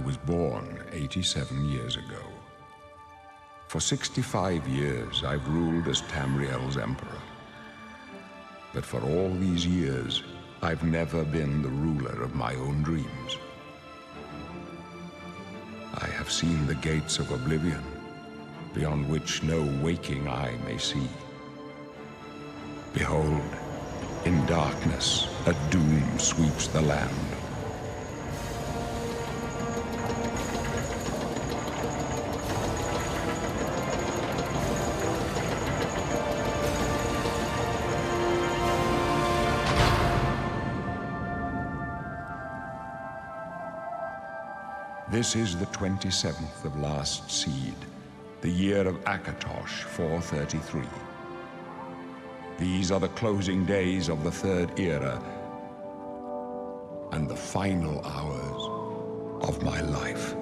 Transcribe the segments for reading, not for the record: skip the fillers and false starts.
was born 87 years ago. For 65 years, I've ruled as Tamriel's emperor. But for all these years, I've never been the ruler of my own dreams. I have seen the gates of Oblivion, beyond which no waking eye may see. Behold, in darkness, a doom sweeps the land. This is the 27th of last seed, the year of Akatosh 433. These are the closing days of the Third Era and the final hours of my life.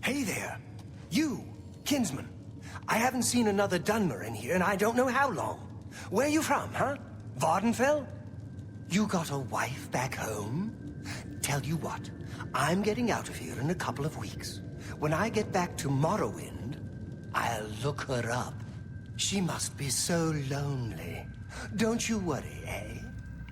Hey there! You, kinsman. I haven't seen another Dunmer in here, and I don't know how long. Where you from, huh? Vardenfell? You got a wife back home? Tell you what, I'm getting out of here in a couple of weeks. When I get back to Morrowind, I'll look her up. She must be so lonely. Don't you worry, eh?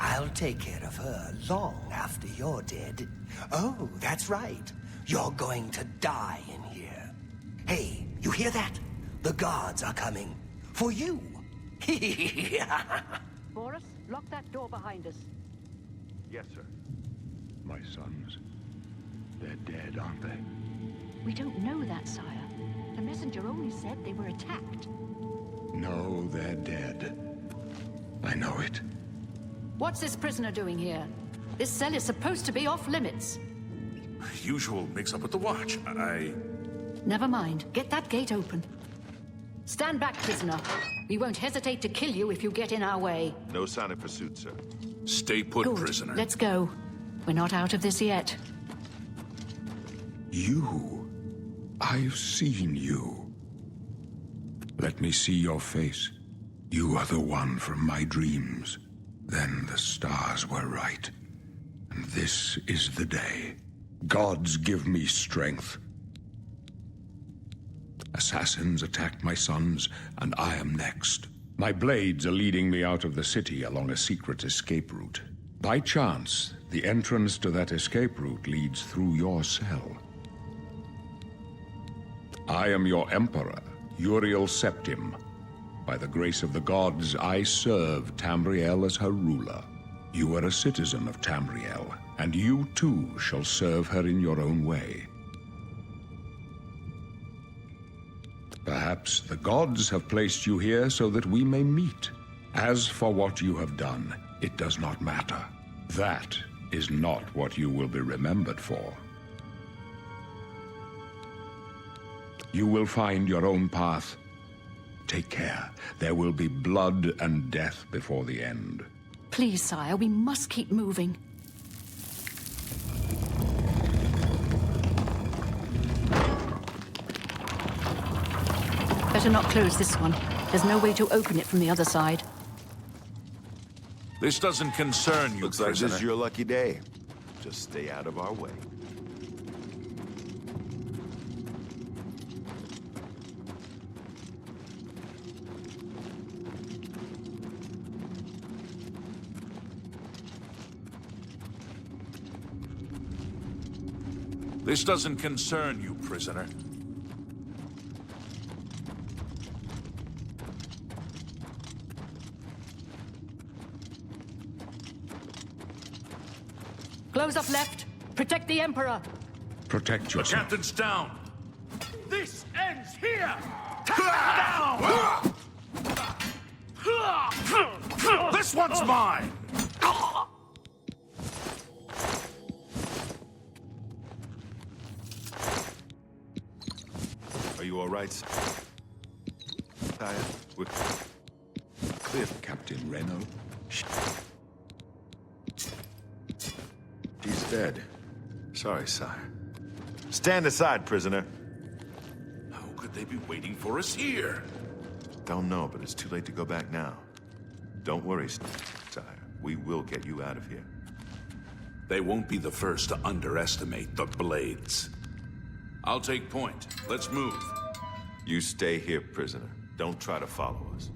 I'll take care of her long after you're dead. Oh, that's right. You're going to die in here. Hey, you hear that? The guards are coming. For you. Boris, lock that door behind us. Yes, sir. My sons, they're dead, aren't they? We don't know that, sire. The messenger only said they were attacked. No, they're dead. I know it. What's this prisoner doing here? This cell is supposed to be off limits. Usual mix-up with the watch. Never mind. Get that gate open. Stand back, prisoner. We won't hesitate to kill you if you get in our way. No sign of pursuit, sir. Stay put, Good. prisoner. Let's go. We're not out of this yet. You. I've seen you. Let me see your face. You are the one from my dreams. Then the stars were right. And this is the day. Gods give me strength. Assassins attacked my sons, and I am next. My blades are leading me out of the city along a secret escape route. By chance, the entrance to that escape route leads through your cell. I am your emperor, Uriel Septim. By the grace of the gods, I serve Tamriel as her ruler. You are a citizen of Tamriel, and you too shall serve her in your own way. Perhaps the gods have placed you here so that we may meet. As for what you have done, it does not matter. That is not what you will be remembered for. You will find your own path. Take care. There will be blood and death before the end. Please, sire, we must keep moving. Better not close this one. There's no way to open it from the other side. This doesn't concern you, Looks like prisoner. this is your lucky day. Just stay out of our way. This doesn't concern you, prisoner. Close up left. Protect the Emperor. Protect The yourself. captain's down. This ends here. Take that down. This one's mine. Are you all right, sire? We're clear. Captain Weynon. She's dead. Sorry, sire. Stand aside, prisoner. How could they be waiting for us here? Don't know, but it's too late to go back now. Don't worry, sire. We will get you out of here. They won't be the first to underestimate the Blades. I'll take point. Let's move. You stay here, prisoner. Don't try to follow us.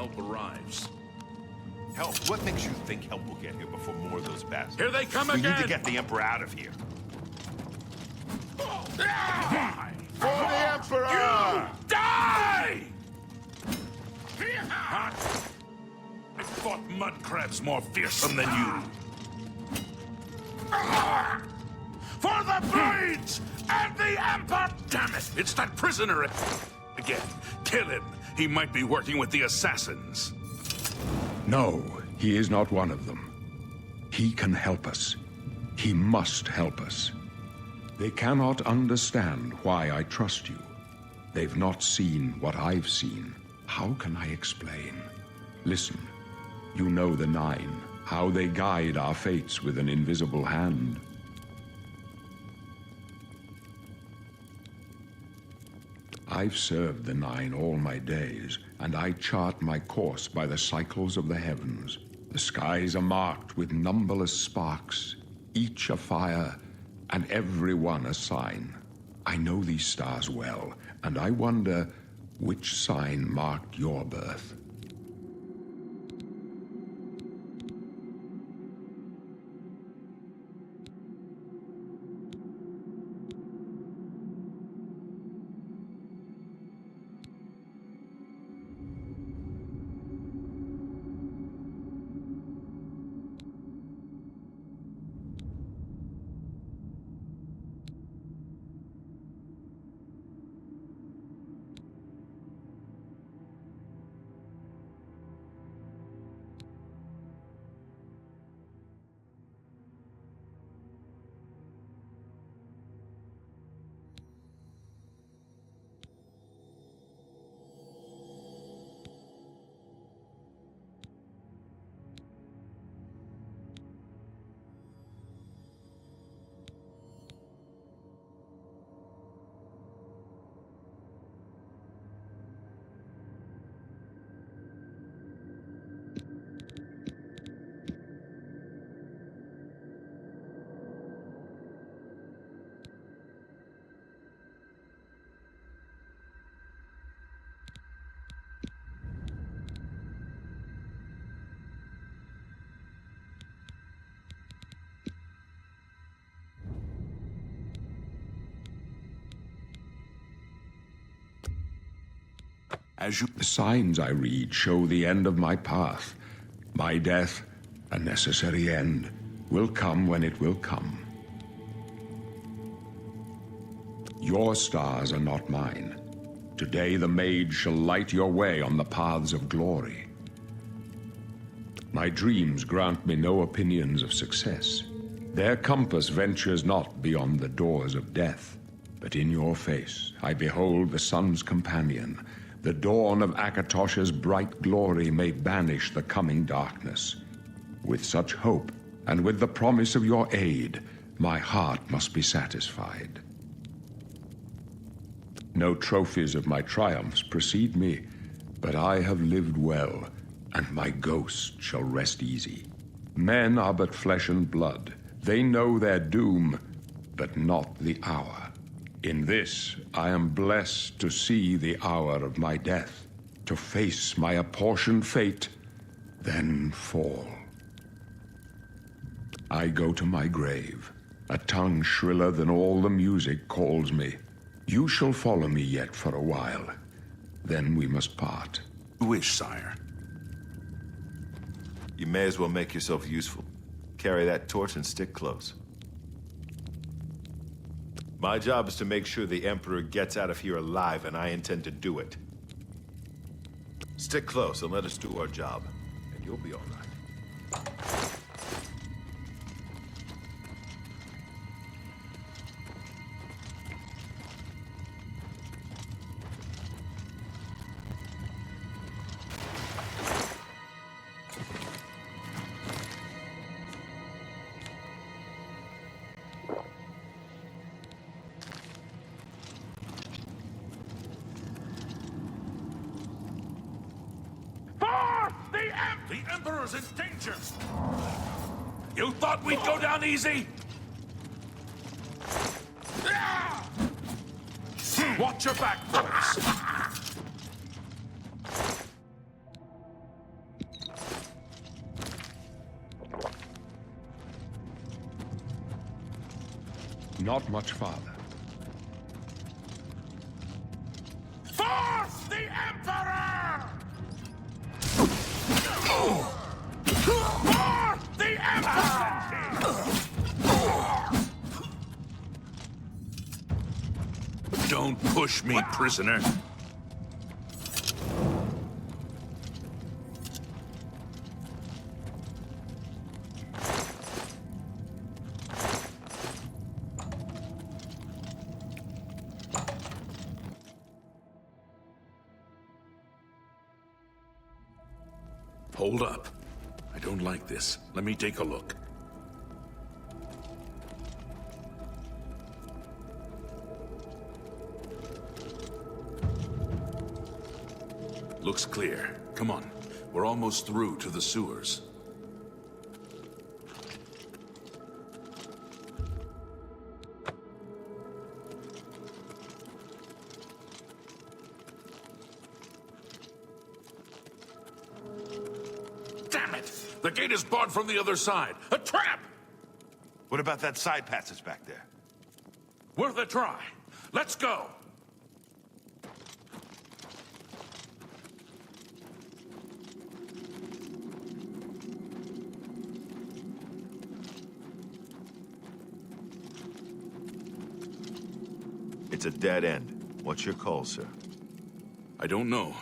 help arrives. Help? What makes you think help will get here before more of those bastards? Here they come We again! need to get the Emperor out of here. Die! For the Emperor! You die! I fought mud crabs more fearsome than you. For the blades and the Emperor! Damn it! It's that prisoner again. Kill him. He might be working with the assassins. No, he is not one of them. He can help us. He must help us. They cannot understand why I trust you. They've not seen what I've seen. How can I explain? Listen, you know the Nine, how they guide our fates with an invisible hand. I've served the Nine all my days, and I chart my course by the cycles of the heavens. The skies are marked with numberless sparks, each a fire, and every one a sign. I know these stars well, and I wonder which sign marked your birth. The signs I read show the end of my path. My death, a necessary end, will come when it will come. Your stars are not mine. Today the Mage shall light your way on the paths of glory. My dreams grant me no opinions of success. Their compass ventures not beyond the doors of death. But in your face I behold the sun's companion. The dawn of Akatosh's bright glory may banish the coming darkness. With such hope, and with the promise of your aid, my heart must be satisfied. No trophies of my triumphs precede me, but I have lived well, and my ghost shall rest easy. Men are but flesh and blood. They know their doom, but not the hour. In this, I am blessed to see the hour of my death, to face my apportioned fate, then fall. I go to my grave. A tongue shriller than all the music calls me. You shall follow me yet for a while. Then we must part. Wish, sire. You may as well make yourself useful. Carry that torch and stick close. My job is to make sure the Emperor gets out of here alive, and I intend to do it. Stick close and let us do our job, and you'll be all right. The Emperor's in danger! You thought we'd go down easy? Watch your back, boys! Not much farther. Force the Emperor! For the Emperor! Don't push me, prisoner. Hold up. I don't like this. Let me take a look. Looks clear. Come on. We're almost through to the sewers. Damn it! The gate is barred from the other side. A trap! What about that side passage back there? Worth a try. Let's go! It's a dead end. What's your call, sir? I don't know.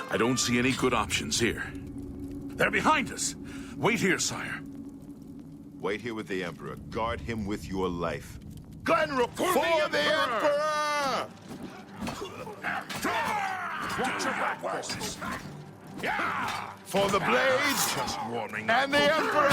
I don't see any good options here. They're behind us! Wait here, sire. Wait here with the Emperor. Guard him with your life. Glenrook for the Emperor! Watch your back, horses. Yeah! For the blades Just warming and the Emperor!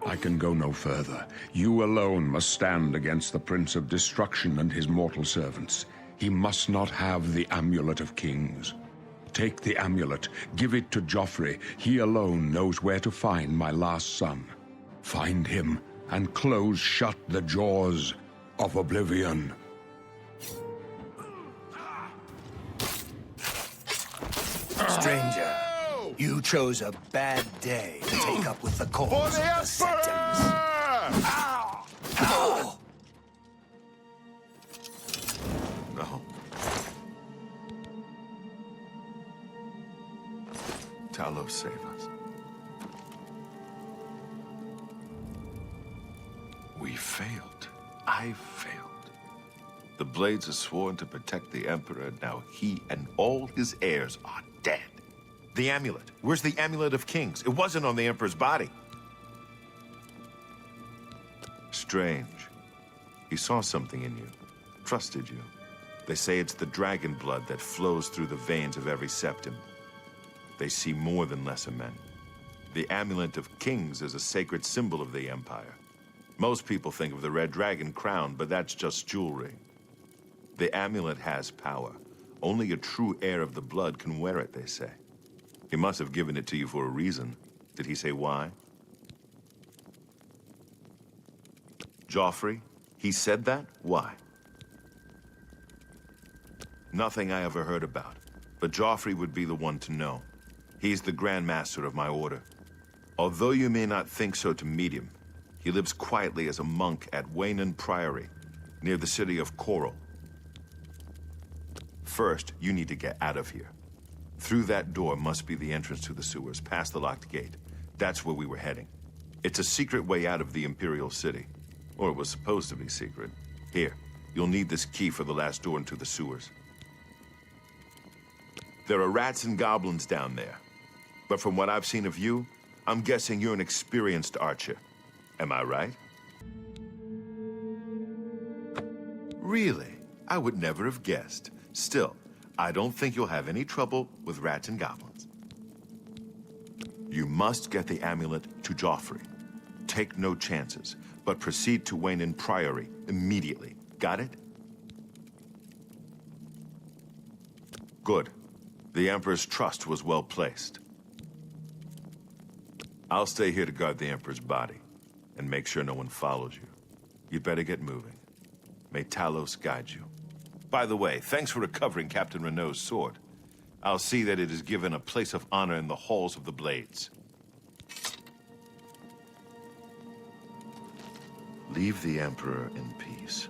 I can go no further. You alone must stand against the Prince of Destruction and his mortal servants. He must not have the Amulet of Kings. Take the amulet, give it to Joffrey. He alone knows where to find my last son. Find him and close shut the jaws of Oblivion. Stranger, you chose a bad day to take up with the cause of the Septims. Ow! No. Talos, save us. We failed. I failed. The Blades are sworn to protect the Emperor. Now he and all his heirs are dead. The amulet. Where's the Amulet of Kings? It wasn't on the Emperor's body. Strange. He saw something in you. Trusted you. They say it's the dragon blood that flows through the veins of every Septim. They see more than lesser men. The Amulet of Kings is a sacred symbol of the Empire. Most people think of the red dragon crown, but that's just jewelry. The amulet has power. Only a true heir of the blood can wear it, they say. He must have given it to you for a reason. Did he say why? Joffrey? He said that? Why? Nothing I ever heard about. But Joffrey would be the one to know. He's the Grand Master of my order. Although you may not think so to meet him, he lives quietly as a monk at Weynon Priory, near the city of Coral. First, you need to get out of here. Through that door must be the entrance to the sewers, past the locked gate. That's where we were heading. It's a secret way out of the Imperial city. Or it was supposed to be secret. Here, you'll need this key for the last door into the sewers. There are rats and goblins down there. But from what I've seen of you, I'm guessing you're an experienced archer. Am I right? Really? I would never have guessed. Still, I don't think you'll have any trouble with rats and goblins. You must get the amulet to Joffrey. Take no chances, but proceed to Weynon Priory immediately. Got it? Good. The Emperor's trust was well placed. I'll stay here to guard the Emperor's body, and make sure no one follows you. You'd better get moving. May Talos guide you. By the way, thanks for recovering Captain Renault's sword. I'll see that it is given a place of honor in the halls of the Blades. Leave the Emperor in peace.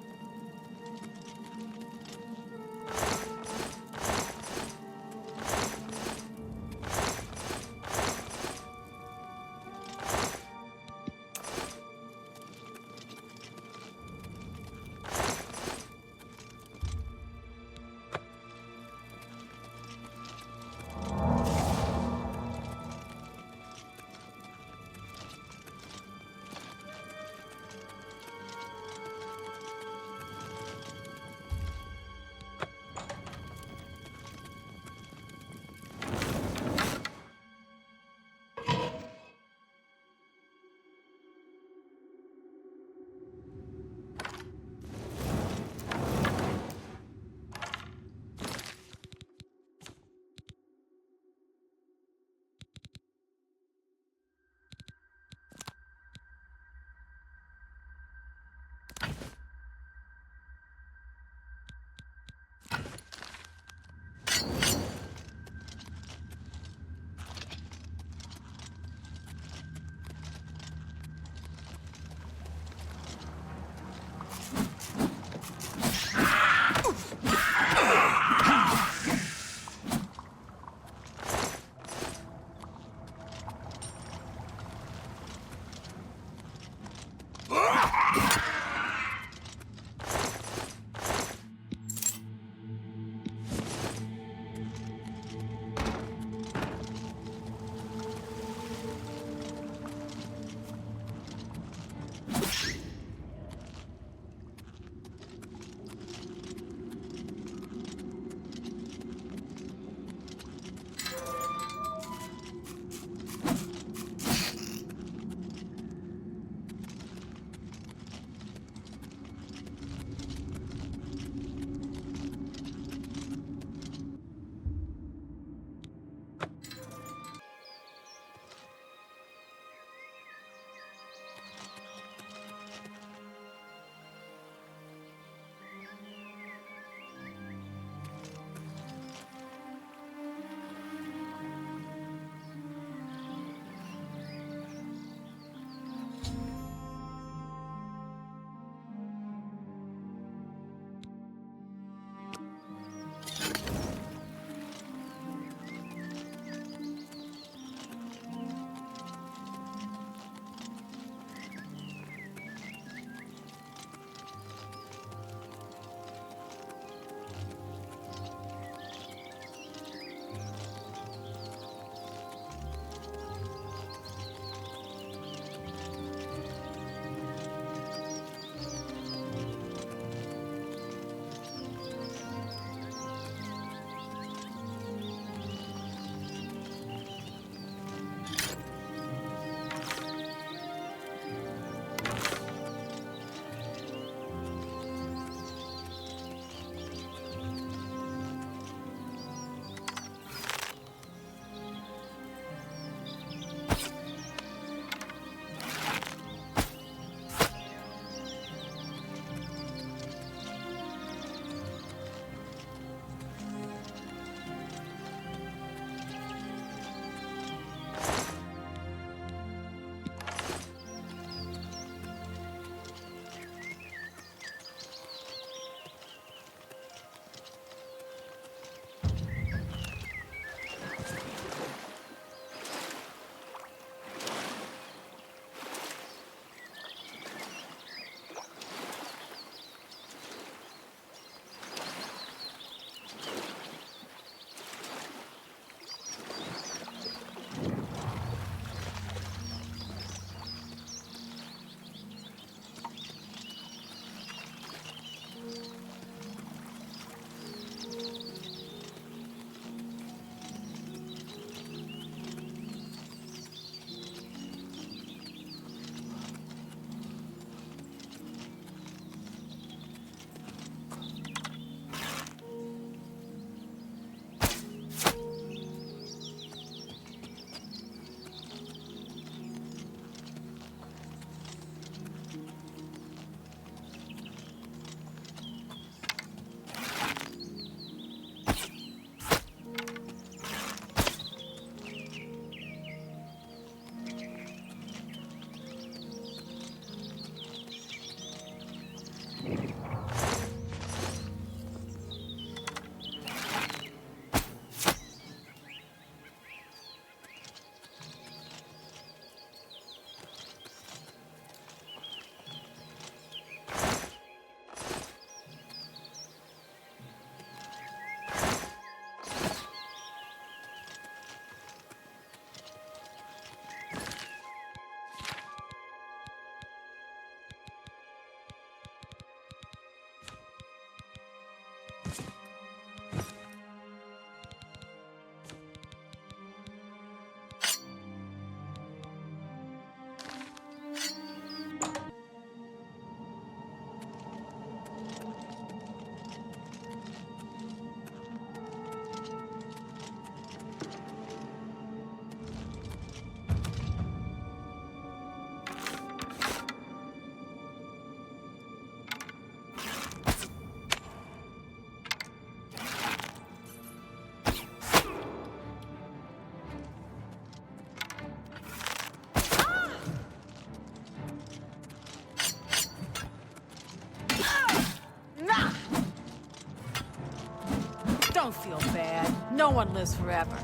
Don't feel bad. No one lives forever.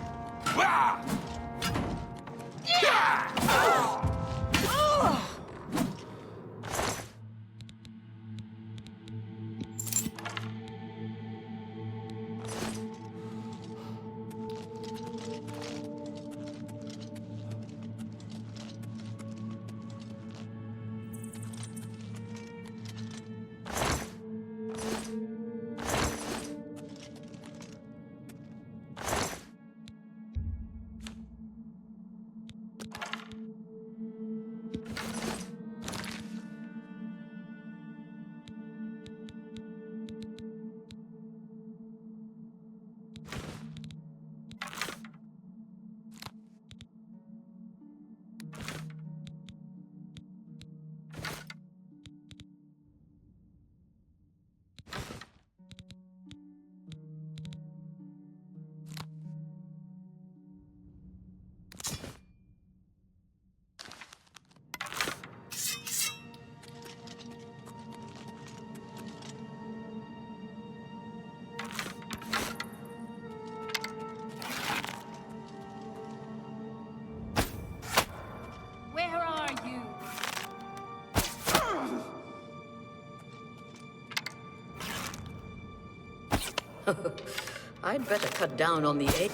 Ah! Where are you? I'd better cut down on the egg.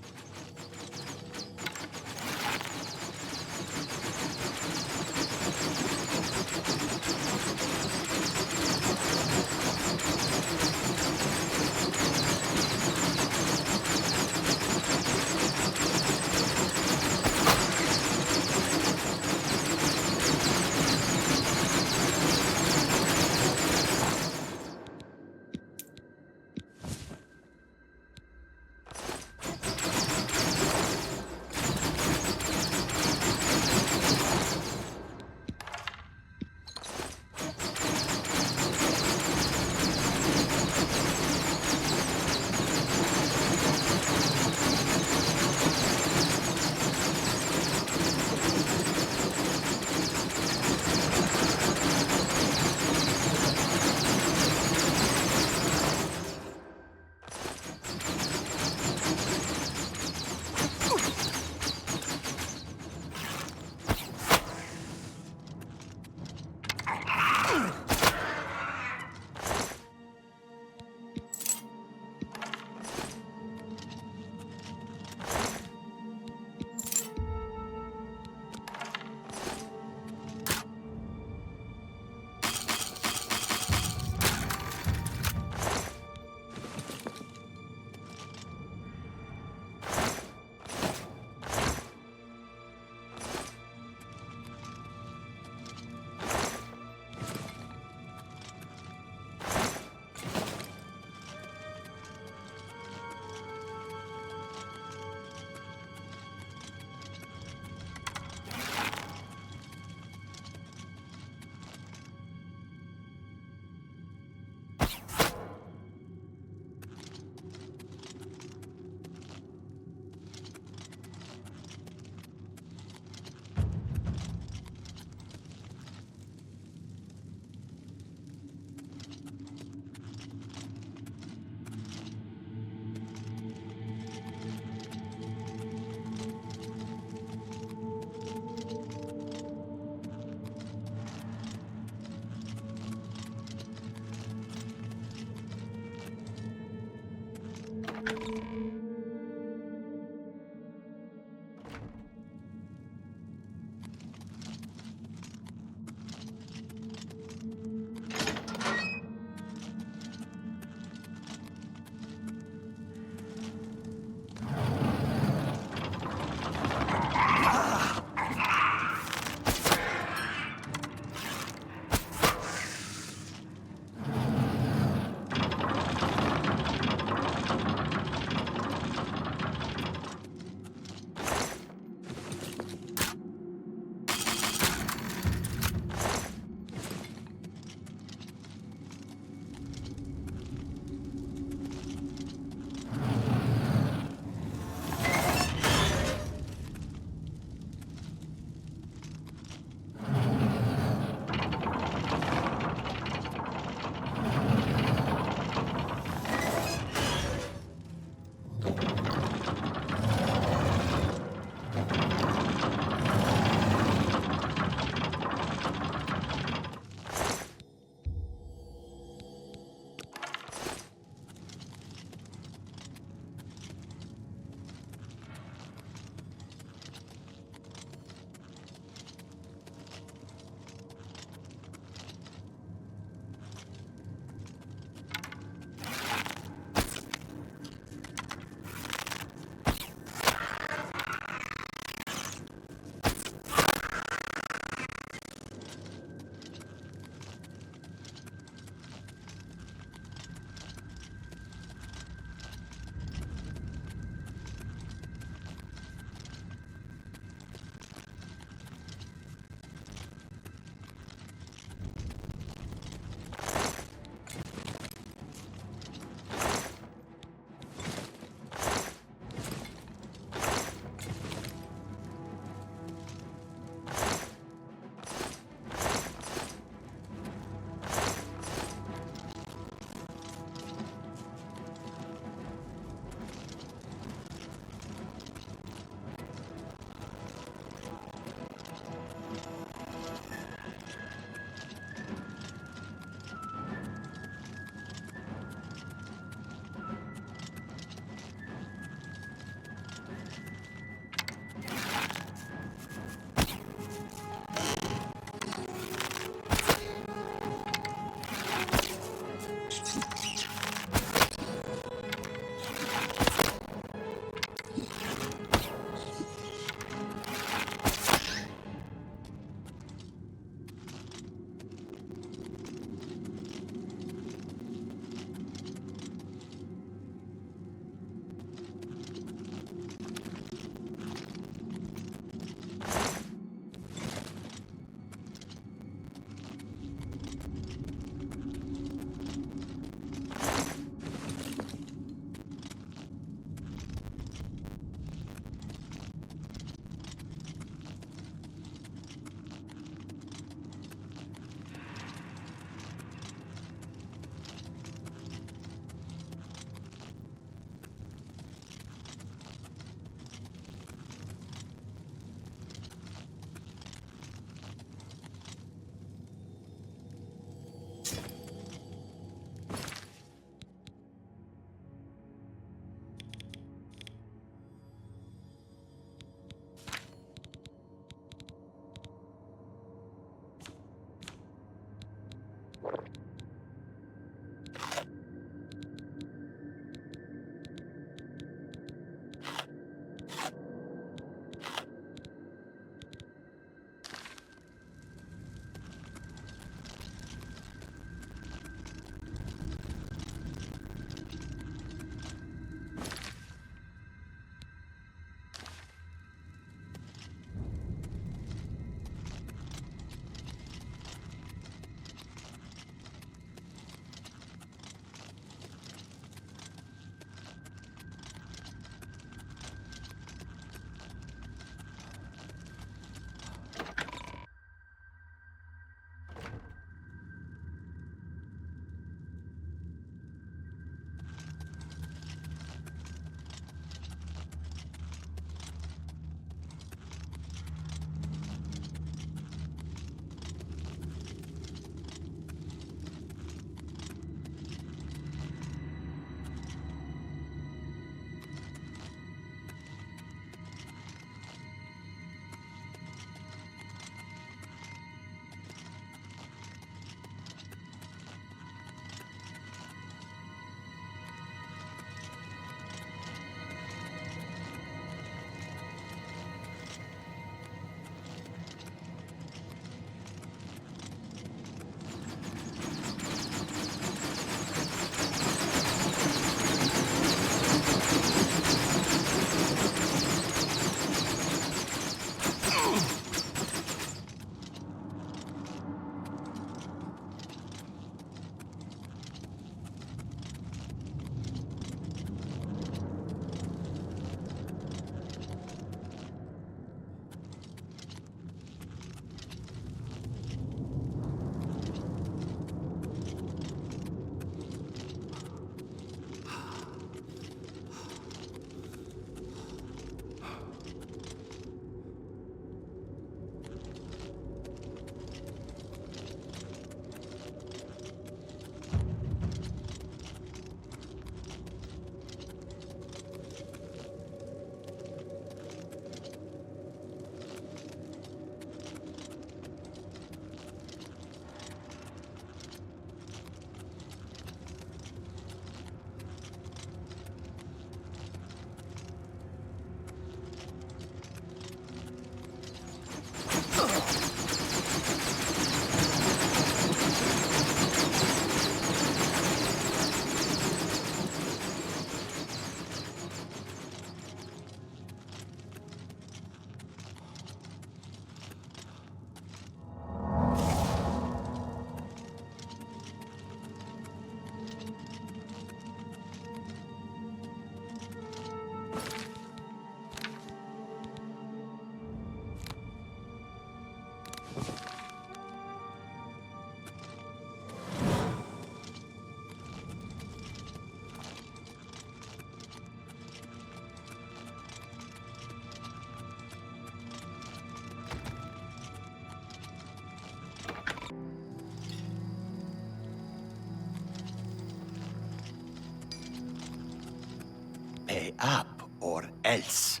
up or else.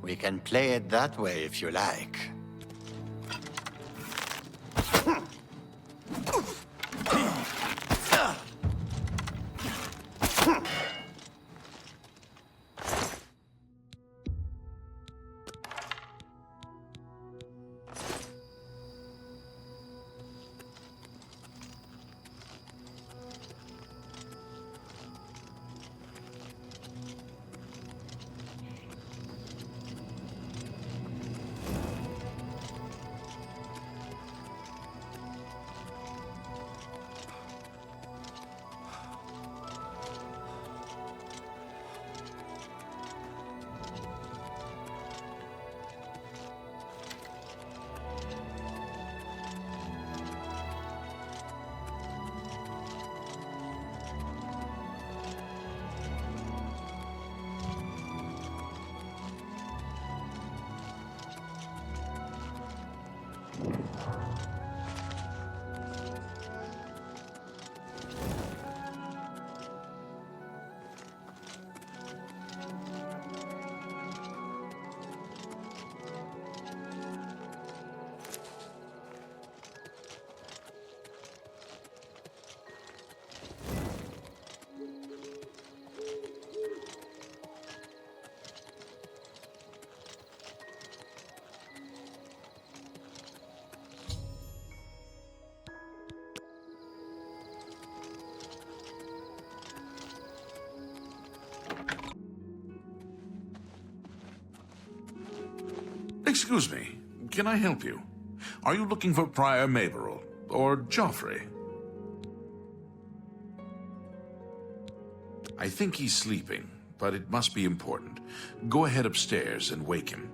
We can play it that way if you like. Excuse me, can I help you? Are you looking for Prior Maberel or Joffrey? I think he's sleeping, but it must be important. Go ahead upstairs and wake him.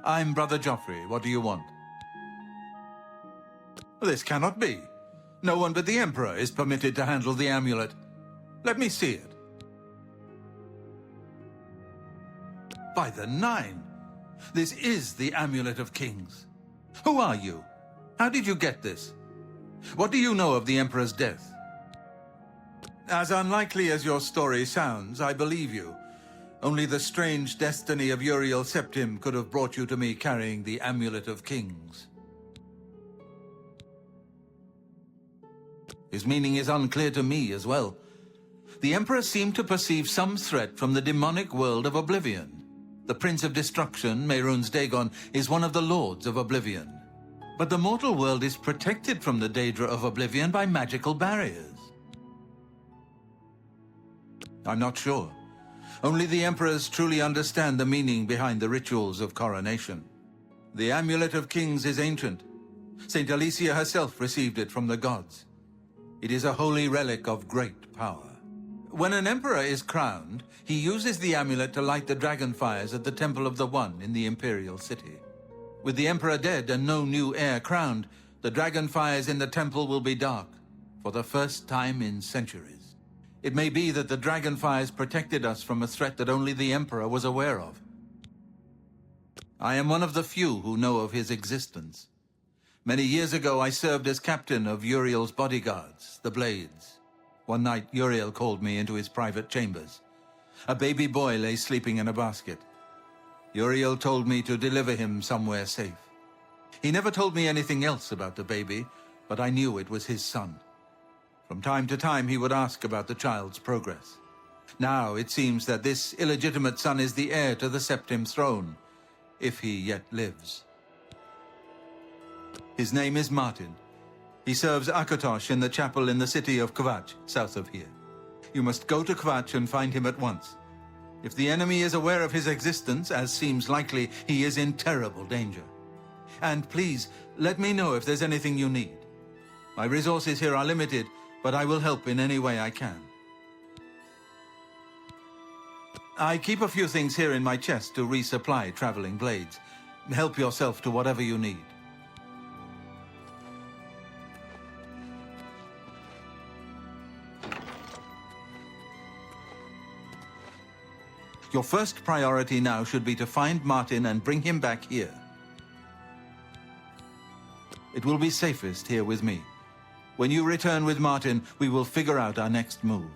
I'm Brother Joffrey. What do you want? This cannot be. No one but the Emperor is permitted to handle the amulet. Let me see it. By the Nine! This is the Amulet of Kings. Who are you? How did you get this? What do you know of the Emperor's death? As unlikely as your story sounds, I believe you. Only the strange destiny of Uriel Septim could have brought you to me carrying the Amulet of Kings. His meaning is unclear to me as well. The Emperor seemed to perceive some threat from the demonic world of Oblivion. The Prince of Destruction, Mehrunes Dagon, is one of the Lords of Oblivion. But the mortal world is protected from the Daedra of Oblivion by magical barriers. I'm not sure. Only the Emperors truly understand the meaning behind the rituals of coronation. The Amulet of Kings is ancient. Saint Alicia herself received it from the gods. It is a holy relic of great power. When an Emperor is crowned, he uses the amulet to light the dragon fires at the Temple of the One in the Imperial city. With the Emperor dead and no new heir crowned, the dragon fires in the temple will be dark, for the first time in centuries. It may be that the dragon fires protected us from a threat that only the Emperor was aware of. I am one of the few who know of his existence. Many years ago, I served as captain of Uriel's bodyguards, the Blades. One night, Uriel called me into his private chambers. A baby boy lay sleeping in a basket. Uriel told me to deliver him somewhere safe. He never told me anything else about the baby, but I knew it was his son. From time to time, he would ask about the child's progress. Now, it seems that this illegitimate son is the heir to the Septim throne, if he yet lives. His name is Martin. He serves Akatosh in the chapel in the city of Kvatch, south of here. You must go to Kvatch and find him at once. If the enemy is aware of his existence, as seems likely, he is in terrible danger. And please, let me know if there's anything you need. My resources here are limited, but I will help in any way I can. I keep a few things here in my chest to resupply traveling blades. Help yourself to whatever you need. Your first priority now should be to find Martin and bring him back here. It will be safest here with me. When you return with Martin, we will figure out our next move.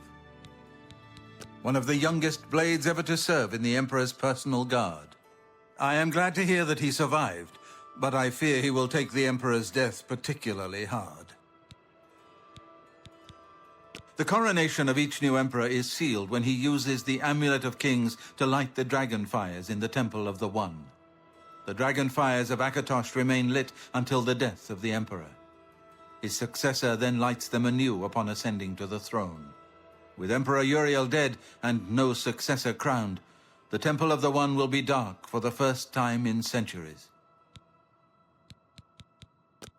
One of the youngest blades ever to serve in the Emperor's personal guard. I am glad to hear that he survived, but I fear he will take the Emperor's death particularly hard. The coronation of each new Emperor is sealed when he uses the Amulet of Kings to light the dragon fires in the Temple of the One. The dragon fires of Kvatch remain lit until the death of the Emperor. His successor then lights them anew upon ascending to the throne. With Emperor Uriel dead and no successor crowned, the Temple of the One will be dark for the first time in centuries.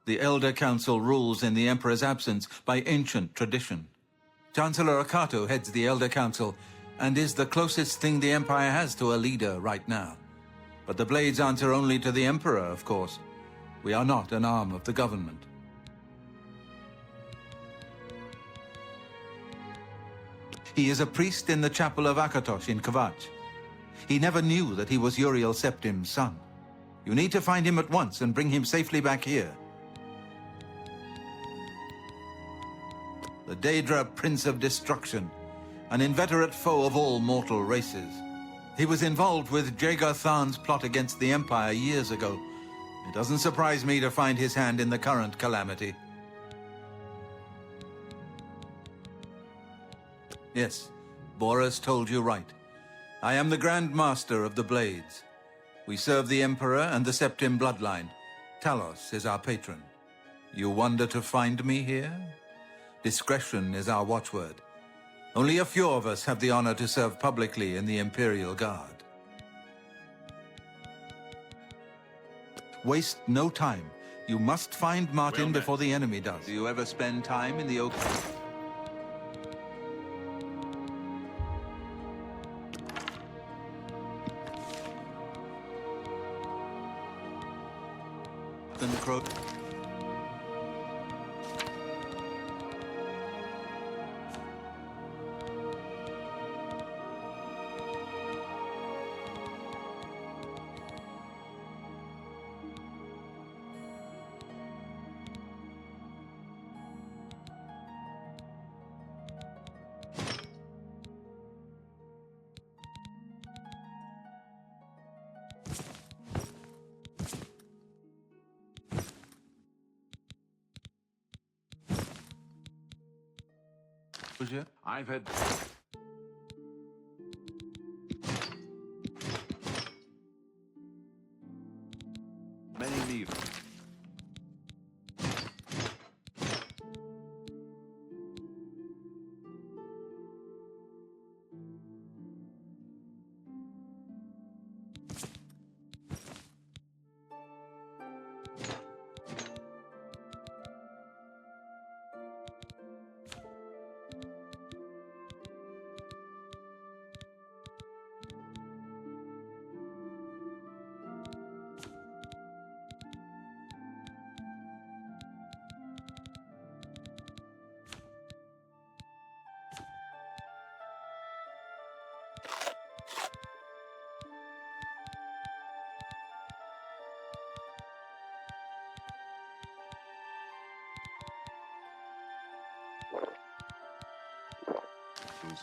The Elder Council rules in the Emperor's absence by ancient tradition. Chancellor Akato heads the Elder Council and is the closest thing the Empire has to a leader right now. But the Blades answer only to the Emperor, of course. We are not an arm of the government. He is a priest in the chapel of Kvatch in Kvatch. He never knew that he was Uriel Septim's son. You need to find him at once and bring him safely back here. The Daedra Prince of Destruction, an inveterate foe of all mortal races. He was involved with Jagar Tharn's plot against the Empire years ago. It doesn't surprise me to find his hand in the current calamity. Yes, Boris told you right. I am the Grand Master of the Blades. We serve the Emperor and the Septim bloodline. Talos is our patron. You wonder to find me here? Discretion is our watchword. Only a few of us have the honor to serve publicly in the Imperial Guard. Waste no time. You must find Martin before the enemy does. Do you ever spend time in the open? Crow. I've had... many need.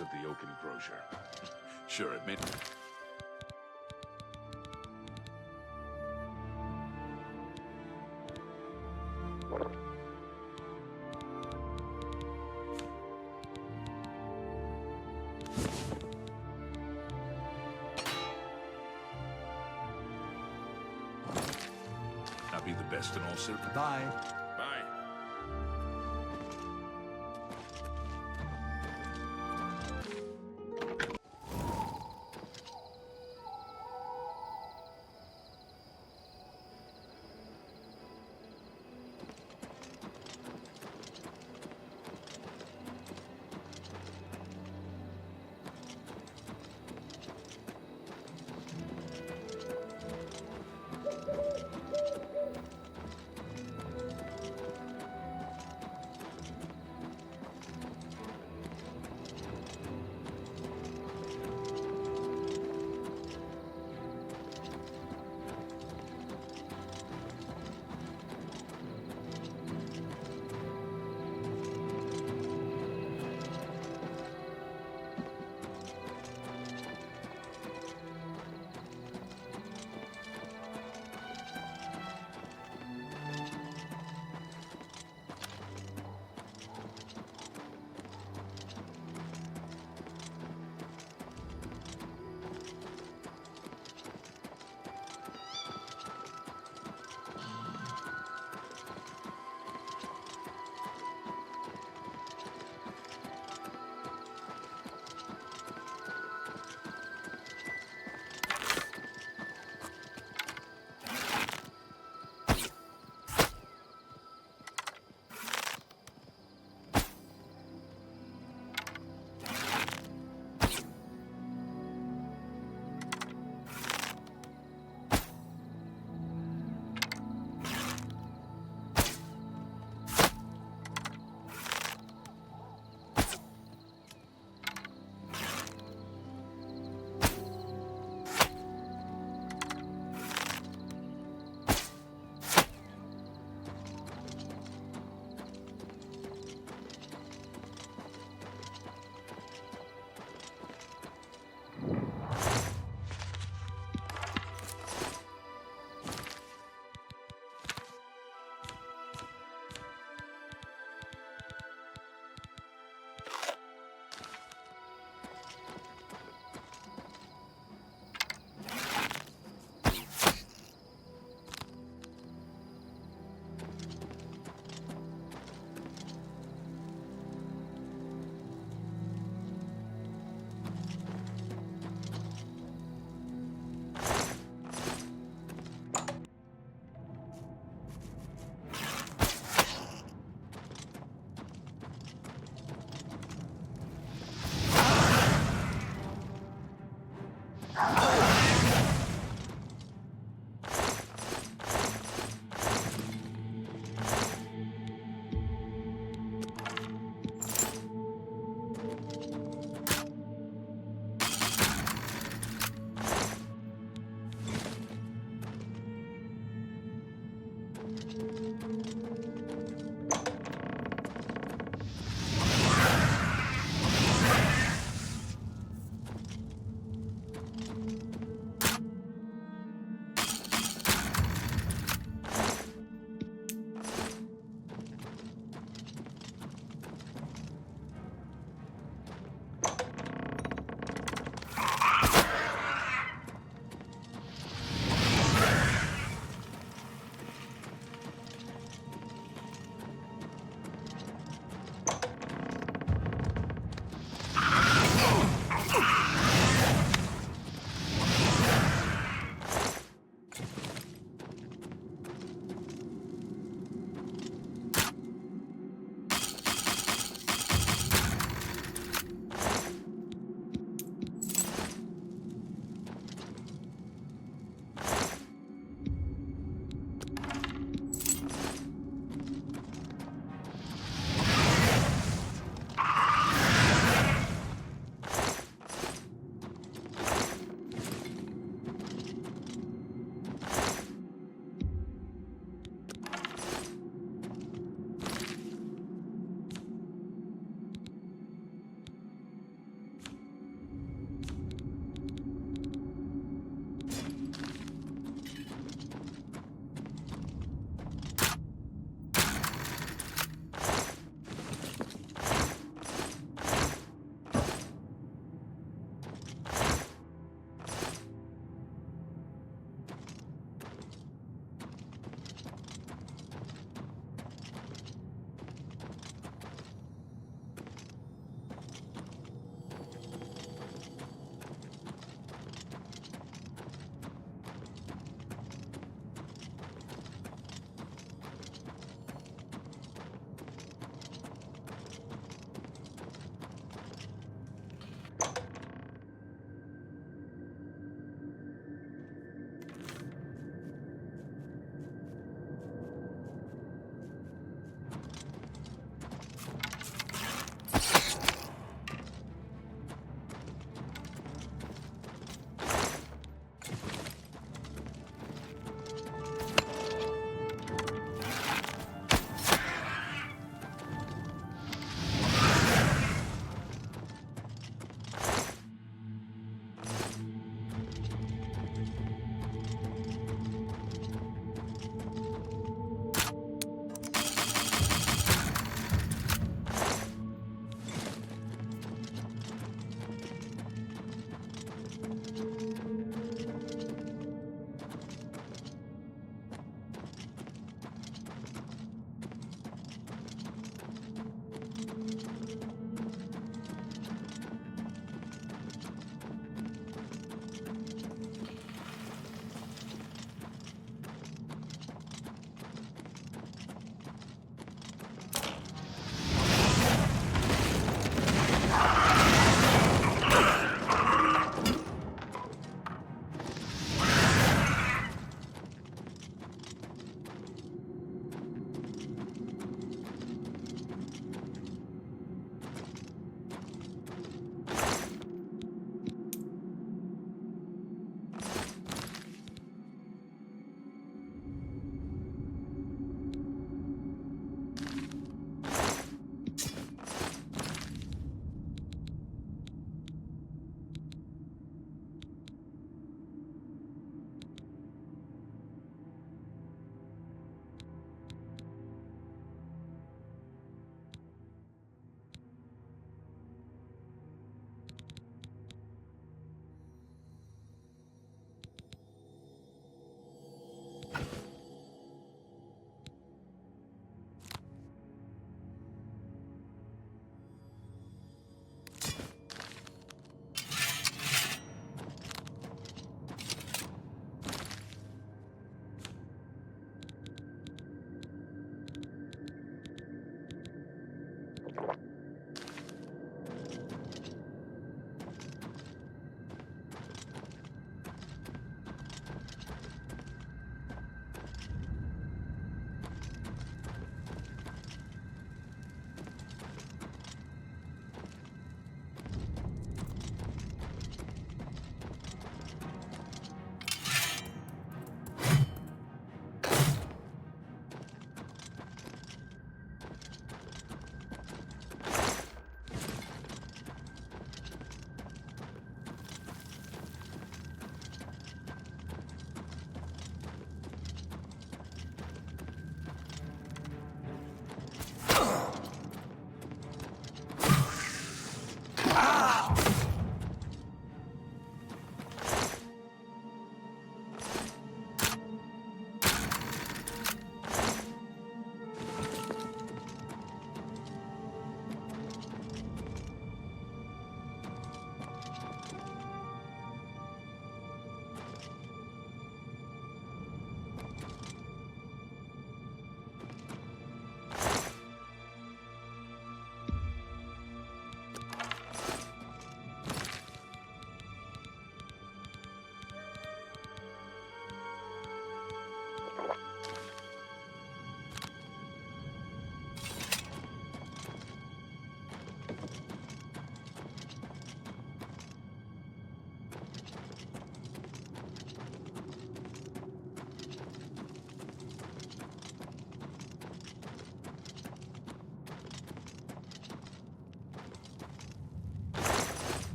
Of the oak enclosure. Sure, it may... Not be the best in all circumstances. Bye. Bye.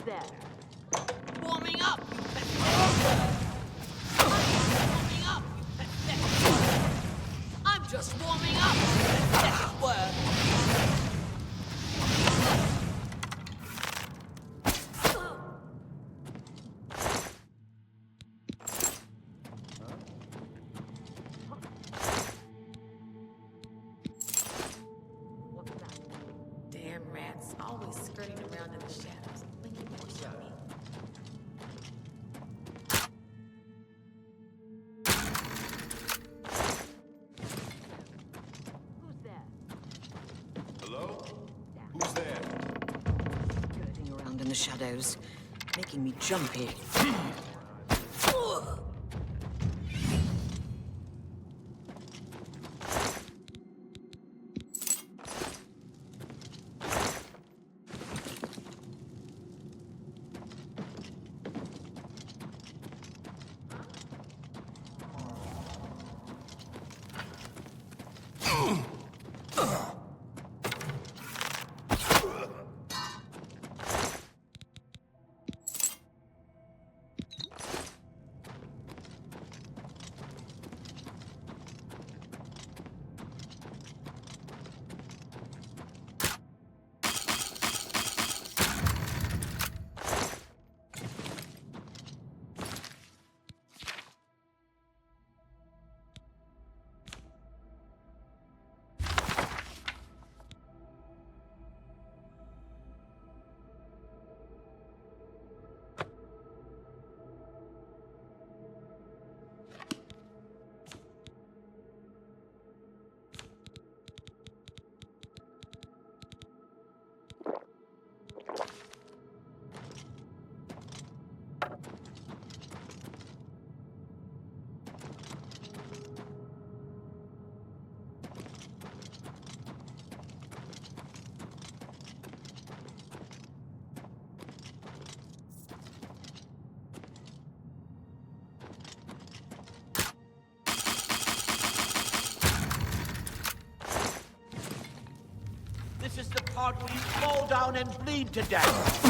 Warming up, you pathetic. Warming up, you pathetic. I'm just warming up, you pathetic word. Damn rats, always skirting around in the shadows, blinking more shiny. Hello? Who's there? Skirting around in the shadows, making me jumpy. This is the part where you fall down and bleed to death.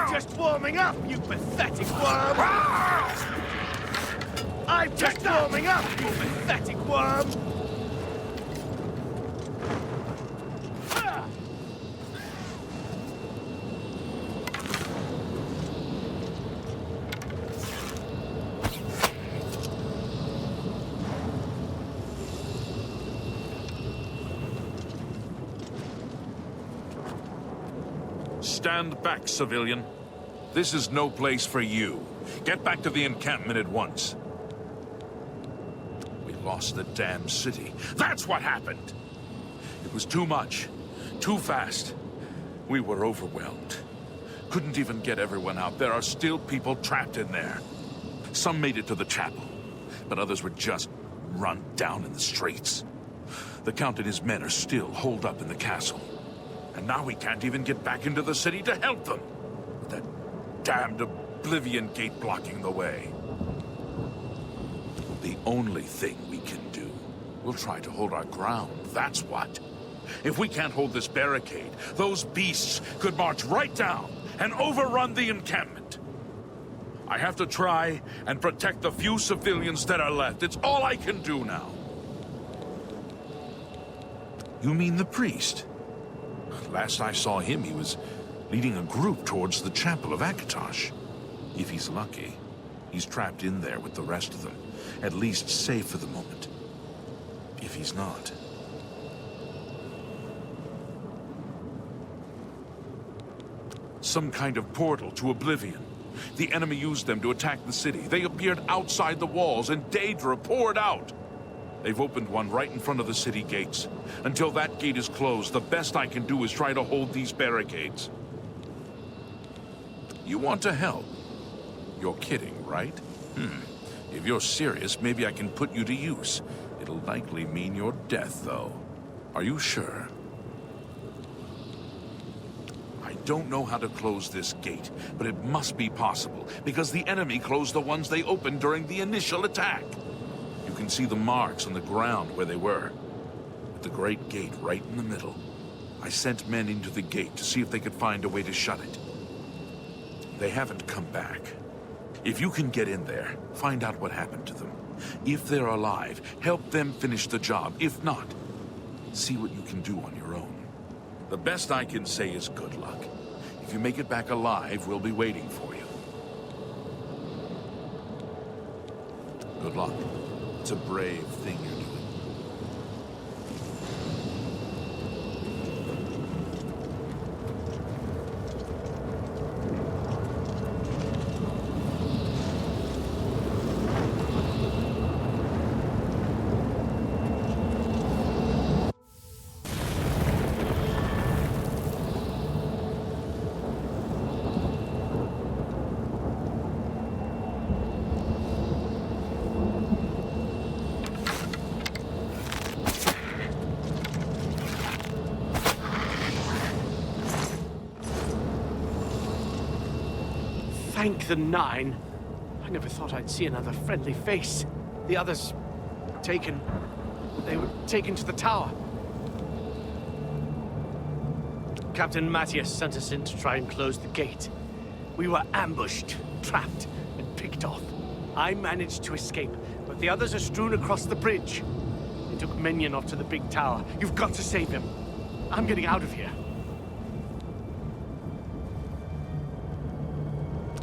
I'm just warming up, you pathetic worm! I'm just warming up, you pathetic worm! Stand back, civilian. This is no place for you. Get back to the encampment at once. We lost the damn city. That's what happened! It was too much. Too fast. We were overwhelmed. Couldn't even get everyone out. There are still people trapped in there. Some made it to the chapel, but others were just run down in the streets. The Count and his men are still holed up in the castle. And now we can't even get back into the city to help them. With that damned Oblivion gate blocking the way. The only thing we can do, we'll try to hold our ground, that's what. If we can't hold this barricade, those beasts could march right down and overrun the encampment. I have to try and protect the few civilians that are left. It's all I can do now. You mean the priest? Last I saw him, he was leading a group towards the chapel of Kvatch. If he's lucky, he's trapped in there with the rest of them, at least safe for the moment. If he's not... Some kind of portal to Oblivion. The enemy used them to attack the city. They appeared outside the walls, and Daedra poured out. They've opened one right in front of the city gates. Until that gate is closed, the best I can do is try to hold these barricades. You want to help? You're kidding, right? If you're serious, maybe I can put you to use. It'll likely mean your death, though. Are you sure? I don't know how to close this gate, but it must be possible, because the enemy closed the ones they opened during the initial attack. You can see the marks on the ground where they were. With the great gate right in the middle. I sent men into the gate to see if they could find a way to shut it. They haven't come back. If you can get in there, find out what happened to them. If they're alive, help them finish the job. If not, see what you can do on your own. The best I can say is good luck. If you make it back alive, we'll be waiting for you. Good luck. It's a brave thing you're doing. Thank the Nine. I never thought I'd see another friendly face. The others... taken... They were taken to the tower. Captain Matthias sent us in to try and close the gate. We were ambushed, trapped, and picked off. I managed to escape, but the others are strewn across the bridge. They took Minion off to the big tower. You've got to save him. I'm getting out of here.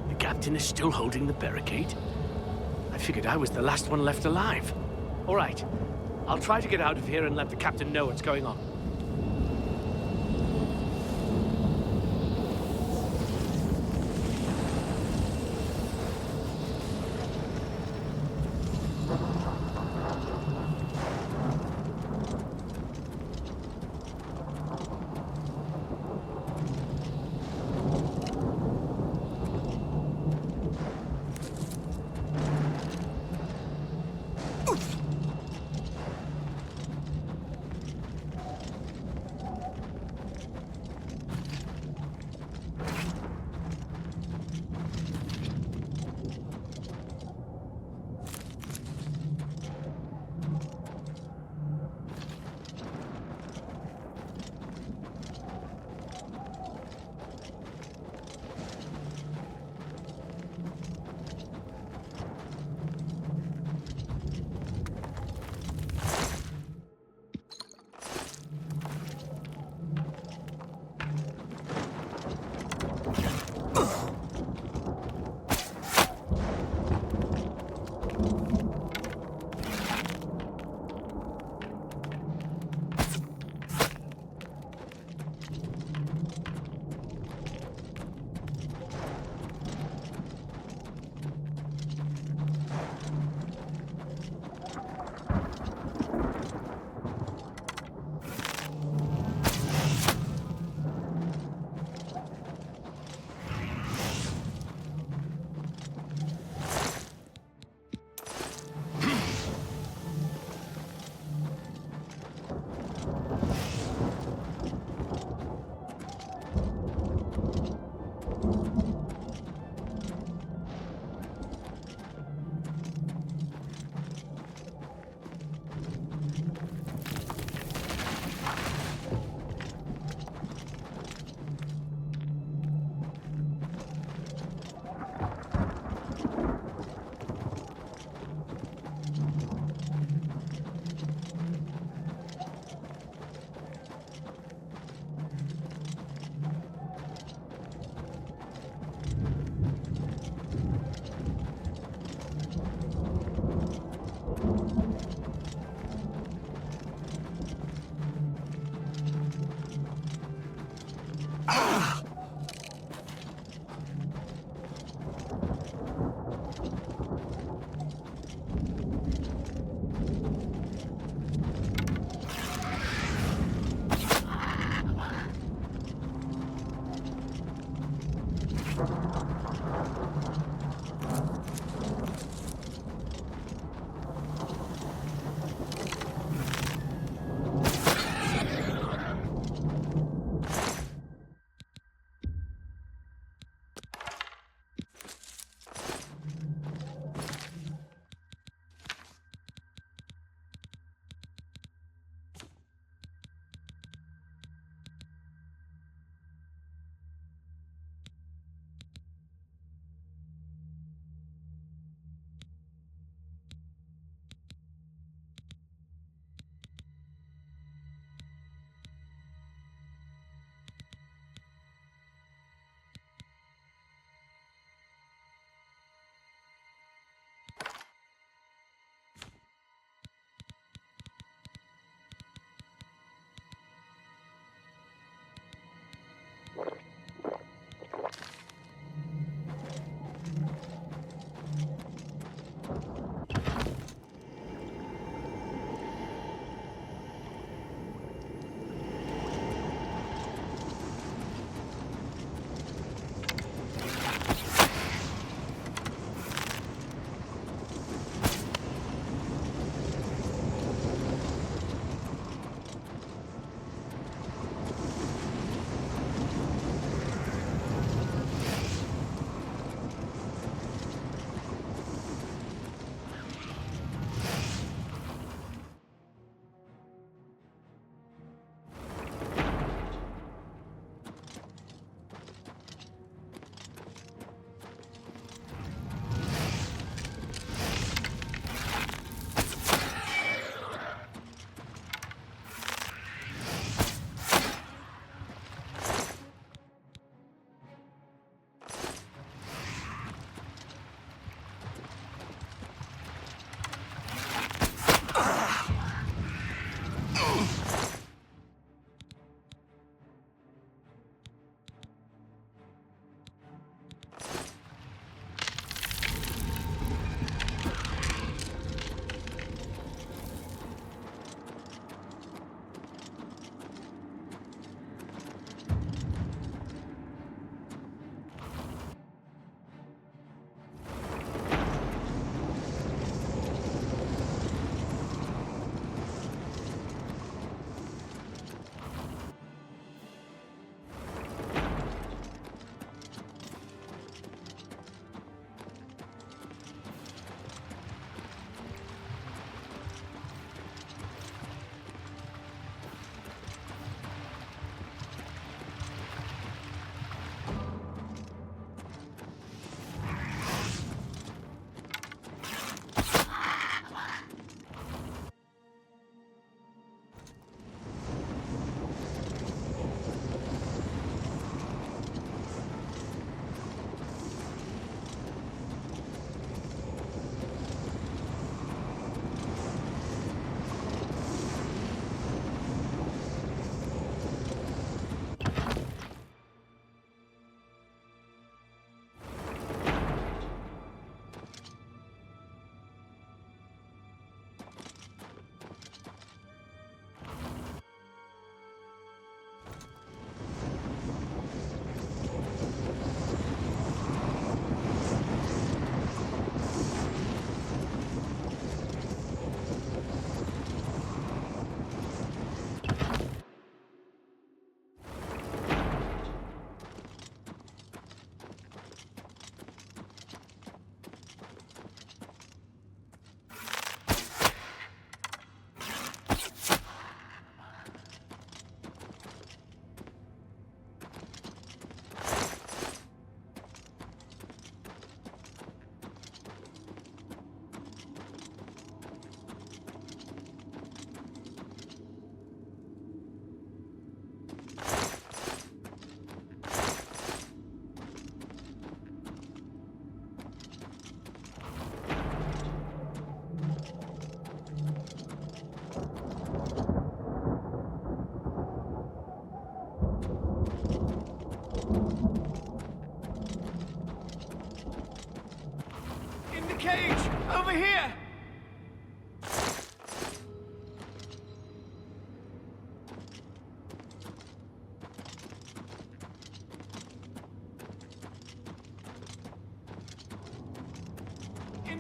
The captain is still holding the barricade. I figured I was the last one left alive. All right, I'll try to get out of here and let the captain know what's going on.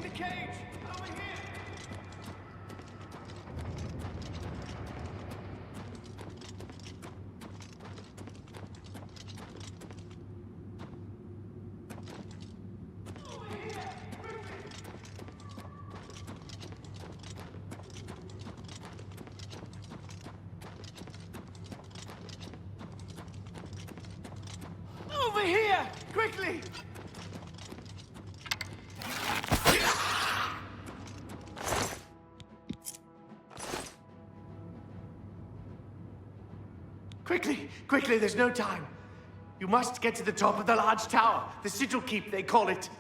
the cage! Over here! Over here! Quickly! Quickly! Quickly, there's no time. You must get to the top of the large tower. The sigil keep, they call it.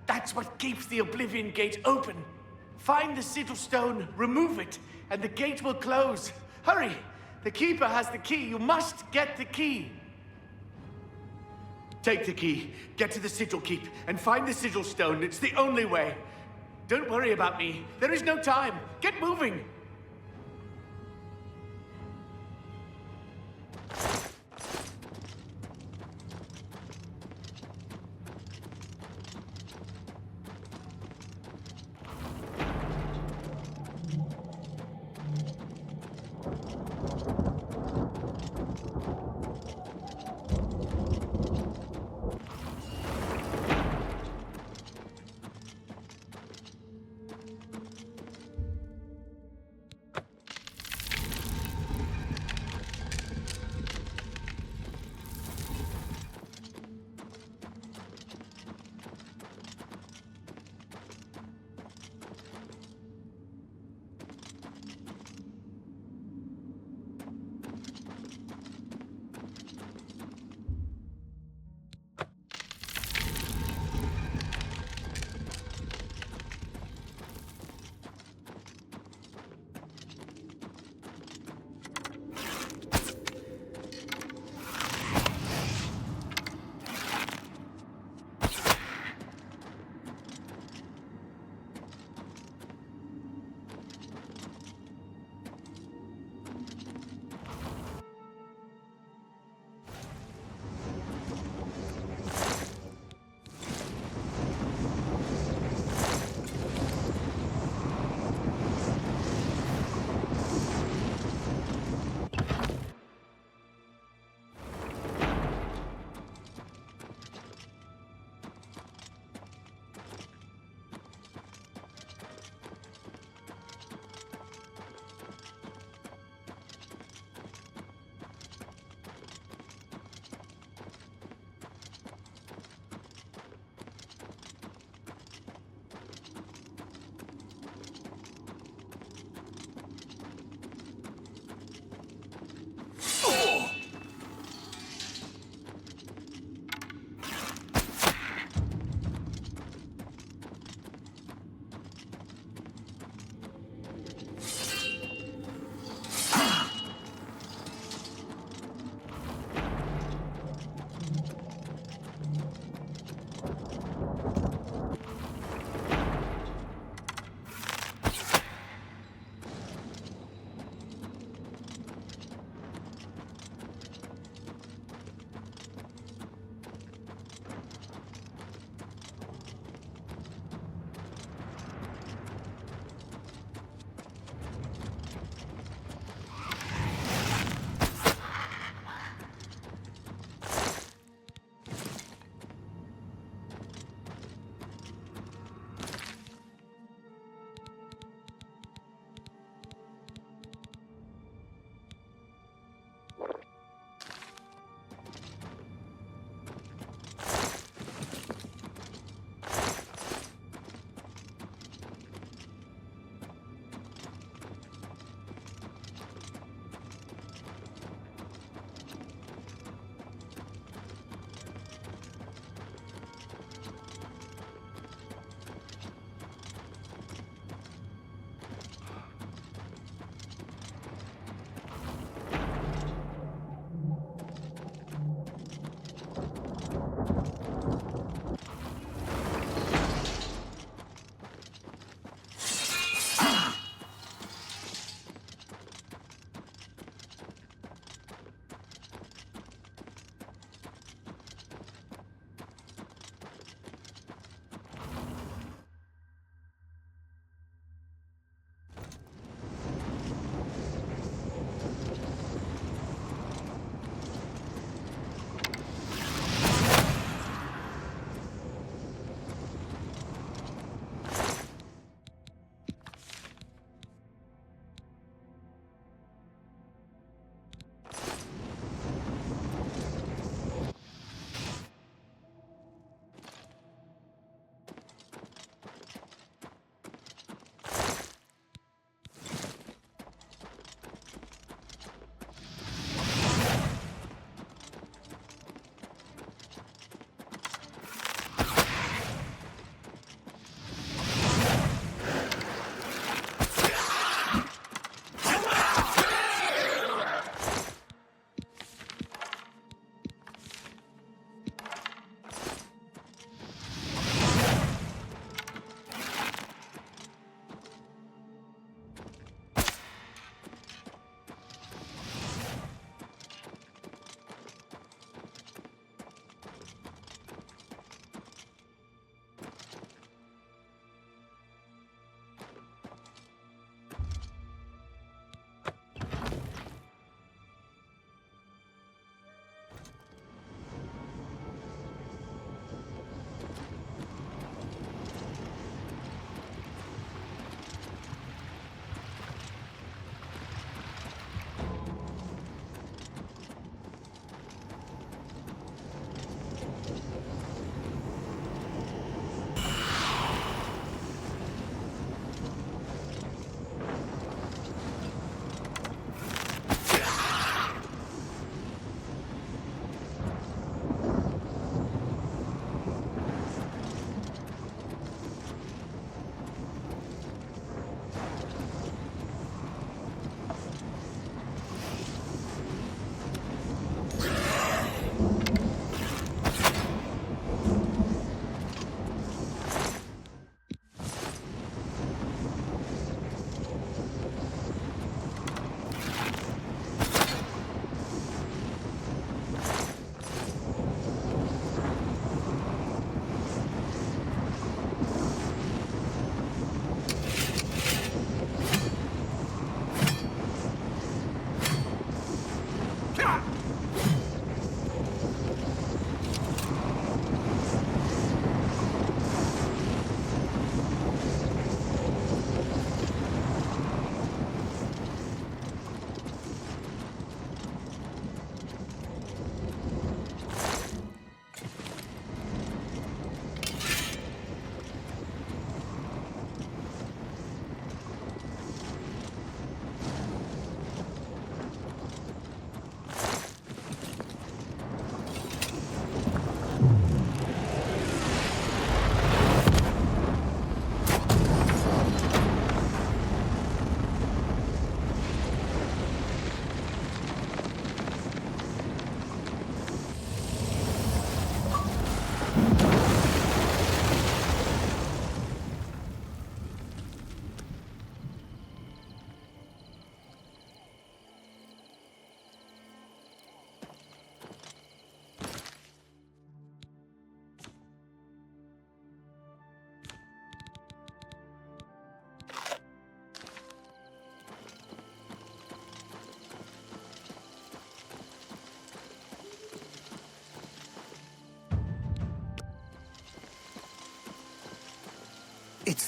That's what keeps the Oblivion Gate open. Find the sigil stone, remove it, and the gate will close. Hurry! The keeper has the key. You must get the key. Take the key, get to the sigil keep, and find the sigil stone. It's the only way. Don't worry about me. There is no time. Get moving.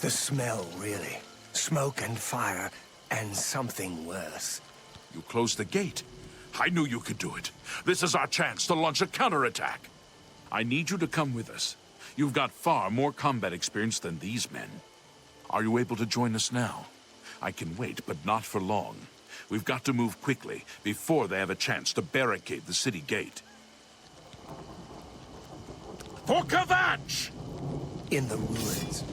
the smell, really. Smoke and fire, and something worse. You closed the gate. I knew you could do it. This is our chance to launch a counterattack. I need you to come with us. You've got far more combat experience than these men. Are you able to join us now? I can wait, but not for long. We've got to move quickly before they have a chance to barricade the city gate. For Kvatch! In the ruins.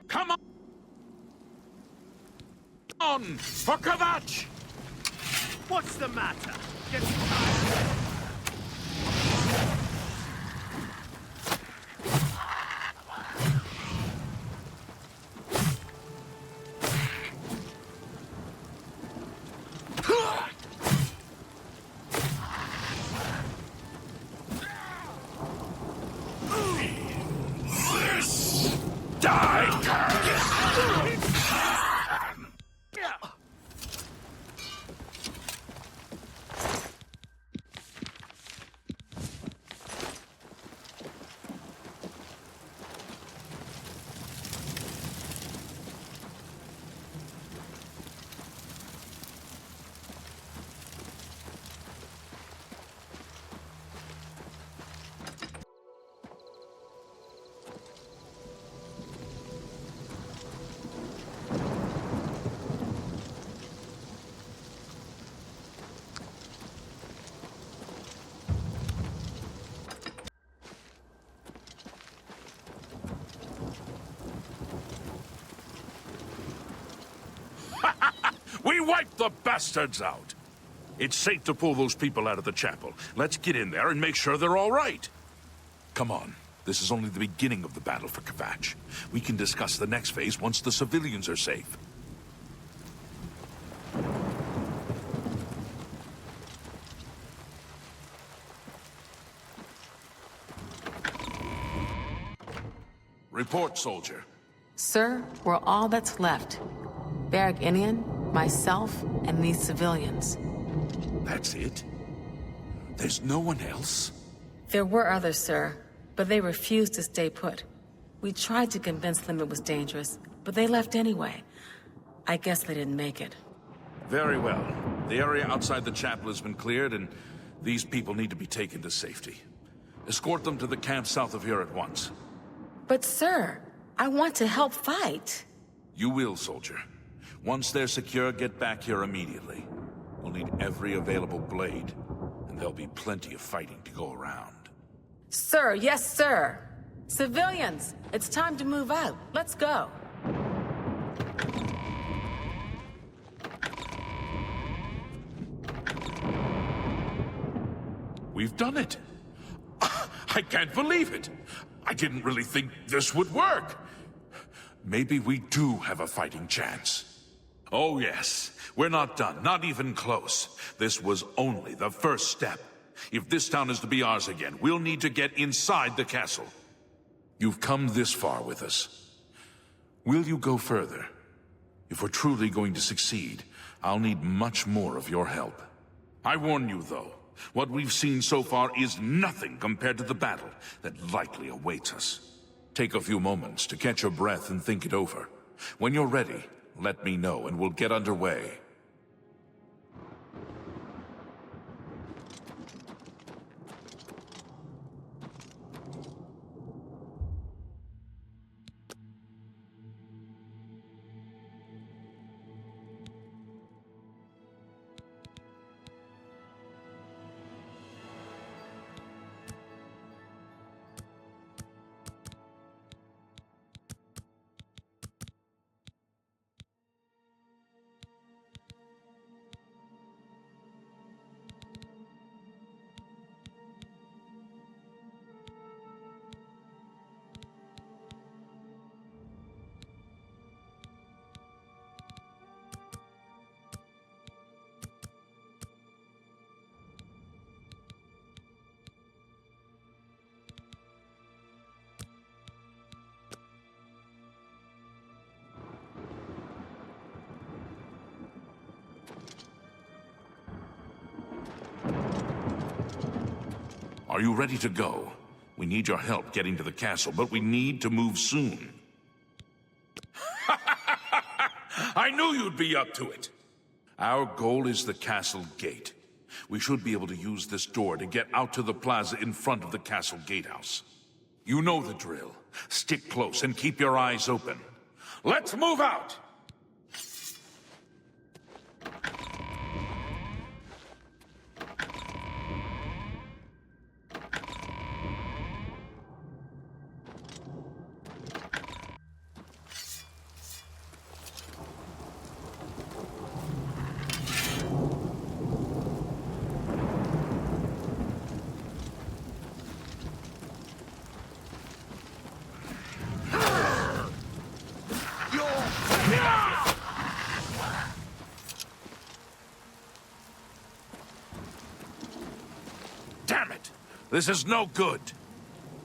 Come on! For Kvatch! What's the matter? Getting tired? We wiped the bastards out! It's safe to pull those people out of the chapel. Let's get in there and make sure they're all right. Come on. This is only the beginning of the battle for Kvatch. We can discuss the next phase once the civilians are safe. Report, soldier. Sir, we're all that's left. Inian, myself, and these civilians. That's it? There's no one else? There were others, sir, but they refused to stay put. We tried to convince them it was dangerous, but they left anyway. I guess they didn't make it. Very well. The area outside the chapel has been cleared, and these people need to be taken to safety. Escort them to the camp south of here at once. But sir, I want to help fight. You will, soldier. Once they're secure, get back here immediately. We'll need every available blade, and there'll be plenty of fighting to go around. Sir, yes, sir. Civilians, it's time to move out. Let's go. We've done it! I can't believe it! I didn't really think this would work! Maybe we do have a fighting chance. Oh yes, we're not done, not even close. This was only the first step. If this town is to be ours again, we'll need to get inside the castle. You've come this far with us. Will you go further? If we're truly going to succeed, I'll need much more of your help. I warn you though, what we've seen so far is nothing compared to the battle that likely awaits us. Take a few moments to catch your breath and think it over. When you're ready, let me know and we'll get underway. Are you ready to go? We need your help getting to the castle, but we need to move soon. I knew you'd be up to it! Our goal is the castle gate. We should be able to use this door to get out to the plaza in front of the castle gatehouse. You know the drill. Stick close and keep your eyes open. Let's move out! Damn it! This is no good!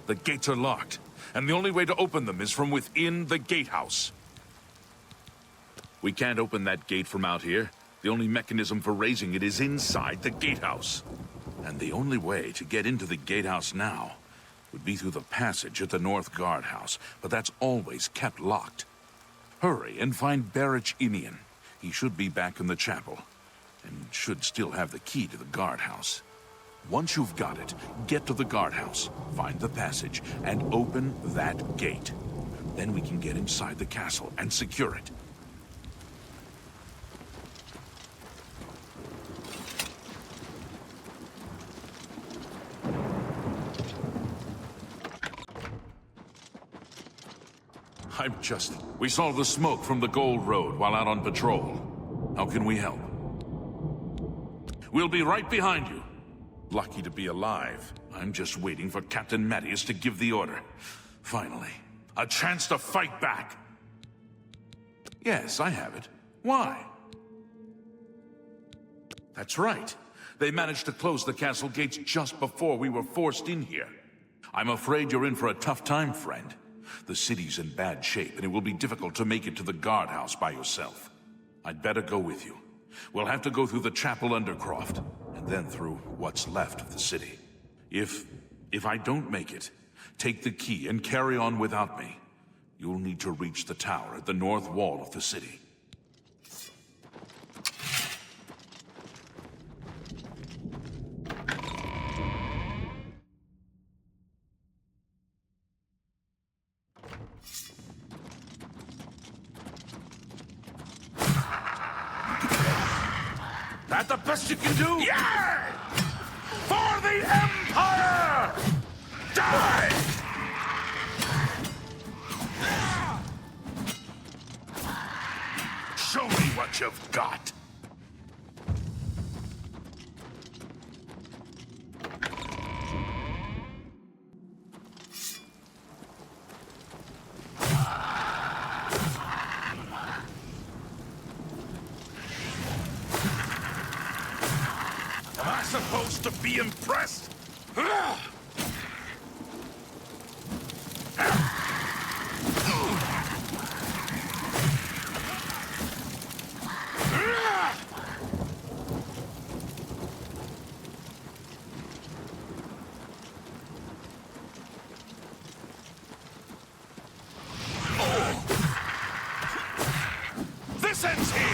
The gates are locked, and the only way to open them is from within the gatehouse. We can't open that gate from out here. The only mechanism for raising it is inside the gatehouse. And the only way to get into the gatehouse now would be through the passage at the North Guardhouse, but that's always kept locked. Hurry and find Barrich Inian. He should be back in the chapel, and should still have the key to the guardhouse. Once you've got it, get to the guardhouse, find the passage, and open that gate. Then we can get inside the castle and secure it. We saw the smoke from the Gold Road while out on patrol. How can we help? We'll be right behind you. Lucky to be alive. I'm just waiting for Captain Matthias to give the order. Finally, a chance to fight back. Yes, I have it. Why? That's right. They managed to close the castle gates just before we were forced in here. I'm afraid you're in for a tough time, friend. The city's in bad shape, and it will be difficult to make it to the guardhouse by yourself. I'd better go with you. We'll have to go through the chapel undercroft, and then through what's left of the city. If I don't make it, take the key and carry on without me. You'll need to reach the tower at the north wall of the city. That the best you can do? Yeah! For the Empire! Die! Show me what you've got. Supposed to be impressed? This ends here!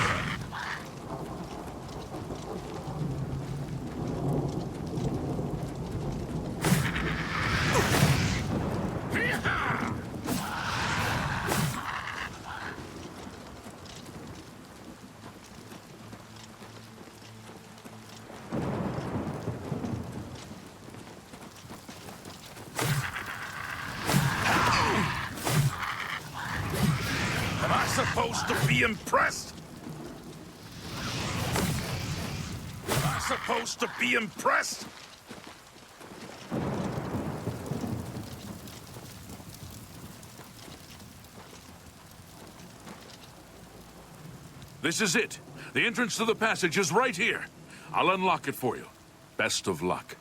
Supposed to be impressed? Am I supposed to be impressed? This is it. The entrance to the passage is right here. I'll unlock it for you. Best of luck.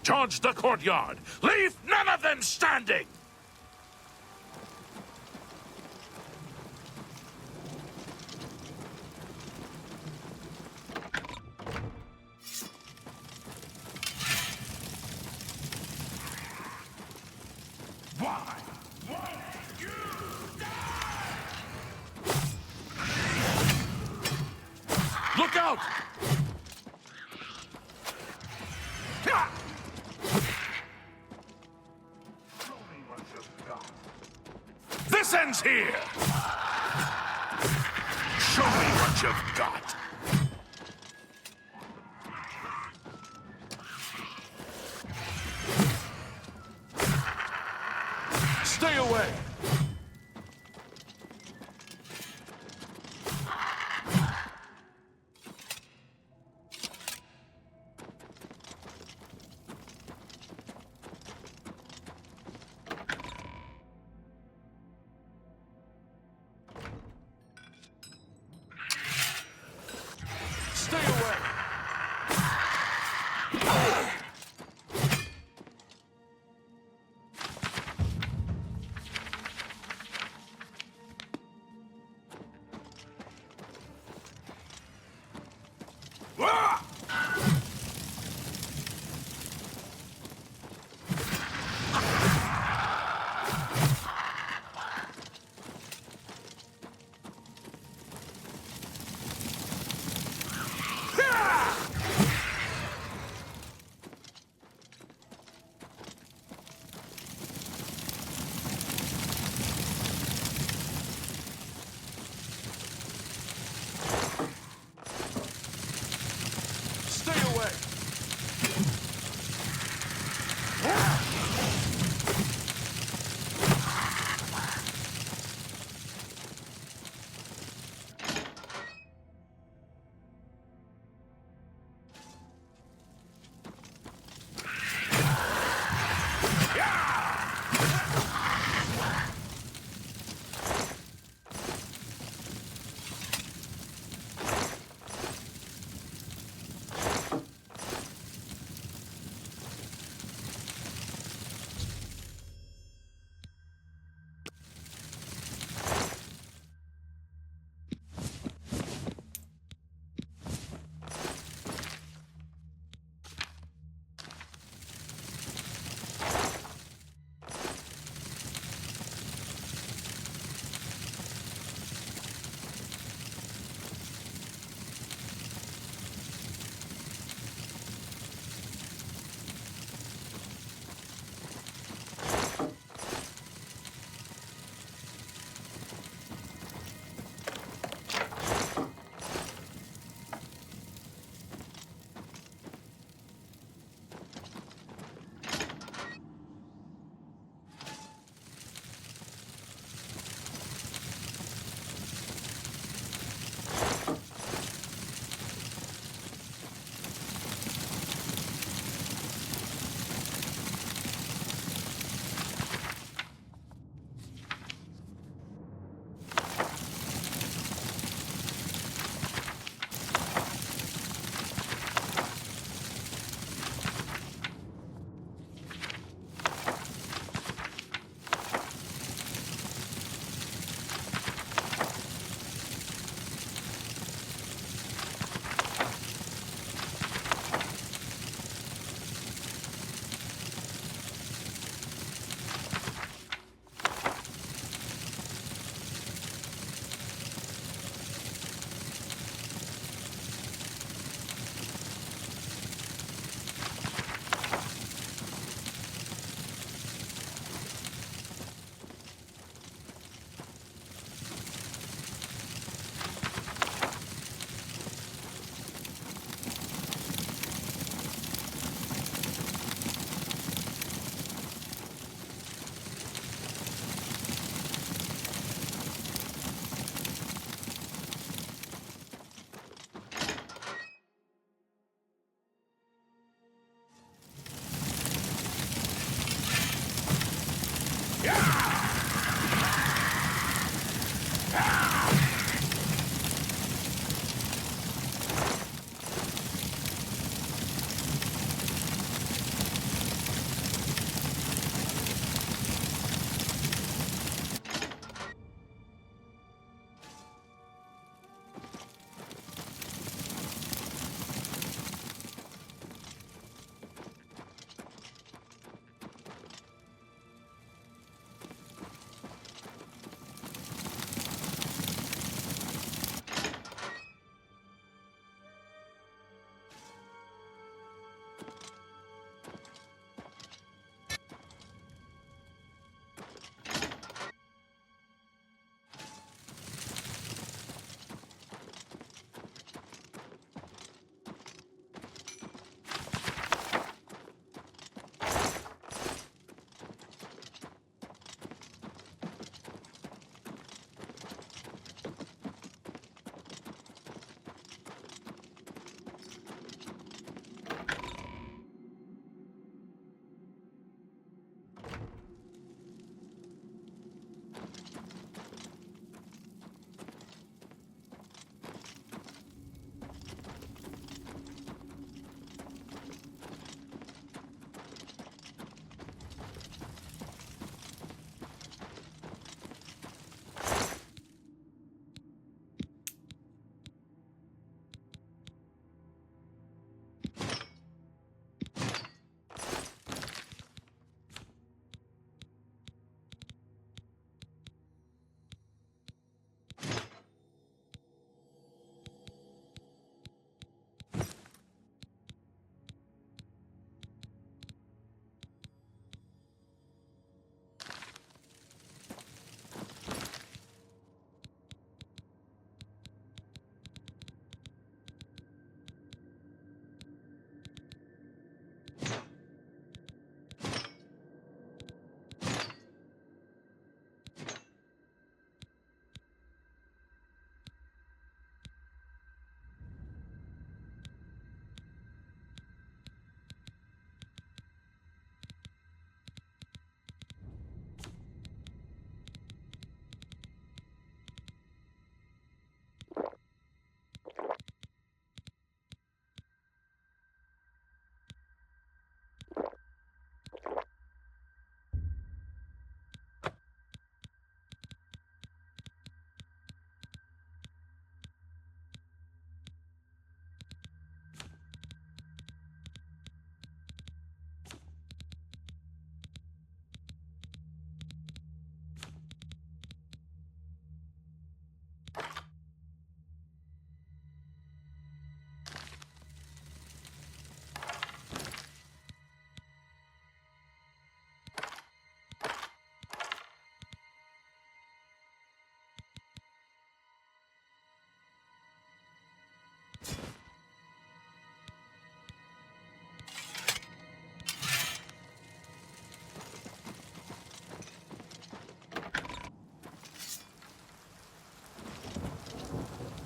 Charge the courtyard! Leave none of them standing! Why? Won't you die? Look out! This ends here! Show me what you've got! Stay away! Stay away!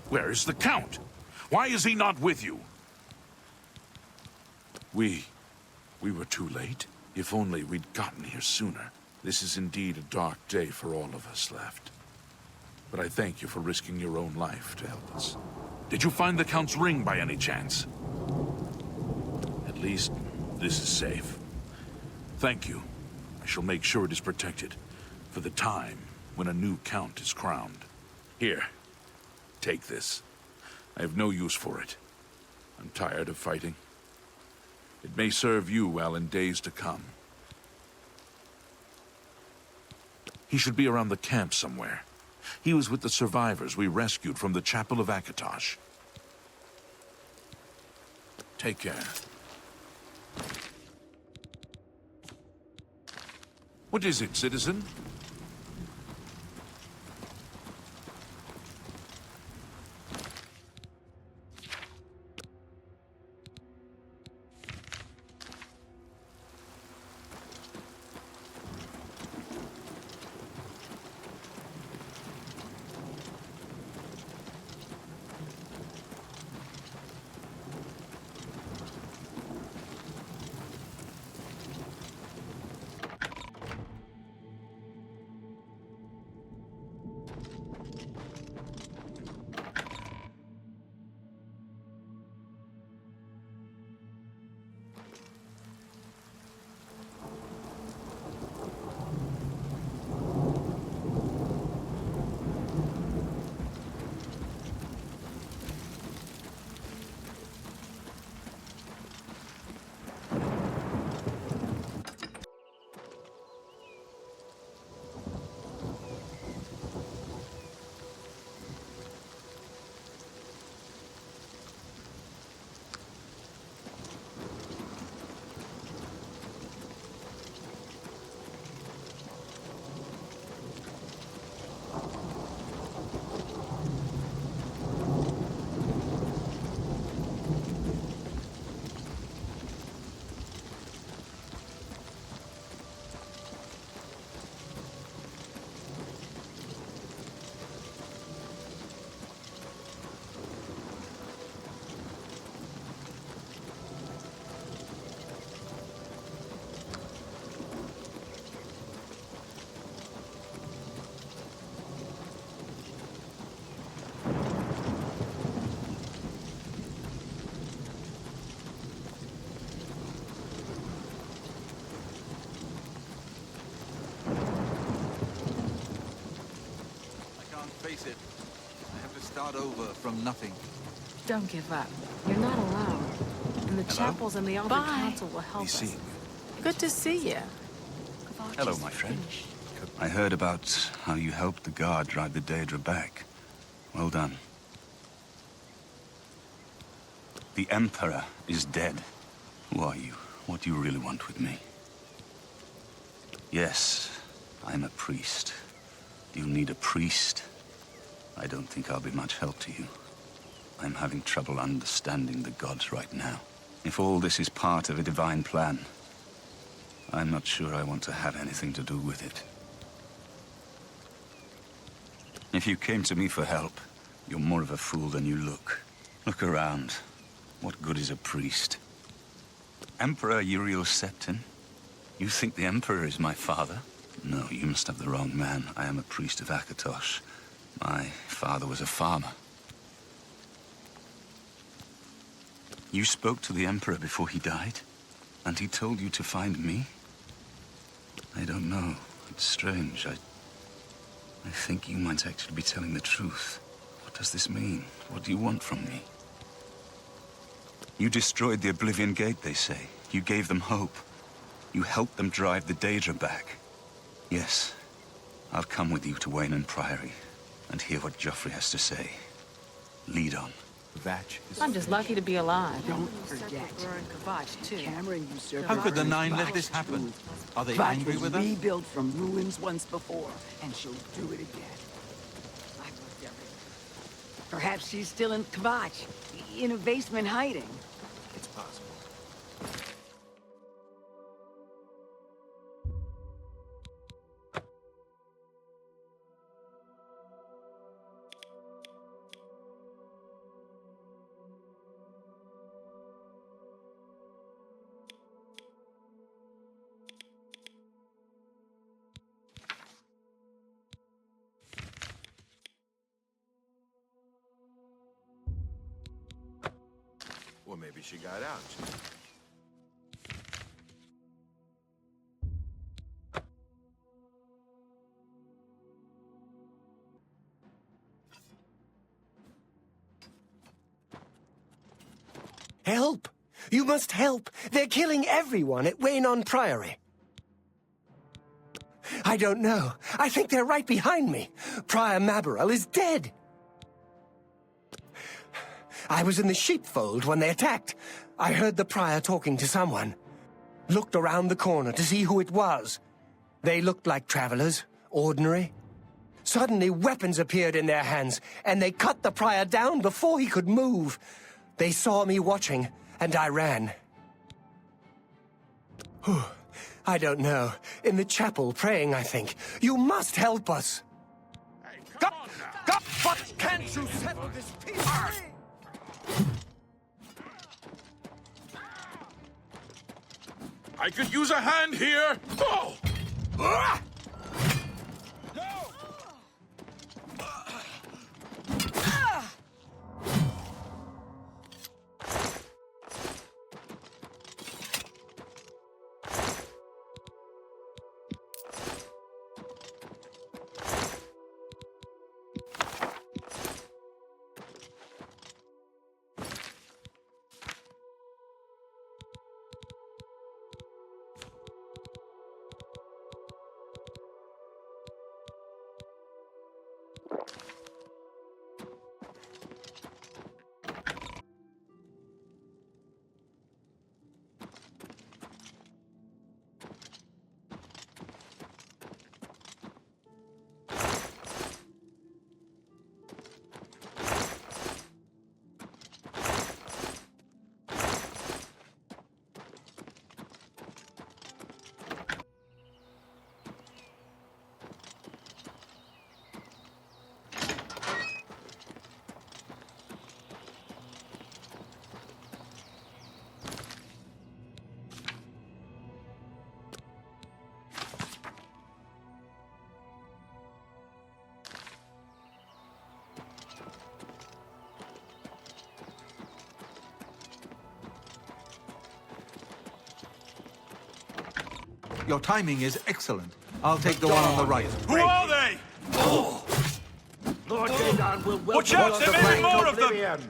Where is the Count? Why is he not with you? We were too late. If only we'd gotten here sooner. This is indeed a dark day for all of us left. But I thank you for risking your own life to help us. Did you find the Count's ring by any chance? At least, this is safe. Thank you. I shall make sure it is protected for the time when a new Count is crowned. Here, take this. I have no use for it. I'm tired of fighting. It may serve you well in days to come. He should be around the camp somewhere. He was with the survivors we rescued from the Chapel of Kvatch. Take care. What is it, citizen? Face it. I have to start over from nothing. Don't give up. You're not alone. And the chapels and the Elder Council will help us. Good to see you. Hello, my friend. I heard about how you helped the guard drive the Daedra back. Well done. The Emperor is dead. Who are you? What do you really want with me? Yes, I'm a priest. Do you need a priest? I don't think I'll be much help to you. I'm having trouble understanding the gods right now. If all this is part of a divine plan, I'm not sure I want to have anything to do with it. If you came to me for help, you're more of a fool than you look. Look around. What good is a priest? Emperor Uriel Septim? You think the Emperor is my father? No, you must have the wrong man. I am a priest of Kvatch. My father was a farmer. You spoke to the Emperor before he died? And he told you to find me? I don't know. It's strange. I think you might actually be telling the truth. What does this mean? What do you want from me? You destroyed the Oblivion Gate, they say. You gave them hope. You helped them drive the Daedra back. Yes. I'll come with you to Weynon Priory and hear what Joffrey has to say. Lead on. I'm just lucky to be alive. Don't forget. Cameron usurped. How could the Nine let this happen? Are they Kvatch angry was with us? rebuilt from ruins once before, and she'll do it again. I've looked everywhere. Perhaps she's still in Kvatch, in a basement hiding. It's possible. Maybe she got out. Help! You must help! They're killing everyone at Weynon Priory. I don't know. I think they're right behind me. Prior Mabarel is dead. I was in the sheepfold when they attacked. I heard the prior talking to someone. Looked around the corner to see who it was. They looked like travelers, ordinary. Suddenly weapons appeared in their hands, and they cut the prior down before he could move. They saw me watching, and I ran. I don't know. In the chapel, praying, I think. You must help us! Hey, But can't you settle this peacefully? I could use a hand here! Oh! Your timing is excellent. I'll take the one on the right. Who are they? Lord Weynon will welcome Watch out, there may be more of them! Oblivion.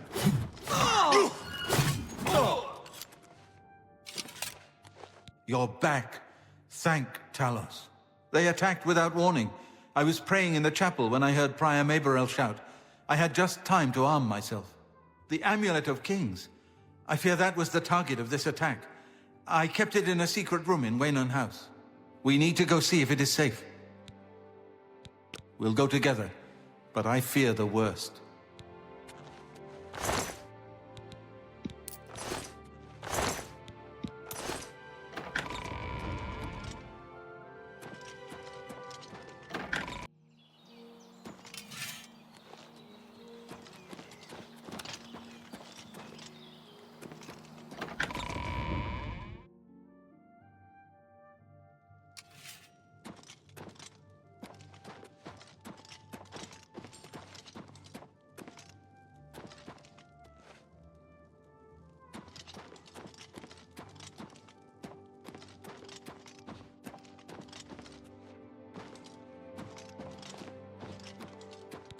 You're back. Thank Talos. They attacked without warning. I was praying in the chapel when I heard Prior Mabarel shout. I had just time to arm myself. The Amulet of Kings. I fear that was the target of this attack. I kept it in a secret room in Weynon House. We need to go see if it is safe. We'll go together, but I fear the worst.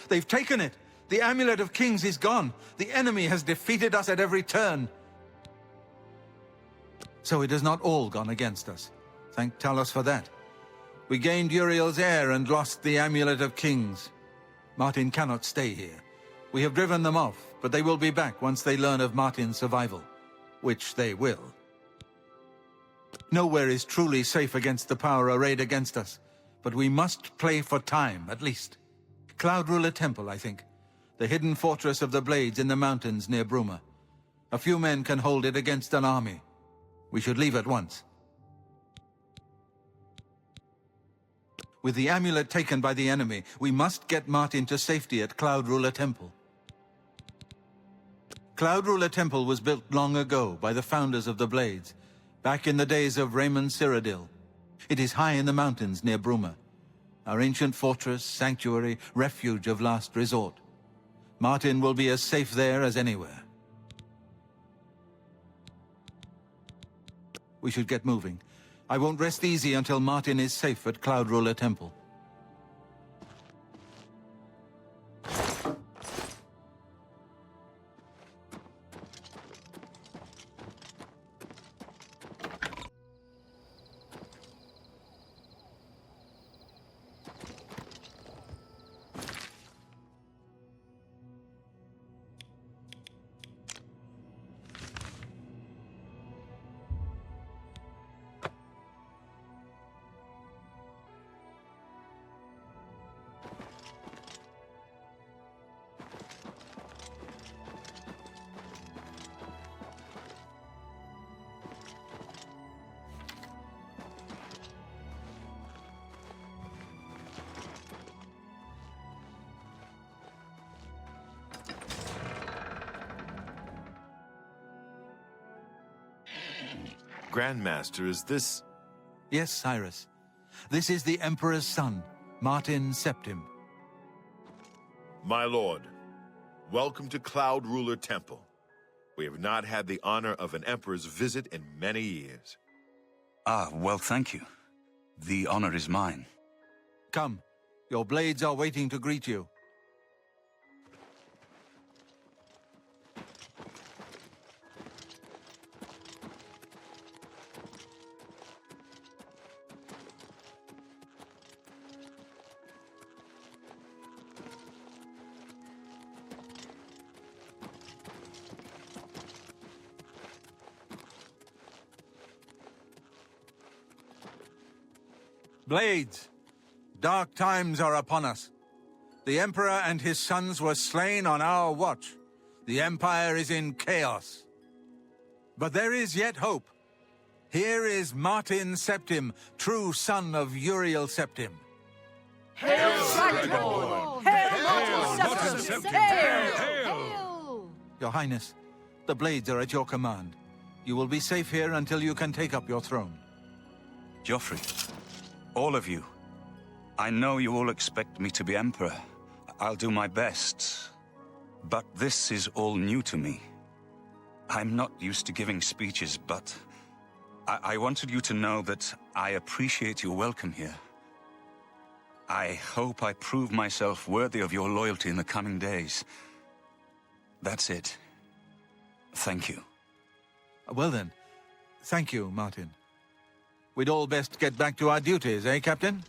They've taken it! The Amulet of Kings is gone! The enemy has defeated us at every turn! So it has not all gone against us. Thank Talos for that. We gained Uriel's heir and lost the Amulet of Kings. Martin cannot stay here. We have driven them off, but they will be back once they learn of Martin's survival. Which they will. Nowhere is truly safe against the power arrayed against us, but we must play for time, at least. Cloud Ruler Temple, I think. The hidden fortress of the Blades in the mountains near Bruma. A few men can hold it against an army. We should leave at once. With the amulet taken by the enemy, we must get Martin to safety at Cloud Ruler Temple. Cloud Ruler Temple was built long ago by the founders of the Blades, back in the days of Raymond Cyrodiil. It is high in the mountains near Bruma. Our ancient fortress, sanctuary, refuge of last resort. Martin will be as safe there as anywhere. We should get moving. I won't rest easy until Martin is safe at Cloud Ruler Temple. Grandmaster, is this... Yes, Cyrus. This is the Emperor's son, Martin Septim. My lord, welcome to Cloud Ruler Temple. We have not had the honor of an emperor's visit in many years. Ah, well, thank you. The honor is mine. Come. Your blades are waiting to greet you. Blades, dark times are upon us. The Emperor and his sons were slain on our watch. The Empire is in chaos. But there is yet hope. Here is Martin Septim, true son of Uriel Septim. Hail, Dragonborn! Hail, Martin Septim! Hail! Your Highness, the blades are at your command. You will be safe here until you can take up your throne. Joffrey, all of you. I know you all expect me to be Emperor. I'll do my best. But this is all new to me. I'm not used to giving speeches, but I wanted you to know that I appreciate your welcome here. I hope I prove myself worthy of your loyalty in the coming days. That's it. Thank you. Well then, thank you, Martin. We'd all best get back to our duties, eh, Captain?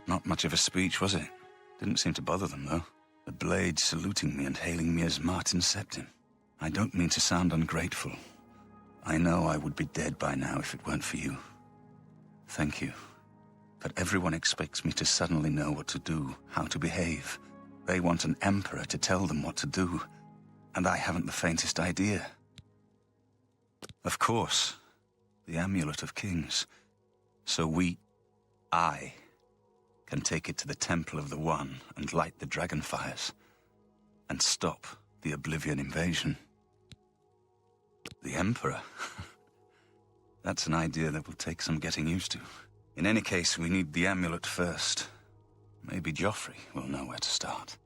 Not much of a speech, was it? Didn't seem to bother them, though. The blades saluting me and hailing me as Martin Septim. I don't mean to sound ungrateful. I know I would be dead by now if it weren't for you. Thank you. But everyone expects me to suddenly know what to do, how to behave. They want an emperor to tell them what to do, and I haven't the faintest idea. Of course, the amulet of kings. So I, can take it to the Temple of the One and light the dragon fires, and stop the Oblivion invasion. The Emperor? That's an idea that will take some getting used to. In any case, we need the amulet first. Maybe Joffrey will know where to start.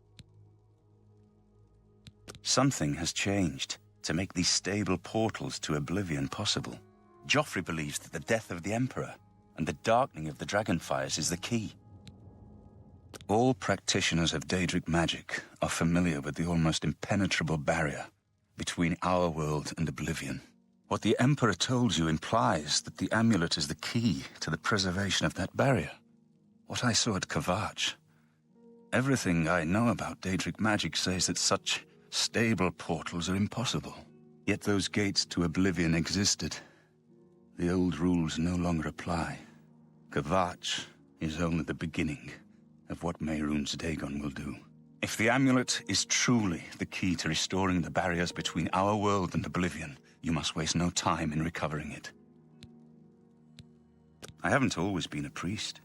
Something has changed to make these stable portals to Oblivion possible. Joffrey believes that the death of the Emperor and the darkening of the dragonfires is the key. All practitioners of Daedric magic are familiar with the almost impenetrable barrier between our world and Oblivion. What the Emperor told you implies that the amulet is the key to the preservation of that barrier. What I saw at Kvatch. Everything I know about Daedric magic says that such stable portals are impossible. Yet those gates to Oblivion existed. The old rules no longer apply. Kvatch is only the beginning of what Mehrunes Dagon will do. If the amulet is truly the key to restoring the barriers between our world and Oblivion, you must waste no time in recovering it. I haven't always been a priest.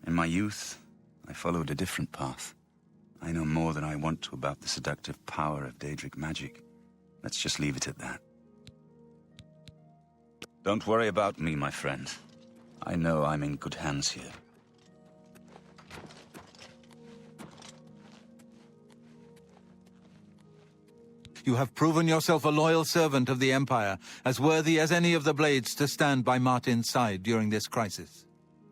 In my youth, I followed a different path. I know more than I want to about the seductive power of Daedric magic. Let's just leave it at that. Don't worry about me, my friend. I know I'm in good hands here. You have proven yourself a loyal servant of the Empire, as worthy as any of the Blades to stand by Martin's side during this crisis.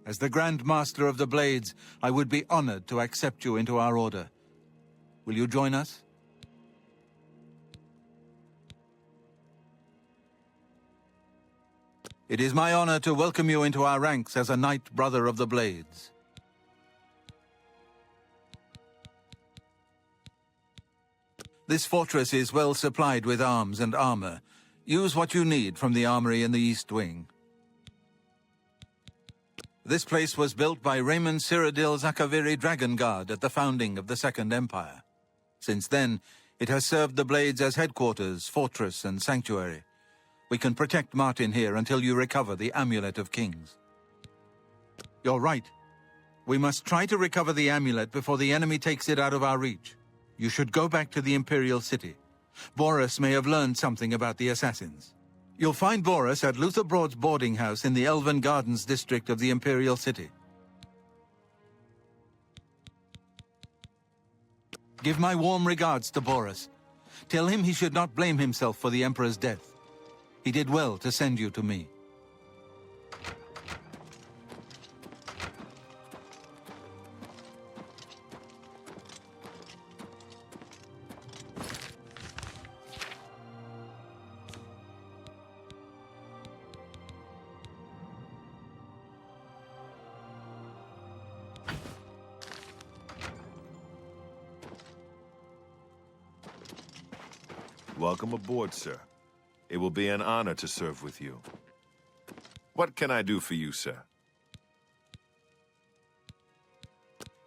As the Grand Master of the Blades, I would be honored to accept you into our order. Will you join us? It is my honor to welcome you into our ranks as a Knight Brother of the Blades. This fortress is well supplied with arms and armor. Use what you need from the armory in the East Wing. This place was built by Raymond Cyrodiil Zakaviri Dragon Guard at the founding of the Second Empire. Since then, it has served the Blades as headquarters, fortress, and sanctuary. We can protect Martin here until you recover the Amulet of Kings. You're right. We must try to recover the amulet before the enemy takes it out of our reach. You should go back to the Imperial city. Boris may have learned something about the assassins. You'll find Boris at Luther Broad's boarding house in the Elven Gardens district of the Imperial city. Give my warm regards to Boris. Tell him he should not blame himself for the Emperor's death. He did well to send you to me. Welcome aboard, sir. It will be an honor to serve with you. What can I do for you, sir?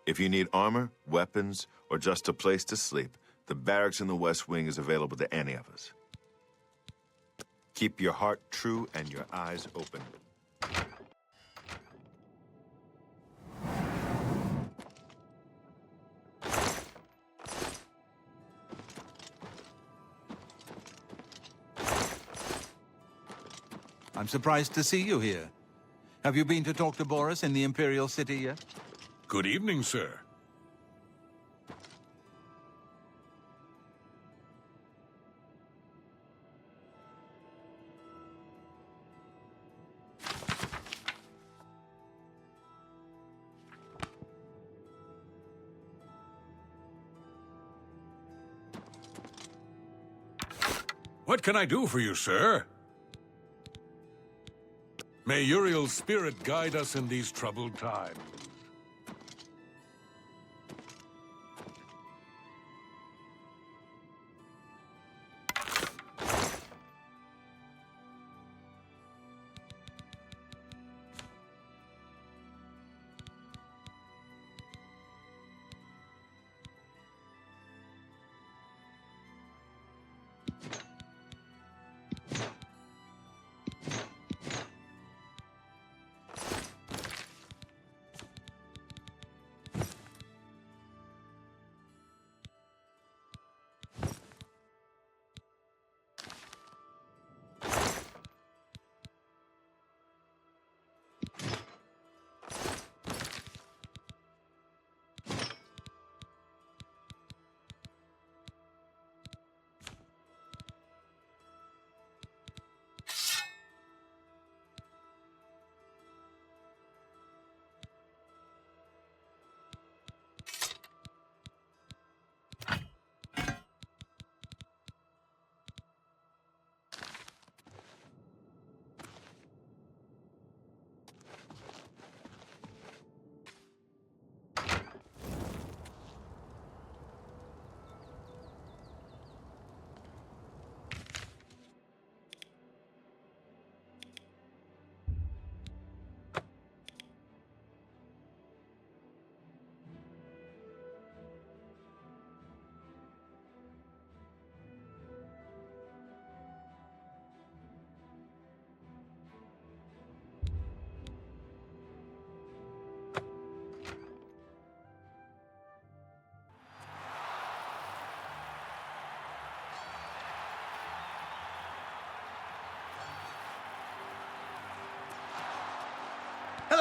If you need armor, weapons, or just a place to sleep, the barracks in the West Wing is available to any of us. Keep your heart true and your eyes open. I'm surprised to see you here. Have you been to talk to Boris in the Imperial city yet? Good evening, sir. What can I do for you, sir? May Uriel's spirit guide us in these troubled times.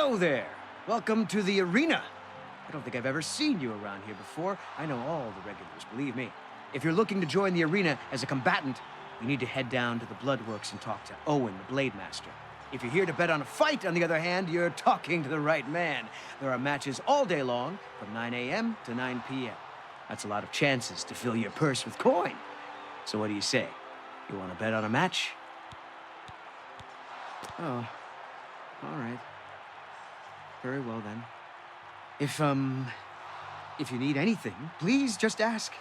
Hello there! Welcome to the arena. I don't think I've ever seen you around here before. I know all the regulars, believe me. If you're looking to join the arena as a combatant, you need to head down to the Bloodworks and talk to Owen, the Blade Master. If you're here to bet on a fight, on the other hand, you're talking to the right man. There are matches all day long, from 9 a.m. to 9 p.m. That's a lot of chances to fill your purse with coin. So what do you say? You want to bet on a match? Oh, all right. Very well, then. If you need anything, please just ask.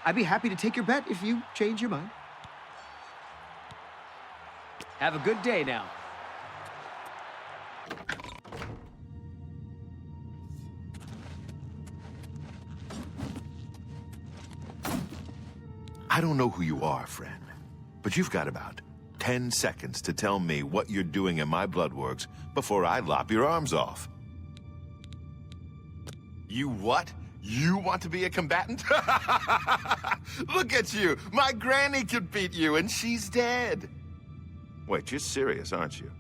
I'd be happy to take your bet if you change your mind. Have a good day now. I don't know who you are, friend, but you've got about 10 seconds to tell me what you're doing in my Bloodworks before I lop your arms off. You what? You want to be a combatant? Look at you! My granny could beat you, and she's dead! Wait, you're serious, aren't you?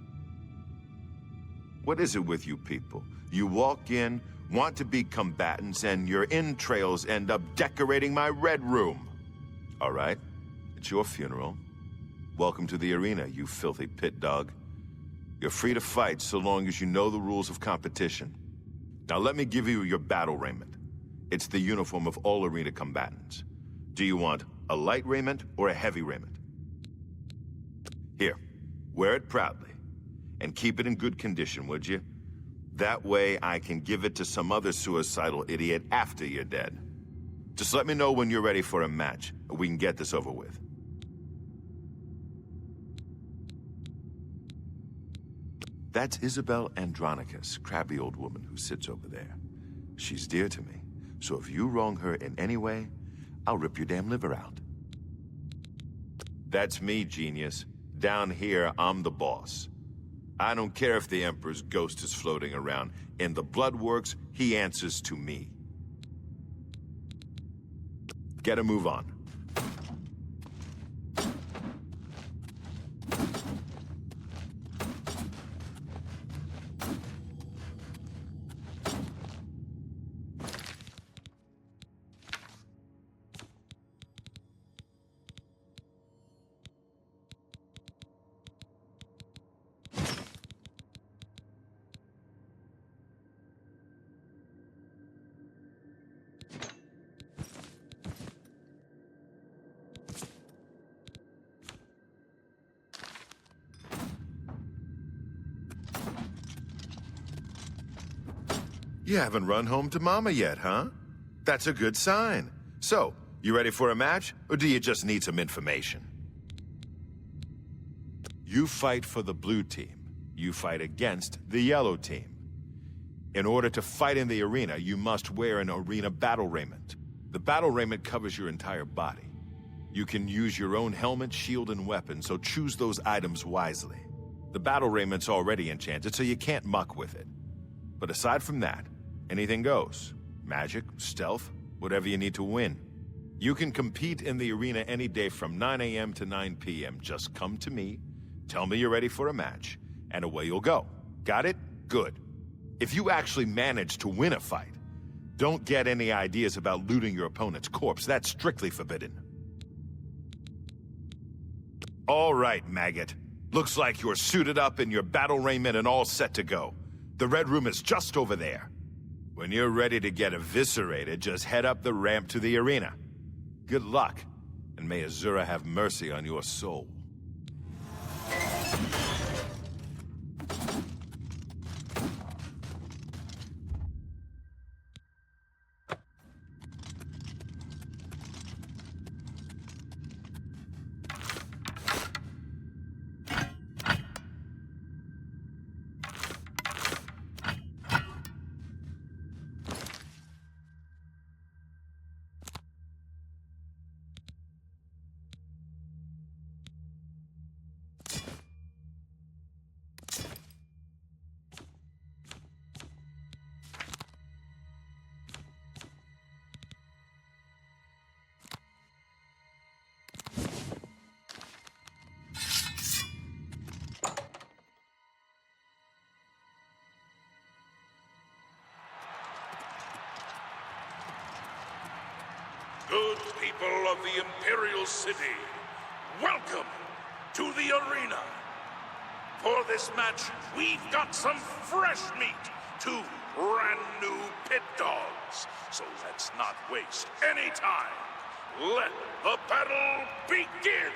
What is it with you people? You walk in, want to be combatants, and your entrails end up decorating my red room. All right, it's your funeral. Welcome to the arena, you filthy pit dog. You're free to fight so long as you know the rules of competition. Now let me give you your battle raiment. It's the uniform of all arena combatants. Do you want a light raiment or a heavy raiment? Here, wear it proudly. And keep it in good condition, would you? That way I can give it to some other suicidal idiot after you're dead. Just let me know when you're ready for a match, and we can get this over with. That's Isabel Andronicus, crabby old woman who sits over there. She's dear to me, so if you wrong her in any way, I'll rip your damn liver out. That's me, genius. Down here, I'm the boss. I don't care if the Emperor's ghost is floating around. In the Bloodworks, he answers to me. Get a move on. You haven't run home to Mama yet, huh? That's a good sign. So, you ready for a match, or do you just need some information? You fight for the blue team. You fight against the yellow team. In order to fight in the arena, you must wear an arena battle raiment. The battle raiment covers your entire body. You can use your own helmet, shield, and weapon, so choose those items wisely. The battle raiment's already enchanted, so you can't muck with it. But aside from that, anything goes. Magic, stealth, whatever you need to win. You can compete in the arena any day from 9 a.m. to 9 p.m. Just come to me, tell me you're ready for a match, and away you'll go. Got it? Good. If you actually manage to win a fight, don't get any ideas about looting your opponent's corpse. That's strictly forbidden. All right, maggot. Looks like you're suited up in your battle raiment and all set to go. The red room is just over there. When you're ready to get eviscerated, just head up the ramp to the arena. Good luck, and may Azura have mercy on your soul. people of the Imperial City, welcome to the arena. For this match, we've got some fresh meat, 2 brand new pit dogs. So let's not waste any time. Let the battle begin!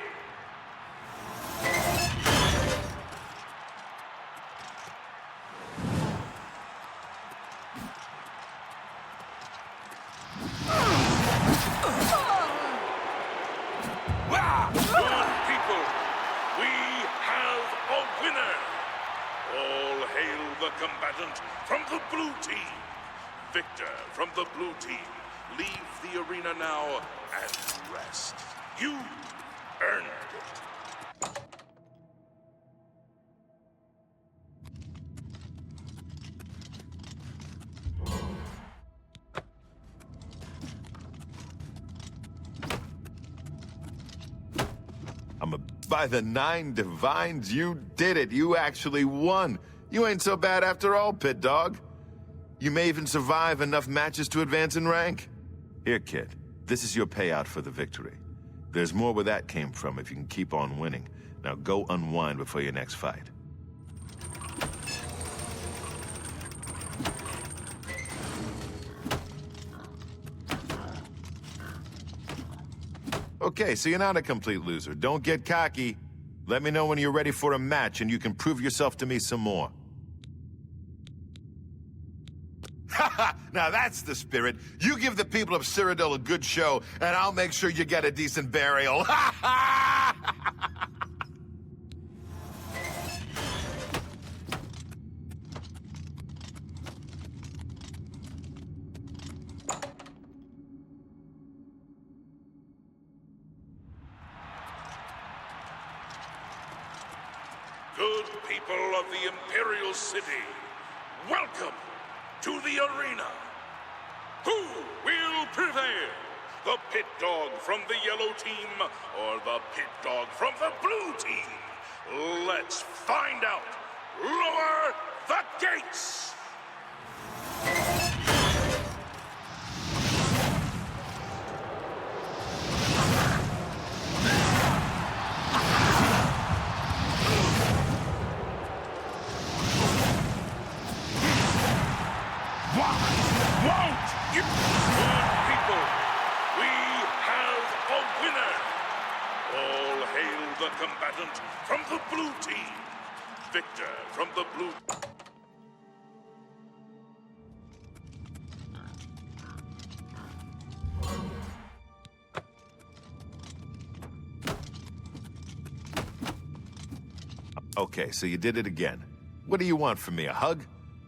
Good people, we have a winner! All hail the combatant from the blue team! Victor from the blue team, leave the arena now and rest. You earned it. By the 9 divines, you did it. You actually won. You ain't so bad after all, pit dog. You may even survive enough matches to advance in rank. Here, kid. This is your payout for the victory. There's more where that came from if you can keep on winning. Now go unwind before your next fight. Okay, so you're not a complete loser. Don't get cocky. Let me know when you're ready for a match and you can prove yourself to me some more. Haha! Now that's the spirit. You give the people of Cyrodiil a good show, and I'll make sure you get a decent burial. Ha ha! Good people of the Imperial City, welcome to the arena. Who will prevail? The pit dog from the yellow team or the pit dog from the blue team? Let's find out. Lower the gates! Good people, we have a winner. All hail the combatant from the blue team. Victor from the blue... Okay, so you did it again. What do you want from me, a hug?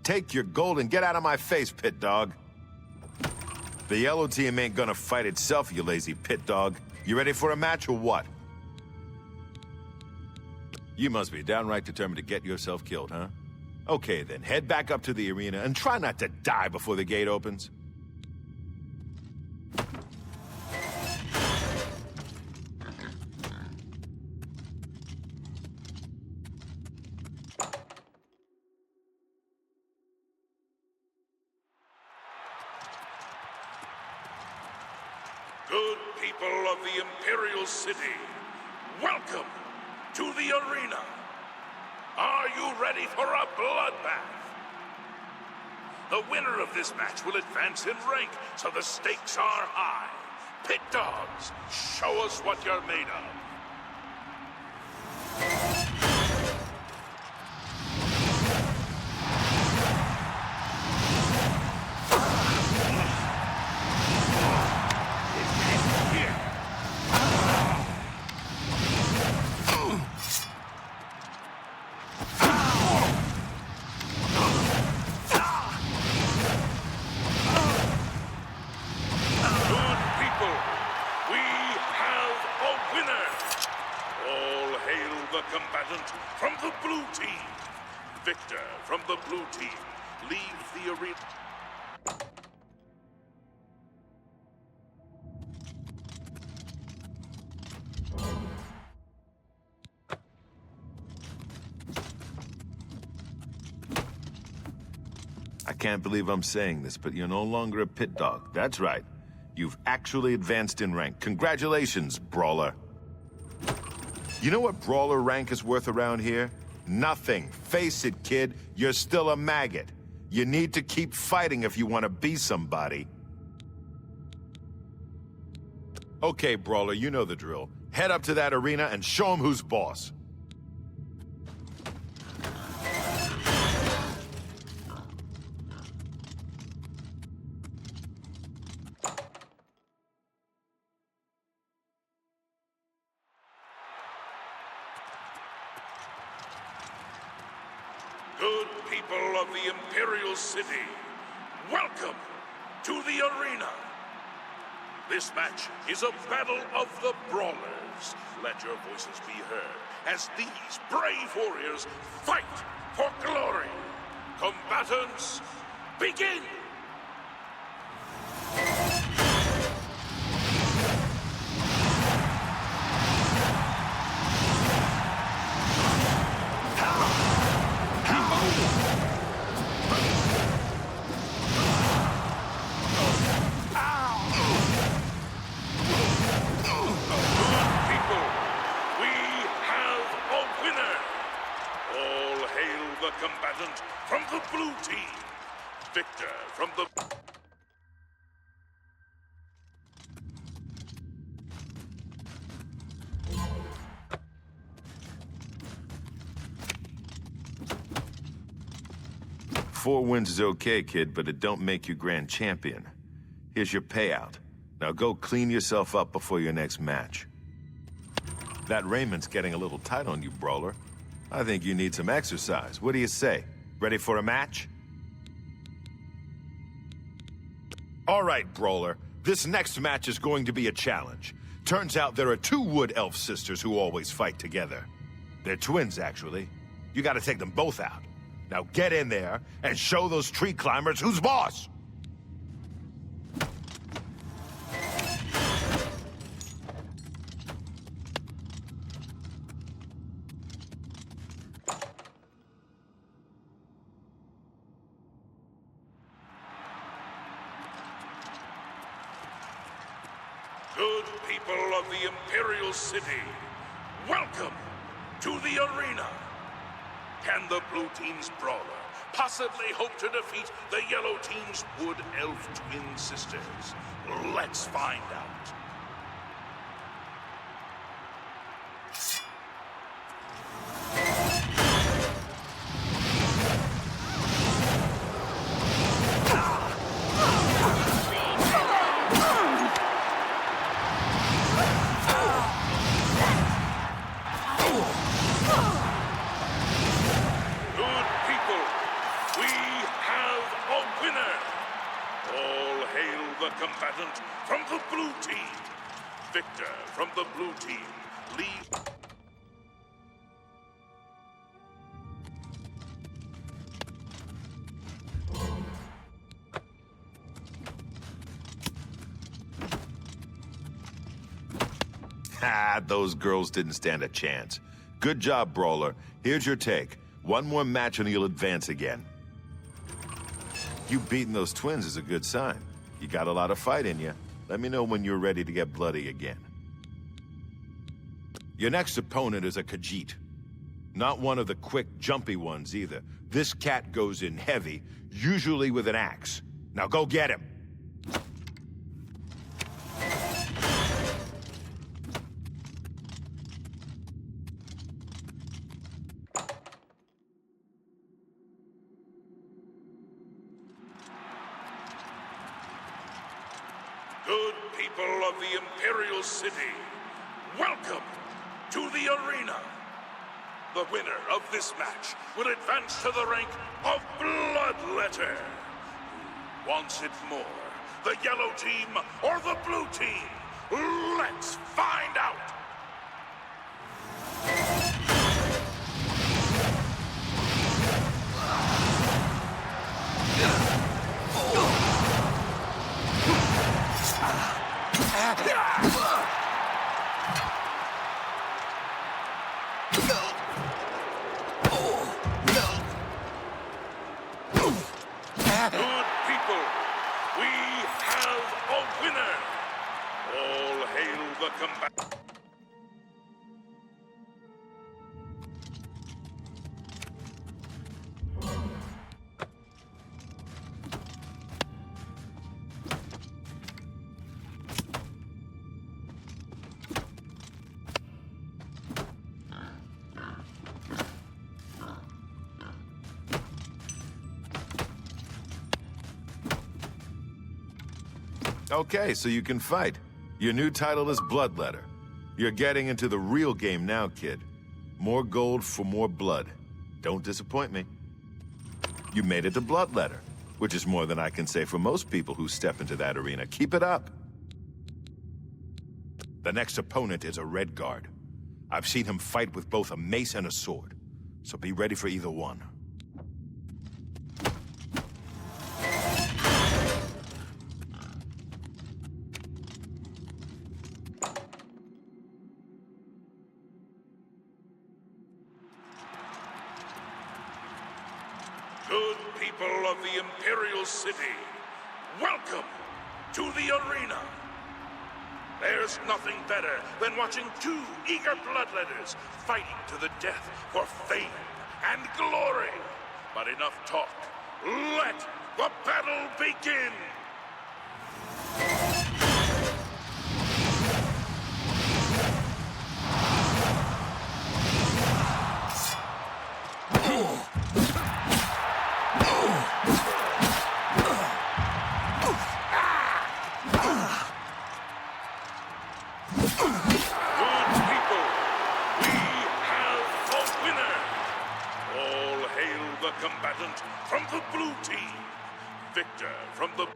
Take your gold and get out of my face, pit dog. The yellow team ain't gonna fight itself, you lazy pit dog. You ready for a match or what? You must be downright determined to get yourself killed, huh? Okay then, head back up to the arena and try not to die before the gate opens. Good people of the Imperial City, welcome to the arena. Are you ready for a bloodbath? The winner of this match will advance in rank, so the stakes are high. Pit dogs, show us what you're made of. From the blue team, Victor from the blue team, leave the arena. I can't believe I'm saying this, but you're no longer a pit dog. That's right. You've actually advanced in rank. Congratulations, Brawler. You know what Brawler rank is worth around here? Nothing. Face it, kid. You're still a maggot. You need to keep fighting if you want to be somebody. Okay, Brawler, you know the drill. Head up to that arena and show them who's boss. Good people of the Imperial City, welcome to the arena. This match is a battle of the brawlers. Let your voices be heard as these brave warriors fight for glory. Combatants, begin! Combatant from the blue team, victor from the... Four wins is okay, kid, but it don't make you grand champion. Here's your payout. Now go clean yourself up before your next match. That raiment's getting a little tight on you, Brawler. I think you need some exercise. What do you say? Ready for a match? All right, Brawler. This next match is going to be a challenge. Turns out there are two wood elf sisters who always fight together. They're twins, actually. You gotta take them both out. Now get in there and show those tree climbers who's boss! Good people of the Imperial City, welcome to the arena. Can the blue team's brawler possibly hope to defeat the yellow team's wood elf twin sisters? Let's find out. Combatant from the blue team. Victor from the blue team. Lead. Ha, those girls didn't stand a chance. Good job, Brawler. Here's your take. One more match and you'll advance again. You beating those twins is a good sign. You got a lot of fight in you. Let me know when you're ready to get bloody again. Your next opponent is a Khajiit. Not one of the quick, jumpy ones either. This cat goes in heavy, usually with an axe. Now go get him! Good people of the Imperial City, welcome to the arena. The winner of this match will advance to the rank of Bloodletter. Who wants it more, the yellow team or the blue team? Let's find out. Good people, we have a winner! All hail the combat. Okay, so you can fight. Your new title is Bloodletter. You're getting into the real game now, kid. More gold for more blood. Don't disappoint me. You made it to Bloodletter, which is more than I can say for most people who step into that arena. Keep it up. The next opponent is a Red Guard. I've seen him fight with both a mace and a sword, so be ready for either one. Good people of the Imperial City, welcome to the arena. There's nothing better than watching two eager bloodletters fighting to the death for fame and glory. But enough talk. Let the battle begin! Combatant from the blue team, Victor from the...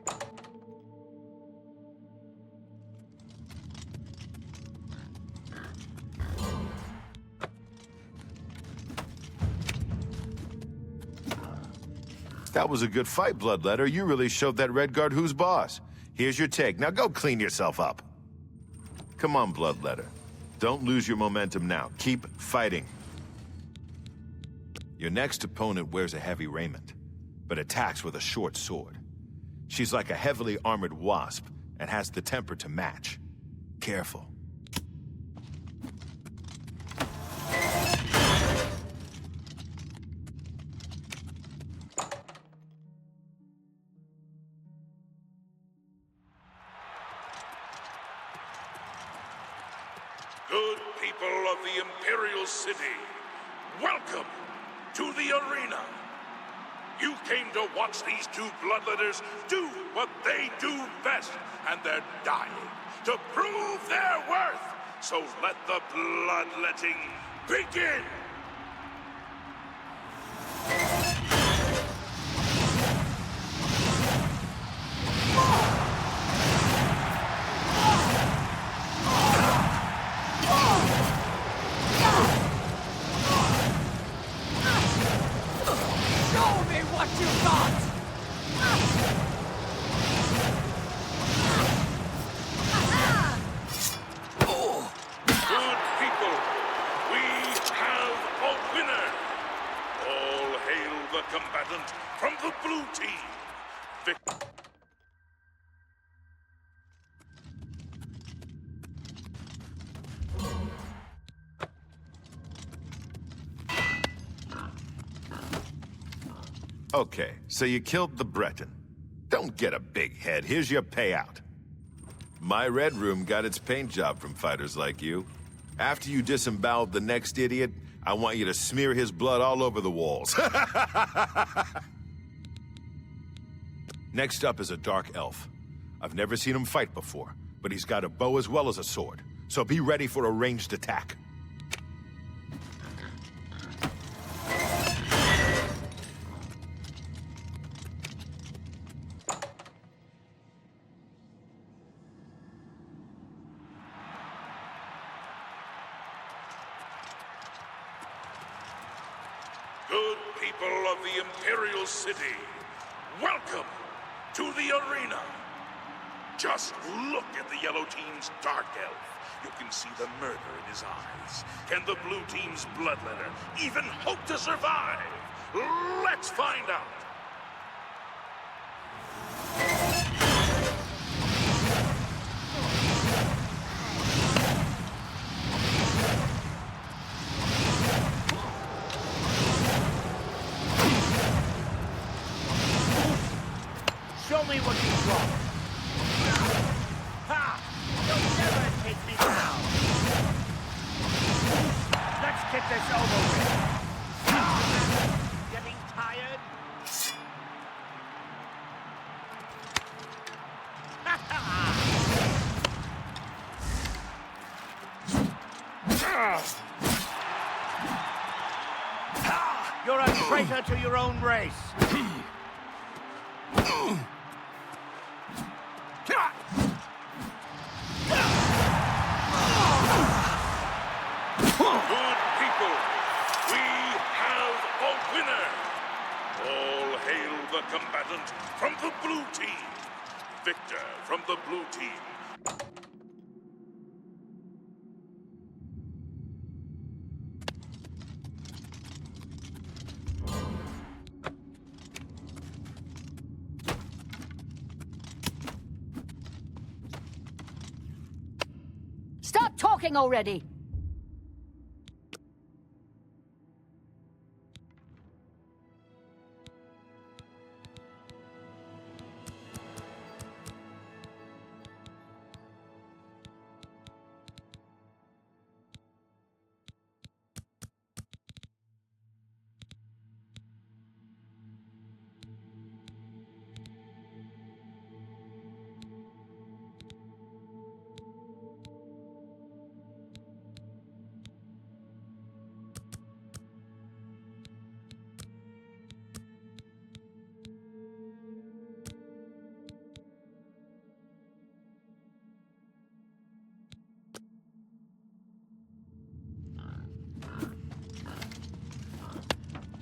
That was a good fight, Bloodletter. You really showed that Red Guard who's boss. Here's your take. Now go clean yourself up. Come on, Bloodletter. Don't lose your momentum now. Keep fighting. Your next opponent wears a heavy raiment, but attacks with a short sword. She's like a heavily armored wasp and has the temper to match. Careful. Good people of the Imperial City, welcome to the arena. You came to watch these two bloodletters do what they do best, and they're dying to prove their worth. So let the bloodletting begin. Combatant from the blue team, Victor. Okay, so you killed the Breton. Don't get a big head. Here's your payout. My Red Room got its paint job from fighters like you. After you disemboweled the next idiot, I want you to smear his blood all over the walls. Next up is a Dark Elf. I've never seen him fight before, but he's got a bow as well as a sword. So be ready for a ranged attack. Good people of the Imperial City, welcome to the arena. Just look at the yellow team's Dark Elf. You can see the murder in his eyes. Can the blue team's bloodletter even hope to survive? Let's find out. Show me what you got. Ha! You'll never take me down. Let's get this over with. Getting tired? You're a traitor to your own race. Good people, we have a winner. All hail the combatant from the blue team. Victor from the blue team. Stop talking already!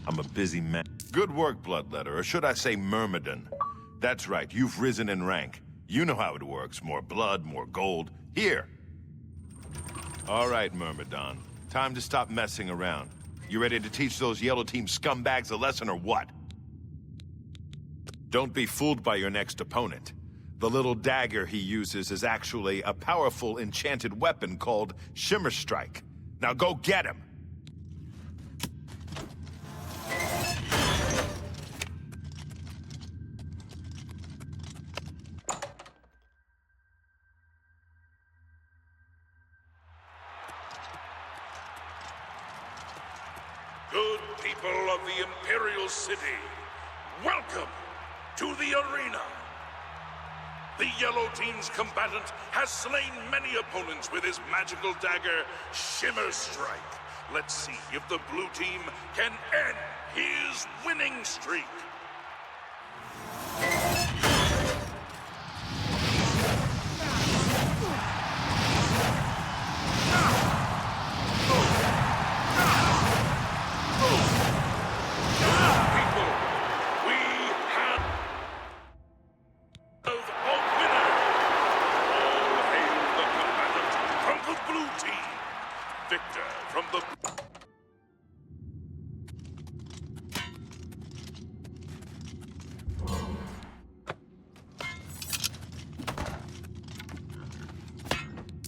I'm a busy man. Good work, Bloodletter, or should I say Myrmidon. That's right, you've risen in rank. You know how it works. More blood, more gold. Here. All right, Myrmidon. Time to stop messing around. You ready to teach those Yellow Team scumbags a lesson or what? Don't be fooled by your next opponent. The little dagger he uses is actually a powerful enchanted weapon called Shimmer Strike. Now go get him! Good people of the Imperial City, welcome to the arena. The Yellow Team's combatant has slain many opponents with his magical dagger, Shimmer Strike. Let's see if the Blue Team can end his winning streak.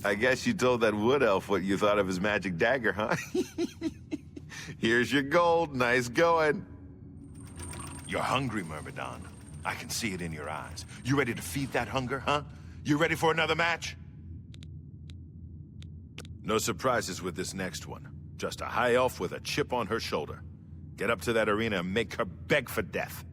I guess you told that wood elf what you thought of his magic dagger, huh? Here's your gold. Nice going. You're hungry, Myrmidon. I can see it in your eyes. You ready to feed that hunger, huh? You ready for another match? No surprises with this next one. Just a high elf with a chip on her shoulder. Get up to that arena and make her beg for death.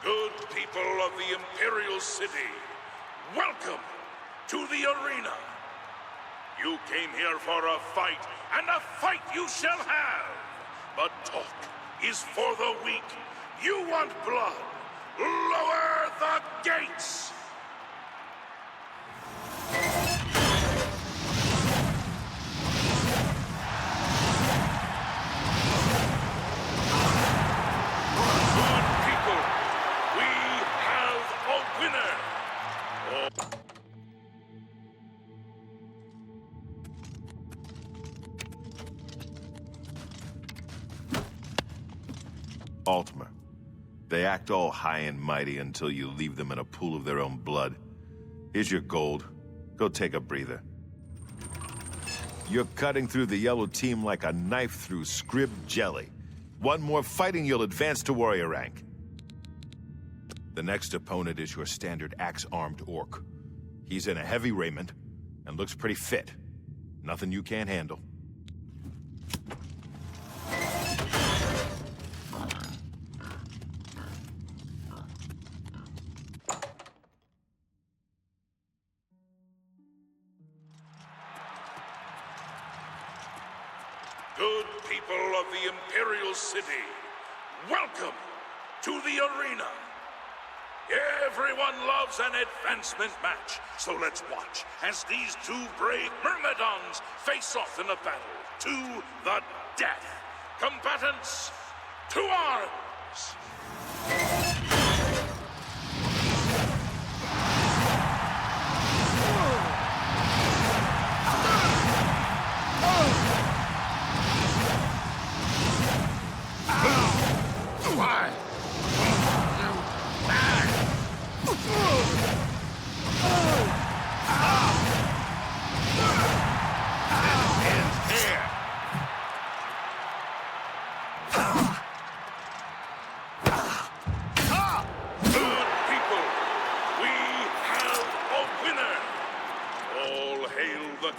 Good people of the Imperial City, welcome to the arena. You came here for a fight, and a fight you shall have. But talk is for the weak. You want blood? Lower the gates! Altmer, They act all high and mighty until you leave them in a pool of their own blood. Here's your gold. Go take a breather. You're cutting through the yellow team like a knife through scrib jelly. One more fighting, you'll advance to warrior rank. The next opponent is your standard axe-armed orc. He's in a heavy raiment and looks pretty fit. Nothing you can't handle. Good people of the Imperial City, welcome to the arena. Everyone loves an advancement match, so let's watch as these two brave Myrmidons face off in a battle to the death. Combatants, to arms!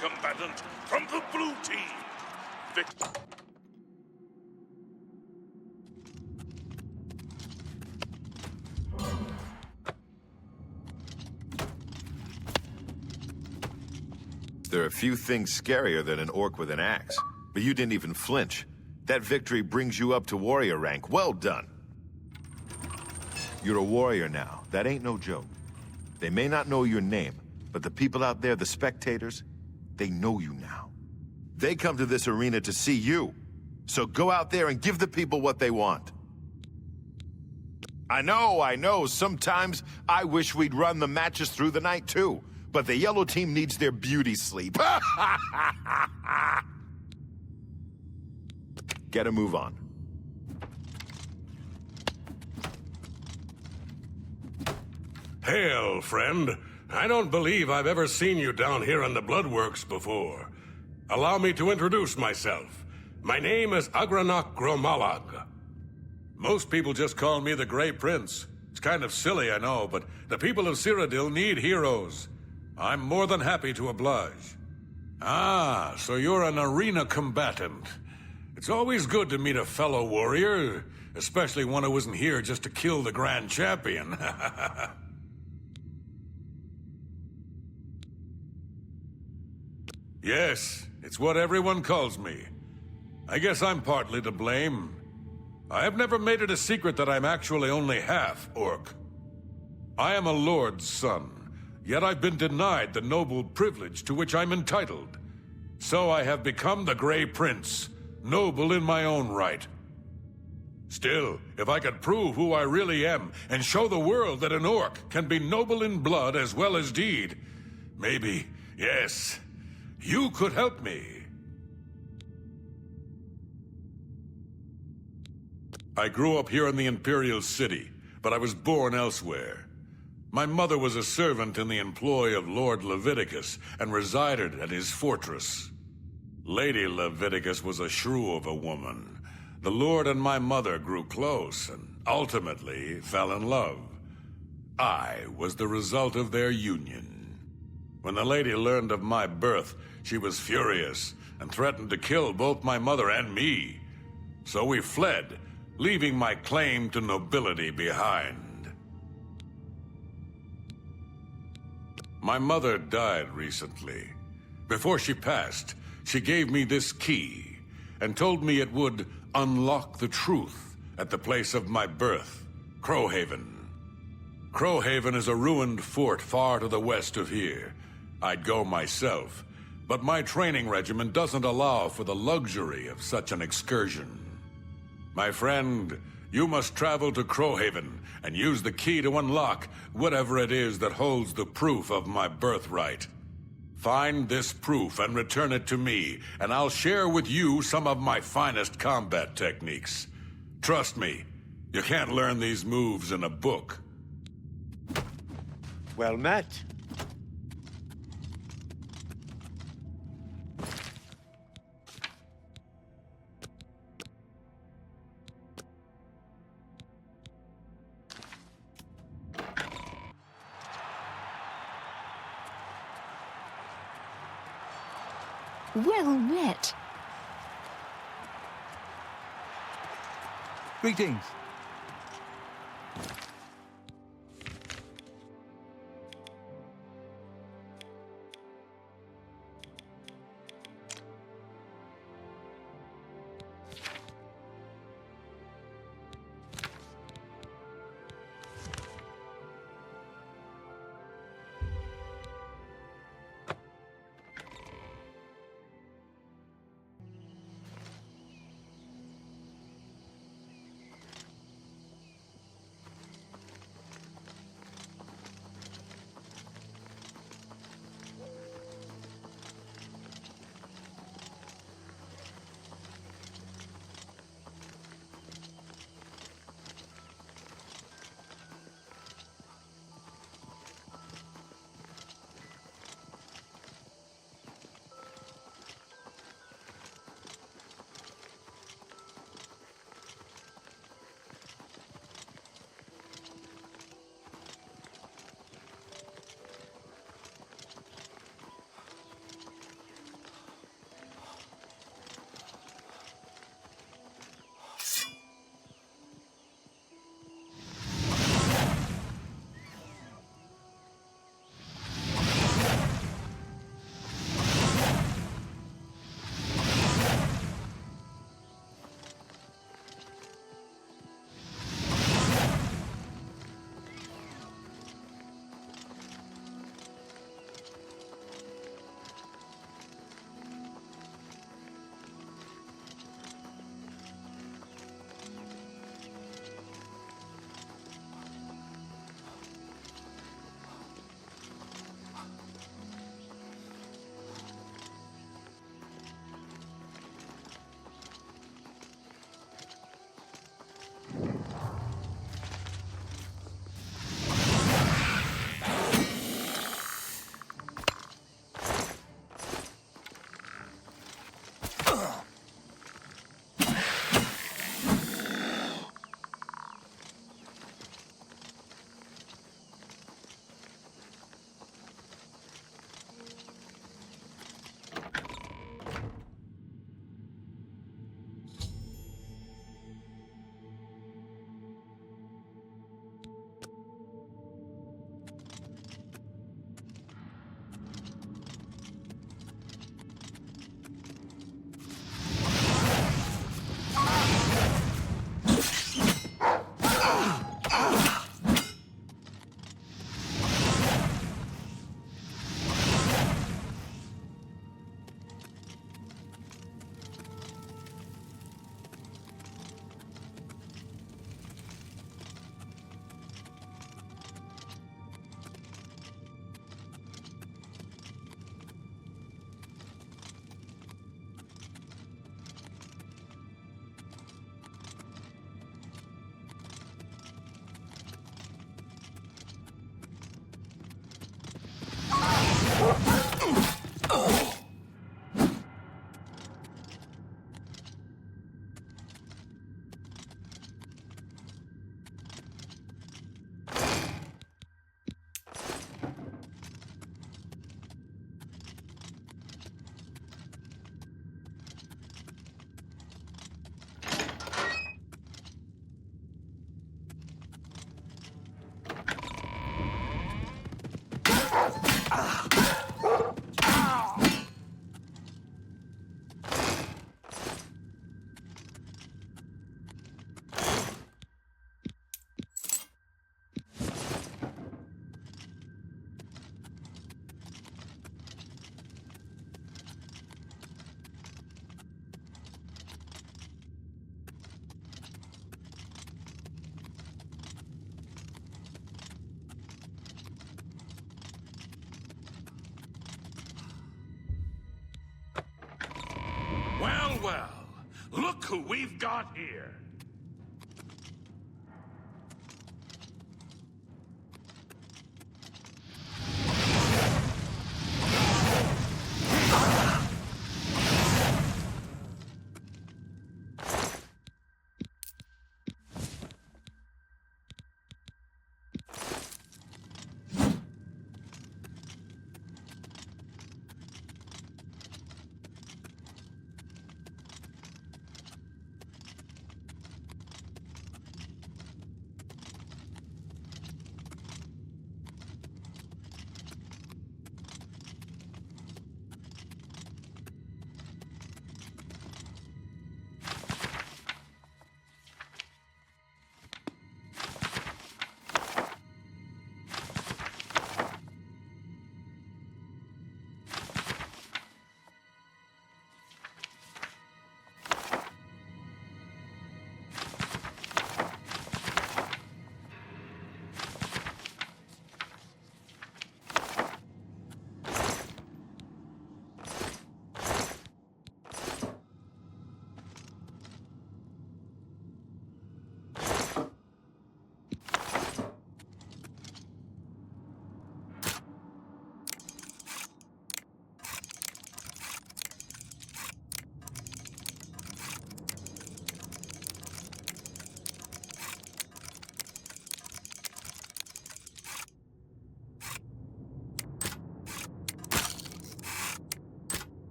Combatant from the blue team. There are few things scarier than an orc with an axe, but you didn't even flinch. That victory brings you up to warrior rank. Well done. You're a warrior now. That ain't no joke. They may not know your name, but the people out there, the spectators, they know you now. They come to this arena to see you. So go out there and give the people what they want. I know. Sometimes I wish we'd run the matches through the night too. But the yellow team needs their beauty sleep. Get a move on. Hail, friend. I don't believe I've ever seen you down here in the Bloodworks before. Allow me to introduce myself. My name is Agranok Gromalag. Most people just call me the Grey Prince. It's kind of silly, I know, but the people of Cyrodiil need heroes. I'm more than happy to oblige. Ah, so you're an arena combatant. It's always good to meet a fellow warrior, especially one who isn't here just to kill the Grand Champion. Yes, it's what everyone calls me. I guess I'm partly to blame. I have never made it a secret that I'm actually only half orc. I am a lord's son, yet I've been denied the noble privilege to which I'm entitled. So I have become the Grey Prince, noble in my own right. Still, if I could prove who I really am and show the world that an orc can be noble in blood as well as deed, maybe, yes, you could help me. I grew up here in the Imperial City, but I was born elsewhere. My mother was a servant in the employ of Lord Leviticus and resided at his fortress. Lady Leviticus was a shrew of a woman. The Lord and my mother grew close and ultimately fell in love. I was the result of their union. When the lady learned of my birth, she was furious and threatened to kill both my mother and me. So we fled, leaving my claim to nobility behind. My mother died recently. Before she passed, she gave me this key and told me it would unlock the truth at the place of my birth, Crowhaven. Crowhaven is a ruined fort far to the west of here. I'd go myself, but my training regimen doesn't allow for the luxury of such an excursion. My friend, you must travel to Crowhaven and use the key to unlock whatever it is that holds the proof of my birthright. Find this proof and return it to me, and I'll share with you some of my finest combat techniques. Trust me, You can't learn these moves in a book. Well met. Well met. Greetings. Well, well. Look who we've got here.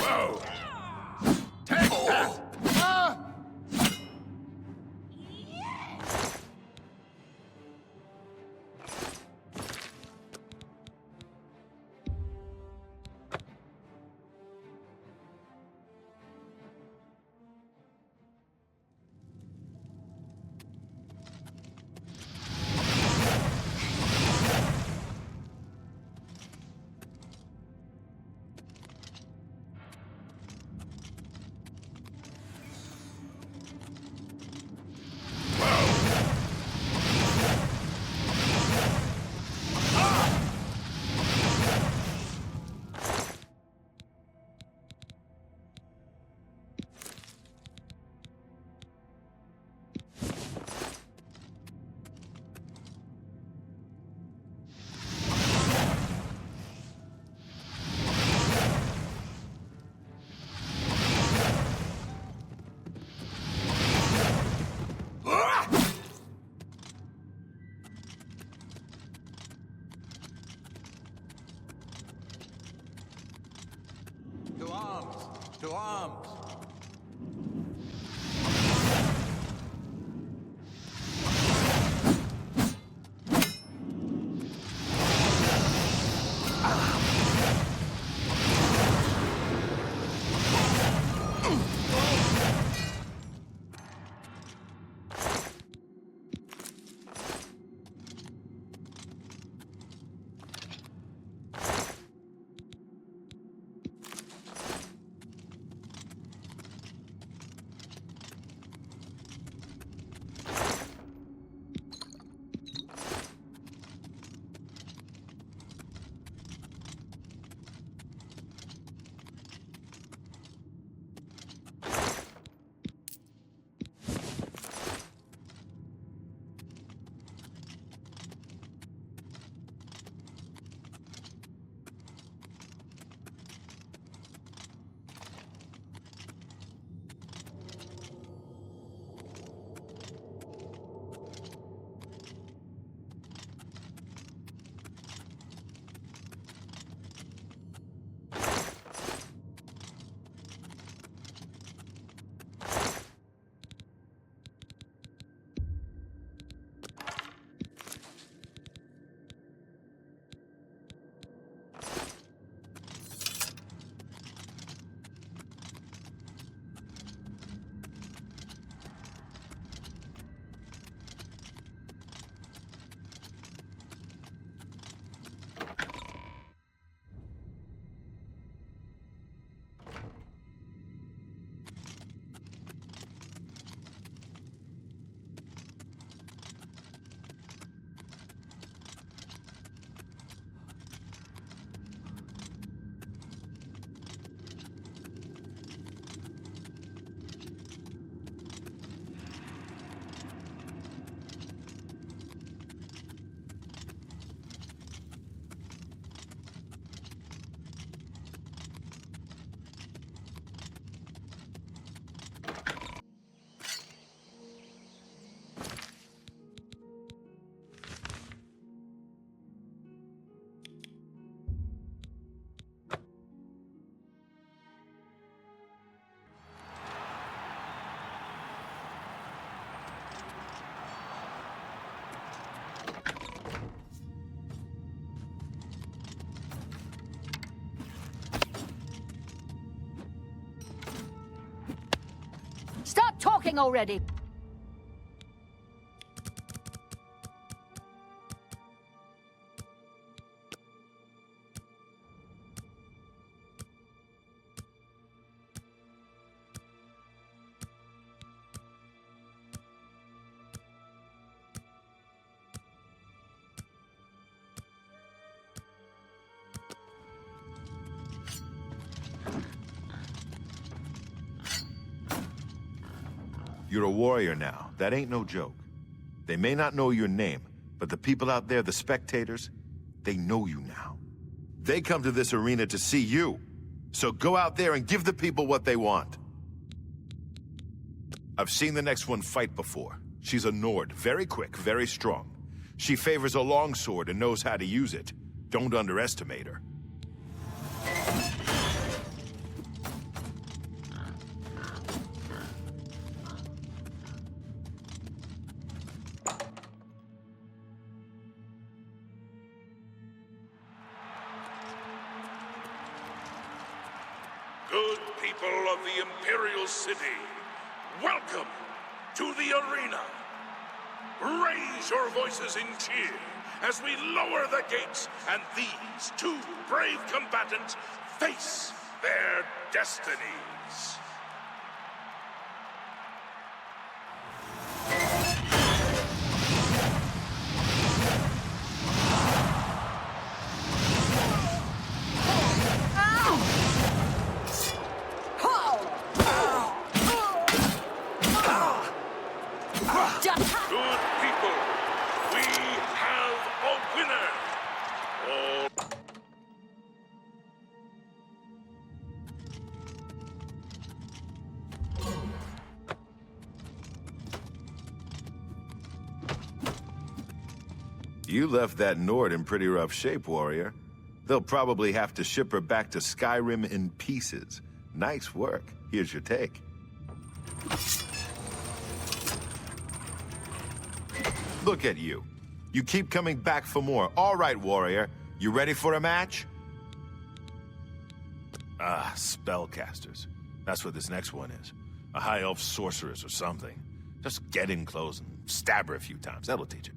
Whoa! Take that! Ah! To arms! Stop talking already! You're a warrior now. That ain't no joke. They may not know your name, but the people out there, the spectators, they know you now. They come to this arena to see you. So go out there and give the people what they want. I've seen the next one fight before. She's a Nord, very quick, very strong. She favors a longsword and knows how to use it. Don't underestimate her. Good people of the Imperial City, welcome to the arena. Raise your voices in cheer as we lower the gates and these two brave combatants face their destinies. Good people, we have a winner. All... You left that Nord in pretty rough shape, warrior. They'll probably have to ship her back to Skyrim in pieces. Nice work. Here's your take. Look at you. You keep coming back for more. All right, warrior. You ready for a match? Ah, spellcasters. That's what this next one is. A high elf sorceress or something. Just get in close and stab her a few times. That'll teach it.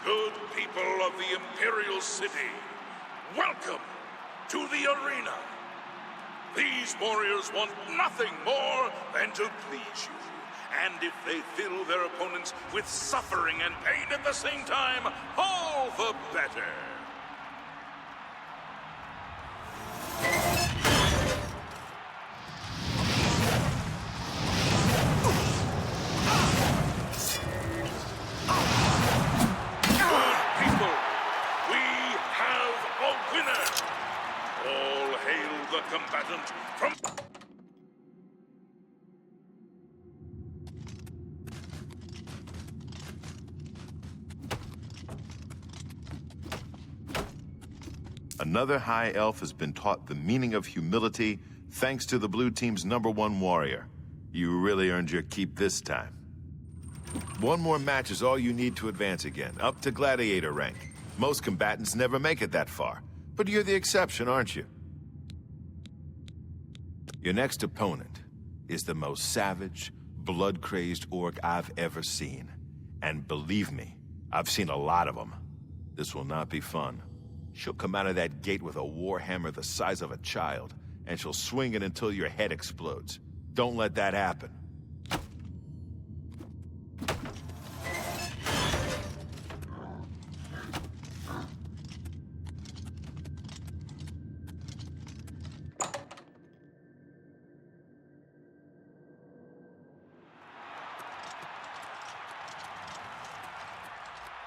Good people of the Imperial City, welcome to the arena. These warriors want nothing more than to please you. And if they fill their opponents with suffering and pain at the same time, all the better. Combatant from... Another high elf has been taught the meaning of humility thanks to the blue team's #1 warrior. You really earned your keep this time. One more match is all you need to advance again, up to gladiator rank. Most combatants never make it that far, but you're the exception, aren't you? Your next opponent is the most savage, blood-crazed orc I've ever seen. And believe me, I've seen a lot of them. This will not be fun. She'll come out of that gate with a warhammer the size of a child, and she'll swing it until your head explodes. Don't let that happen.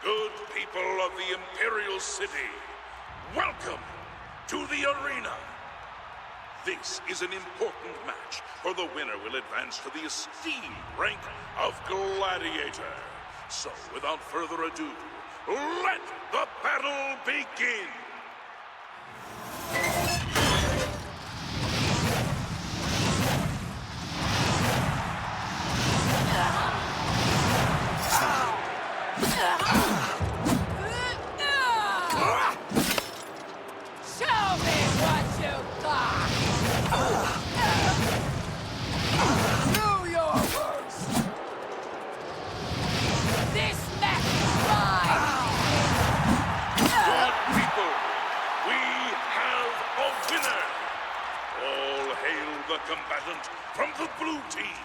Good people of the Imperial City, welcome to the arena. This is an important match, for the winner will advance to the esteemed rank of Gladiator. So, without further ado, let the battle begin! Show me what you got! Do your worst! This match is mine! Good people, we have a winner! All hail the combatant from the blue team!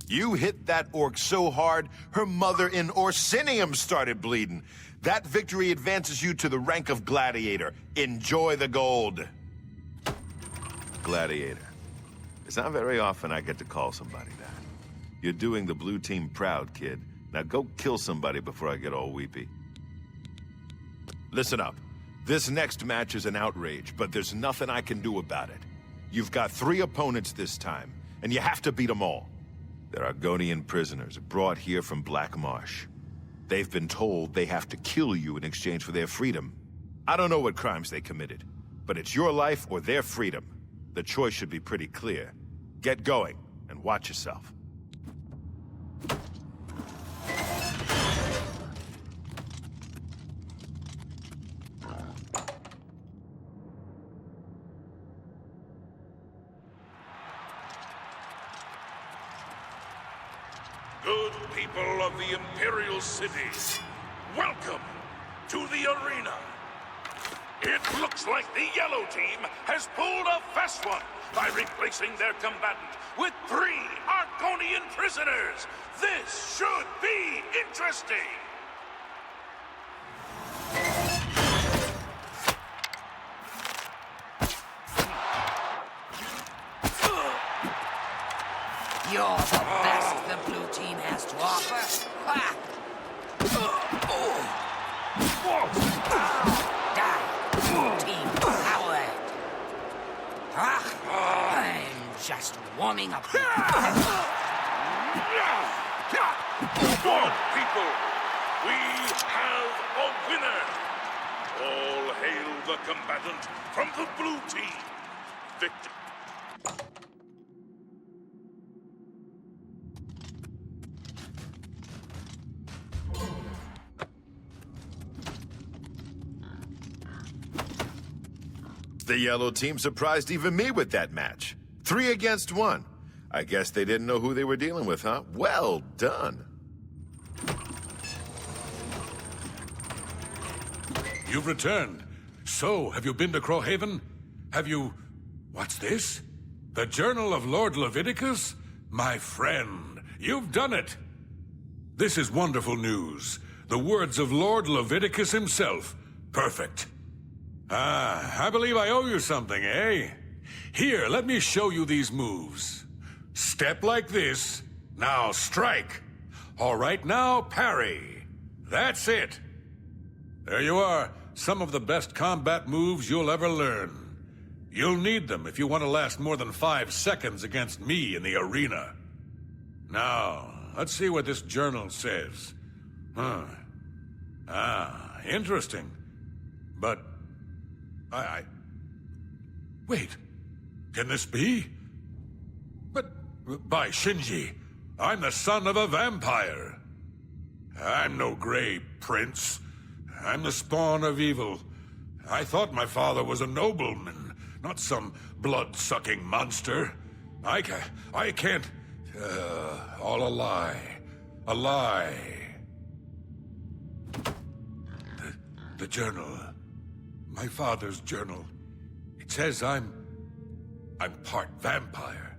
You hit that orc so hard, her mother in Orsinium started bleeding. That victory advances you to the rank of Gladiator. Enjoy the gold. Gladiator. It's not very often I get to call somebody that. You're doing the blue team proud, kid. Now go kill somebody before I get all weepy. Listen up. This next match is an outrage, but there's nothing I can do about it. You've got 3 opponents this time, and you have to beat them all. They're Argonian prisoners brought here from Black Marsh. They've been told they have to kill you in exchange for their freedom. I don't know what crimes they committed, but it's your life or their freedom. The choice should be pretty clear. Get going, and watch yourself. Good people of the Imperial City, welcome to the arena. It looks like the yellow team has pulled a fast one by replacing their combatant with 3 Argonian prisoners. This should be interesting. You're the best the blue team has to offer. Ha! Die, blue team coward. I'm just warming up. Good people, we have a winner. All hail the combatant from the blue team. Victor. The yellow team surprised even me with that match. 3 against 1. I guess they didn't know who they were dealing with, huh? Well done. You've returned. So, have you been to Crowhaven? Have you... What's this? The Journal of Lord Leviticus? My friend, you've done it. This is wonderful news. The words of Lord Leviticus himself. Perfect. Ah, I believe I owe you something, eh? Here, let me show you these moves. Step like this. Now strike. All right, now parry. That's it. There you are. Some of the best combat moves you'll ever learn. You'll need them if you want to last more than 5 seconds against me in the arena. Now, let's see what this journal says. Interesting. But... Wait. Can this be? But, by Shinji, I'm the son of a vampire. I'm no gray prince. I'm the spawn of evil. I thought my father was a nobleman, not some blood-sucking monster. I can't... all a lie. A lie. The journal. My father's journal. It says I'm part vampire.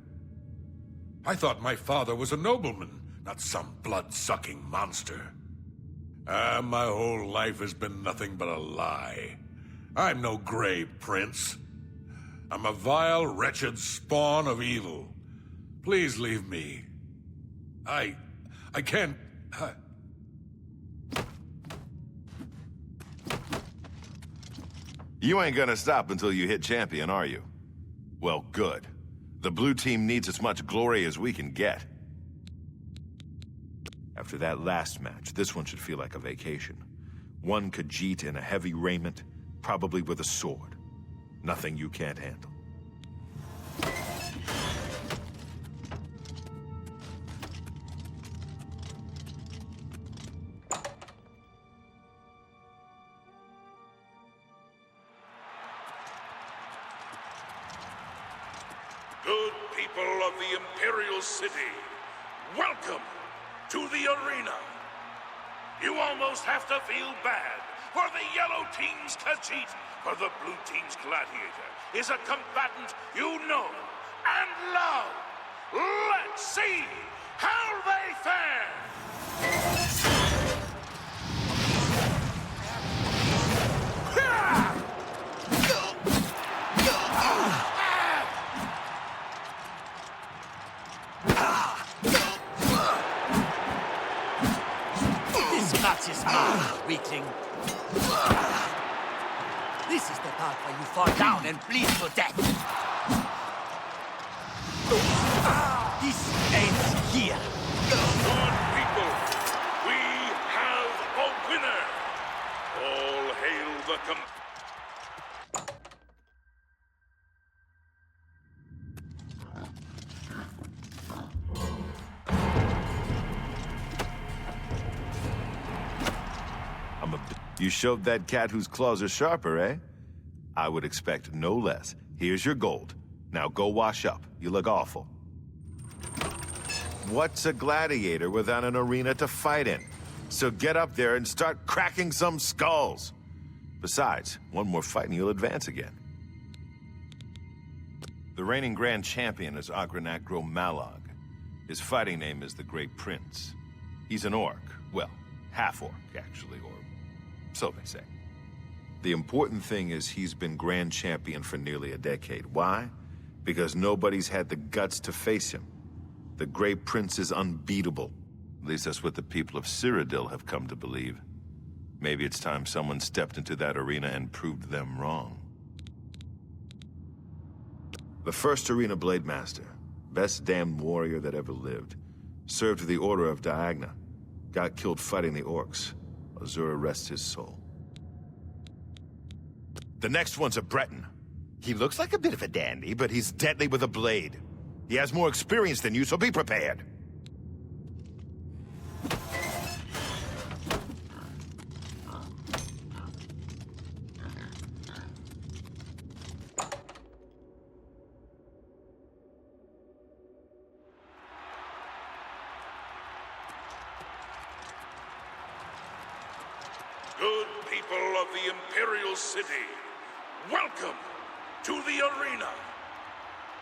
I thought my father was a nobleman, not some blood-sucking monster. My whole life has been nothing but a lie. I'm no gray prince. I'm a vile, wretched spawn of evil. Please leave me. I can't... You ain't gonna stop until you hit champion, are you? Well, good. The blue team needs as much glory as we can get. After that last match, this one should feel like a vacation. One Khajiit in a heavy raiment, probably with a sword. Nothing you can't handle. Good people of the Imperial City, welcome to the arena. You almost have to feel bad for the yellow team's Khajiit, for the blue team's gladiator is a combatant you know and love. Let's see how they fare. This match is mine, weakling. This is the part where you fall down and bleed to death. This ends here. Good people, we have a winner. All hail the You showed that cat whose claws are sharper, eh? I would expect no less. Here's your gold. Now go wash up. You look awful. What's a gladiator without an arena to fight in? So get up there and start cracking some skulls. Besides, one more fight and you'll advance again. The reigning Grand Champion is Agranacro Malog. His fighting name is the Great Prince. He's an orc. Well, half-orc, actually, or so they say. The important thing is he's been Grand Champion for nearly a decade. Why? Because nobody's had the guts to face him. The Great Prince is unbeatable. At least that's what the people of Cyrodiil have come to believe. Maybe it's time someone stepped into that arena and proved them wrong. The first arena blade master, best damned warrior that ever lived, served the Order of Diagna, got killed fighting the orcs. Azura rests his soul. The next one's a Breton. He looks like a bit of a dandy, but he's deadly with a blade. He has more experience than you, so be prepared. good people of the Imperial City. Welcome to the arena.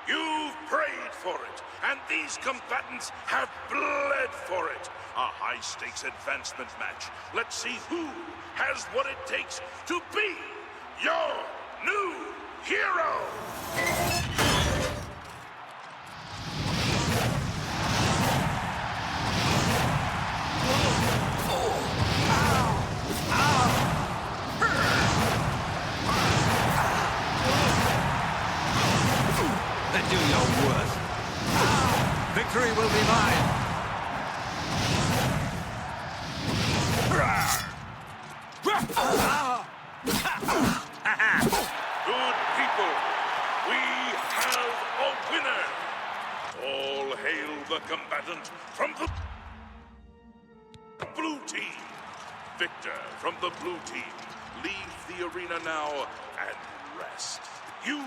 You've prayed for it, and these combatants have bled for it. A high-stakes advancement match. Let's see who has what it takes to be your new hero! Do your worst. Victory will be mine. Good people, we have a winner. All hail the combatant from the blue team. Victor from the blue team, leave the arena now and rest. You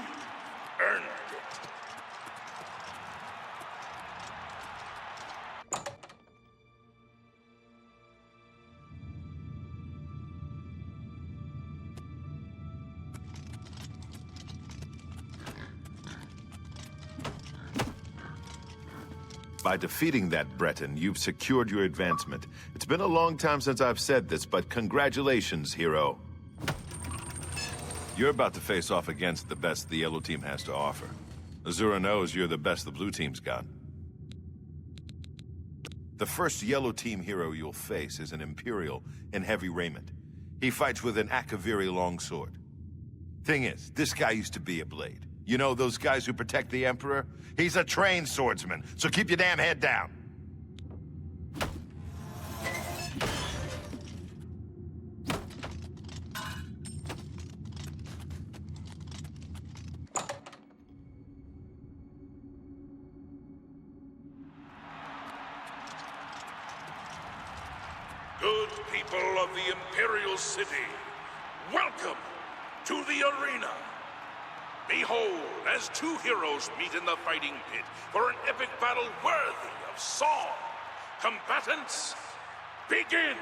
earned it. By defeating that Breton, you've secured your advancement. It's been a long time since I've said this, but congratulations, hero. You're about to face off against the best the yellow team has to offer. Azura knows you're the best the blue team's got. The first yellow team hero you'll face is an Imperial in heavy raiment. He fights with an Akaviri longsword. Thing is, this guy used to be a blade. You know those guys who protect the Emperor? He's a trained swordsman, so keep your damn head down. Good people of the Imperial City, welcome to the arena. Behold, as two heroes meet in the fighting pit for an epic battle worthy of song. Combatants, begin!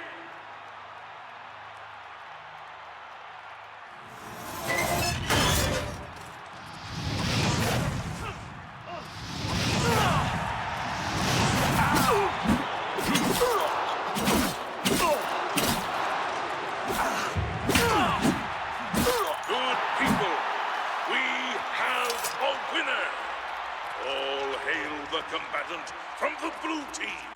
Good people, we have a winner! All hail the combatant from the blue team!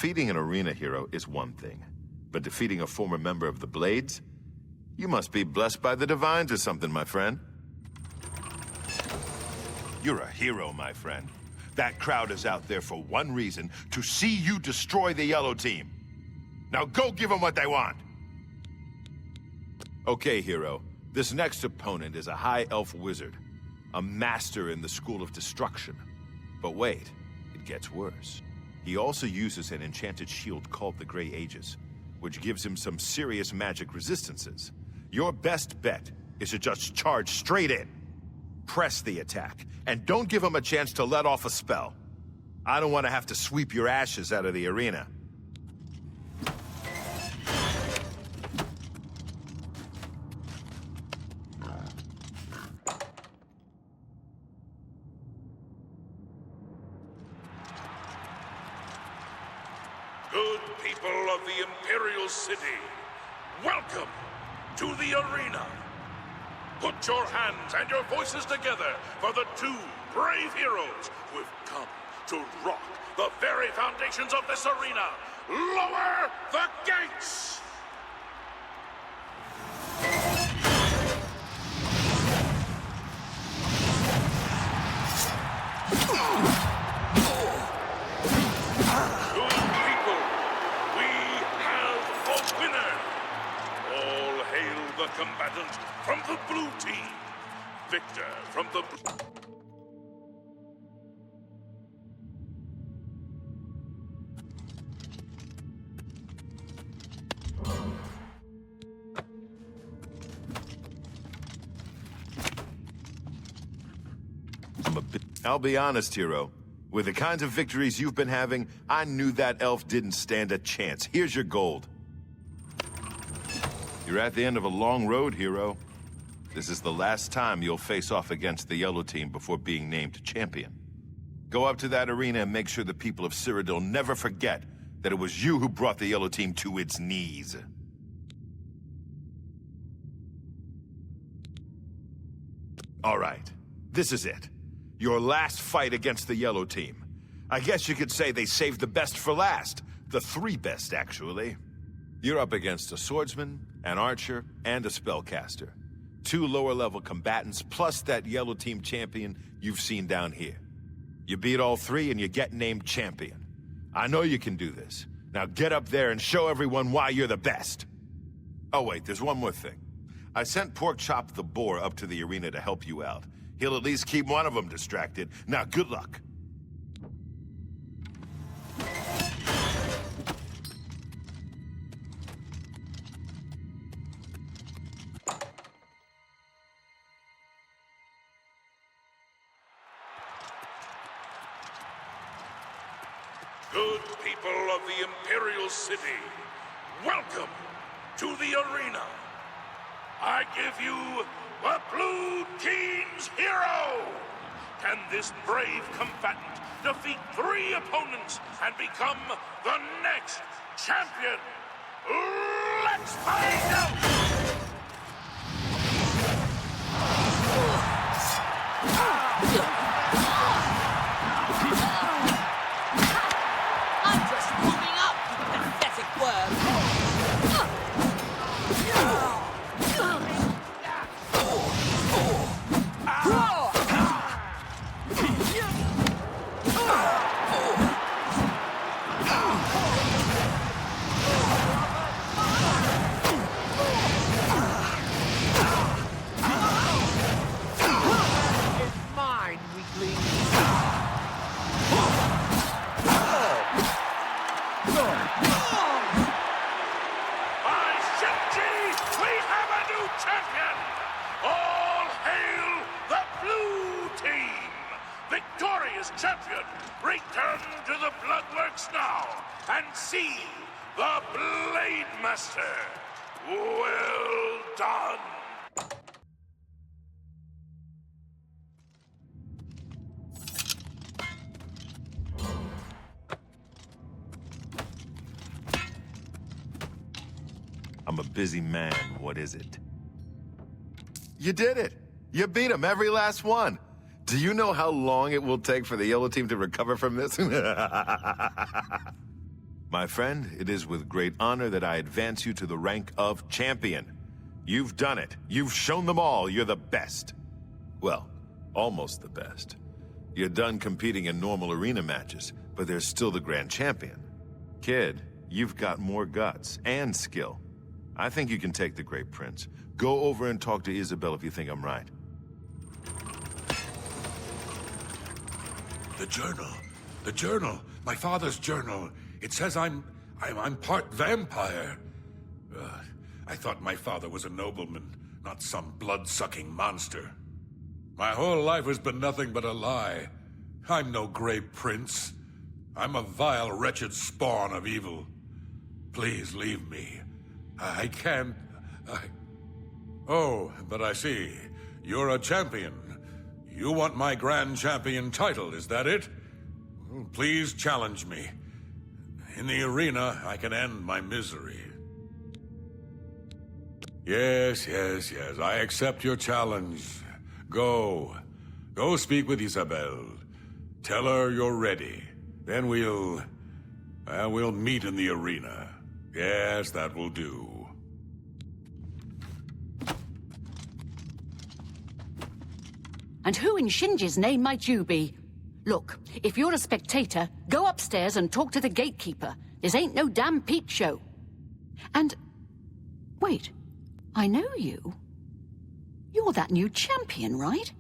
Defeating an arena hero is one thing, but defeating a former member of the Blades? You must be blessed by the Divines or something, my friend. You're a hero, my friend. That crowd is out there for one reason, to see you destroy the Yellow Team. Now go give them what they want! Okay, hero. This next opponent is a High Elf wizard, a master in the School of Destruction. But wait, it gets worse. He also uses an enchanted shield called the Grey Aegis, which gives him some serious magic resistances. Your best bet is to just charge straight in. Press the attack, and don't give him a chance to let off a spell. I don't want to have to sweep your ashes out of the arena. Good people of the Imperial City, welcome to the arena. Put your hands and your voices together for the two brave heroes who have come to rock the very foundations of this arena. Lower the gates! Good people, we have a winner. All hail the combatant from the blue team. Victor from the I'll be honest, hero. With the kinds of victories you've been having, I knew that elf didn't stand a chance. Here's your gold. You're at the end of a long road, hero. This is the last time you'll face off against the Yellow Team before being named champion. Go up to that arena and make sure the people of Cyrodiil never forget that it was you who brought the Yellow Team to its knees. All right, this is it. Your last fight against the Yellow Team. I guess you could say they saved the best for last. The three best, actually. You're up against a swordsman, an archer, and a spellcaster. Two lower-level combatants, plus that Yellow Team champion you've seen down here. You beat all three and you get named champion. I know you can do this. Now get up there and show everyone why you're the best. Oh wait, there's one more thing. I sent Porkchop the Boar up to the arena to help you out. He'll at least keep one of them distracted. Now, good luck. good people of the Imperial City, welcome to the arena. I give you the Blue Team's hero! Can this brave combatant defeat 3 opponents and become the next champion? Let's find out! I'm just warming up, you pathetic worm! Champion, return to the Bloodworks now and see the Blade Master. Well done. I'm a busy man. What is it? You did it! You beat him, every last one! Do you know how long it will take for the Yellow Team to recover from this? My friend, it is with great honor that I advance you to the rank of champion. You've done it. You've shown them all you're the best. Well, almost the best. You're done competing in normal arena matches, but there's still the grand champion. Kid, you've got more guts and skill. I think you can take the Great Prince. Go over and talk to Isabel if you think I'm right. The journal. The journal. My father's journal. It says I'm part vampire. I thought my father was a nobleman, not some blood-sucking monster. My whole life has been nothing but a lie. I'm no Great Prince. I'm a vile, wretched spawn of evil. Please leave me. I can't... Oh, but I see. You're a champion. You want my Grand Champion title, is that it? Well, please challenge me. In the arena, I can end my misery. Yes, I accept your challenge. Go. Go speak with Isabel. Tell her you're ready. Then we'll meet in the arena. Yes, that will do. And who in Shinji's name might you be? Look, if you're a spectator, go upstairs and talk to the gatekeeper. This ain't no damn peep show. And... wait, I know you. You're that new champion, right?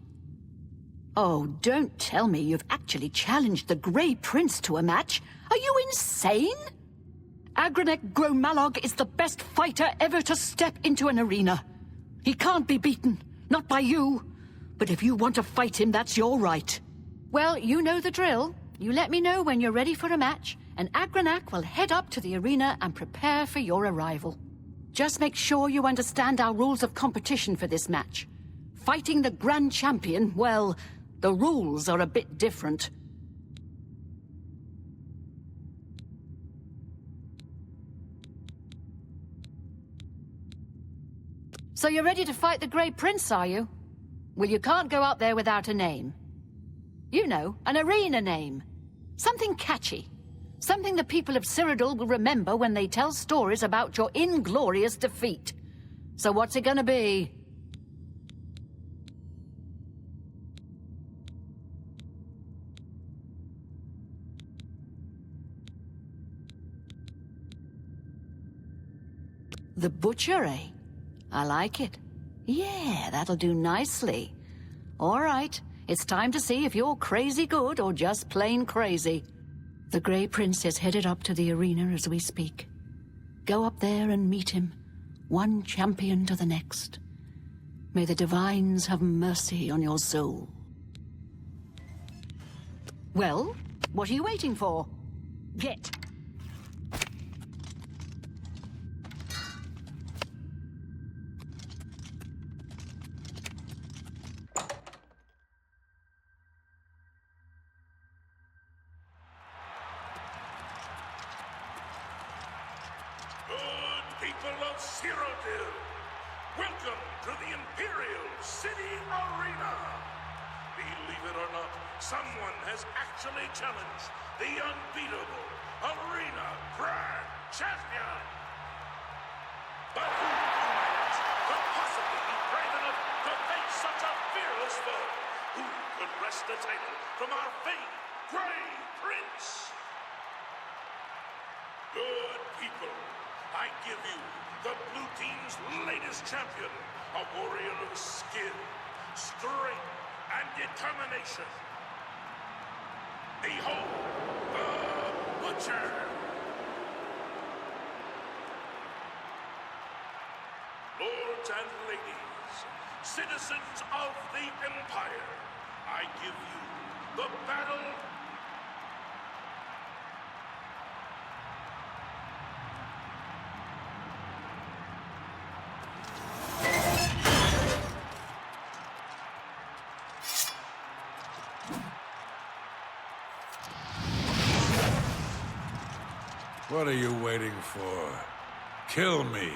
Oh, don't tell me you've actually challenged the Grey Prince to a match. Are you insane? Agranek Gromalog is the best fighter ever to step into an arena. He can't be beaten, not by you. But if you want to fight him, that's your right. Well, you know the drill. You let me know when you're ready for a match, and Agranak will head up to the arena and prepare for your arrival. Just make sure you understand our rules of competition for this match. Fighting the Grand Champion, well, the rules are a bit different. So you're ready to fight the Grey Prince, are you? Well, you can't go out there without a name. You know, an arena name. Something catchy. Something the people of Cyrodiil will remember when they tell stories about your inglorious defeat. So what's it gonna be? The Butcher, eh? I like it. Yeah, that'll do nicely. All right, it's time to see if you're crazy good or just plain crazy. The Grey Prince is headed up to the arena as we speak. Go up there and meet him, one champion to the next. May the divines have mercy on your soul. Well, what are you waiting for? Get! People of Cyrodiil, welcome to the Imperial City Arena. Believe it or not, someone has actually challenged the unbeatable Arena Grand Champion. But who, you might ask, could possibly be brave enough to face such a fearless foe? Who could wrest the title from our famed Grey Prince? Good people, I give you the blue team's latest champion, a warrior of skill, strength, and determination. Behold, the Butcher! Lords and ladies, citizens of the Empire, I give you the battle What are you waiting for? Kill me.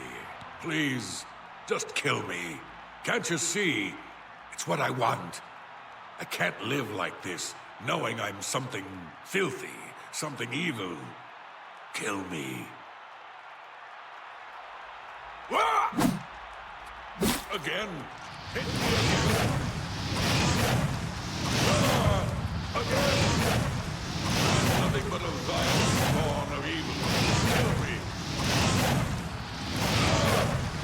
Please, just kill me. Can't you see? It's what I want. I can't live like this, knowing I'm something filthy, something evil. Kill me. Again. Hit me again. Again. I'm nothing but a vile spawn of evil. Kill me.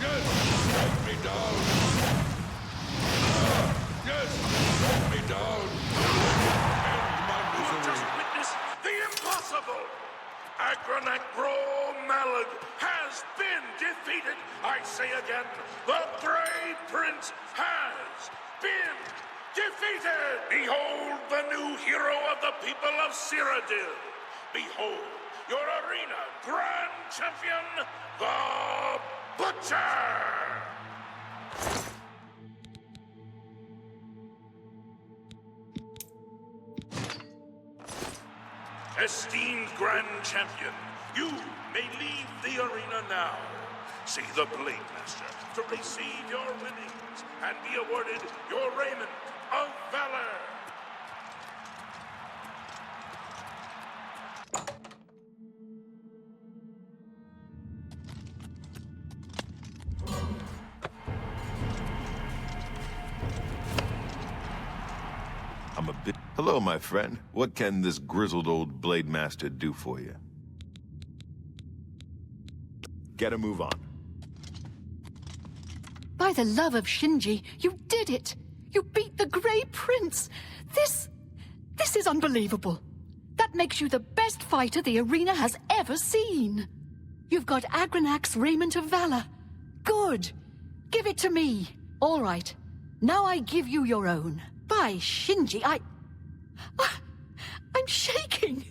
Yes, strike me down. Yes, strike me down. End my misery. Just witness the impossible. Agronak Malad has been defeated. I say again, the Grey Prince has been defeated. Behold the new hero of the people of Cyrodiil. Behold your arena grand champion, the Butcher. Esteemed Grand Champion, you may leave the arena now. See the Blade Master to receive your winnings and be awarded your raiment of valor. I'm a bit... Hello, my friend. What can this grizzled old Blade Master do for you? Get a move on. By the love of Shinji, you did it! You beat the Grey Prince! This is unbelievable. That makes you the best fighter the arena has ever seen. You've got Agronach's Raiment of Valor. Good. Give it to me. All right. Now I give you your own. By Shinji, I'm shaking.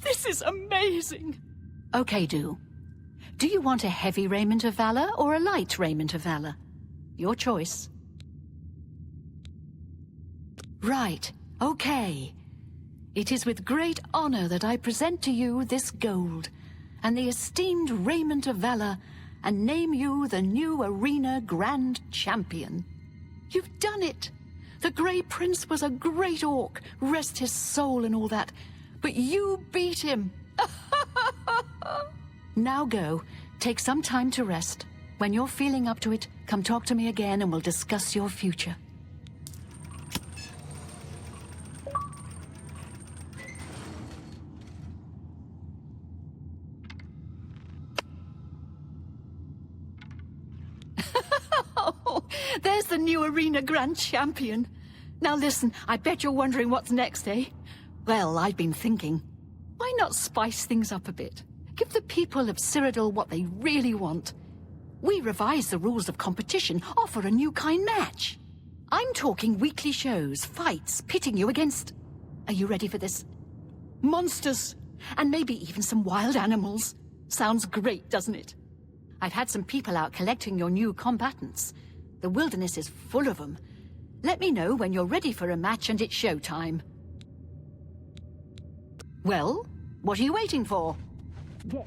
This is amazing. Okay, Do you want a heavy Raiment of Valor or a light Raiment of Valor? Your choice. Right, okay. It is with great honor that I present to you this gold and the esteemed Raiment of Valor and name you the new Arena Grand Champion. You've done it! The Grey Prince was a great orc, rest his soul and all that, but you beat him! Now go. Take some time to rest. When you're feeling up to it, come talk to me again and we'll discuss your future. There's the new Arena Grand Champion. Now listen, I bet you're wondering what's next, eh? Well, I've been thinking. Why not spice things up a bit? Give the people of Cyrodiil what they really want. We revise the rules of competition, offer a new kind match. I'm talking weekly shows, fights, pitting you against... Are you ready for this? Monsters! And maybe even some wild animals. Sounds great, doesn't it? I've had some people out collecting your new combatants. The wilderness is full of them. Let me know when you're ready for a match and it's showtime. Well, what are you waiting for? Get.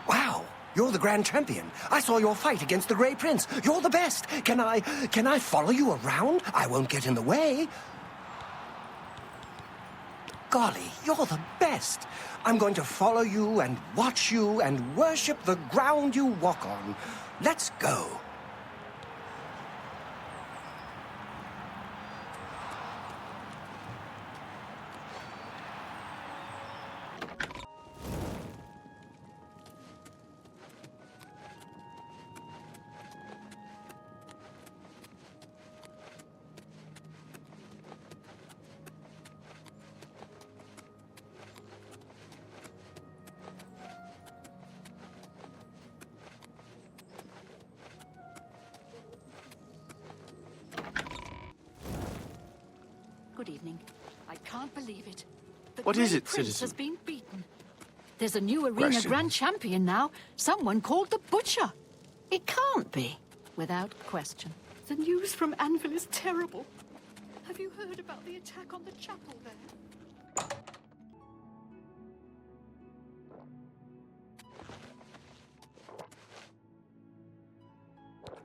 Wow, you're the Grand Champion. I saw your fight against the Grey Prince. You're the best. Can I follow you around? I won't get in the way. Golly, you're the best. I'm going to follow you and watch you and worship the ground you walk on. Let's go. Good evening. I can't believe it. The What is Grey it, Prince citizen? has been beaten. There's a new arena Question. Grand Champion now. Someone called the Butcher. It can't be. Without question. The news from Anvil is terrible. Have you heard about the attack on the chapel there?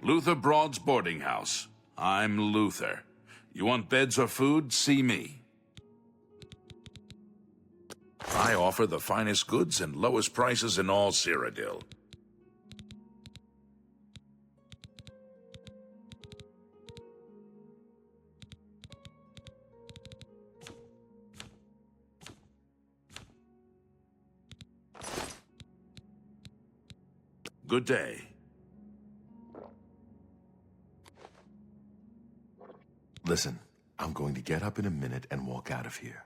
Luther Broad's boarding house. I'm Luther. You want beds or food? See me. I offer the finest goods and lowest prices in all Cyrodiil. Good day. Listen, I'm going to get up in a minute and walk out of here.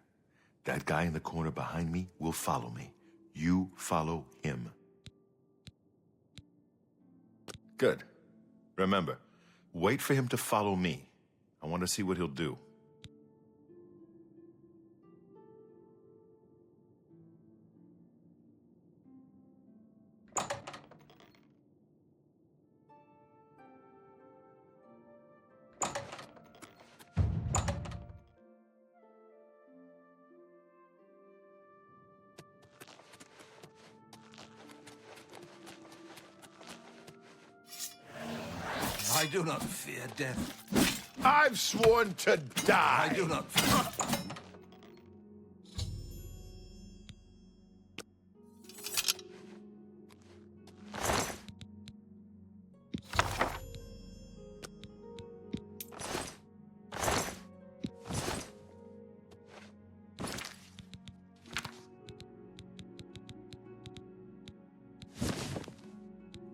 That guy in the corner behind me will follow me. You follow him. Good. Remember, wait for him to follow me. I want to see what he'll do. I do not fear death. I've sworn to die! I do not fear...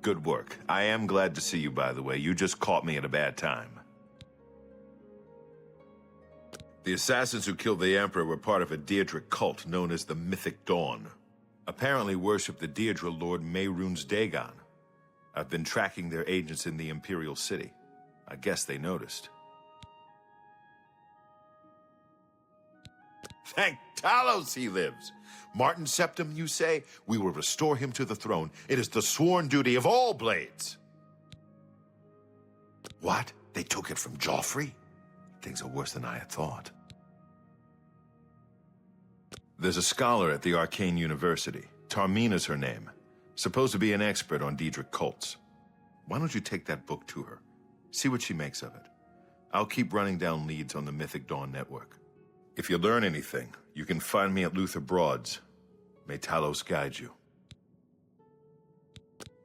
Good work. I am glad to see you, by the way. You just caught me at a bad time. The assassins who killed the Emperor were part of a Daedric cult known as the Mythic Dawn. Apparently worship the Daedra Lord Mehrunes Dagon. I've been tracking their agents in the Imperial city. I guess they noticed. Thank Talos he lives! Martin Septim, you say? We will restore him to the throne. It is the sworn duty of all blades. What? They took it from Joffrey? Things are worse than I had thought. There's a scholar at the Arcane University. Tarmina's her name. Supposed to be an expert on Daedric cults. Why don't you take that book to her? See what she makes of it. I'll keep running down leads on the Mythic Dawn network. If you learn anything, you can find me at Luther Broad's. May Talos guide you.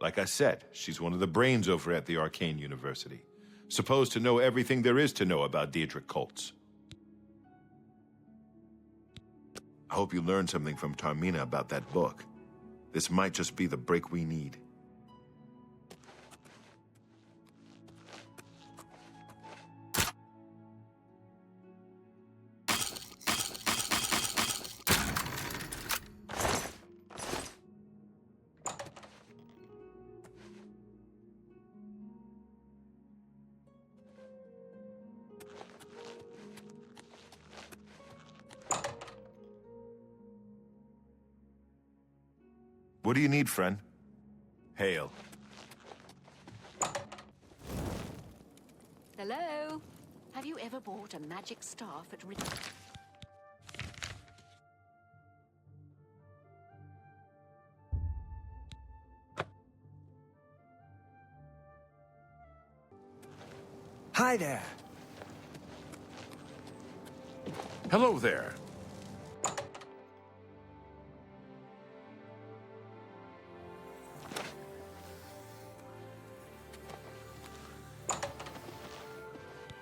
Like I said, she's one of the brains over at the Arcane University. Supposed to know everything there is to know about Daedric cults. I hope you learned something from Tarmina about that book. This might just be the break we need. What do you need, friend? Hail. Hello? Have you ever bought a magic staff at Hi there. Hello there.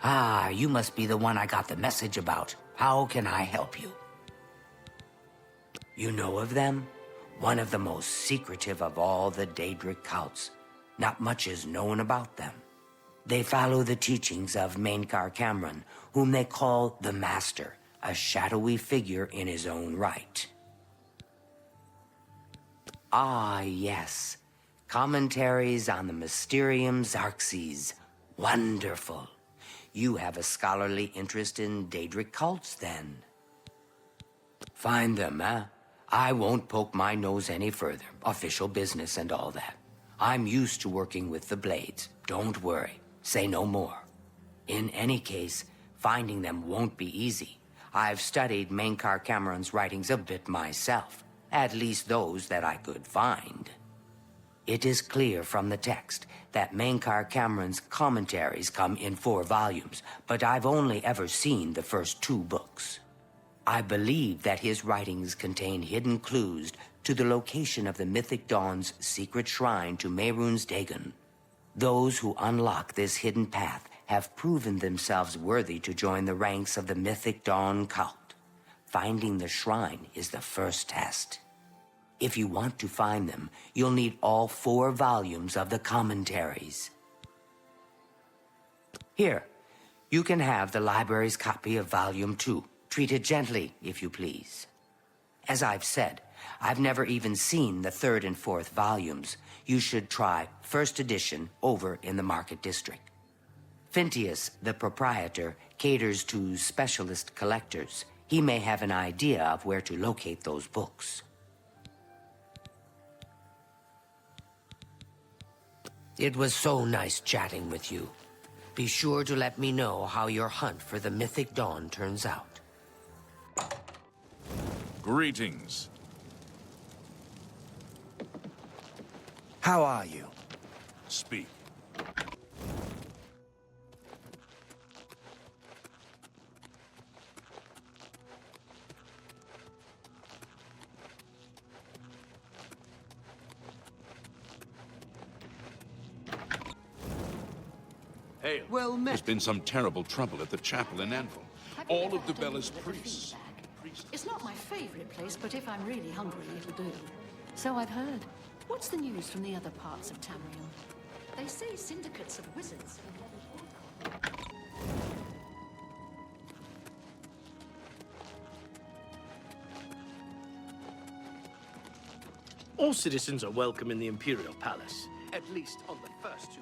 Ah, you must be the one I got the message about. How can I help you? You know of them? One of the most secretive of all the Daedric cults. Not much is known about them. They follow the teachings of Mainkar Cameron, whom they call the Master, a shadowy figure in his own right. Ah, yes. Commentaries on the Mysterium Xarxes. Wonderful. You have a scholarly interest in Daedric cults, then. Find them, eh? I won't poke my nose any further. Official business and all that. I'm used to working with the Blades. Don't worry. Say no more. In any case, finding them won't be easy. I've studied Mainkar Cameron's writings a bit myself. At least those that I could find. It is clear from the text that Mankar Cameron's commentaries come in 4 volumes, but I've only ever seen the first 2 books. I believe that his writings contain hidden clues to the location of the Mythic Dawn's secret shrine to Mehrunes Dagon. Those who unlock this hidden path have proven themselves worthy to join the ranks of the Mythic Dawn cult. Finding the shrine is the first test. If you want to find them, you'll need all 4 volumes of the commentaries. Here, you can have the library's copy of Volume 2. Treat it gently, if you please. As I've said, I've never even seen the 3rd and 4th volumes. You should try first edition over in the Market District. Phintius, the proprietor, caters to specialist collectors. He may have an idea of where to locate those books. It was so nice chatting with you. Be sure to let me know how your hunt for the Mythic Dawn turns out. Greetings. How are you? Speak. Hail. Well met. There's been some terrible trouble at the chapel in Anvil. All of the Bella's priests. It's not my favorite place, but if I'm really hungry, it'll do. So I've heard. What's the news from the other parts of Tamriel? They say syndicates of wizards. All citizens are welcome in the Imperial Palace, at least on the first 2 floors.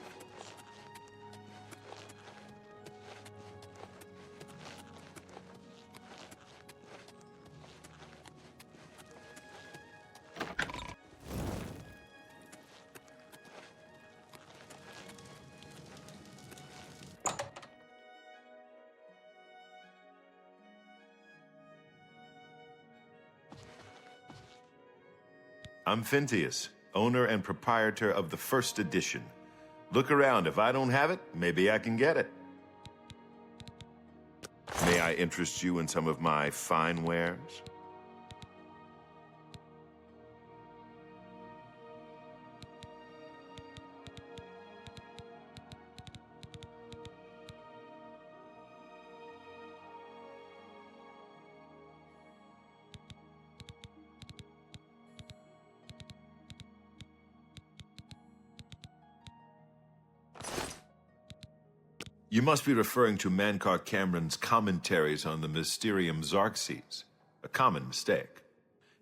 I'm Phintius, owner and proprietor of the first edition. Look around. If I don't have it, maybe I can get it. May I interest you in some of my fine wares? You must be referring to Mankar Cameron's commentaries on the Mysterium Xarxes, a common mistake.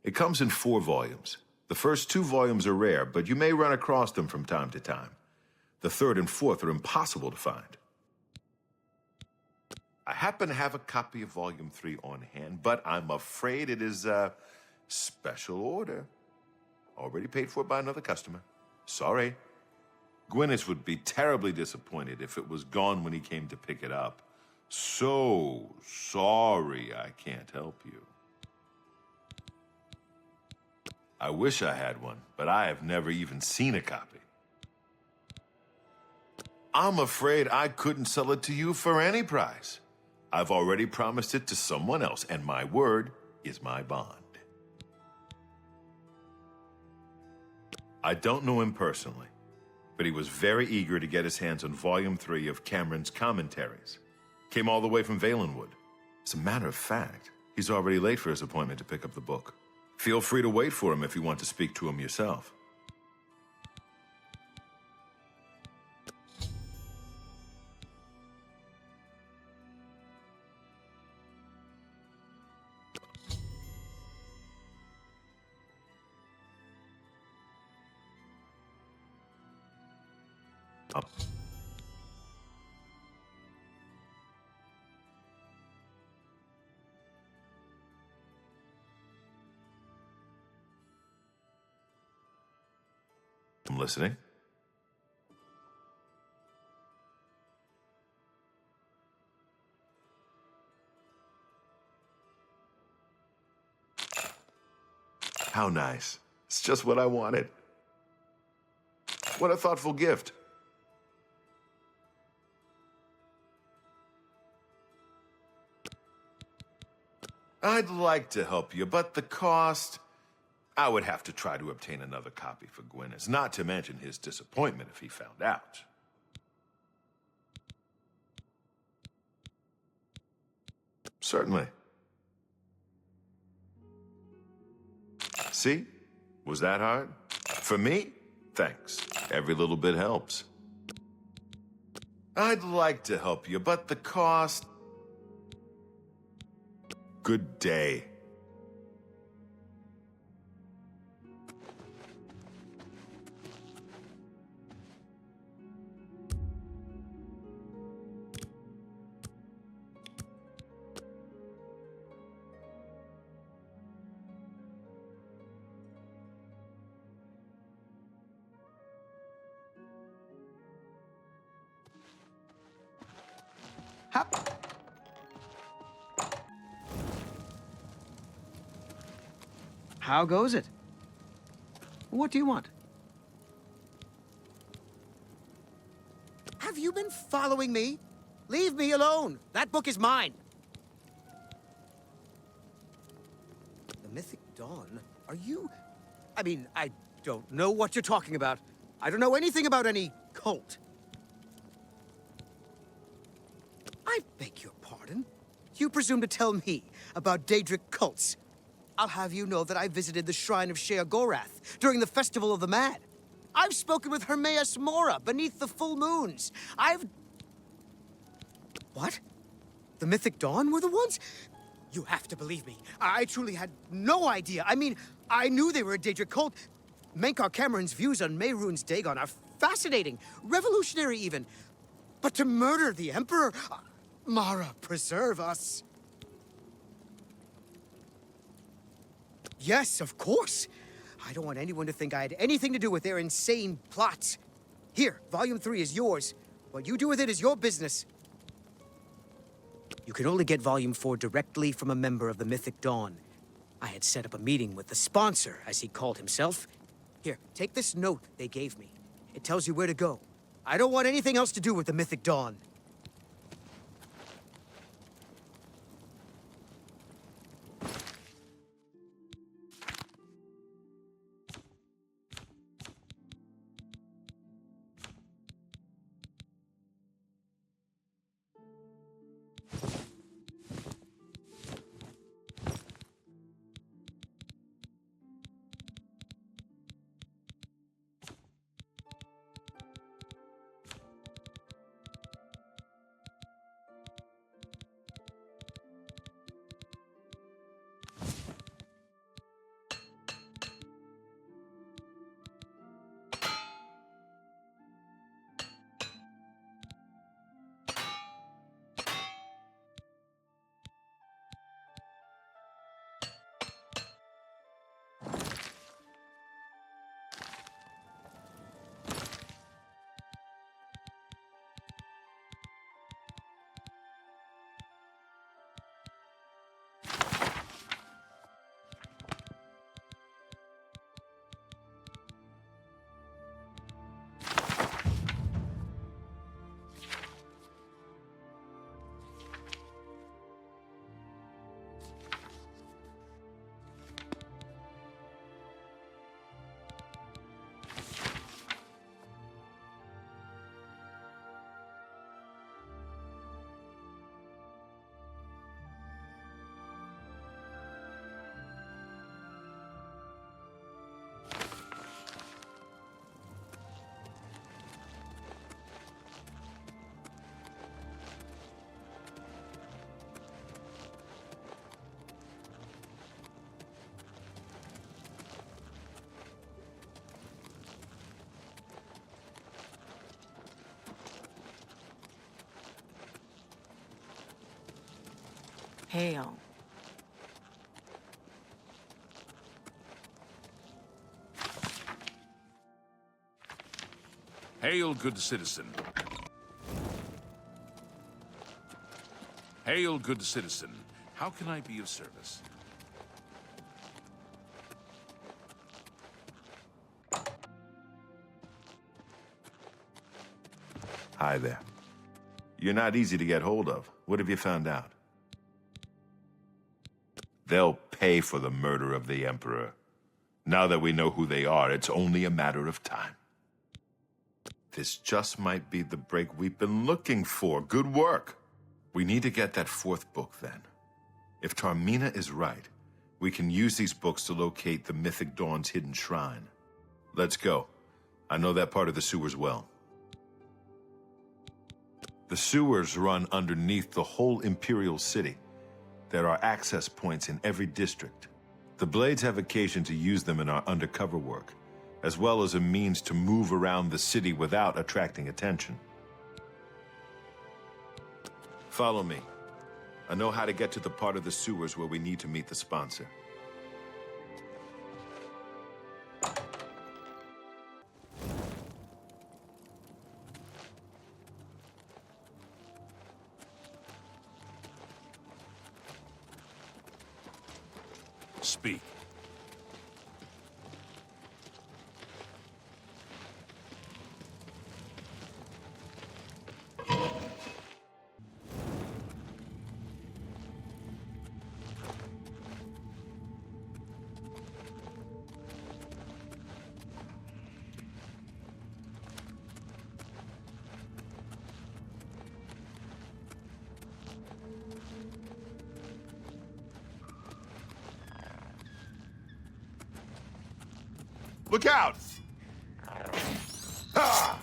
It comes in 4 volumes. The first 2 volumes are rare, but you may run across them from time to time. The 3rd and 4th are impossible to find. I happen to have a copy of Volume 3 on hand, but I'm afraid it is a special order. Already paid for by another customer. Sorry. Gwyneth would be terribly disappointed if it was gone when he came to pick it up. So sorry I can't help you. I wish I had one, but I have never even seen a copy. I'm afraid I couldn't sell it to you for any price. I've already promised it to someone else, and my word is my bond. I don't know him personally, but he was very eager to get his hands on Volume 3 of Cameron's commentaries. Came all the way from Valenwood. As a matter of fact, he's already late for his appointment to pick up the book. Feel free to wait for him if you want to speak to him yourself. Up. I'm listening. How nice. It's just what I wanted. What a thoughtful gift. I'd like to help you, but the cost... I would have to try to obtain another copy for Gwyneth, not to mention his disappointment if he found out. Certainly. See? Was that hard? For me? Thanks. Every little bit helps. I'd like to help you, but the cost... Good day. How goes it? What do you want? Have you been following me? Leave me alone. That book is mine. The Mythic Dawn? Are you... I mean, I don't know what you're talking about. I don't know anything about any cult. I beg your pardon? You presume to tell me about Daedric cults? I'll have you know that I visited the shrine of Sheogorath during the Festival of the Mad. I've spoken with Hermaeus Mora beneath the full moons. What? The Mythic Dawn were the ones? You have to believe me. I truly had no idea. I mean, I knew they were a Daedric cult. Menkar Cameron's views on Mehrunes Dagon are fascinating, revolutionary even. But to murder the Emperor... Mara, preserve us. Yes, of course. I don't want anyone to think I had anything to do with their insane plots. Here, Volume 3 is yours. What you do with it is your business. You can only get Volume 4 directly from a member of the Mythic Dawn. I had set up a meeting with the sponsor, as he called himself. Here, take this note they gave me. It tells you where to go. I don't want anything else to do with the Mythic Dawn. Hail. Hail, good citizen. Hail, good citizen. How can I be of service? Hi there. You're not easy to get hold of. What have you found out? They'll pay for the murder of the Emperor. Now that we know who they are, it's only a matter of time. This just might be the break we've been looking for. Good work. We need to get that fourth book, then. If Tarmina is right, we can use these books to locate the Mythic Dawn's hidden shrine. Let's go. I know that part of the sewers well. The sewers run underneath the whole Imperial city. There are access points in every district. The Blades have occasion to use them in our undercover work, as well as a means to move around the city without attracting attention. Follow me. I know how to get to the part of the sewers where we need to meet the sponsor. Speak. Look out! Ah!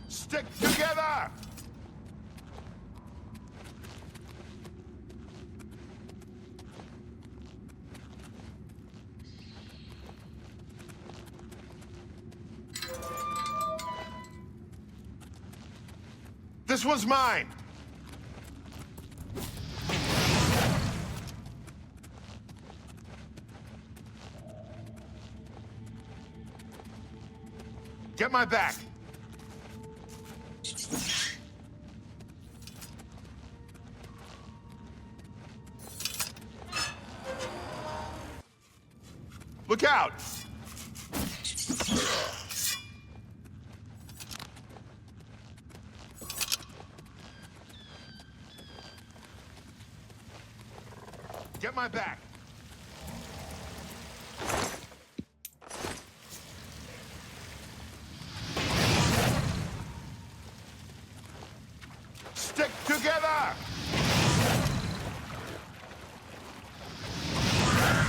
Stick together! This one's mine! Get my back! Look out! Get my back! Stick together!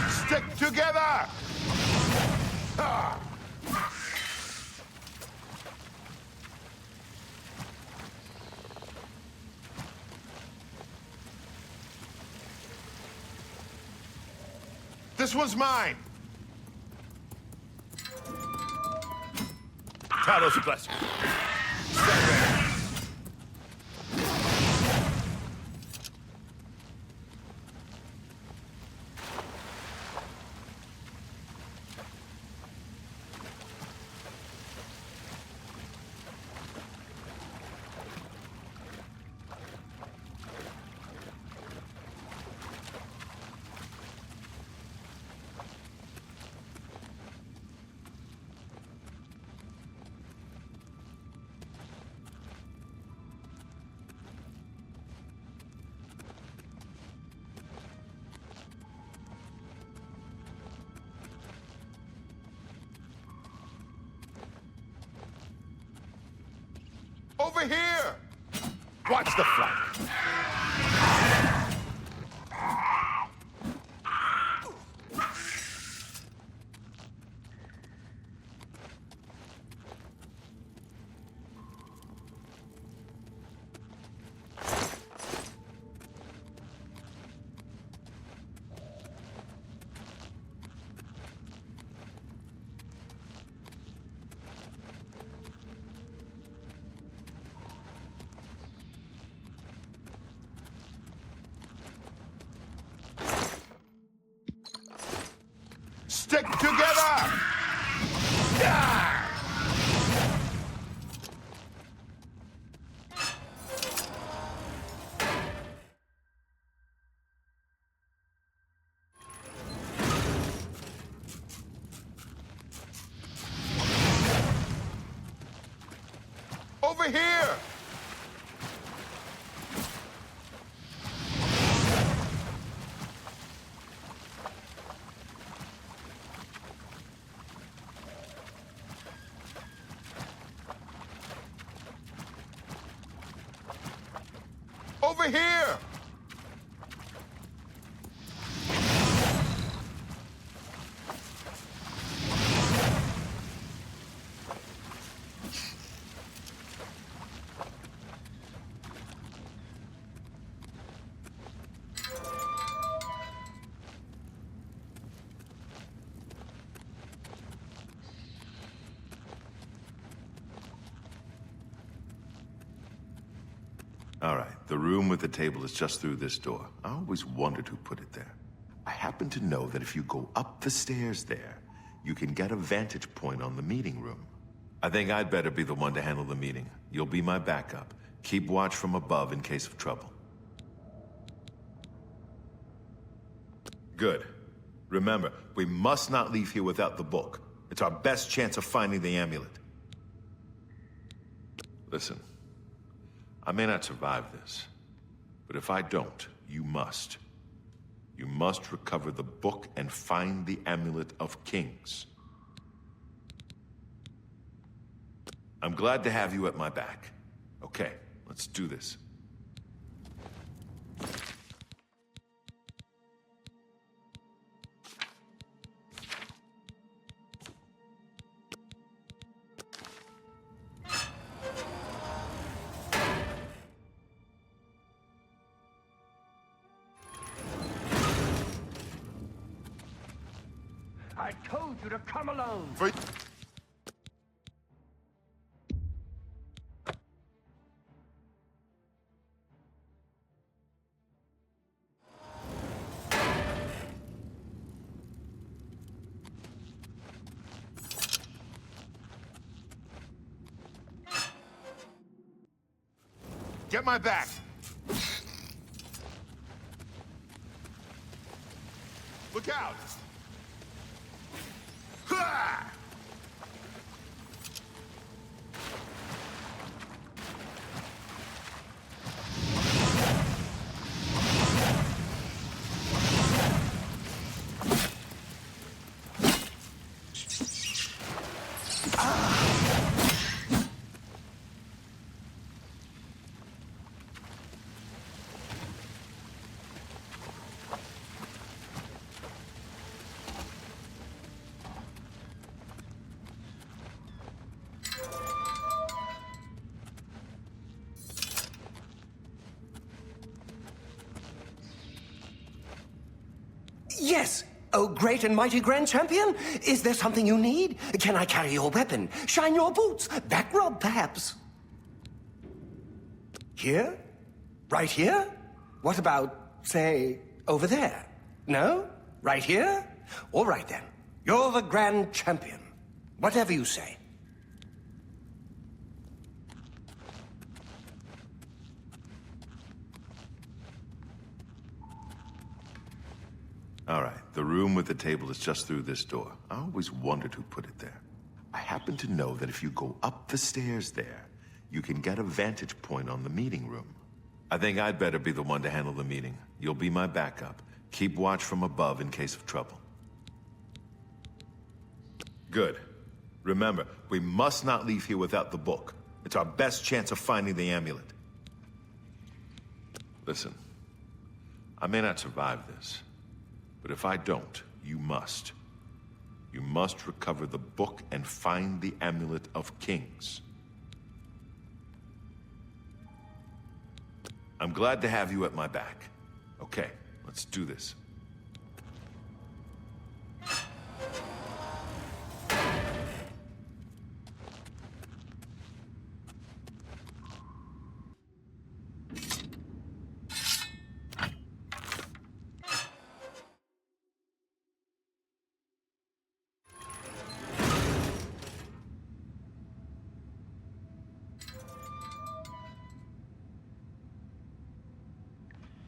Stick together! Ah! This one's mine! Talos blessing. Over here! Watch the flank. Stick together! Yeah! Over here! Over here! All right, the room with the table is just through this door. I always wondered who put it there. I happen to know that if you go up the stairs there, you can get a vantage point on the meeting room. I think I'd better be the one to handle the meeting. You'll be my backup. Keep watch from above in case of trouble. Good. Remember, we must not leave here without the book. It's our best chance of finding the amulet. Listen. I may not survive this, but if I don't, you must. You must recover the book and find the amulet of kings. I'm glad to have you at my back. Okay, let's do this. I told you to come alone. Get my back! Look out! Ha! Yes! Oh, great and mighty Grand Champion! Is there something you need? Can I carry your weapon? Shine your boots? Back rub, perhaps? Here? Right here? What about, say, over there? No? Right here? All right, then. You're the Grand Champion. Whatever you say. All right, the room with the table is just through this door. I always wondered who put it there. I happen to know that if you go up the stairs there, you can get a vantage point on the meeting room. I think I'd better be the one to handle the meeting. You'll be my backup. Keep watch from above in case of trouble. Good. Remember, we must not leave here without the book. It's our best chance of finding the amulet. Listen, I may not survive this. But if I don't, you must. You must recover the book and find the amulet of kings. I'm glad to have you at my back. Okay, let's do this.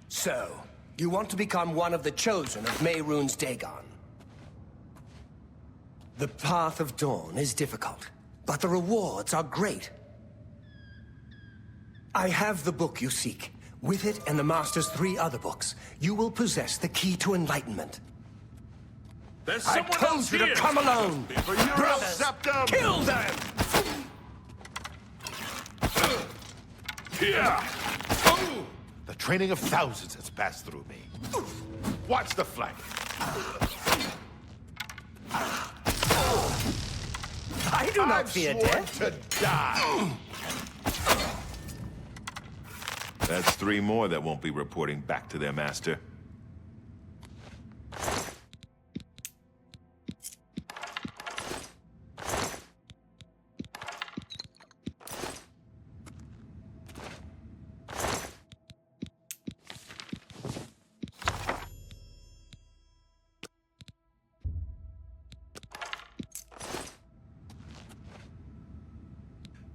So, you want to become one of the chosen of Mehrunes Dagon. The path of dawn is difficult, but the rewards are great. I have the book you seek. With it and the Master's 3 other books, you will possess the key to enlightenment. There's I someone told else you to here. come alone! For you, Brothers, Septim! kill them! Here! The training of thousands has passed through me. Watch the flank. I do not fear death. To die. That's 3 more that won't be reporting back to their master.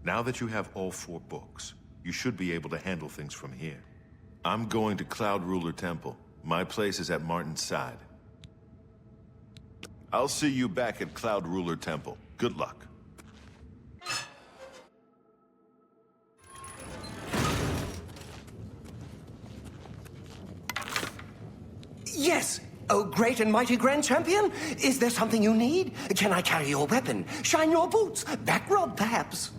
Now that you have all 4 books, you should be able to handle things from here. I'm going to Cloud Ruler Temple. My place is at Martin's side. I'll see you back at Cloud Ruler Temple. Good luck. Yes! Oh, great and mighty Grand Champion! Is there something you need? Can I carry your weapon? Shine your boots? Back rub, perhaps?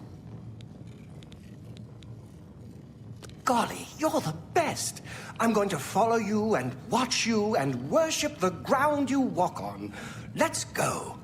Golly, you're the best! I'm going to follow you and watch you and worship the ground you walk on. Let's go.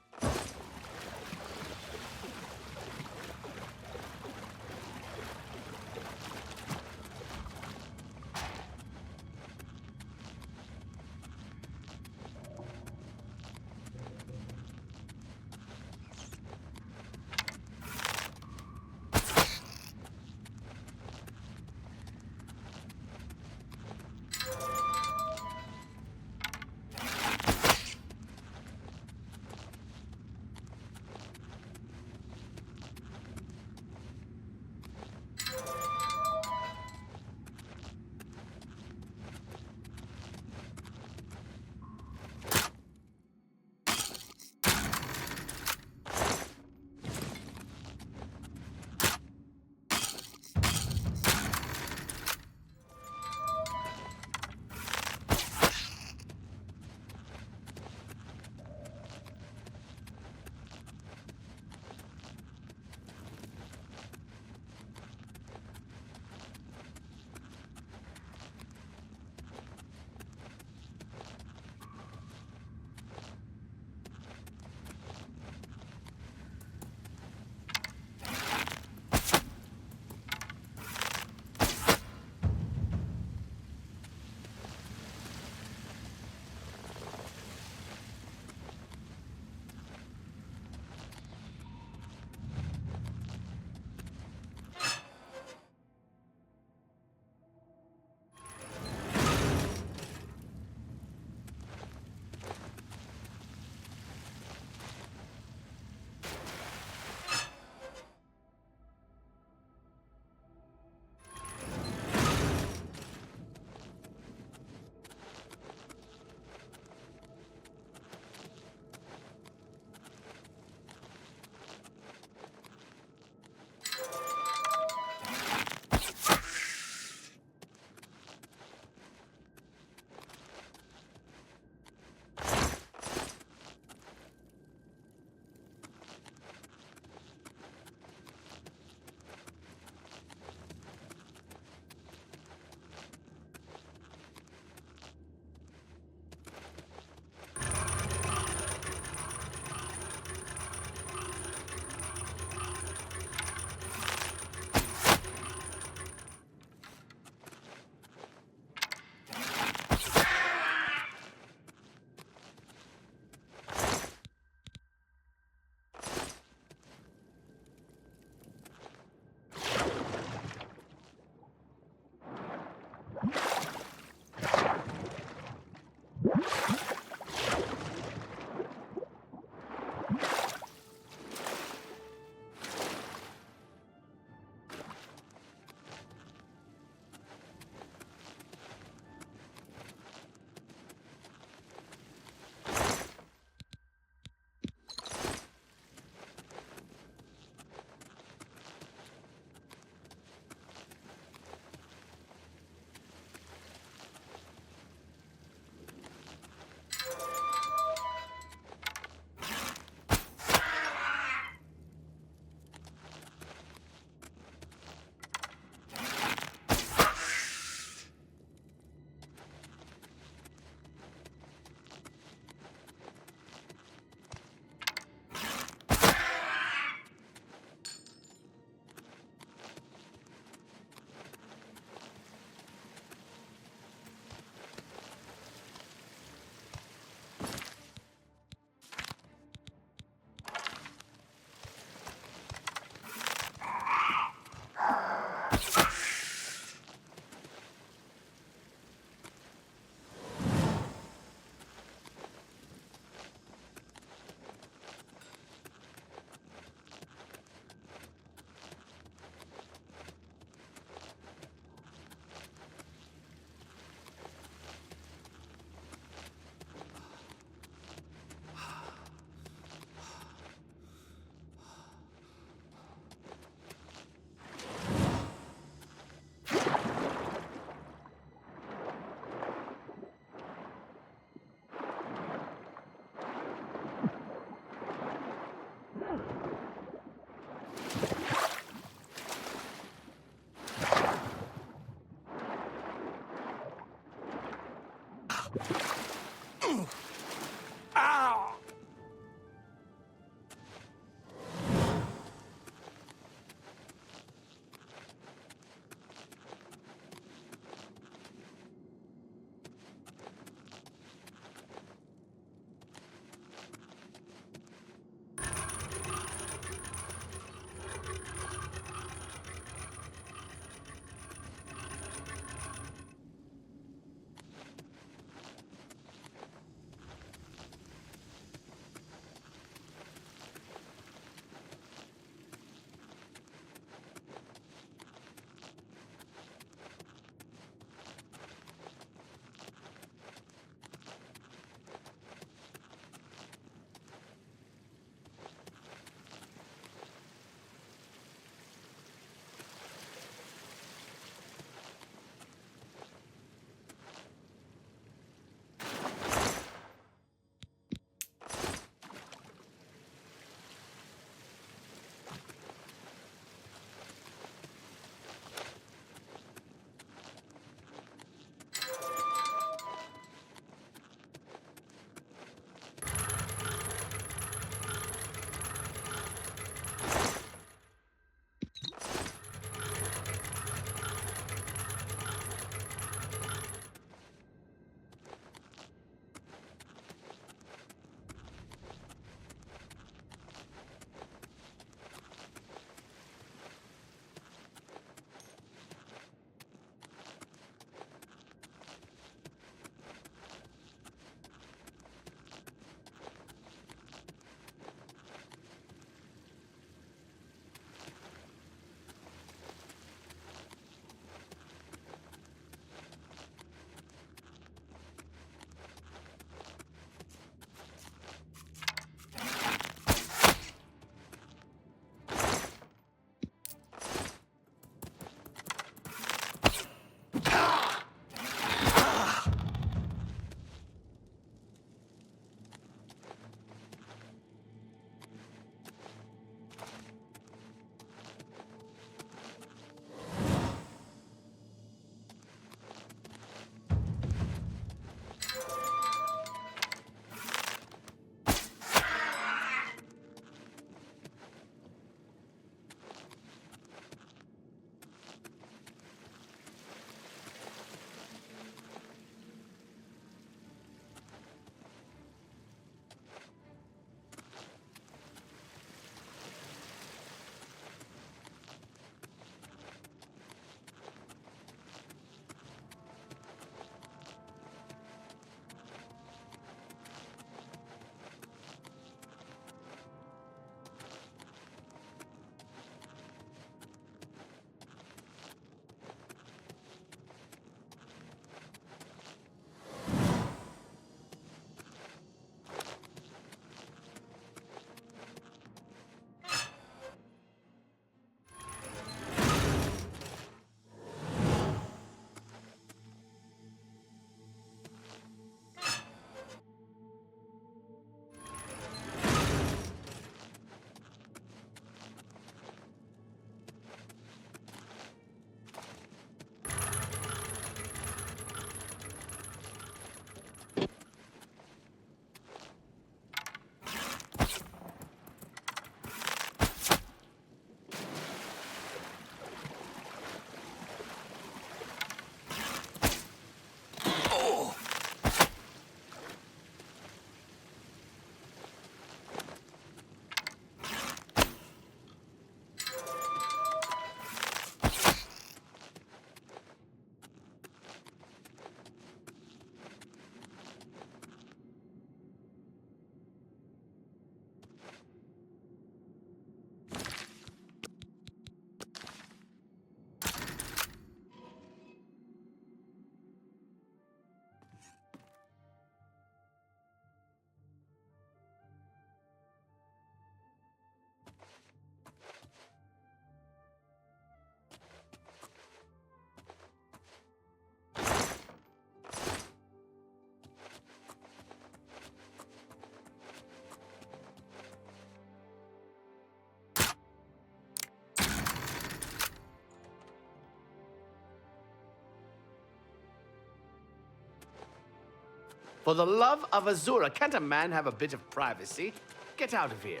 For the love of Azura, can't a man have a bit of privacy? Get out of here.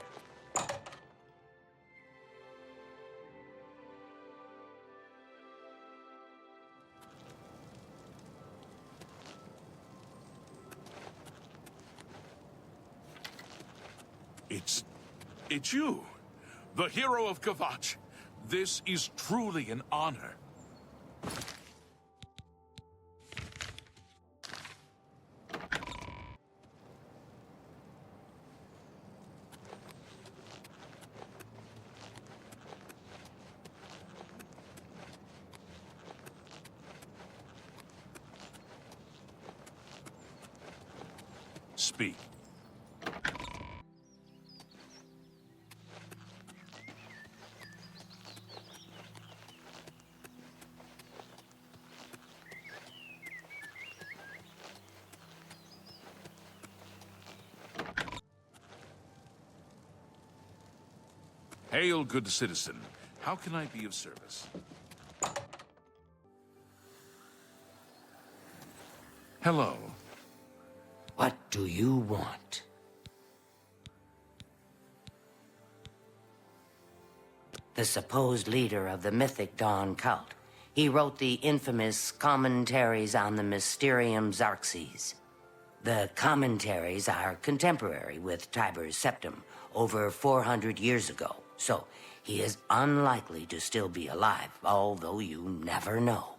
It's you, the hero of Kvatch. This is truly an honor. Speak. Hail, good citizen. How can I be of service? Hello. What do you want? The supposed leader of the Mythic Dawn cult. He wrote the infamous Commentaries on the Mysterium Xarxes. The commentaries are contemporary with Tiber's Septim, over 400 years ago. So, he is unlikely to still be alive, although you never know.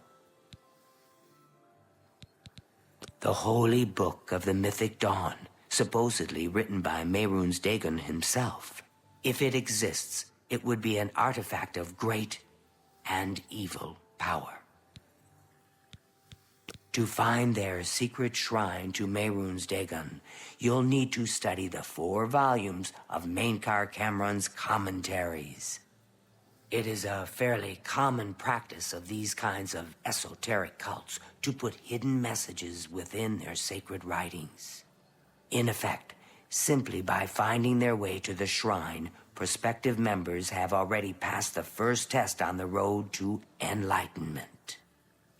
The Holy Book of the Mythic Dawn, supposedly written by Mehrunes Dagon himself. If it exists, it would be an artifact of great and evil power. To find their secret shrine to Mehrunes Dagon, you'll need to study the 4 volumes of Mainkar Cameron's commentaries. It is a fairly common practice of these kinds of esoteric cults to put hidden messages within their sacred writings. In effect, simply by finding their way to the shrine, prospective members have already passed the first test on the road to enlightenment.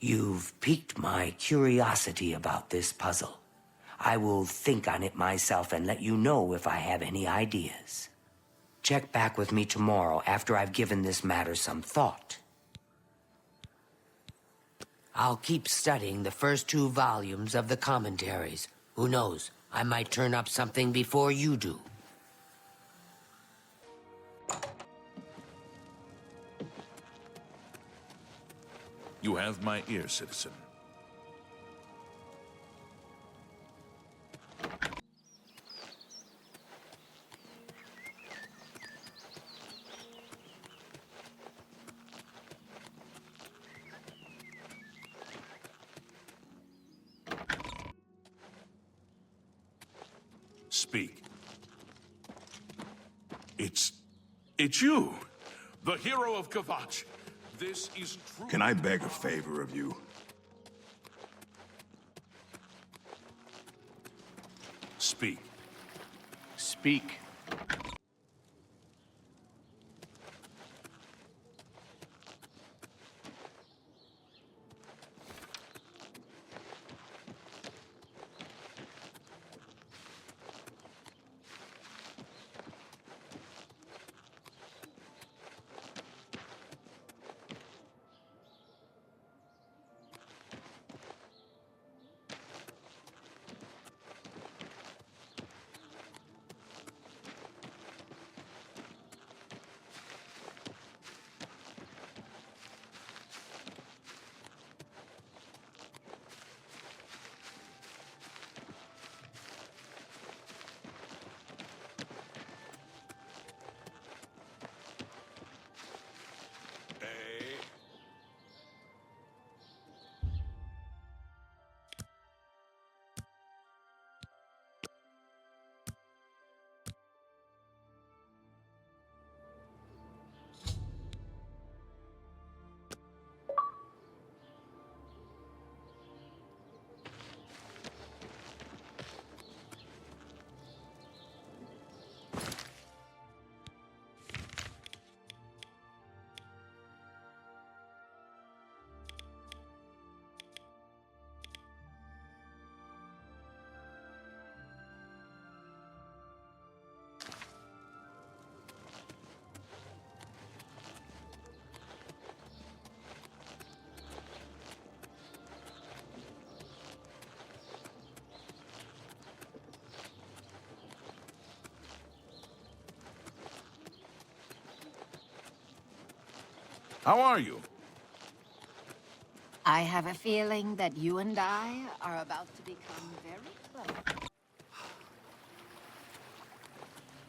You've piqued my curiosity about this puzzle. I will think on it myself and let you know if I have any ideas. Check back with me tomorrow after I've given this matter some thought. I'll keep studying the first 2 volumes of the commentaries. Who knows, I might turn up something before you do. You have my ear, citizen. Speak. It's you, the hero of Kvatch. This is true. Can I beg a favor of you? Speak. Speak. How are you? I have a feeling that you and I are about to become very close.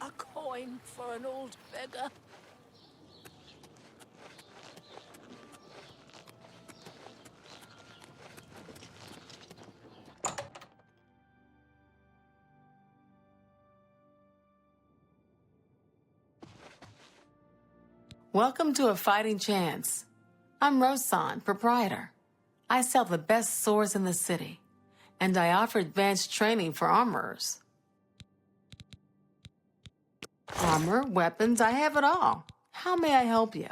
A coin for an old beggar. Welcome to A Fighting Chance. I'm Rosan, proprietor. I sell the best swords in the city, and I offer advanced training for armorers. Armor, weapons, I have it all. How may I help you?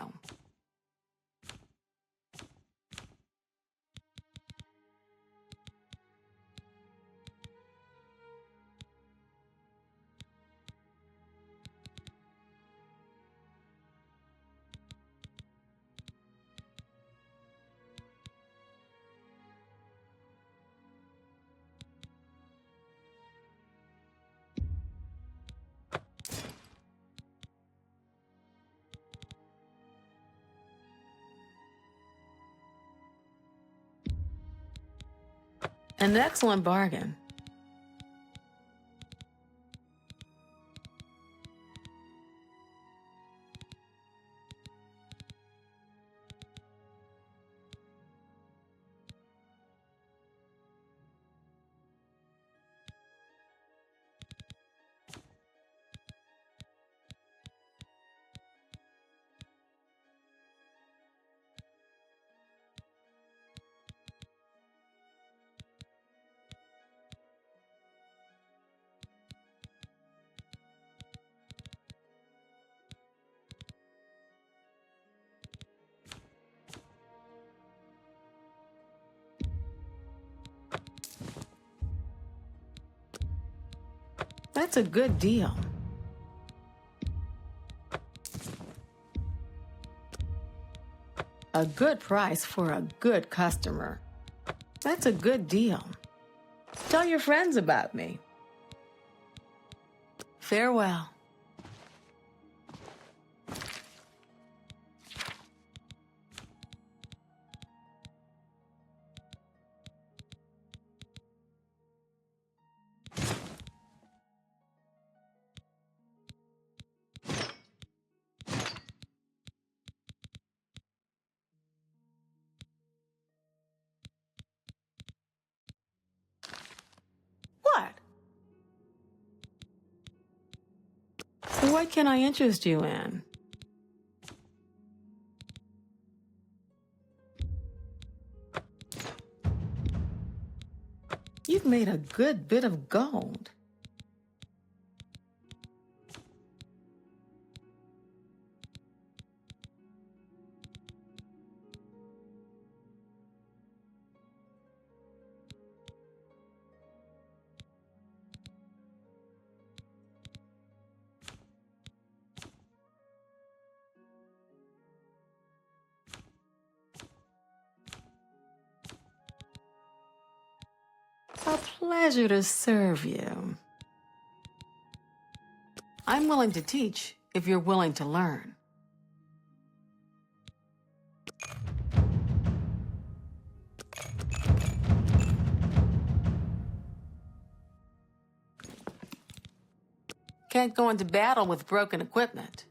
An excellent bargain. That's a good deal. A good price for a good customer. That's a good deal. Tell your friends about me. Farewell. What can I interest you in? You've made a good bit of gold. A pleasure to serve you. I'm willing to teach if you're willing to learn. Can't go into battle with broken equipment.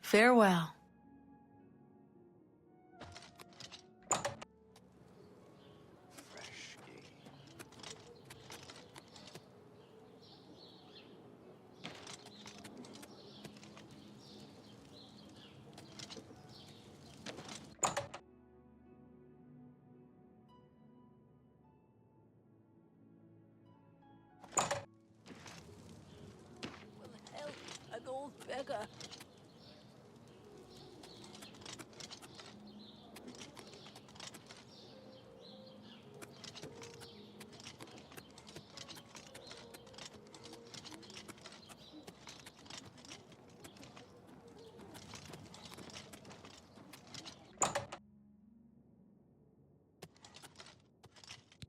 Farewell. An old beggar.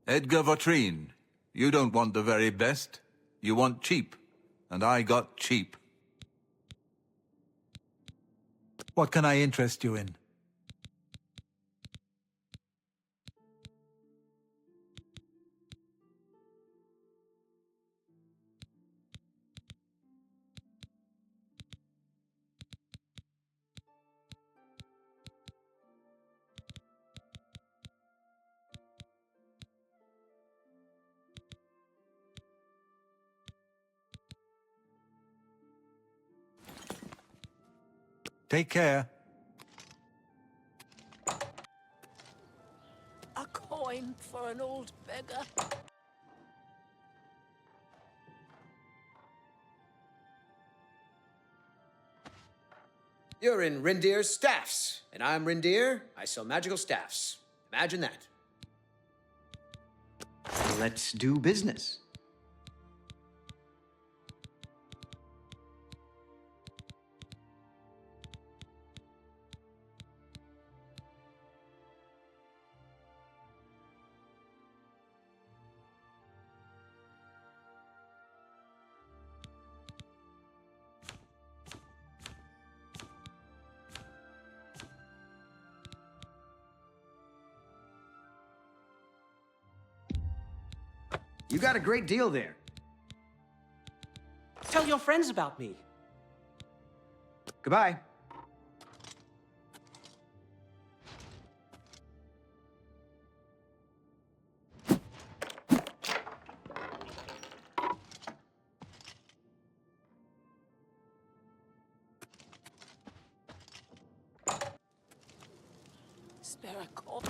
Edgar Vautrin, you don't want the very best. You want cheap, and I got cheap. What can I interest you in? Take care. A coin for an old beggar. You're in Rindir's Staffs, and I'm Rindir. I sell magical staffs. Imagine that. Let's do business. You got a great deal there. Tell your friends about me. Goodbye. Spare a coin.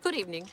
Good evening.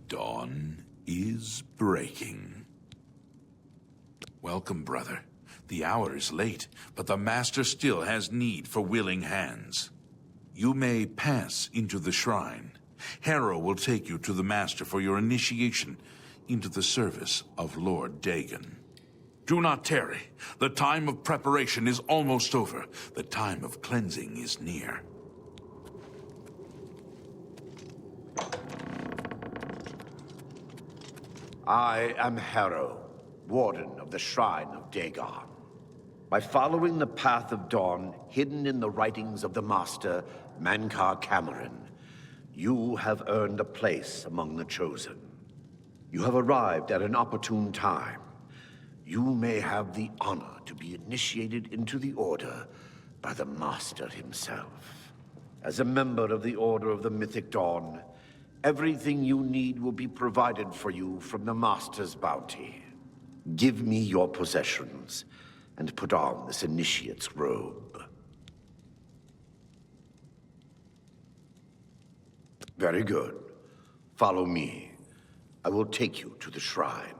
Dawn is breaking. Welcome, brother. The hour is late, but the Master still has need for willing hands. You may pass into the shrine. Harrow will take you to the Master for your initiation into the service of Lord Dagon. Do not tarry. The time of preparation is almost over. The time of cleansing is near. I am Harrow, Warden of the Shrine of Dagon. By following the path of dawn hidden in the writings of the Master, Mankar Cameron, you have earned a place among the Chosen. You have arrived at an opportune time. You may have the honor to be initiated into the Order by the Master himself. As a member of the Order of the Mythic Dawn, everything you need will be provided for you from the Master's bounty. Give me your possessions, and put on this initiate's robe. Very good. Follow me. I will take you to the shrine.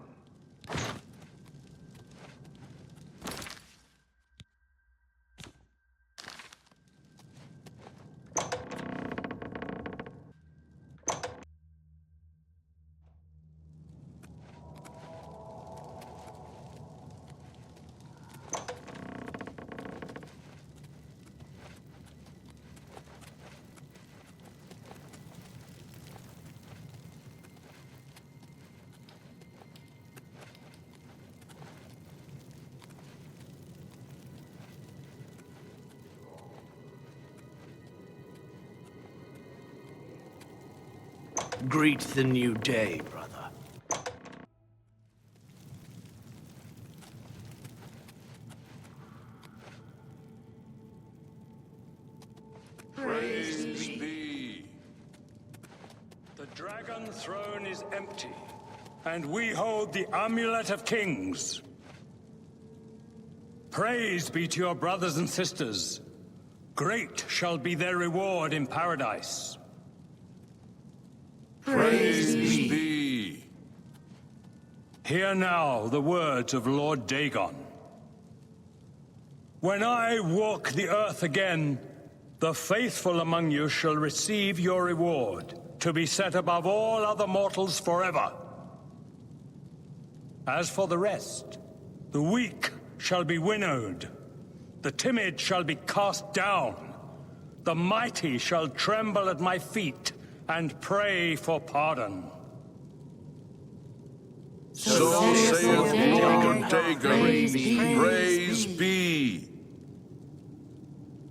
Greet the new day, brother. Praise be. The Dragon Throne is empty, and we hold the Amulet of Kings. Praise be to your brothers and sisters. Great shall be their reward in paradise. Praise be. Hear now the words of Lord Dagon. When I walk the earth again, the faithful among you shall receive your reward, to be set above all other mortals forever. As for the rest, the weak shall be winnowed, the timid shall be cast down, the mighty shall tremble at my feet and pray for pardon. So saith Lord Dagon, praise be.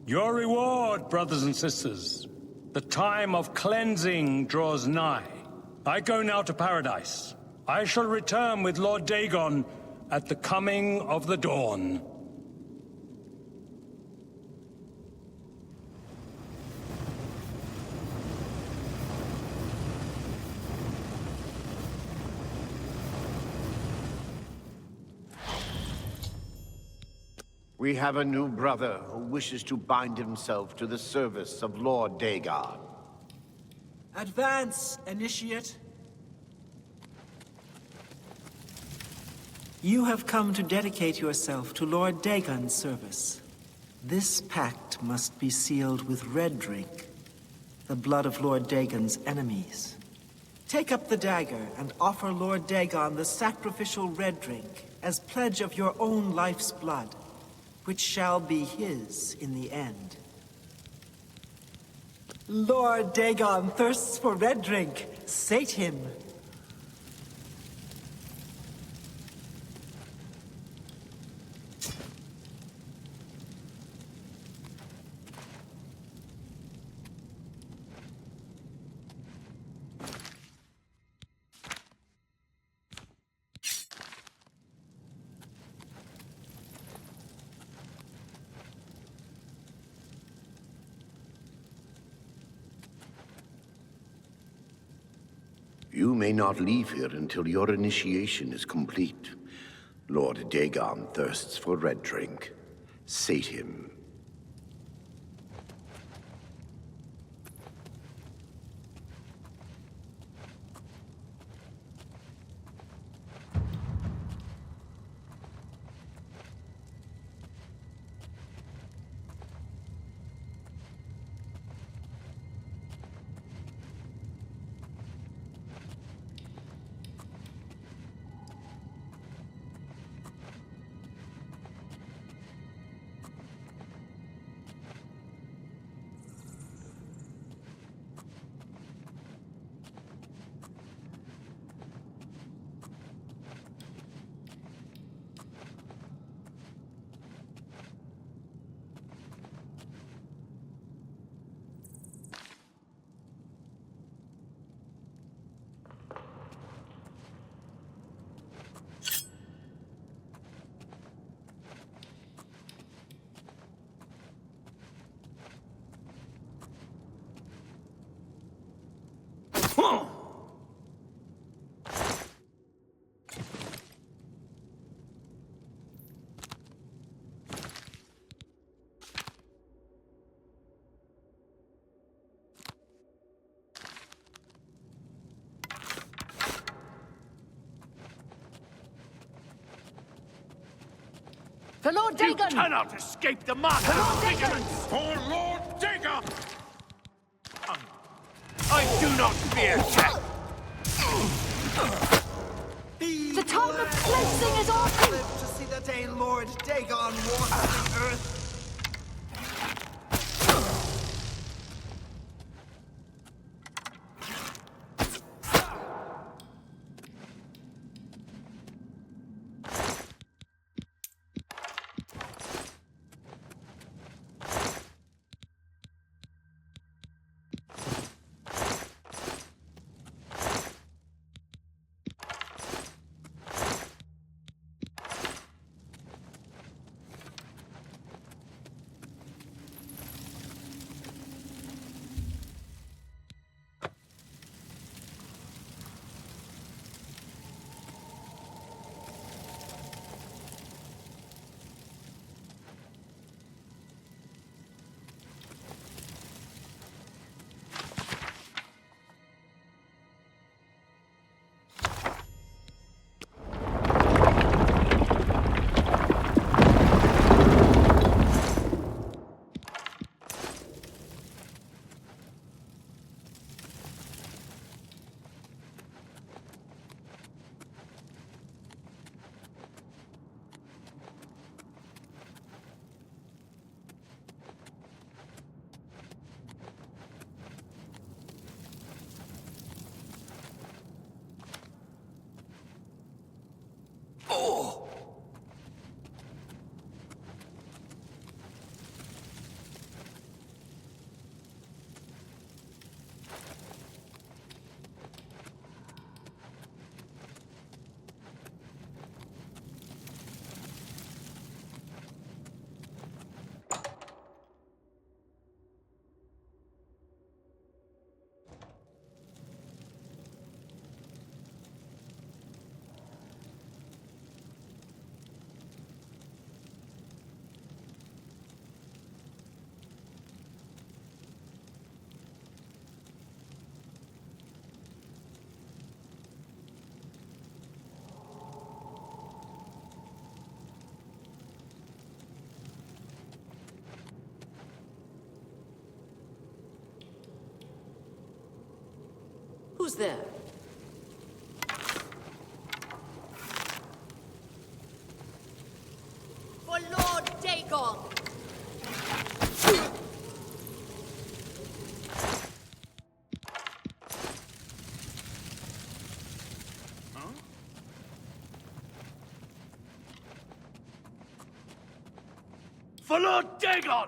Your reward, brothers and sisters. The time of cleansing draws nigh. I go now to paradise. I shall return with Lord Dagon at the coming of the dawn. We have a new brother who wishes to bind himself to the service of Lord Dagon. Advance, Initiate. You have come to dedicate yourself to Lord Dagon's service. This pact must be sealed with red drink, the blood of Lord Dagon's enemies. Take up the dagger and offer Lord Dagon the sacrificial red drink as pledge of your own life's blood, which shall be his in the end. Lord Dagon thirsts for red drink. Sate him. You may not leave here until your initiation is complete. Lord Dagon thirsts for red drink. Sate him. For Lord You Dagon! cannot escape the mark of vigilance! For Lord Dagon! I do not fear death! The time of cleansing is on! Live to see the day Lord Dagon walks the earth. Who's there? For Lord Dagon! For Lord Dagon!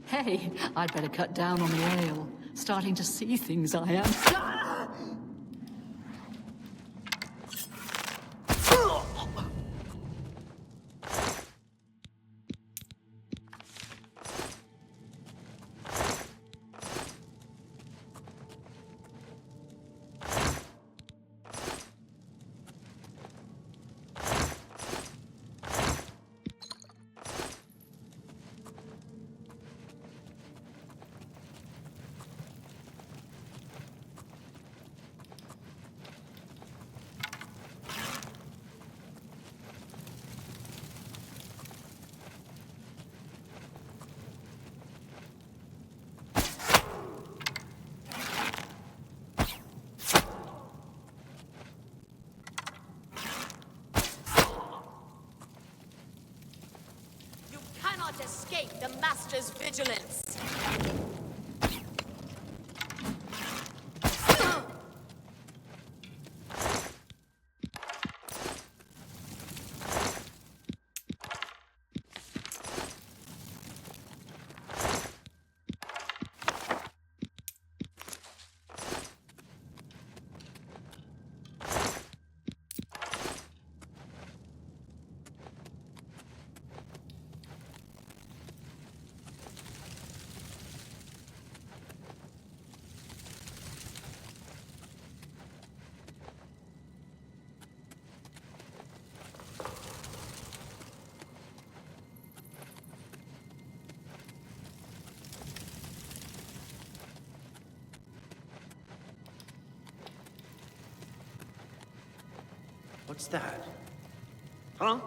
Hey, I'd better cut down on the ale. Starting to see things, I am. Escape the Master's vigilance. What's that? Huh?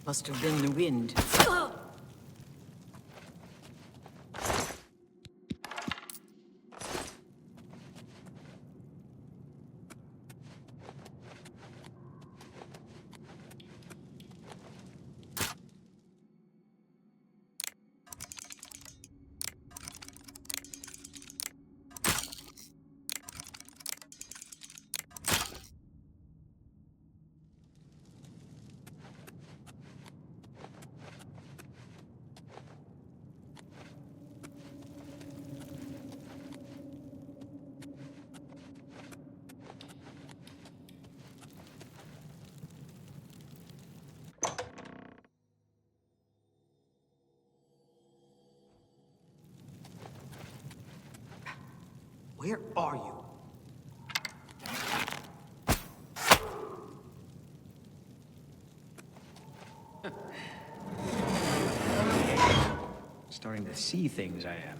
Must have been the wind. Where are you? Starting to see things, I am.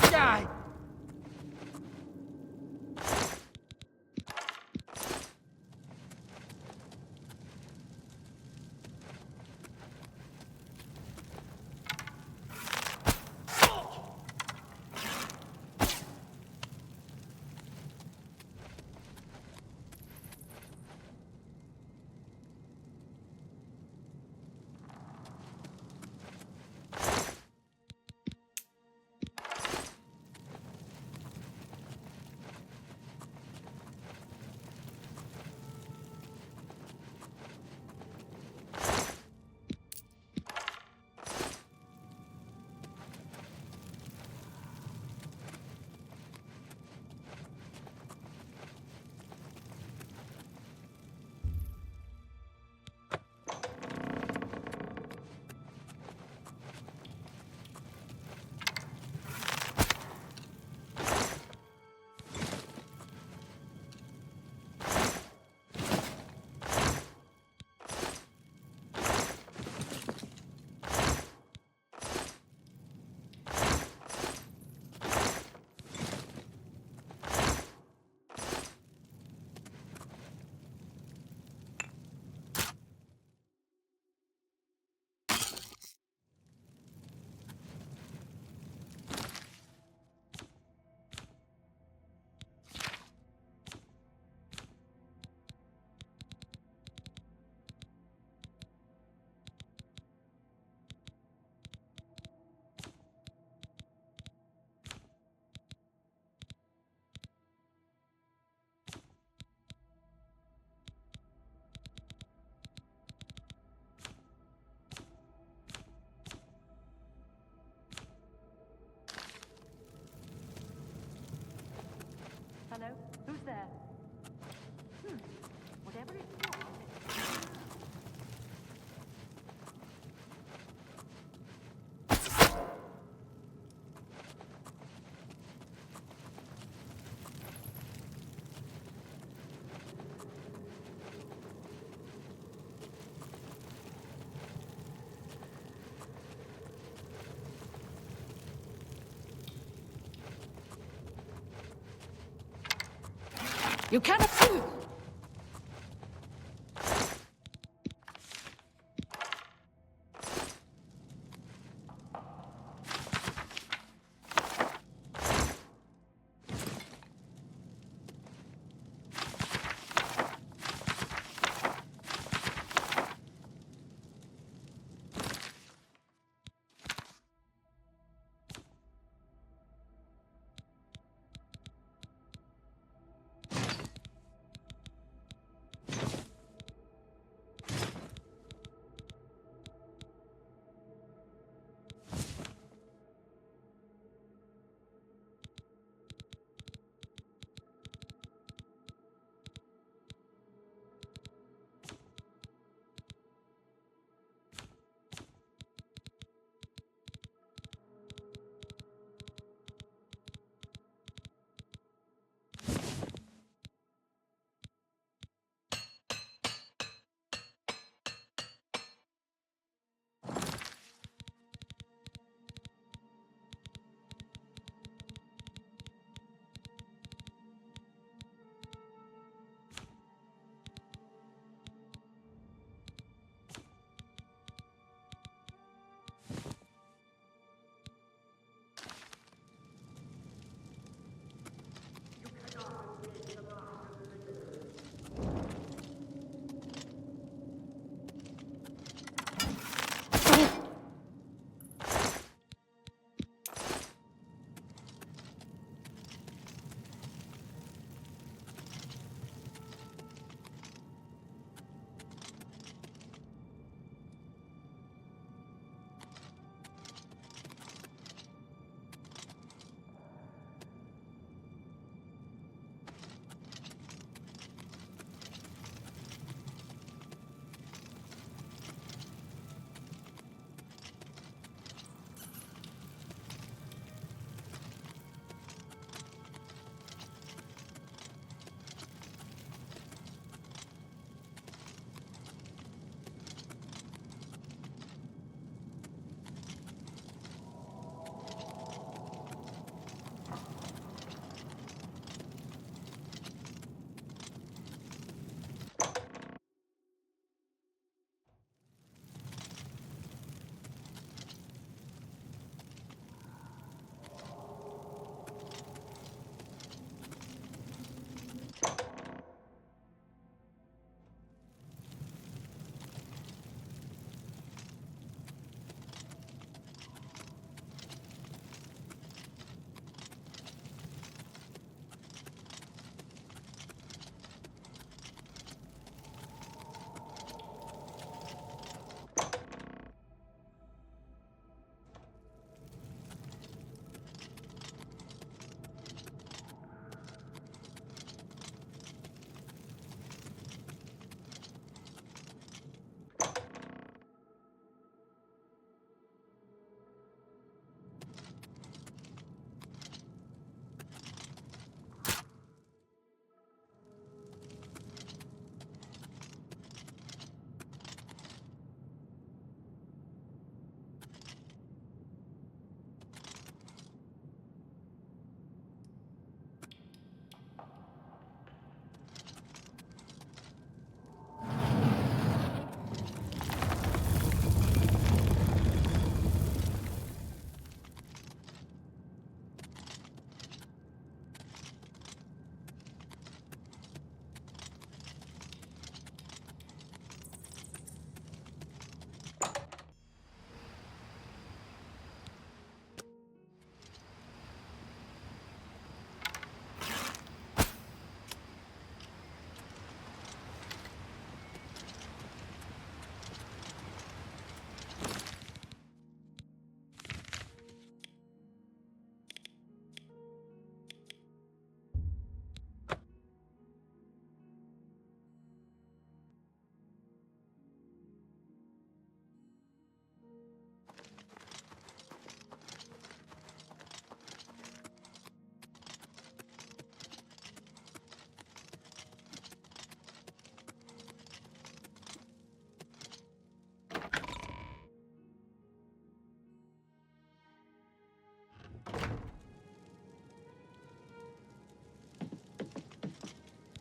Die! Hello? Who's there? Whatever it was. You cannot.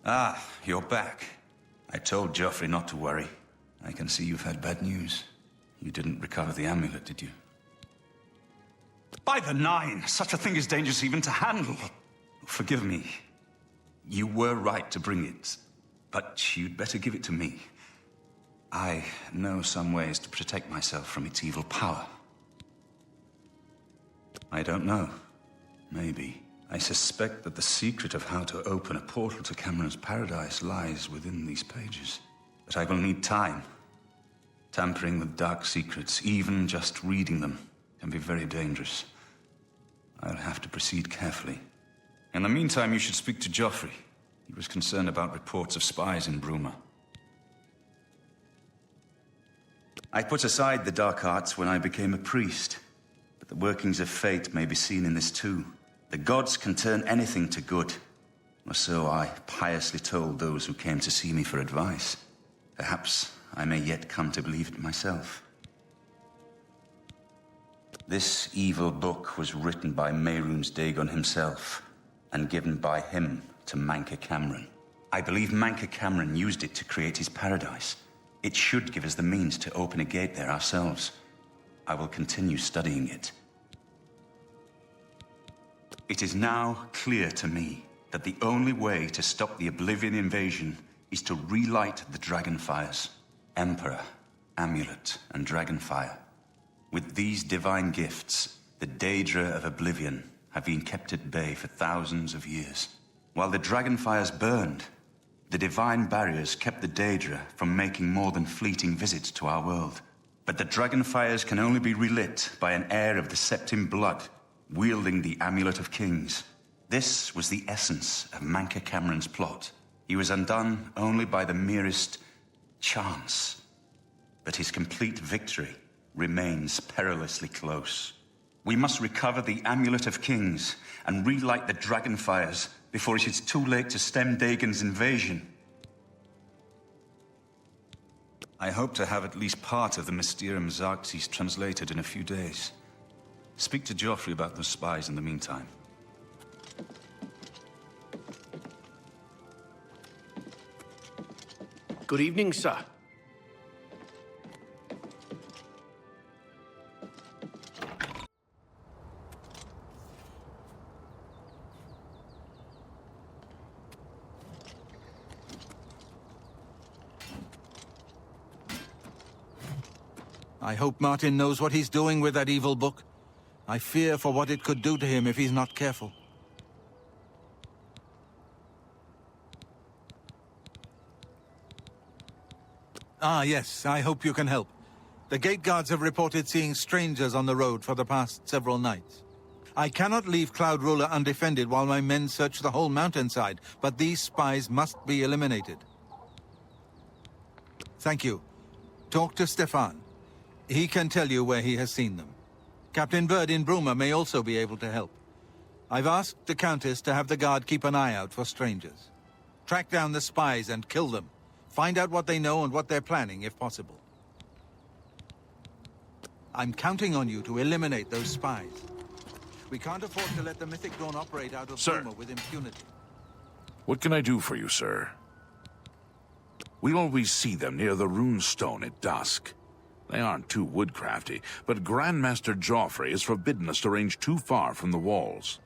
Ah, you're back. I told Joffrey not to worry. I can see you've had bad news. You didn't recover the amulet, did you? By the Nine! Such a thing is dangerous even to handle. Forgive me. You were right to bring it, but you'd better give it to me. I know some ways to protect myself from its evil power. I don't know. Maybe. I suspect that the secret of how to open a portal to Cameron's paradise lies within these pages. But I will need time. Tampering with dark secrets, even just reading them, can be very dangerous. I'll have to proceed carefully. In the meantime, you should speak to Joffrey. He was concerned about reports of spies in Bruma. I put aside the dark arts when I became a priest, but the workings of fate may be seen in this too. The gods can turn anything to good, or so I piously told those who came to see me for advice. Perhaps I may yet come to believe it myself. This evil book was written by Mehrunes Dagon himself, and given by him to Manca Cameron. I believe Manca Cameron used it to create his paradise. It should give us the means to open a gate there ourselves. I will continue studying it. It is now clear to me that the only way to stop the Oblivion invasion is to relight the Dragonfires. Emperor, Amulet, and Dragonfire. With these divine gifts, the Daedra of Oblivion have been kept at bay for thousands of years. While the Dragonfires burned, the divine barriers kept the Daedra from making more than fleeting visits to our world. But the Dragonfires can only be relit by an heir of the Septim blood, wielding the Amulet of Kings. This was the essence of Manca Cameron's plot. He was undone only by the merest chance. But his complete victory remains perilously close. We must recover the Amulet of Kings and relight the Dragonfires before it is too late to stem Dagon's invasion. I hope to have at least part of the Mysterium Xarxes translated in a few days. Speak to Joffrey about those spies in the meantime. Good evening, sir. I hope Martin knows what he's doing with that evil book. I fear for what it could do to him if he's not careful. Ah, yes, I hope you can help. The gate guards have reported seeing strangers on the road for the past several nights. I cannot leave Cloud Ruler undefended while my men search the whole mountainside, but these spies must be eliminated. Thank you. Talk to Stefan. He can tell you where he has seen them. Captain Bird in Bruma may also be able to help. I've asked the Countess to have the guard keep an eye out for strangers. Track down the spies and kill them. Find out what they know and what they're planning, if possible. I'm counting on you to eliminate those spies. We can't afford to let the Mythic Dawn operate out of Bruma with impunity. What can I do for you, sir? We always see them near the rune stone at dusk. They aren't too woodcrafty, but Grandmaster Joffrey has forbidden us to range too far from the walls.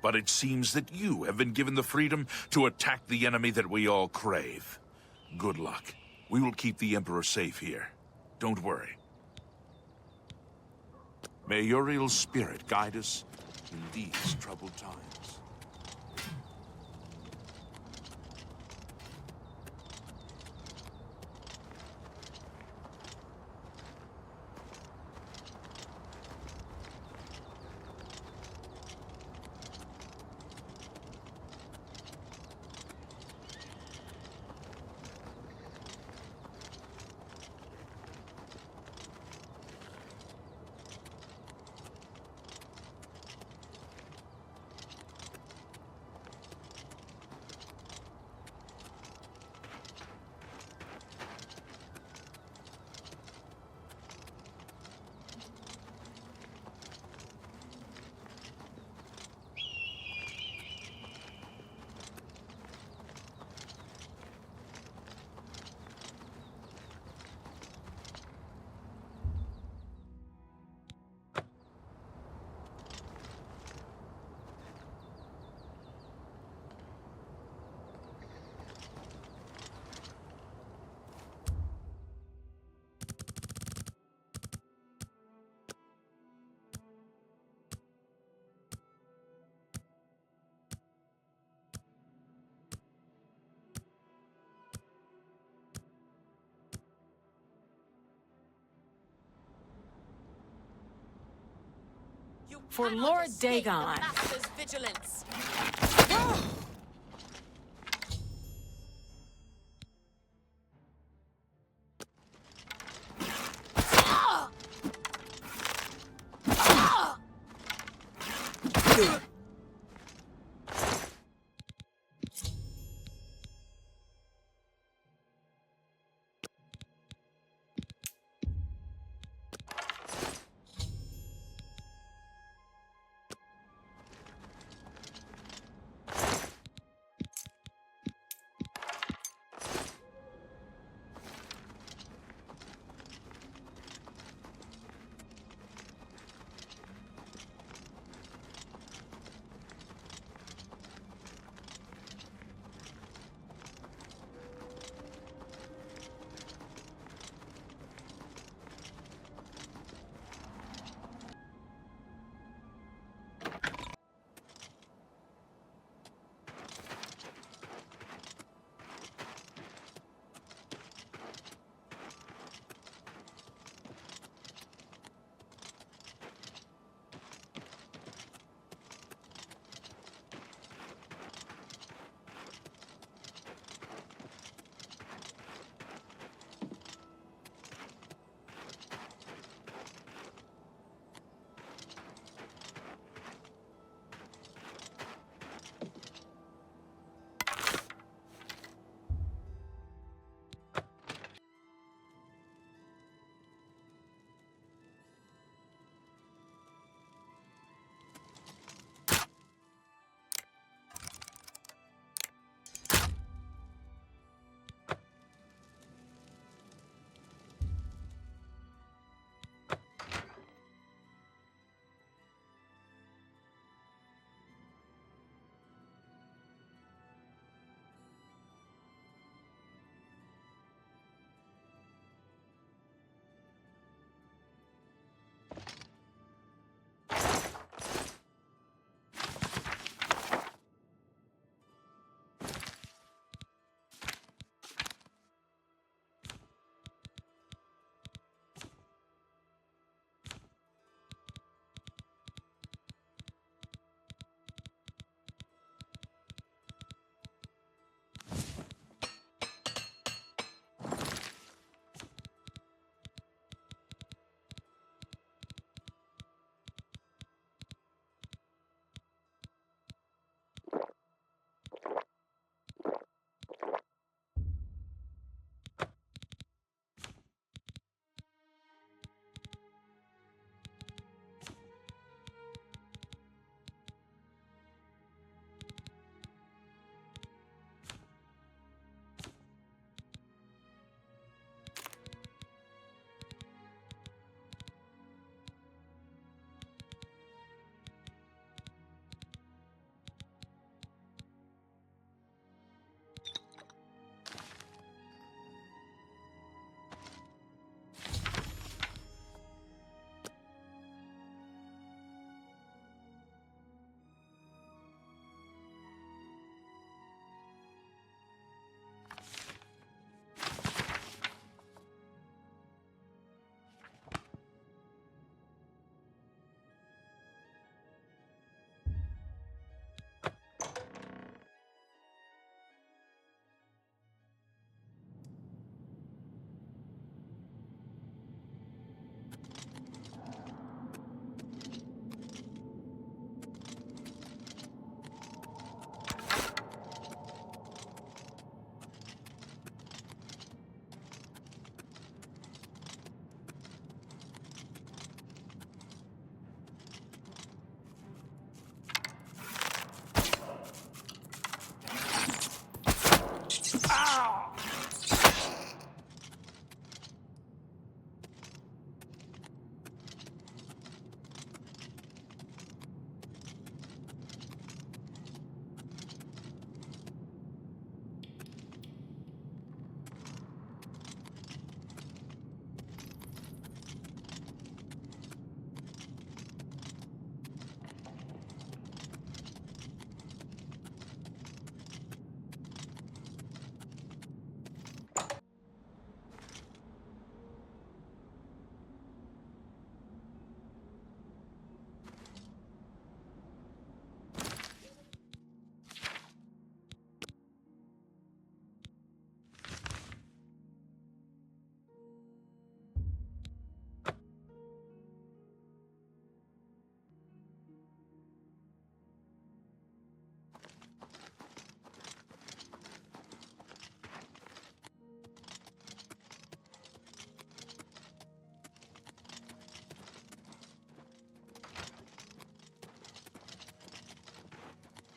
But it seems that you have been given the freedom to attack the enemy that we all crave. Good luck. We will keep the Emperor safe here. Don't worry. May Uriel's spirit guide us in these troubled times. For Lord escape the Dagon. Master's vigilance.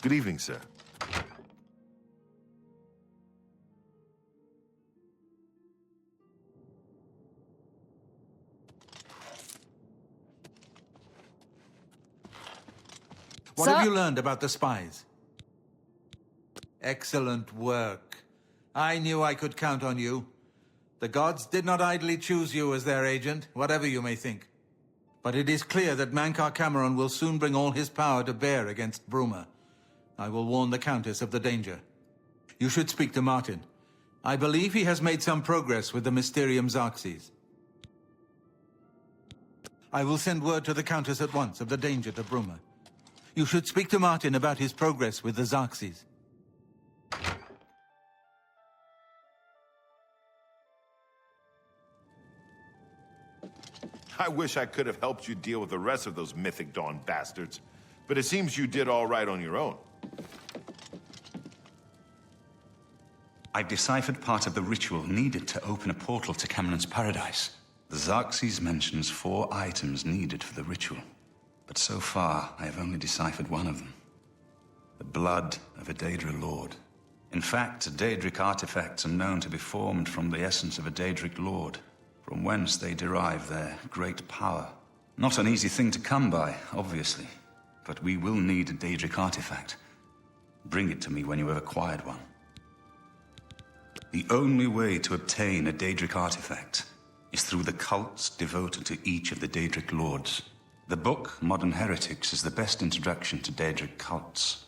Good evening, sir. What have you learned about the spies? Excellent work. I knew I could count on you. The gods did not idly choose you as their agent, whatever you may think. But it is clear that Mankar Cameron will soon bring all his power to bear against Bruma. I will warn the Countess of the danger. You should speak to Martin. I believe he has made some progress with the Mysterium Xerxes. I will send word to the Countess at once of the danger to Bruma. You should speak to Martin about his progress with the Xerxes. I wish I could have helped you deal with the rest of those Mythic Dawn bastards, but it seems you did all right on your own. I've deciphered part of the ritual needed to open a portal to Cameron's paradise. The Xerxes mentions 4 items needed for the ritual, but so far I have only deciphered one of them. The blood of a Daedra Lord. In fact, Daedric artifacts are known to be formed from the essence of a Daedric Lord, from whence they derive their great power. Not an easy thing to come by, obviously, but we will need a Daedric artifact. Bring it to me when you have acquired one. The only way to obtain a Daedric artifact is through the cults devoted to each of the Daedric Lords. The book, Modern Heretics, is the best introduction to Daedric cults.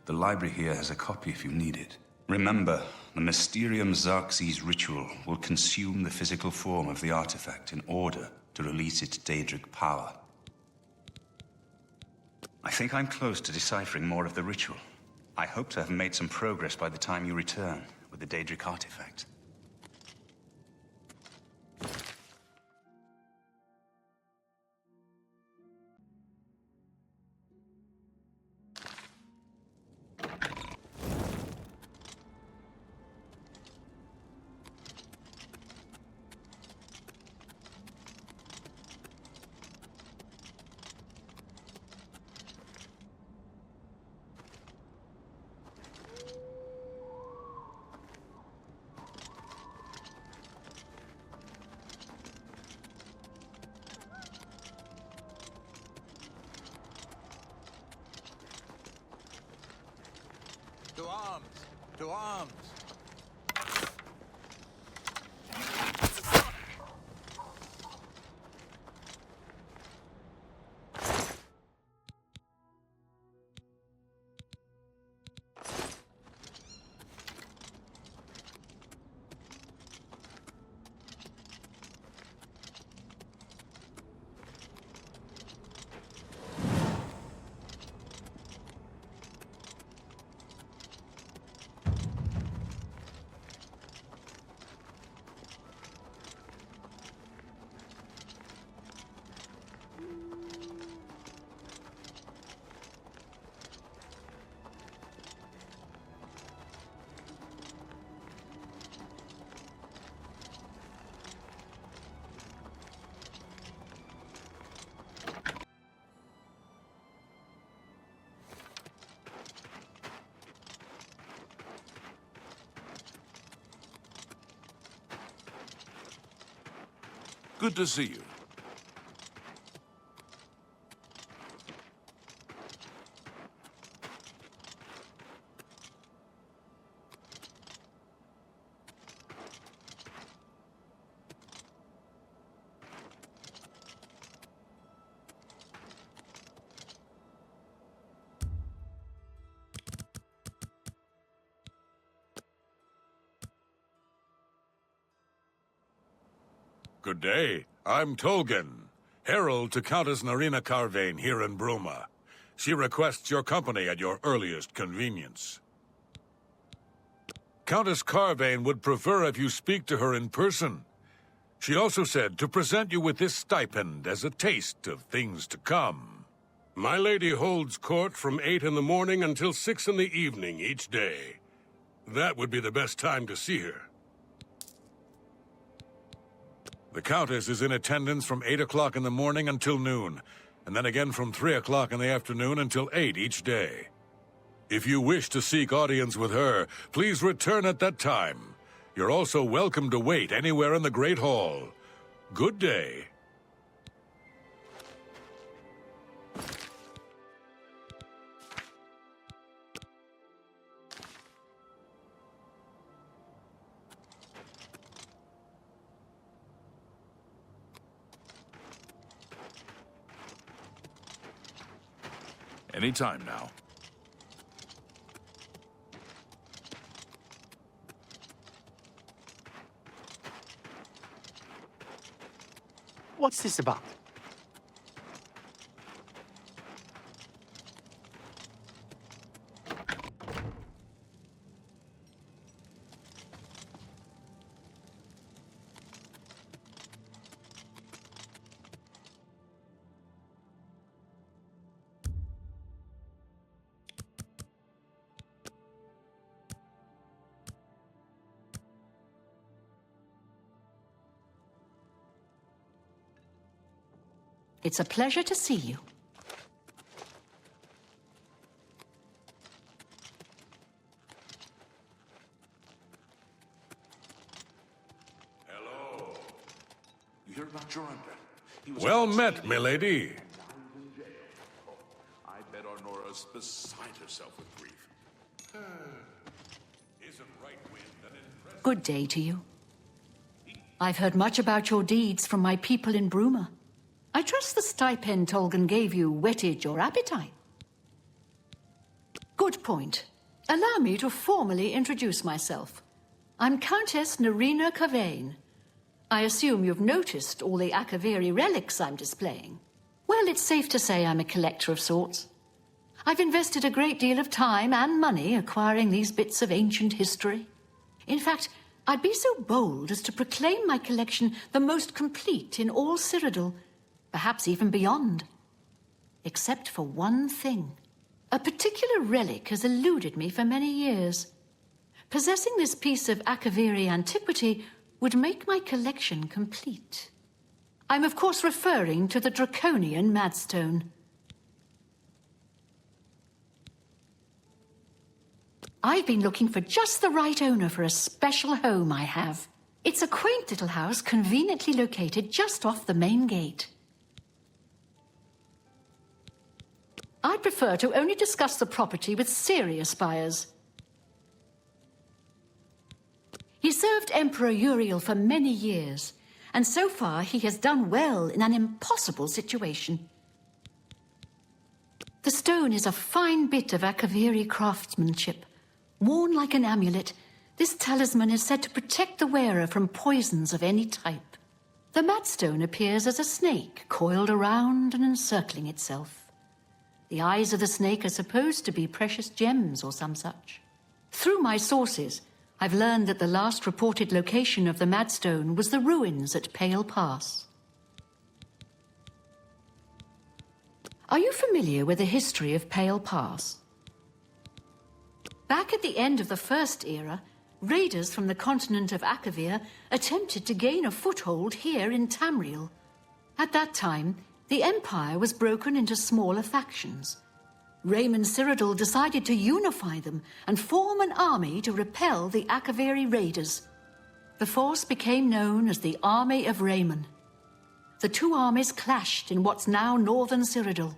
The library here has a copy if you need it. Remember, the Mysterium Xerxes ritual will consume the physical form of the artifact in order to release its Daedric power. I think I'm close to deciphering more of the ritual. I hope to have made some progress by the time you return with the Daedric artifact. To arms! To arms! Good to see you. Good day. I'm Tolgan, herald to Countess Narina Carvain here in Bruma. She requests your company at your earliest convenience. Countess Carvain would prefer if you speak to her in person. She also said to present you with this stipend as a taste of things to come. My lady holds court from 8 in the morning until 6 in the evening each day. That would be the best time to see her. The Countess is in attendance from 8 o'clock in the morning until noon, and then again from 3 o'clock in the afternoon until 8 each day. If you wish to seek audience with her, please return at that time. You're also welcome to wait anywhere in the Great Hall. Good day. Anytime now. What's this about? It's a pleasure to see you. Hello. You hear about your uncle? He was Well met, milady. I bet Arnora's beside herself with grief. Isn't right wind an impressive? Good day to you. I've heard much about your deeds from my people in Bruma. I trust the stipend Tolgan gave you whetted your appetite. Good point. Allow me to formally introduce myself. I'm Countess Nerina Kavain. I assume you've noticed all the Akaviri relics I'm displaying. Well, it's safe to say I'm a collector of sorts. I've invested a great deal of time and money acquiring these bits of ancient history. In fact, I'd be so bold as to proclaim my collection the most complete in all Cyrodiil, perhaps even beyond. Except for one thing. A particular relic has eluded me for many years. Possessing this piece of Akaviri antiquity would make my collection complete. I'm of course referring to the Draconian Madstone. I've been looking for just the right owner for a special home I have. It's a quaint little house conveniently located just off the main gate. I'd prefer to only discuss the property with serious buyers. He served Emperor Uriel for many years, and so far he has done well in an impossible situation. The stone is a fine bit of Akaviri craftsmanship. Worn like an amulet, this talisman is said to protect the wearer from poisons of any type. The Madstone appears as a snake coiled around and encircling itself. The eyes of the snake are supposed to be precious gems or some such. Through my sources, I've learned that the last reported location of the Madstone was the ruins at Pale Pass. Are you familiar with the history of Pale Pass? Back at the end of the First Era, raiders from the continent of Akavir attempted to gain a foothold here in Tamriel. At that time, the Empire was broken into smaller factions. Raymond Cyrodiil decided to unify them and form an army to repel the Akaviri raiders. The force became known as the Army of Raymond. The two armies clashed in what's now northern Cyrodiil.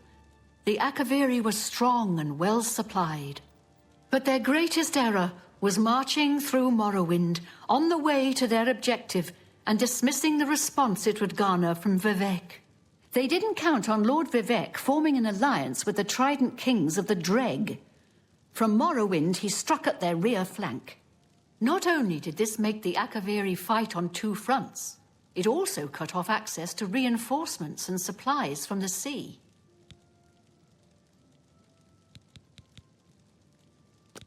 The Akaviri were strong and well supplied. But their greatest error was marching through Morrowind on the way to their objective and dismissing the response it would garner from Vivek. They didn't count on Lord Vivek forming an alliance with the Trident Kings of the Dreg. From Morrowind, he struck at their rear flank. Not only did this make the Akaviri fight on two fronts, it also cut off access to reinforcements and supplies from the sea.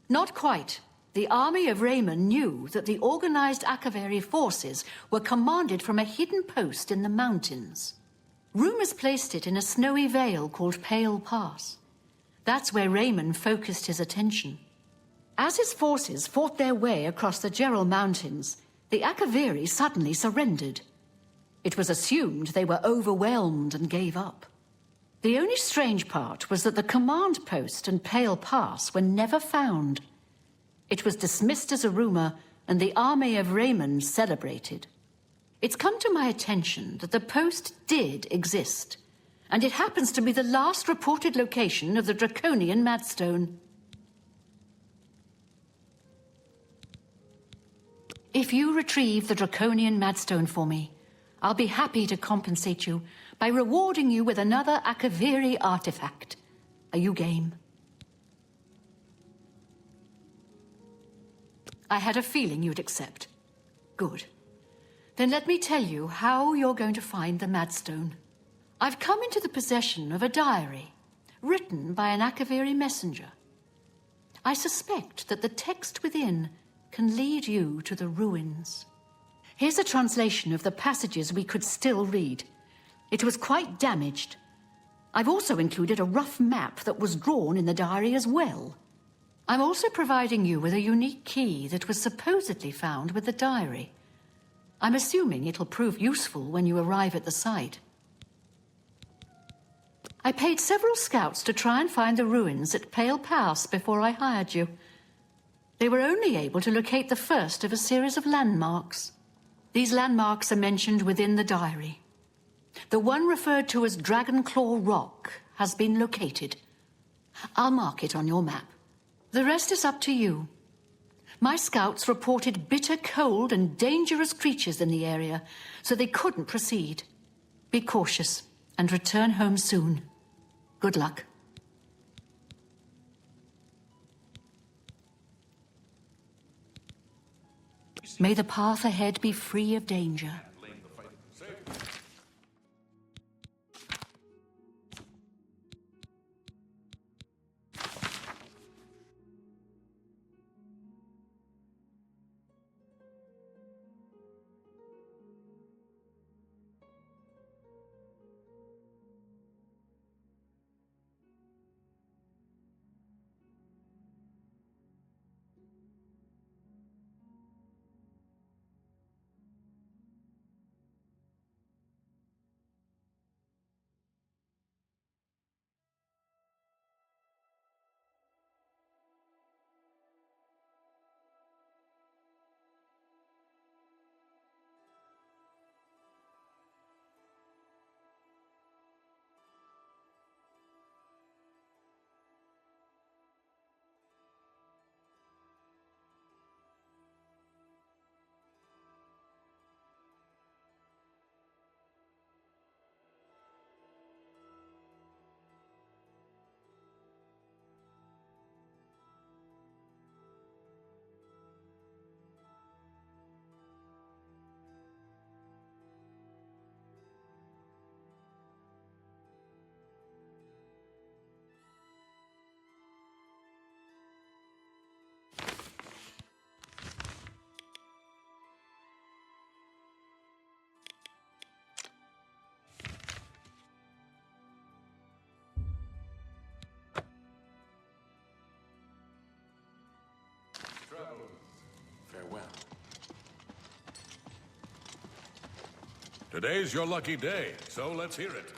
Not quite. The army of Raymond knew that the organized Akaviri forces were commanded from a hidden post in the mountains. Rumors placed it in a snowy vale called Pale Pass. That's where Raymond focused his attention. As his forces fought their way across the Gerald Mountains, the Akaviri suddenly surrendered. It was assumed they were overwhelmed and gave up. The only strange part was that the command post and Pale Pass were never found. It was dismissed as a rumor, and the army of Weynon celebrated. It's come to my attention that the post did exist, and it happens to be the last reported location of the Draconian Madstone. If you retrieve the Draconian Madstone for me, I'll be happy to compensate you by rewarding you with another Akaviri artifact. Are you game? I had a feeling you'd accept. Good. Then let me tell you how you're going to find the Madstone. I've come into the possession of a diary, written by an Akaviri messenger. I suspect that the text within can lead you to the ruins. Here's a translation of the passages we could still read. It was quite damaged. I've also included a rough map that was drawn in the diary as well. I'm also providing you with a unique key that was supposedly found with the diary. I'm assuming it'll prove useful when you arrive at the site. I paid several scouts to try and find the ruins at Pale Pass before I hired you. They were only able to locate the first of a series of landmarks. These landmarks are mentioned within the diary. The one referred to as Dragonclaw Rock has been located. I'll mark it on your map. The rest is up to you. My scouts reported bitter cold and dangerous creatures in the area, so they couldn't proceed. Be cautious and return home soon. Good luck. May the path ahead be free of danger. Farewell. Today's your lucky day, so let's hear it.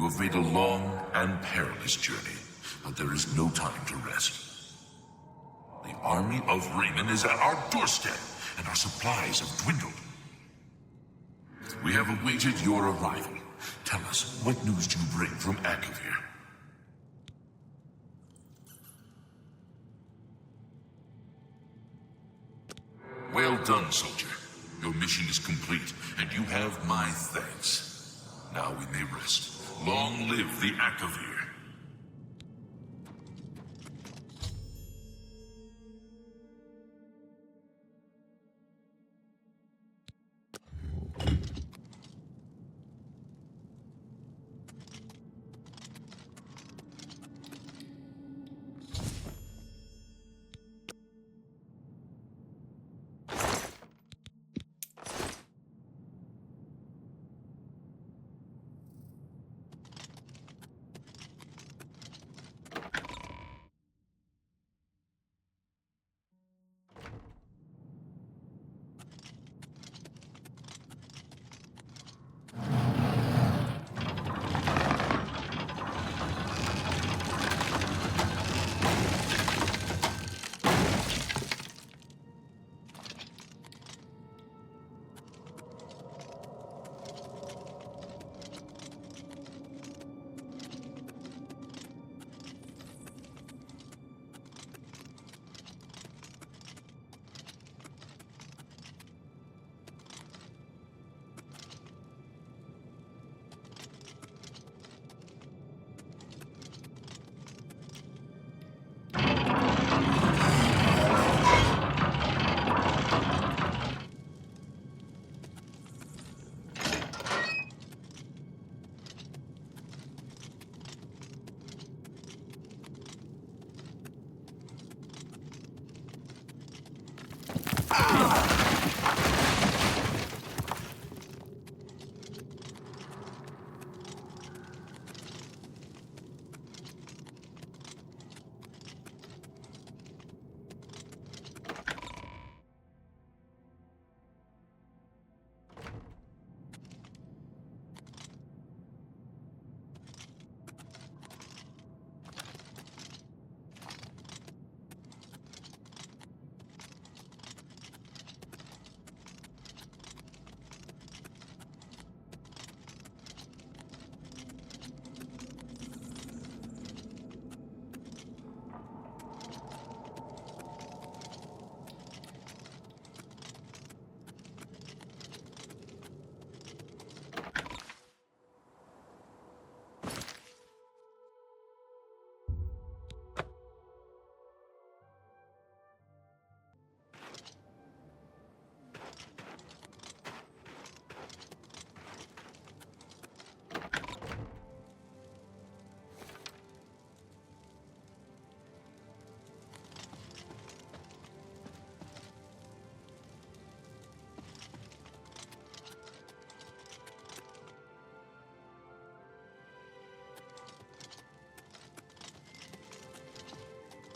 You have made a long and perilous journey, but there is no time to rest. The army of Weynon is at our doorstep, and our supplies have dwindled. We have awaited your arrival. Tell us, what news do you bring from Akavir? Well done, soldier. Your mission is complete, and you have my thanks. Now we may rest. Long live the Akavir.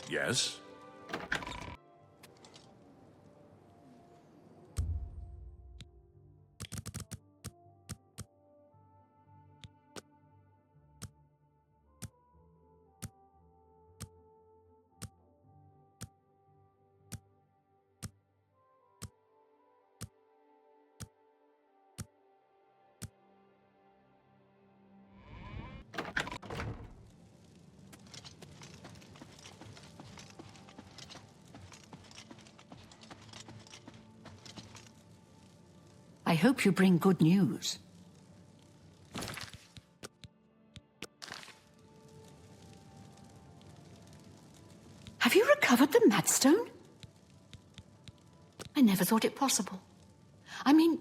Yes? I hope you bring good news. Have you recovered the Madstone? I never thought it possible. I mean,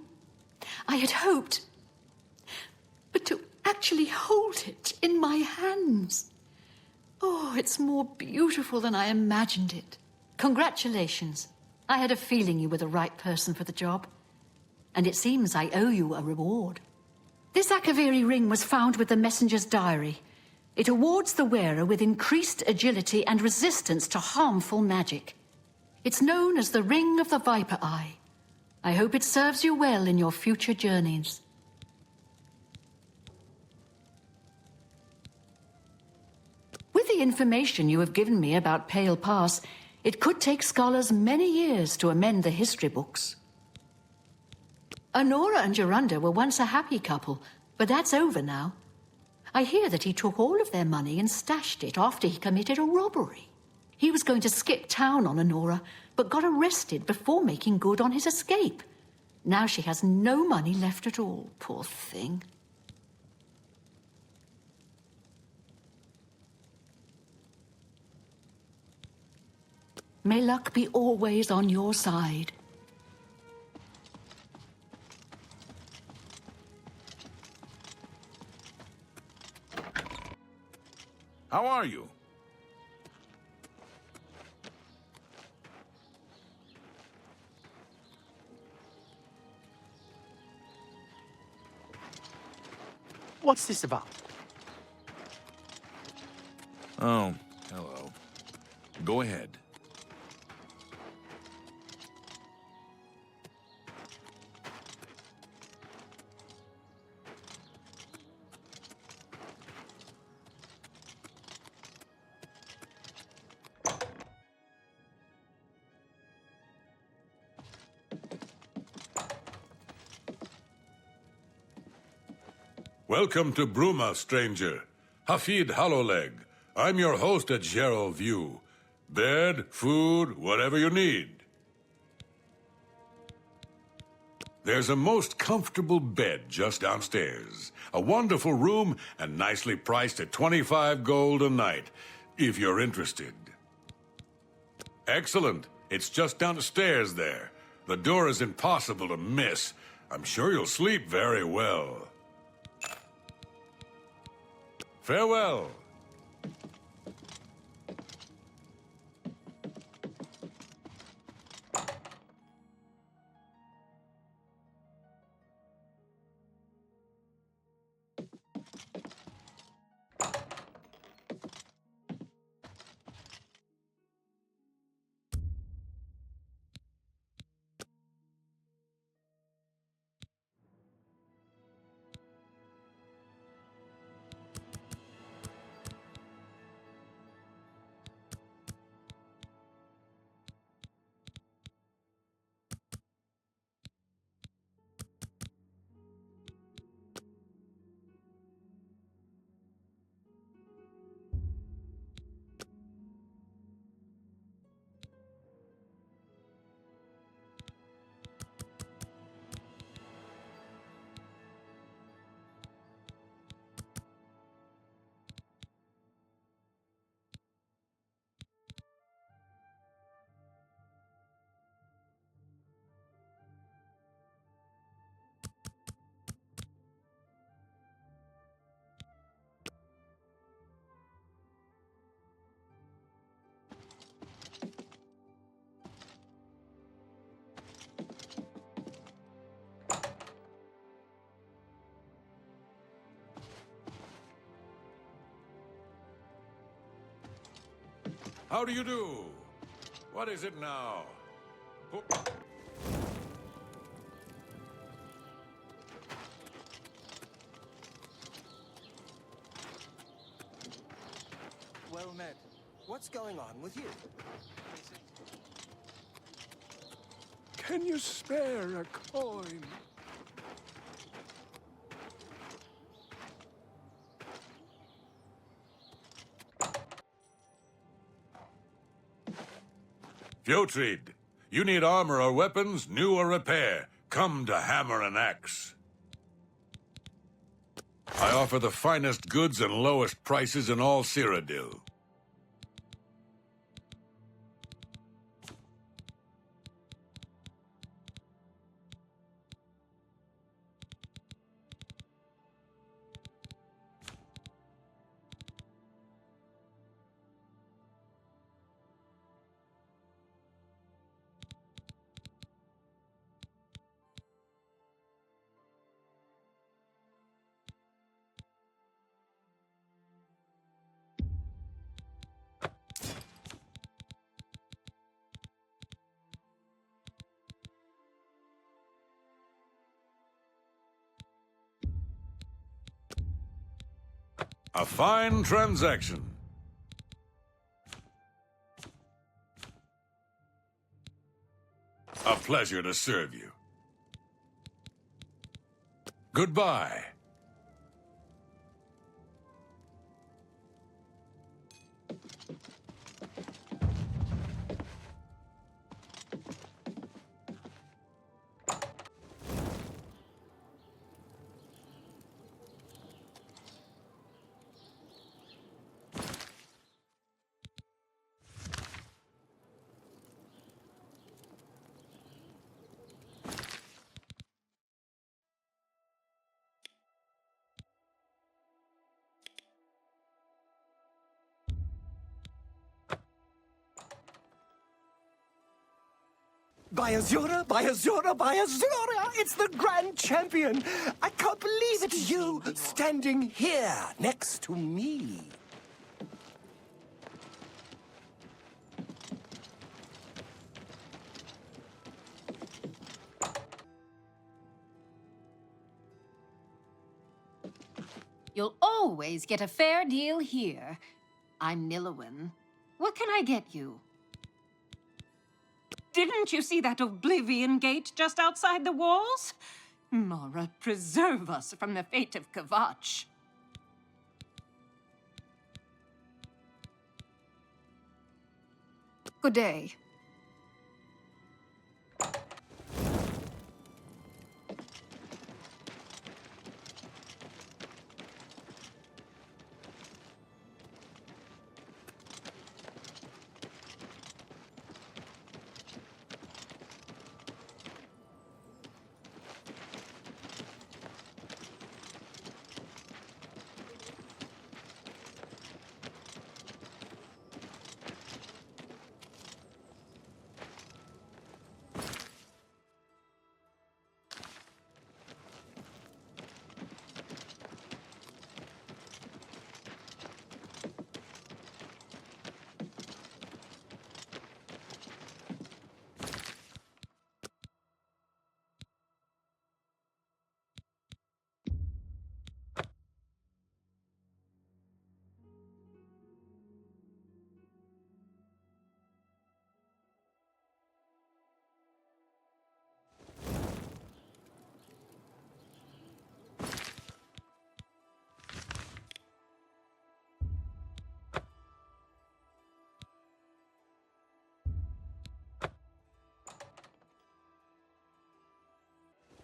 I had hoped. But to actually hold it in my hands. Oh, it's more beautiful than I imagined it. Congratulations. I had a feeling you were the right person for the job. And it seems I owe you a reward. This Akaviri ring was found with the messenger's diary. It awards the wearer with increased agility and resistance to harmful magic. It's known as the Ring of the Viper Eye. I hope it serves you well in your future journeys. the information you have given me about Pale Pass, it could take scholars many years to amend the history books. Honora and Jorunda were once a happy couple, but that's over now. I hear that he took all of their money and stashed it after he committed a robbery. He was going to skip town on Honora, but got arrested before making good on his escape. Now she has no money left at all, poor thing. May luck be always on your side. How are you? What's this about? Oh, hello. Go ahead. Welcome to Bruma, stranger. Hafid Hollowleg. I'm your host at Gerald View. Bed, food, whatever you need. There's a most comfortable bed just downstairs. A wonderful room and nicely priced at 25 gold a night, if you're interested. Excellent. It's just downstairs there. The door is impossible to miss. I'm sure you'll sleep very well. Farewell. How do you do? What is it now? Well met. What's going on with you? Can you spare a coin? Fjotrid, you need armor or weapons, new or repair. Come to Hammer and Axe. I offer the finest goods and lowest prices in all Cyrodiil. A fine transaction. A pleasure to serve you. Goodbye. By Azura, by Azura, by Azura! It's the Grand Champion! I can't believe it's you standing here next to me. You'll always get a fair deal here. I'm Nilowin. What can I get you? Didn't you see that Oblivion gate just outside the walls? Mara, preserve us from the fate of Kvatch. Good day.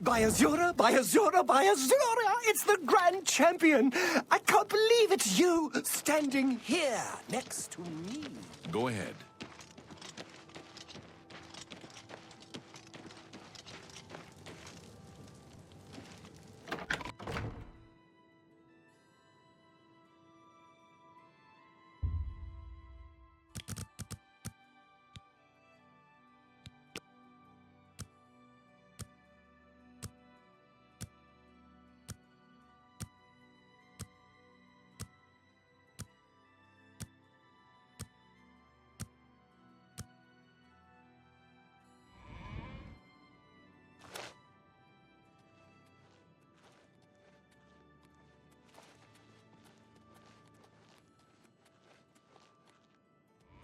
By Azura, by Azura, by Azura! It's the Grand Champion! I can't believe it's you standing here next to me. Go ahead.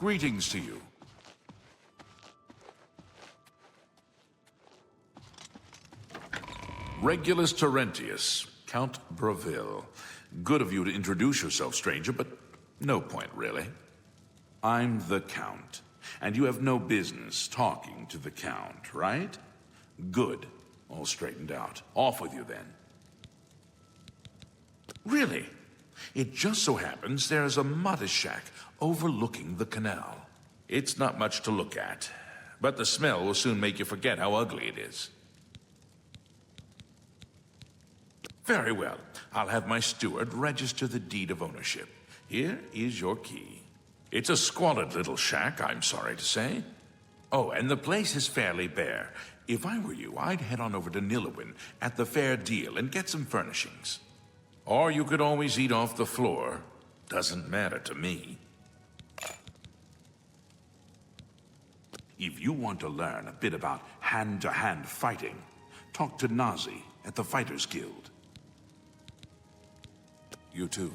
Greetings to you. Regulus Terentius, Count Breville. Good of you to introduce yourself, stranger, but no point, really. I'm the Count, and you have no business talking to the Count, right? Good. All straightened out. Off with you, then. Really? It just so happens there's a modest shack overlooking the canal. It's not much to look at, but the smell will soon make you forget how ugly it is. Very well. I'll have my steward register the deed of ownership. Here is your key. It's a squalid little shack, I'm sorry to say. Oh, and the place is fairly bare. If I were you, I'd head on over to Nilowin at the fair deal and get some furnishings. Or you could always eat off the floor. Doesn't matter to me. If you want to learn a bit about hand-to-hand fighting, talk to Nazi at the Fighters Guild. You too.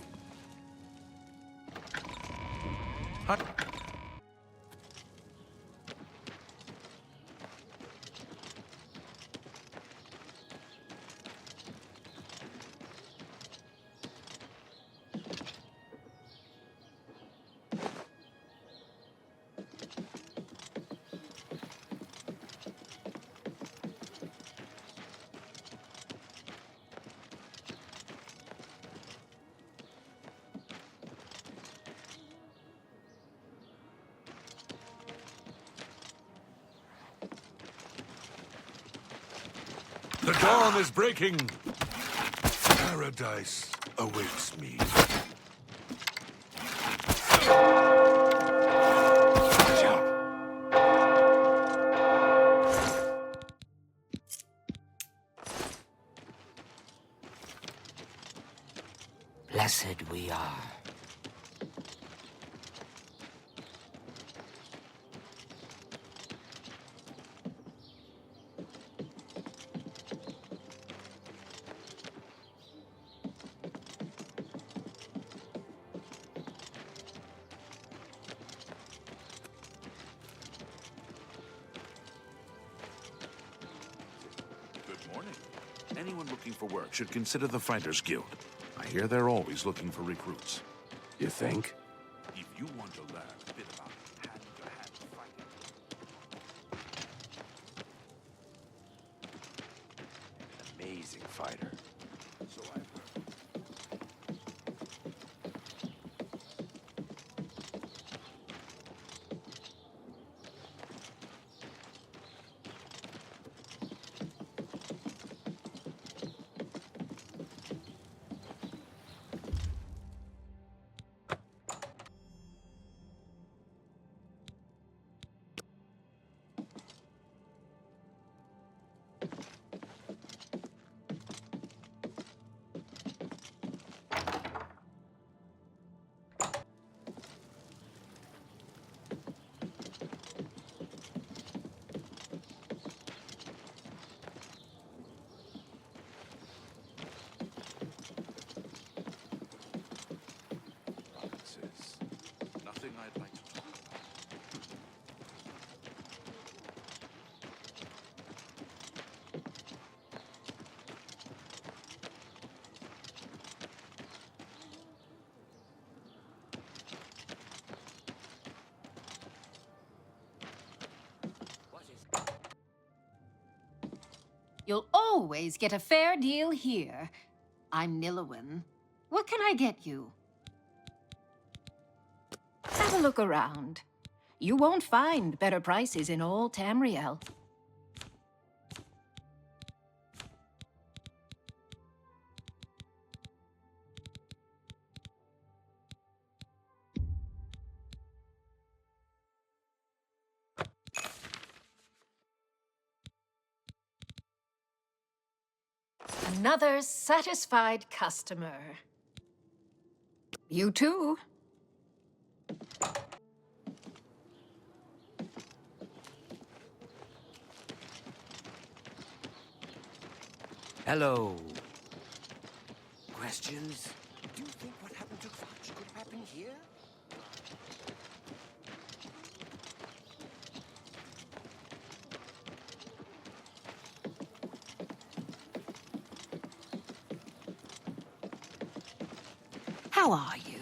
The dawn is breaking. Paradise awaits me. Blessed we are. Good morning. Anyone looking for work should consider the Fighters Guild. I hear they're always looking for recruits. You think? If you want to learn a bit about hand-to-hand fighting... Amazing fighter. So I've heard. Nothing I'd like to talk about. You'll always get a fair deal here. I'm Nillowen. What can I get you? Have a look around. You won't find better prices in all Tamriel. Another satisfied customer. You too. Hello. Questions? Do you think what happened to Kvatch could happen here? How are you?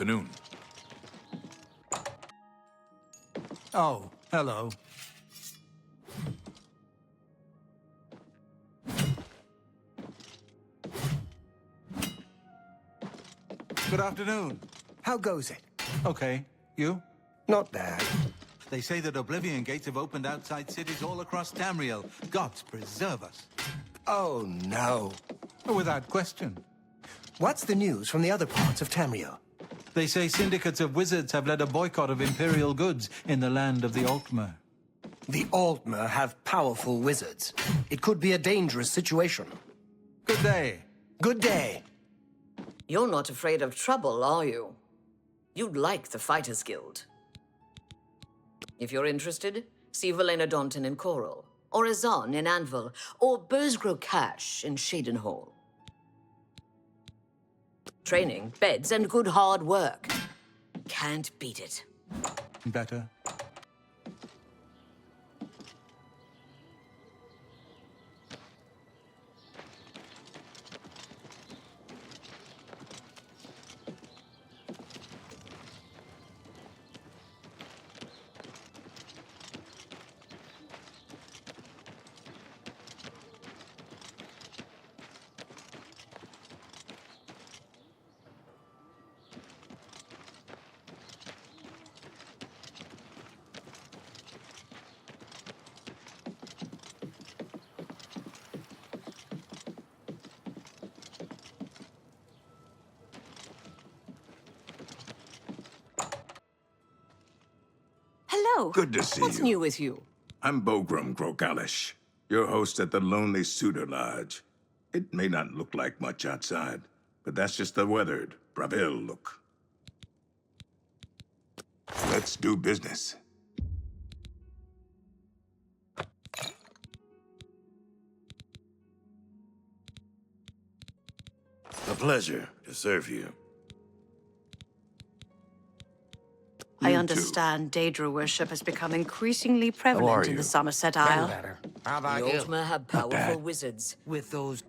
afternoon. Oh, hello. Good afternoon. How goes it? Okay. You? Not bad. They say that Oblivion gates have opened outside cities all across Tamriel. Gods preserve us. Oh, no. Without question. What's the news from the other parts of Tamriel? They say syndicates of wizards have led a boycott of Imperial goods in the land of the Altmer. The Altmer have powerful wizards. It could be a dangerous situation. Good day. Good day. You're not afraid of trouble, are you? You'd like the Fighters Guild. If you're interested, see Valena Daunton in Coral, or Azan in Anvil, or Burzgrow Cash in Shadenhall. Training, beds, and good hard work. Can't beat it. Better. Hello. Good to see What's you. new with you? I'm Bogrum Grogalish, your host at the Lonely Suitor Lodge. It may not look like much outside, but that's just the weathered, Bravil look. Let's do business. A pleasure to serve you. I understand Daedra worship has become increasingly prevalent in the Somerset Isle. How about the you? Altmer have powerful wizards. With those...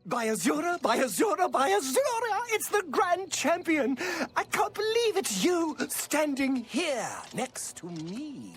By Azura, by Azura, by Azura! It's the Grand Champion! I can't believe it's you standing here next to me.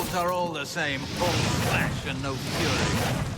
Gods are all the same, all flesh and no fury.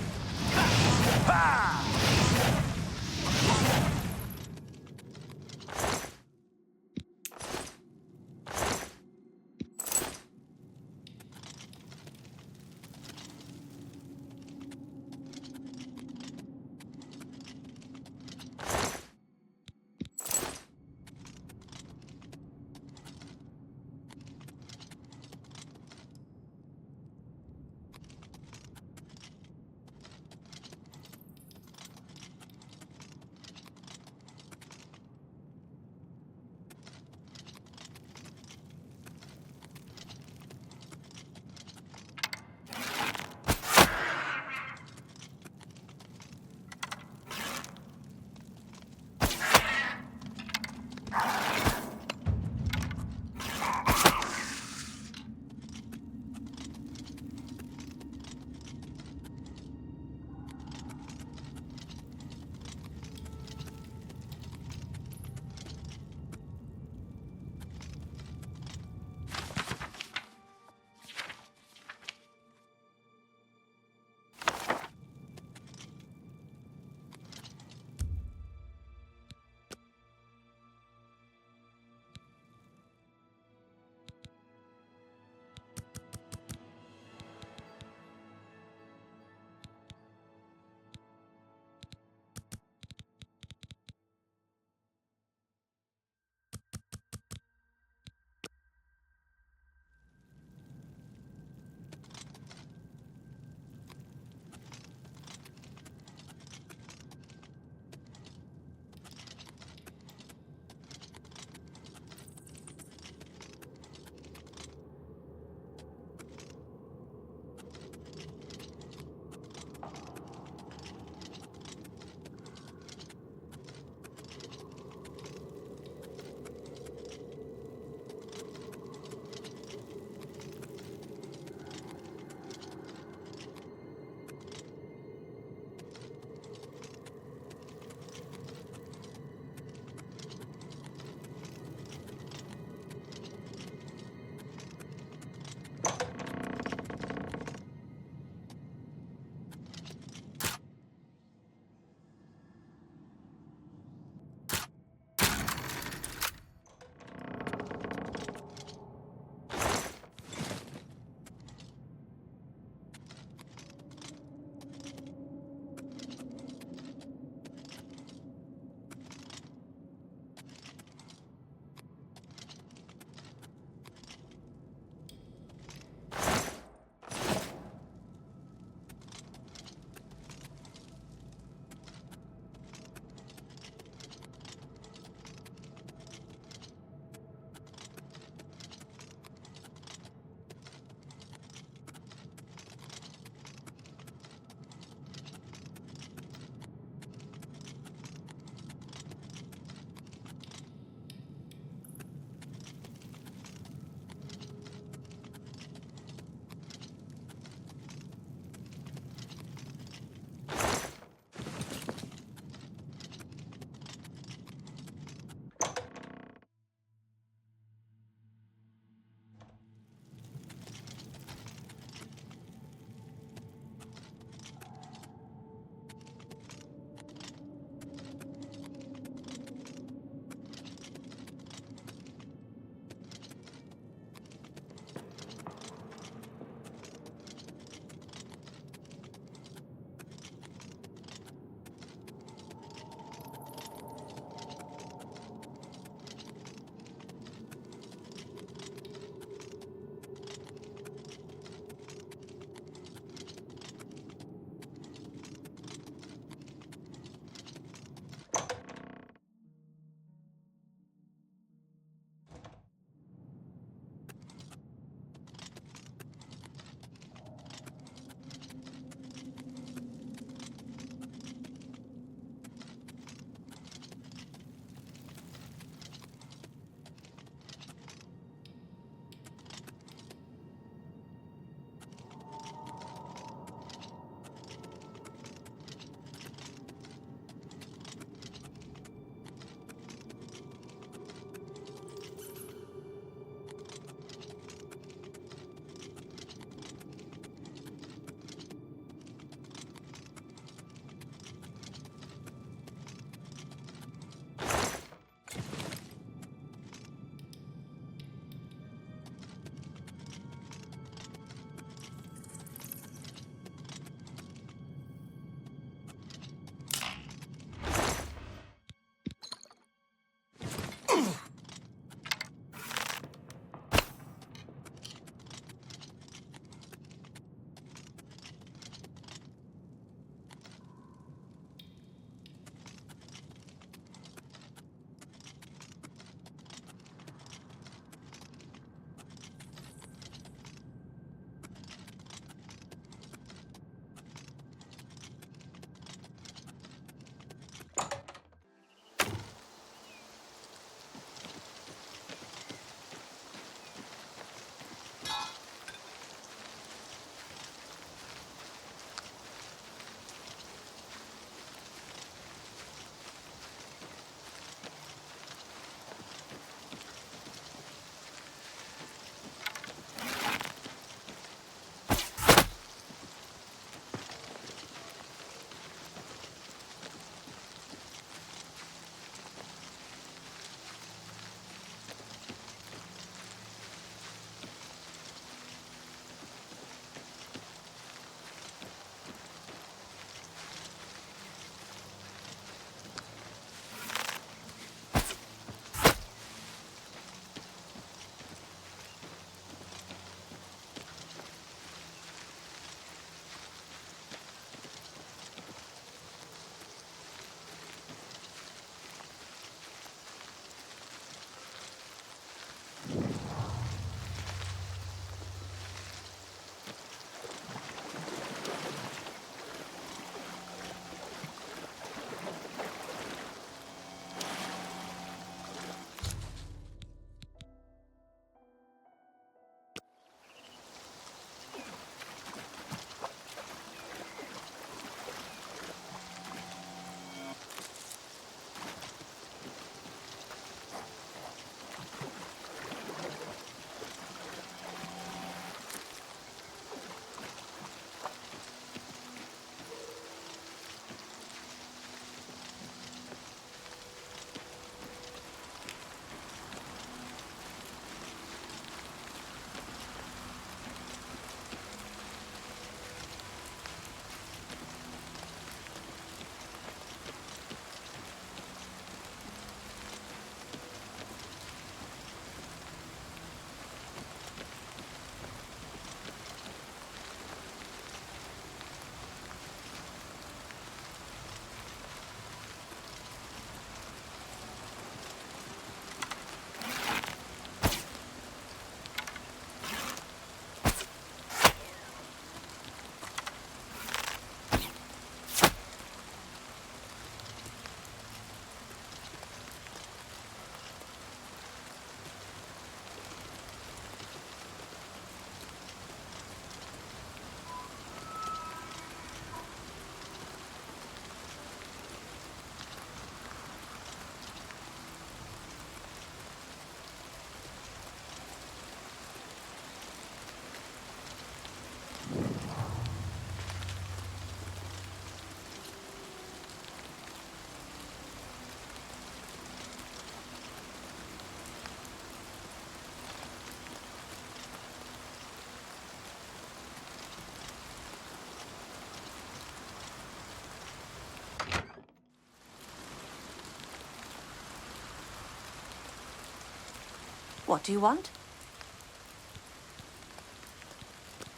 What do you want?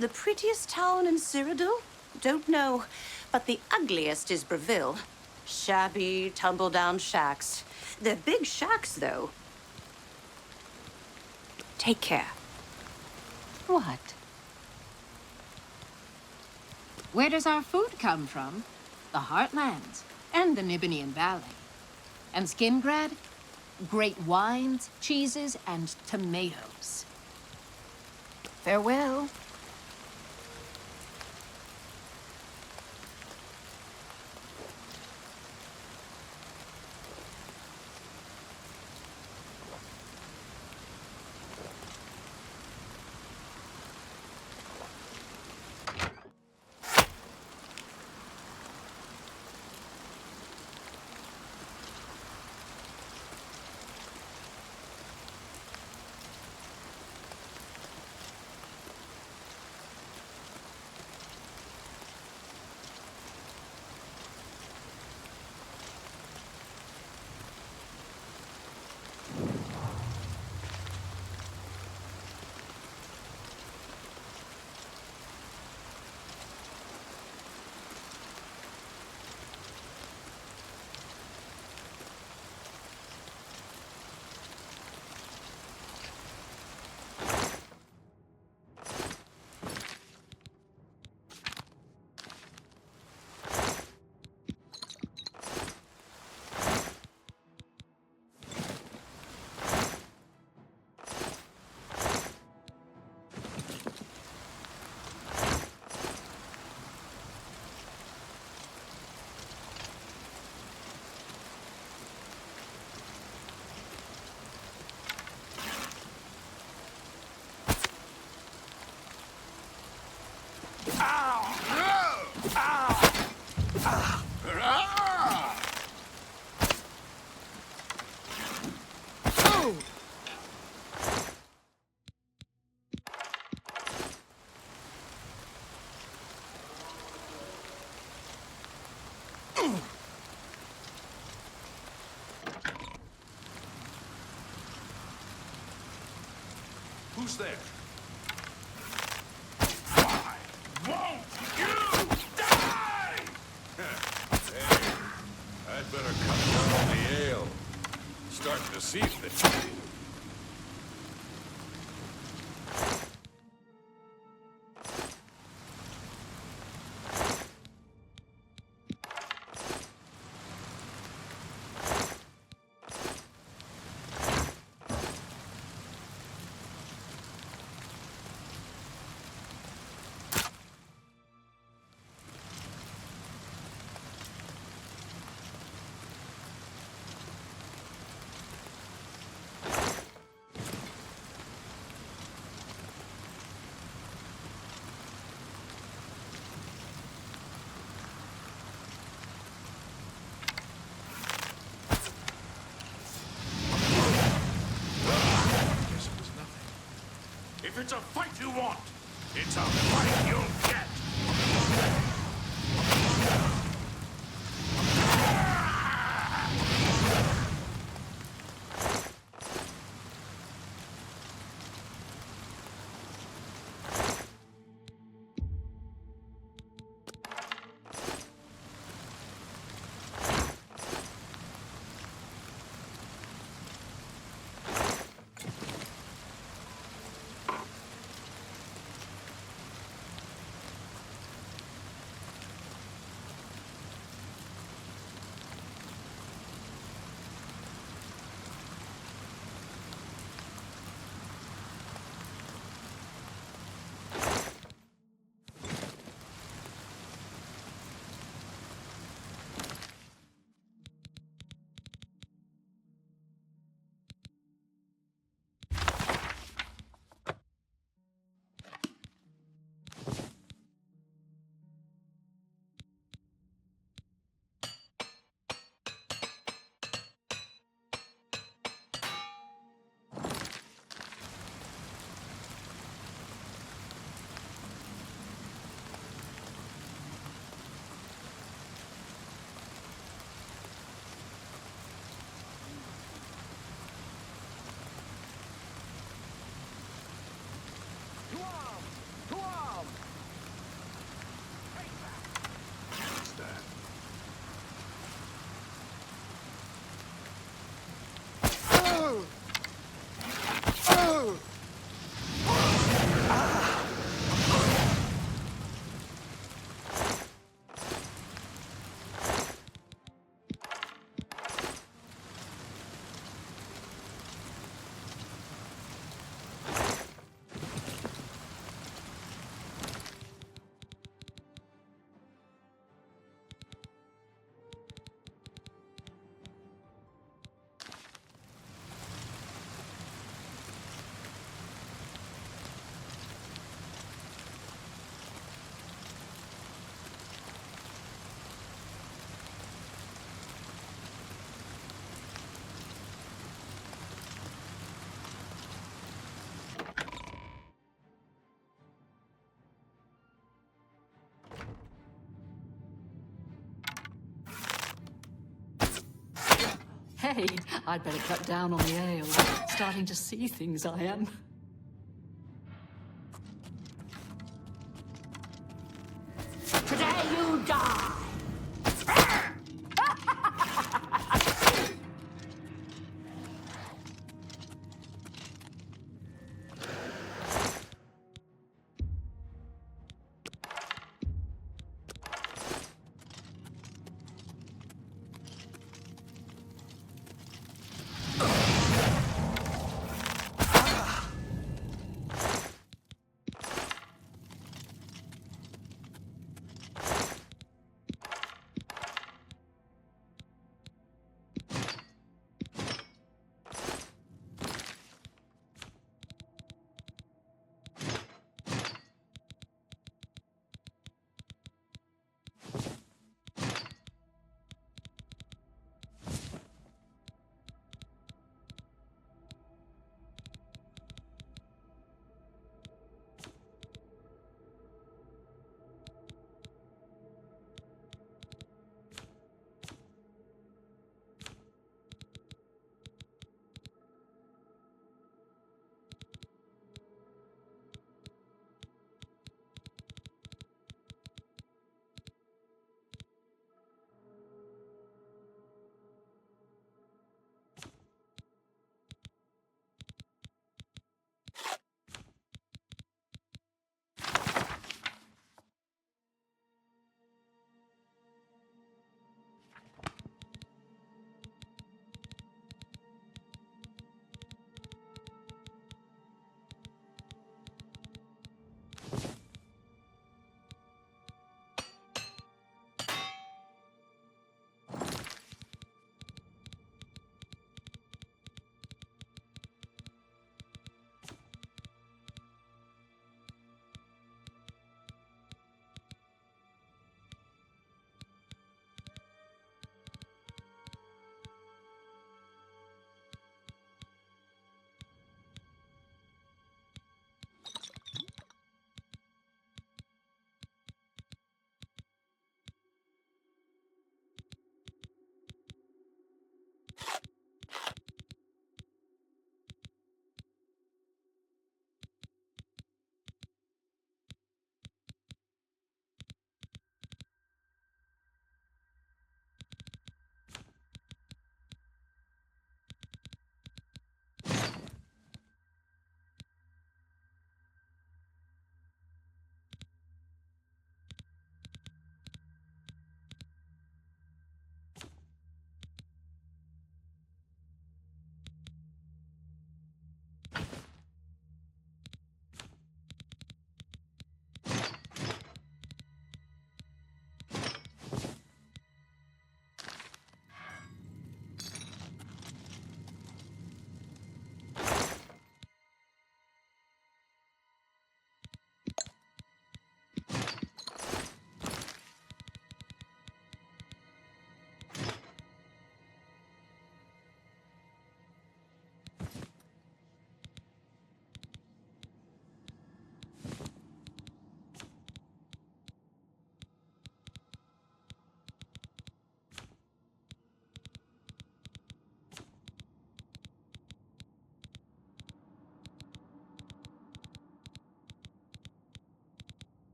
The prettiest town in Cyrodiil? Don't know, but the ugliest is Breville. Shabby, tumble-down shacks. They're big shacks, though. Take care. What? Where does our food come from? The Heartlands and the Nibinian Valley. And Skimgrad? Great wines, cheeses, and tomatoes. Farewell. Who's there? Why won't you die? Hey, I'd better cut down on the ale. Starting to see things. If it's a fight you want, it's a fight you'll get. Hey, I'd better cut down on the ale. Starting to see things, I am. Today you die!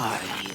are you?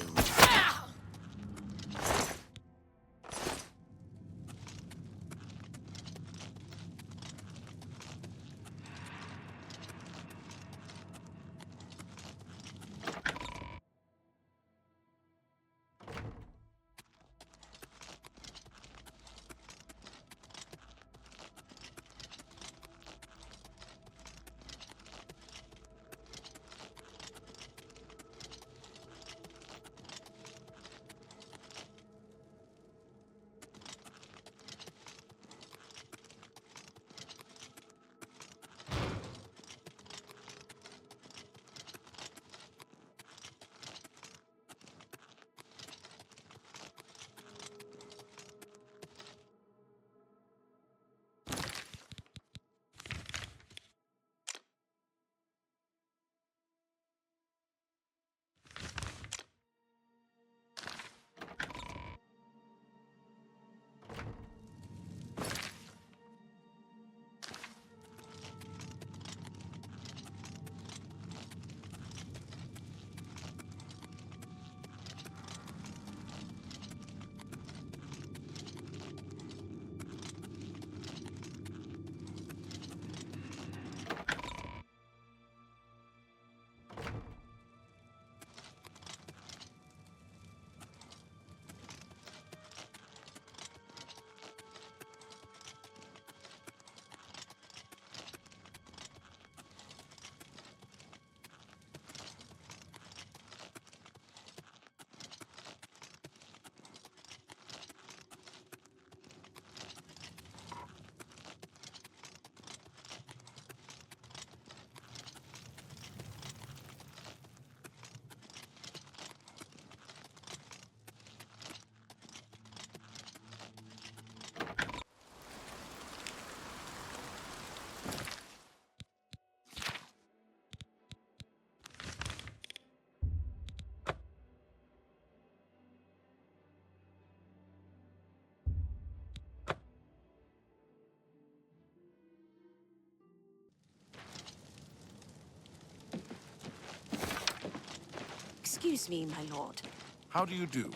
Excuse me, my lord. How do you do?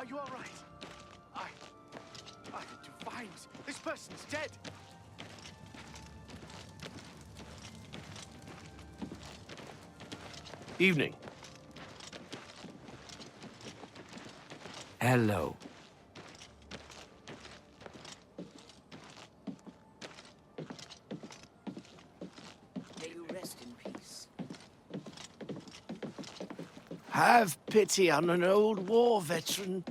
Are you all right? I had to find this person's dead. Evening. Hello. May you rest in peace. Have pity on an old war veteran.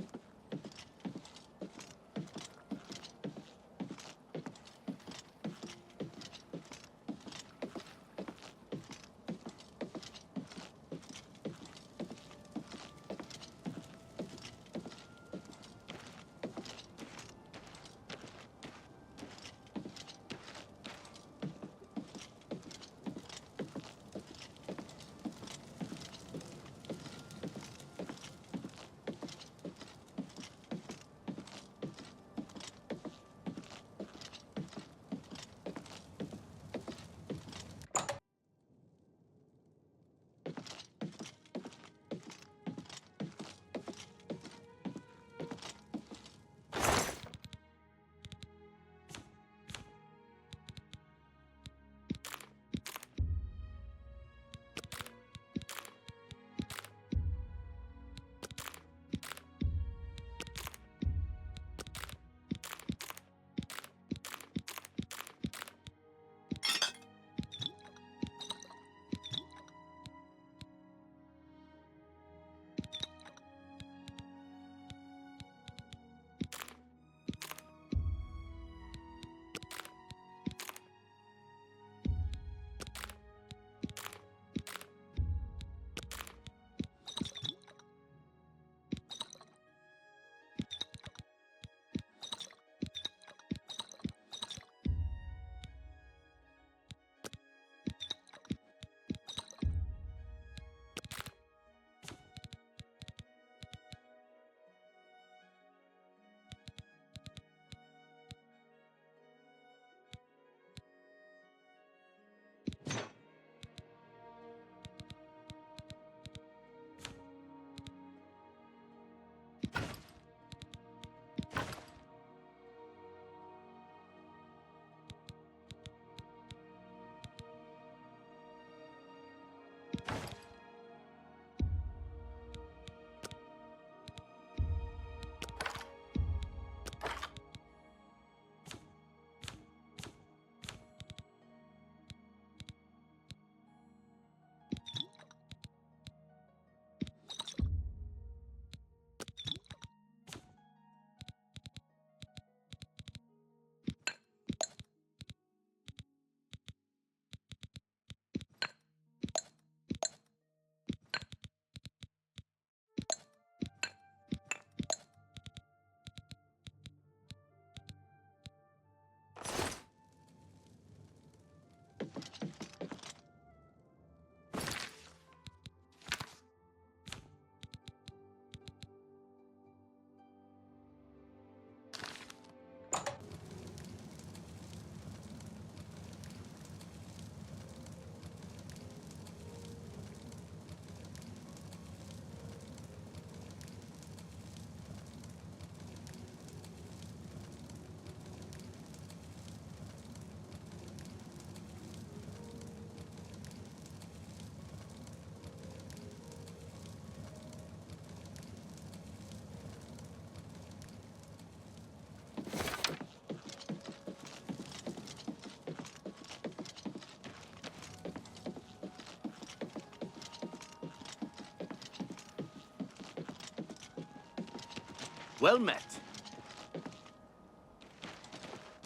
Well met.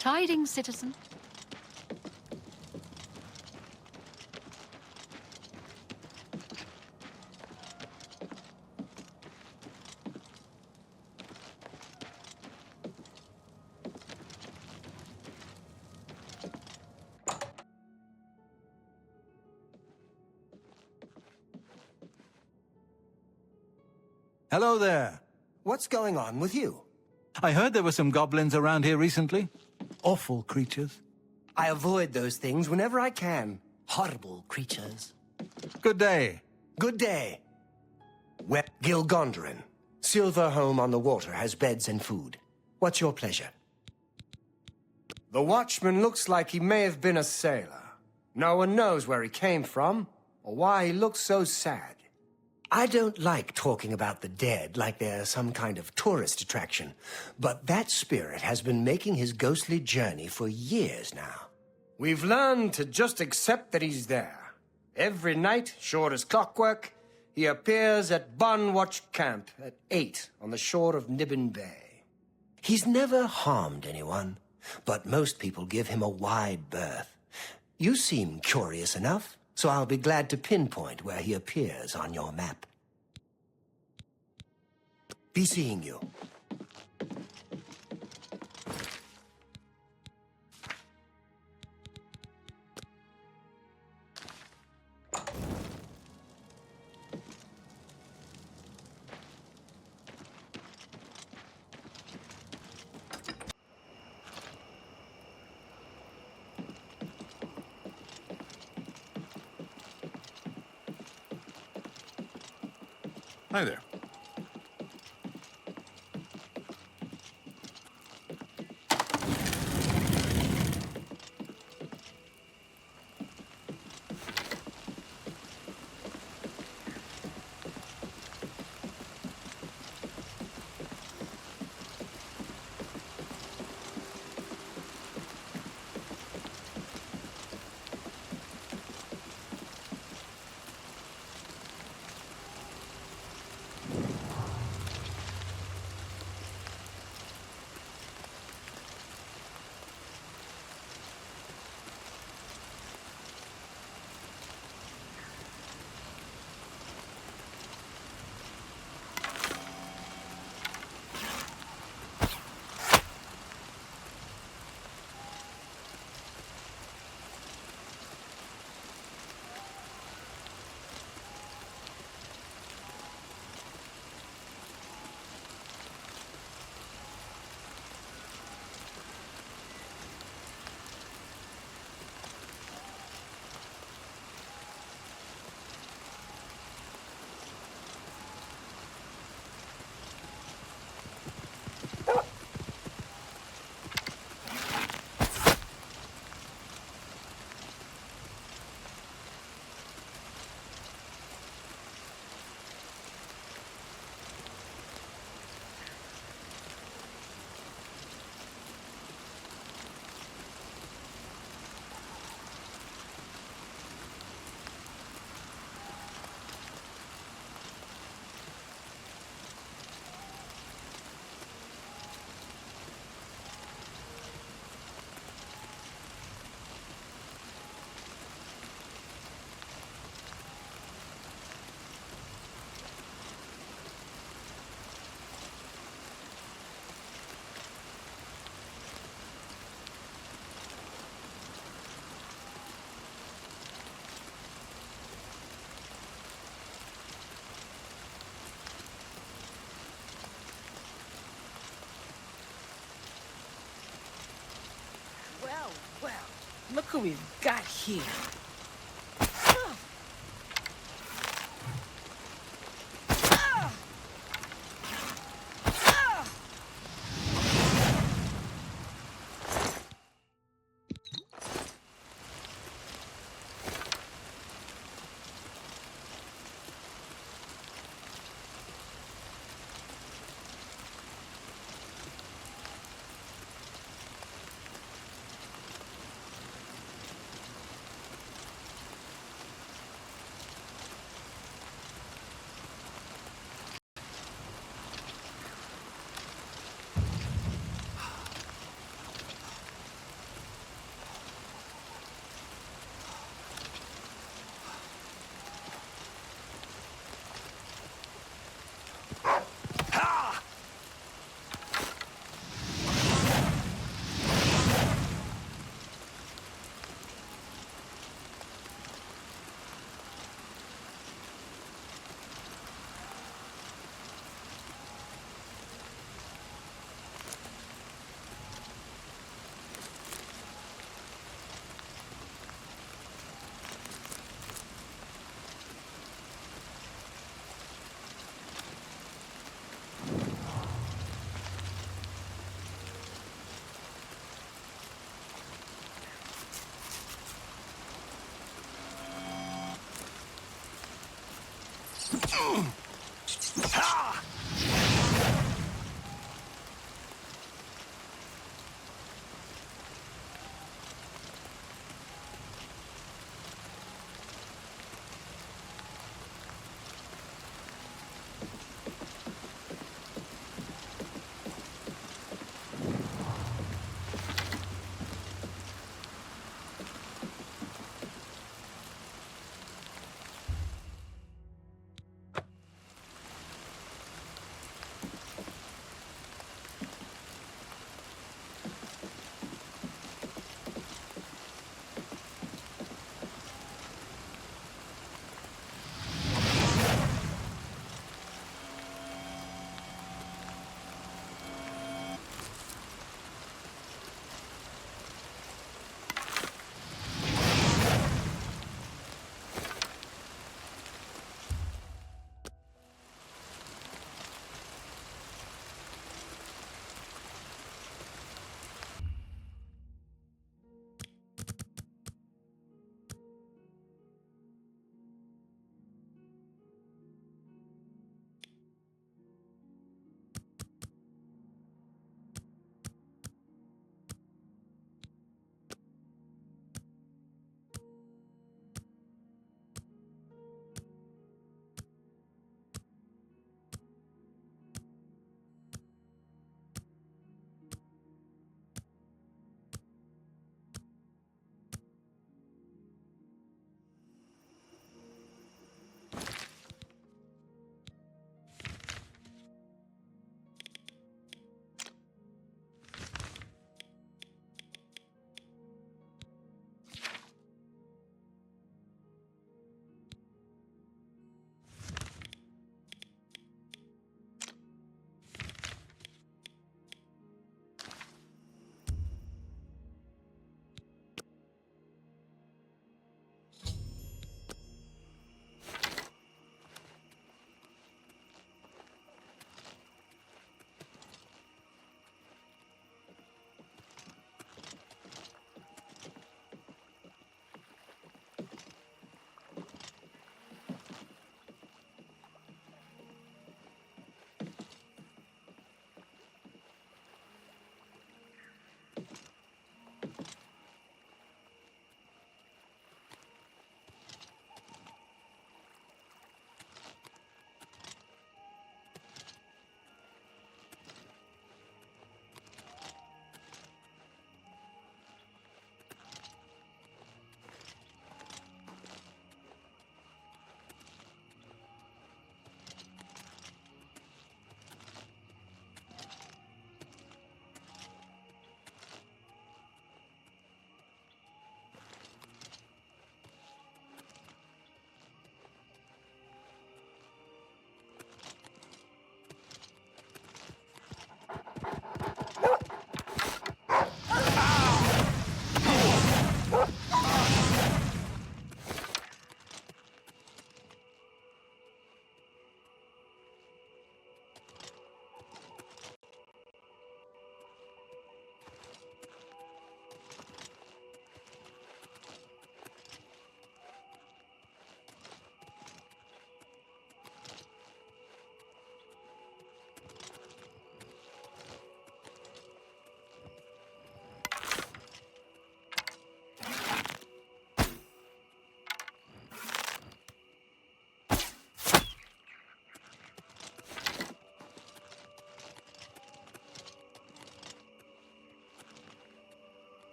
Tidings, citizen. Hello there. What's going on with you? I heard there were some goblins around here recently. Awful creatures. I avoid those things whenever I can. Horrible creatures. Good day. Good day. Gilgondarin. Silver home on the water has beds and food. What's your pleasure? The watchman looks like he may have been a sailor. No one knows where he came from, or why he looks so sad. I don't like talking about the dead like they're some kind of tourist attraction, but that spirit has been making his ghostly journey for years now. We've learned to just accept that he's there. Every night, sure as clockwork, he appears at Bunwatch Camp at 8 on the shore of Nibbin Bay. He's never harmed anyone, but most people give him a wide berth. You seem curious enough, so I'll be glad to pinpoint where he appears on your map. Be seeing you. Hi there. Well, look who we've got here.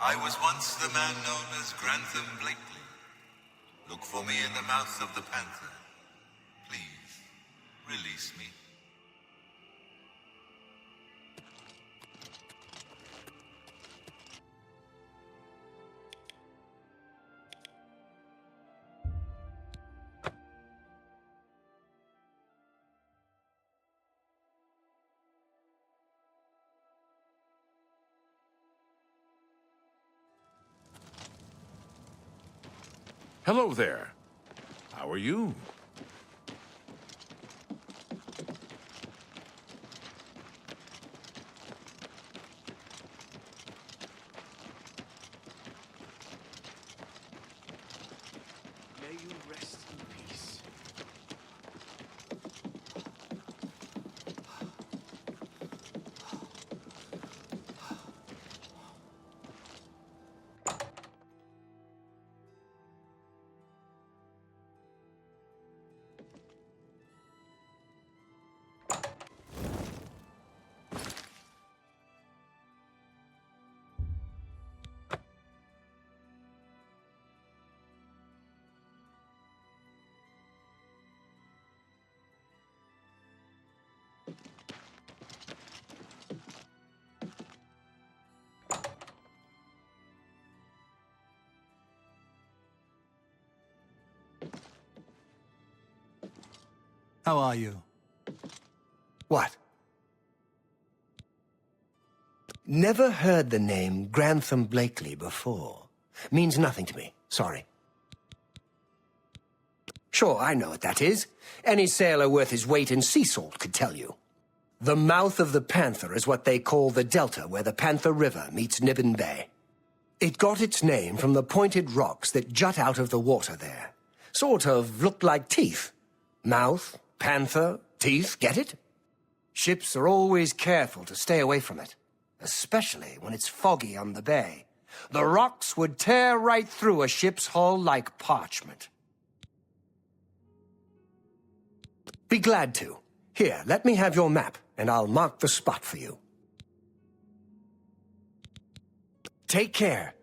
I was once the man known as Grantham Blakely. Look for me in the mouth of the panther. Please, release me. Hello there. How are you? May you rest in peace. How are you? What? Never heard the name Grantham Blakely before. Means nothing to me. Sorry. Sure, I know what that is. Any sailor worth his weight in sea salt could tell you. The mouth of the Panther is what they call the delta where the Panther River meets Nibbin Bay. It got its name from the pointed rocks that jut out of the water there. Sort of looked like teeth. Mouth, panther, teeth, get it? Ships are always careful to stay away from it, especially when it's foggy on the bay. The rocks would tear right through a ship's hull like parchment. Be glad to. Here, let me have your map, and I'll mark the spot for you. Take care.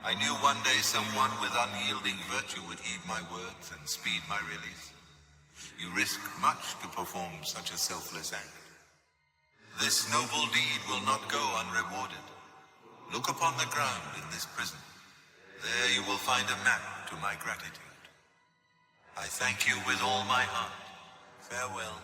I knew one day someone with unyielding virtue would heed my words and speed my release. You risk much to perform such a selfless act. This noble deed will not go unrewarded. Look upon the ground in this prison. There you will find a map to my gratitude. I thank you with all my heart. Farewell.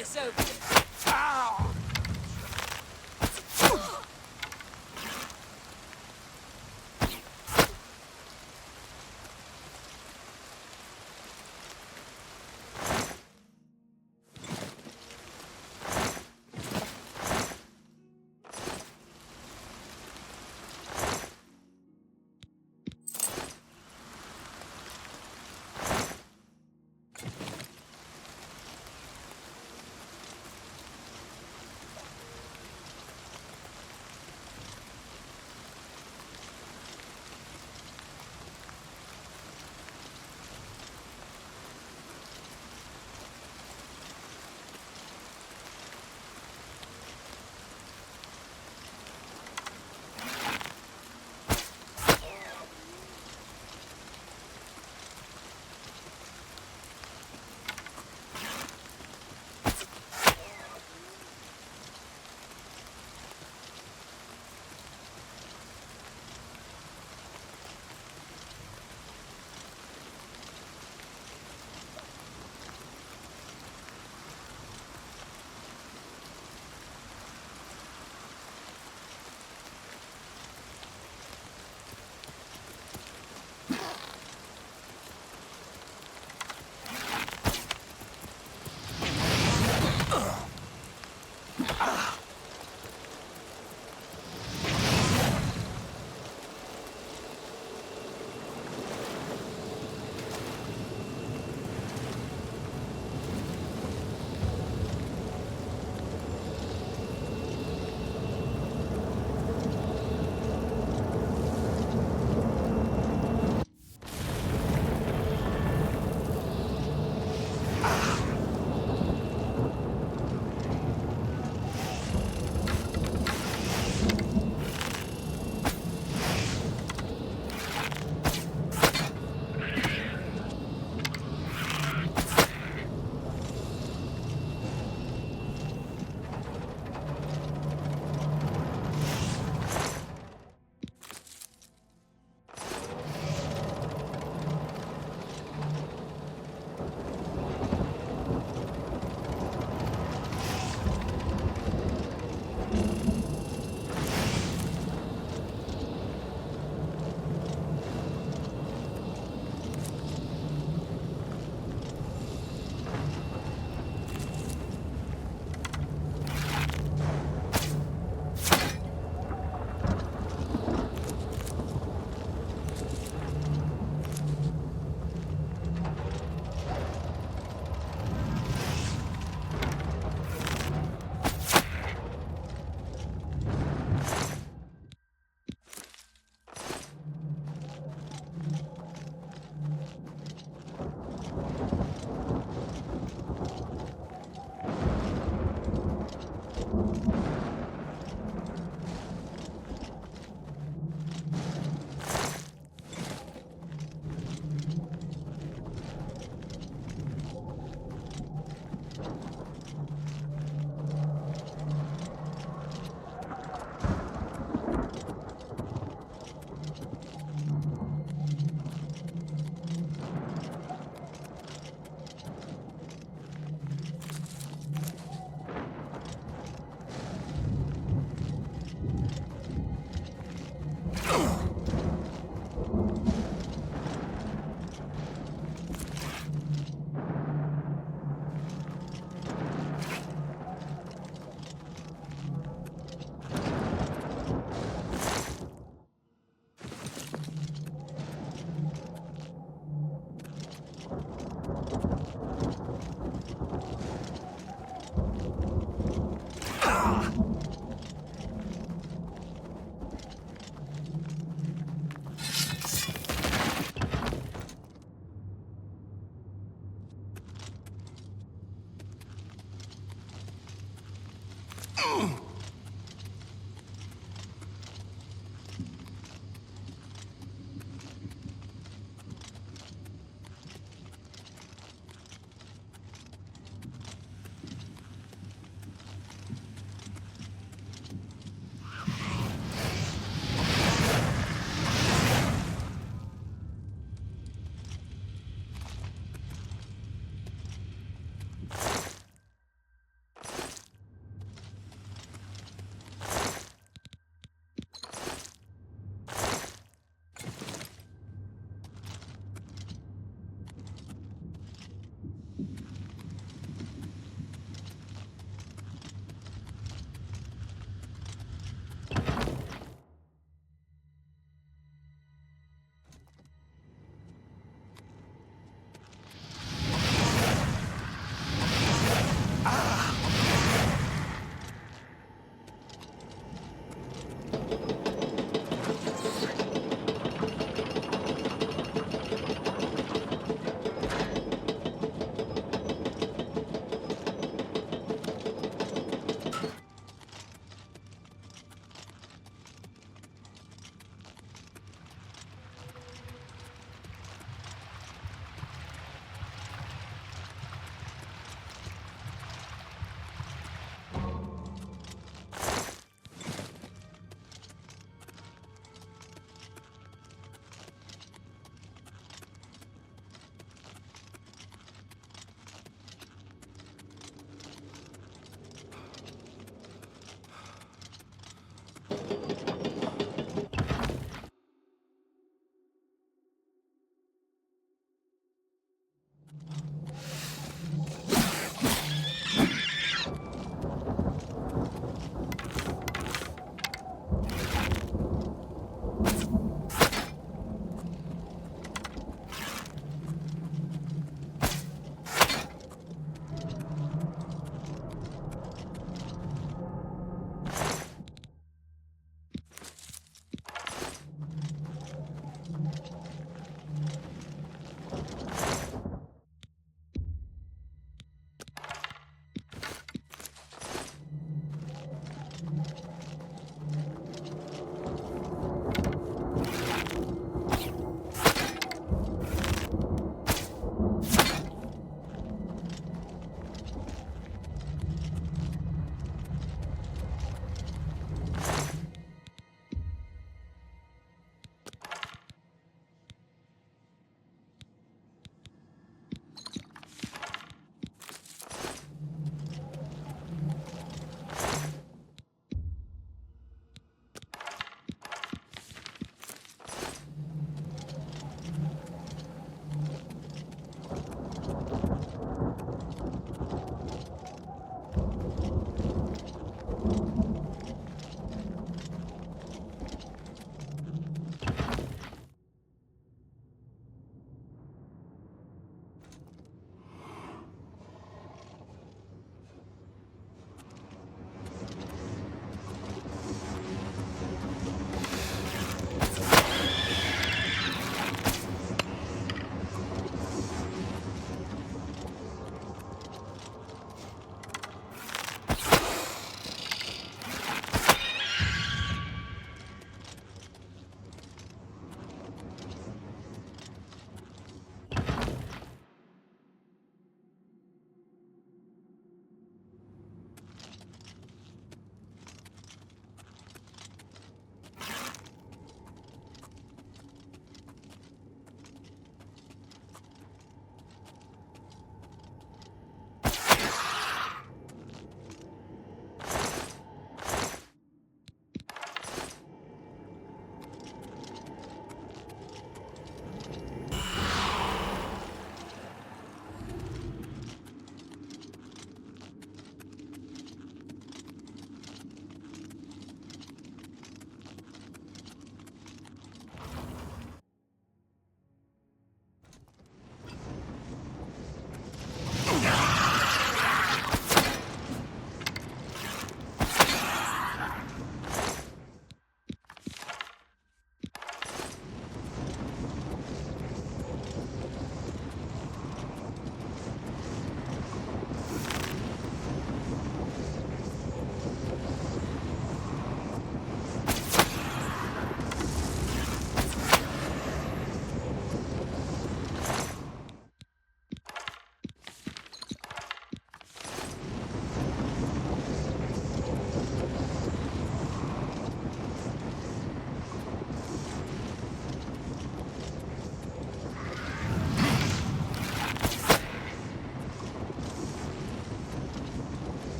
this over with. Ow!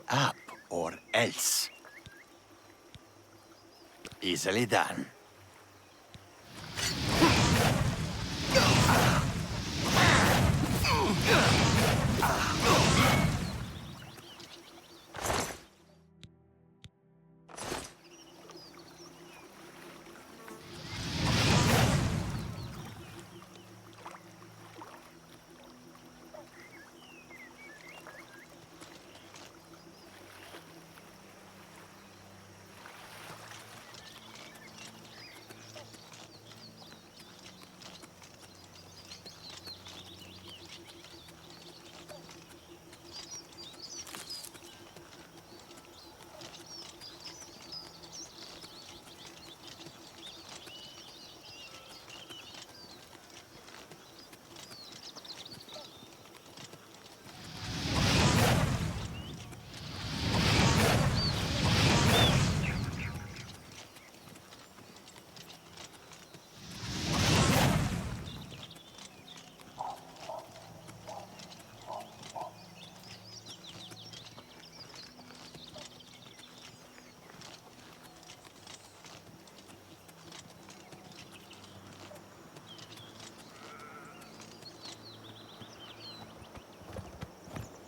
way up, or else. Easily done.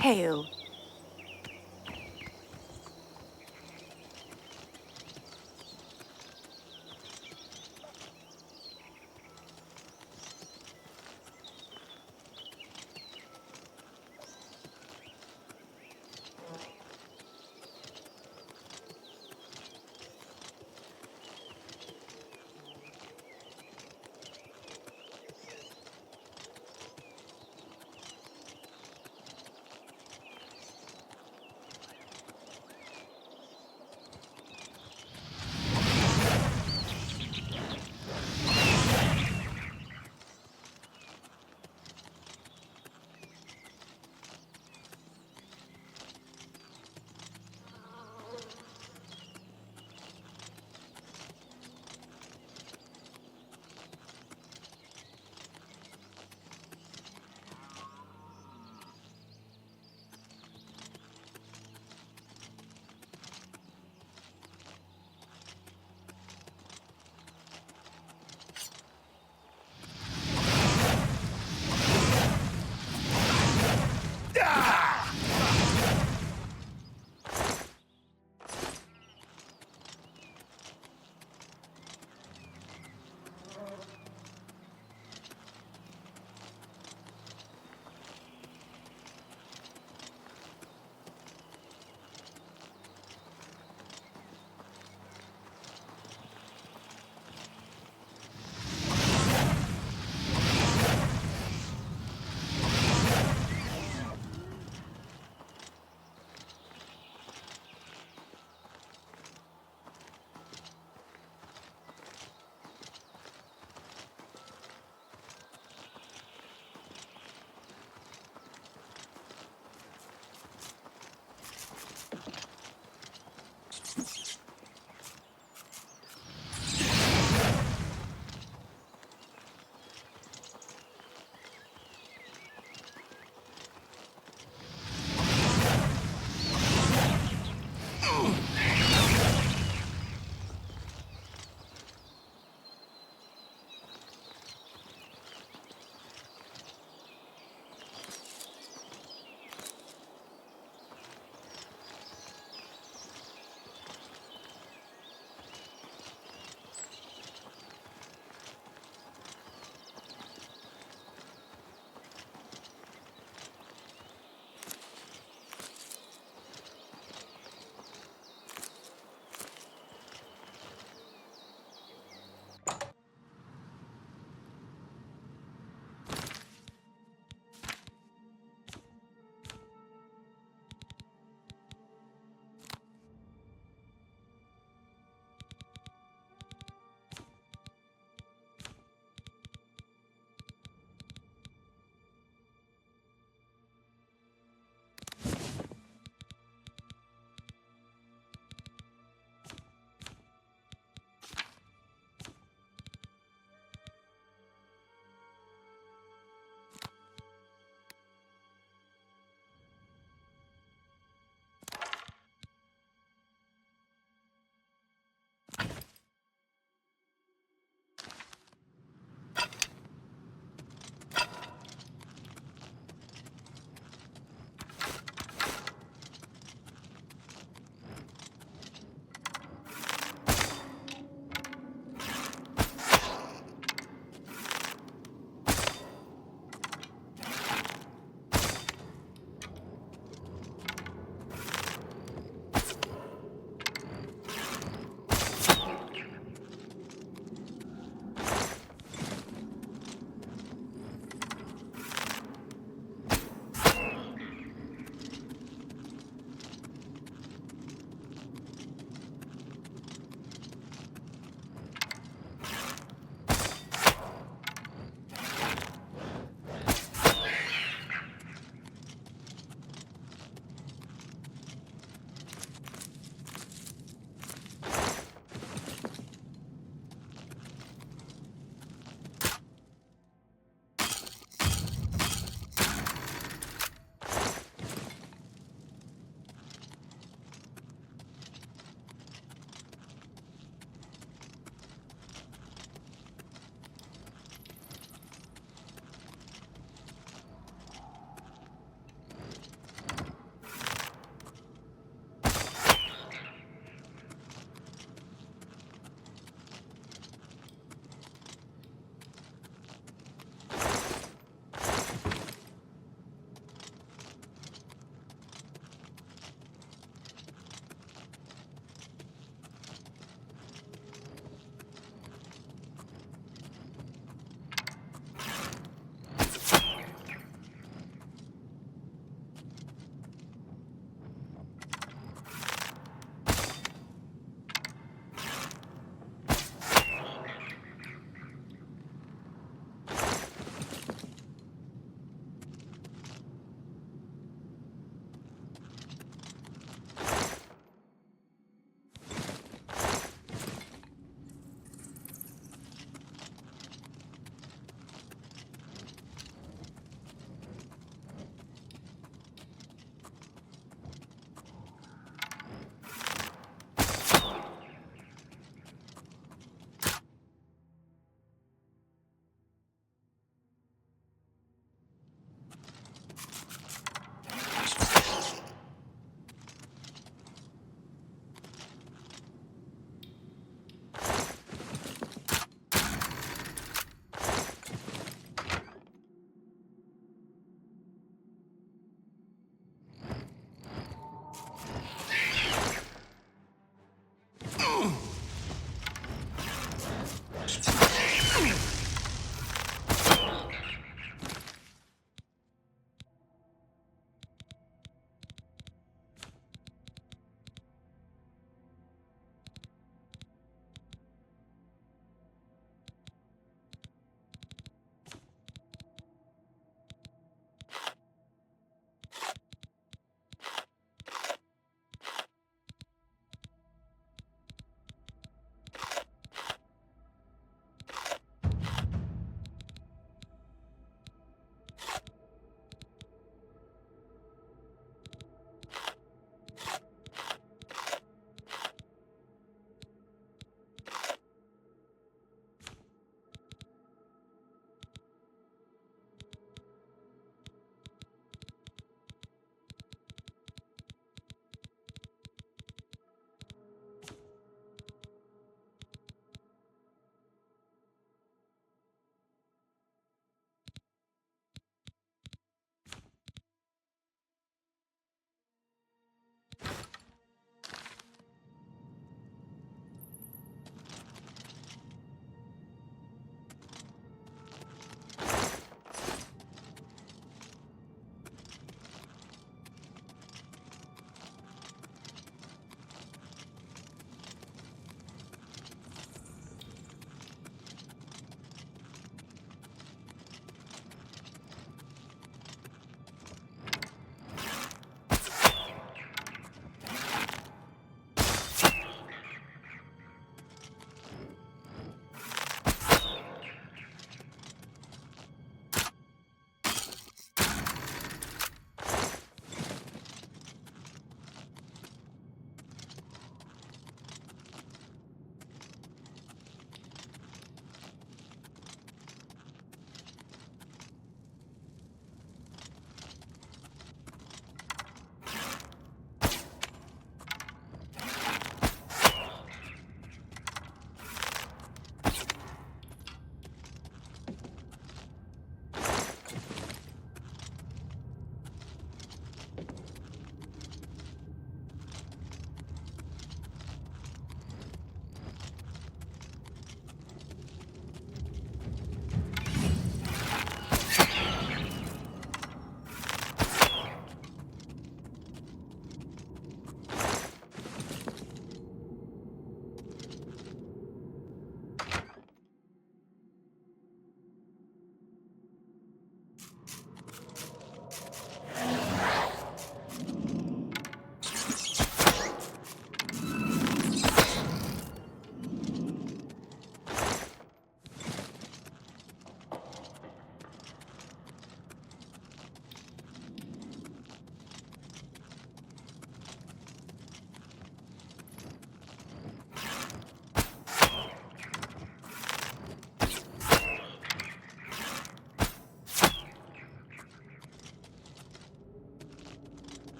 Hail.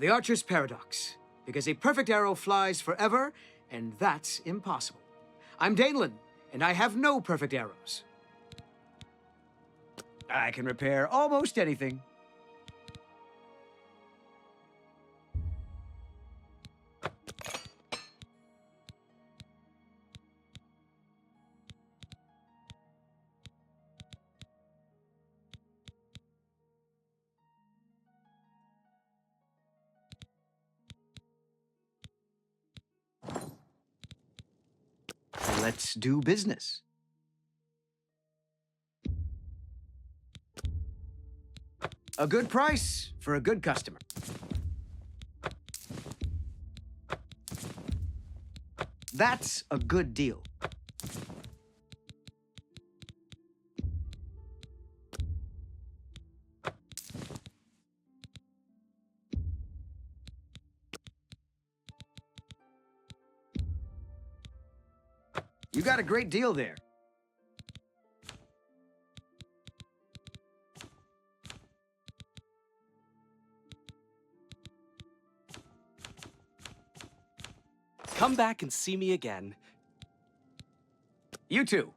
The Archer's Paradox. Because a perfect arrow flies forever, and that's impossible. I'm Danelan, and I have no perfect arrows. I can repair almost anything. Let's do business. A good price for a good customer. That's a good deal. You got a great deal there. Come back and see me again. You too.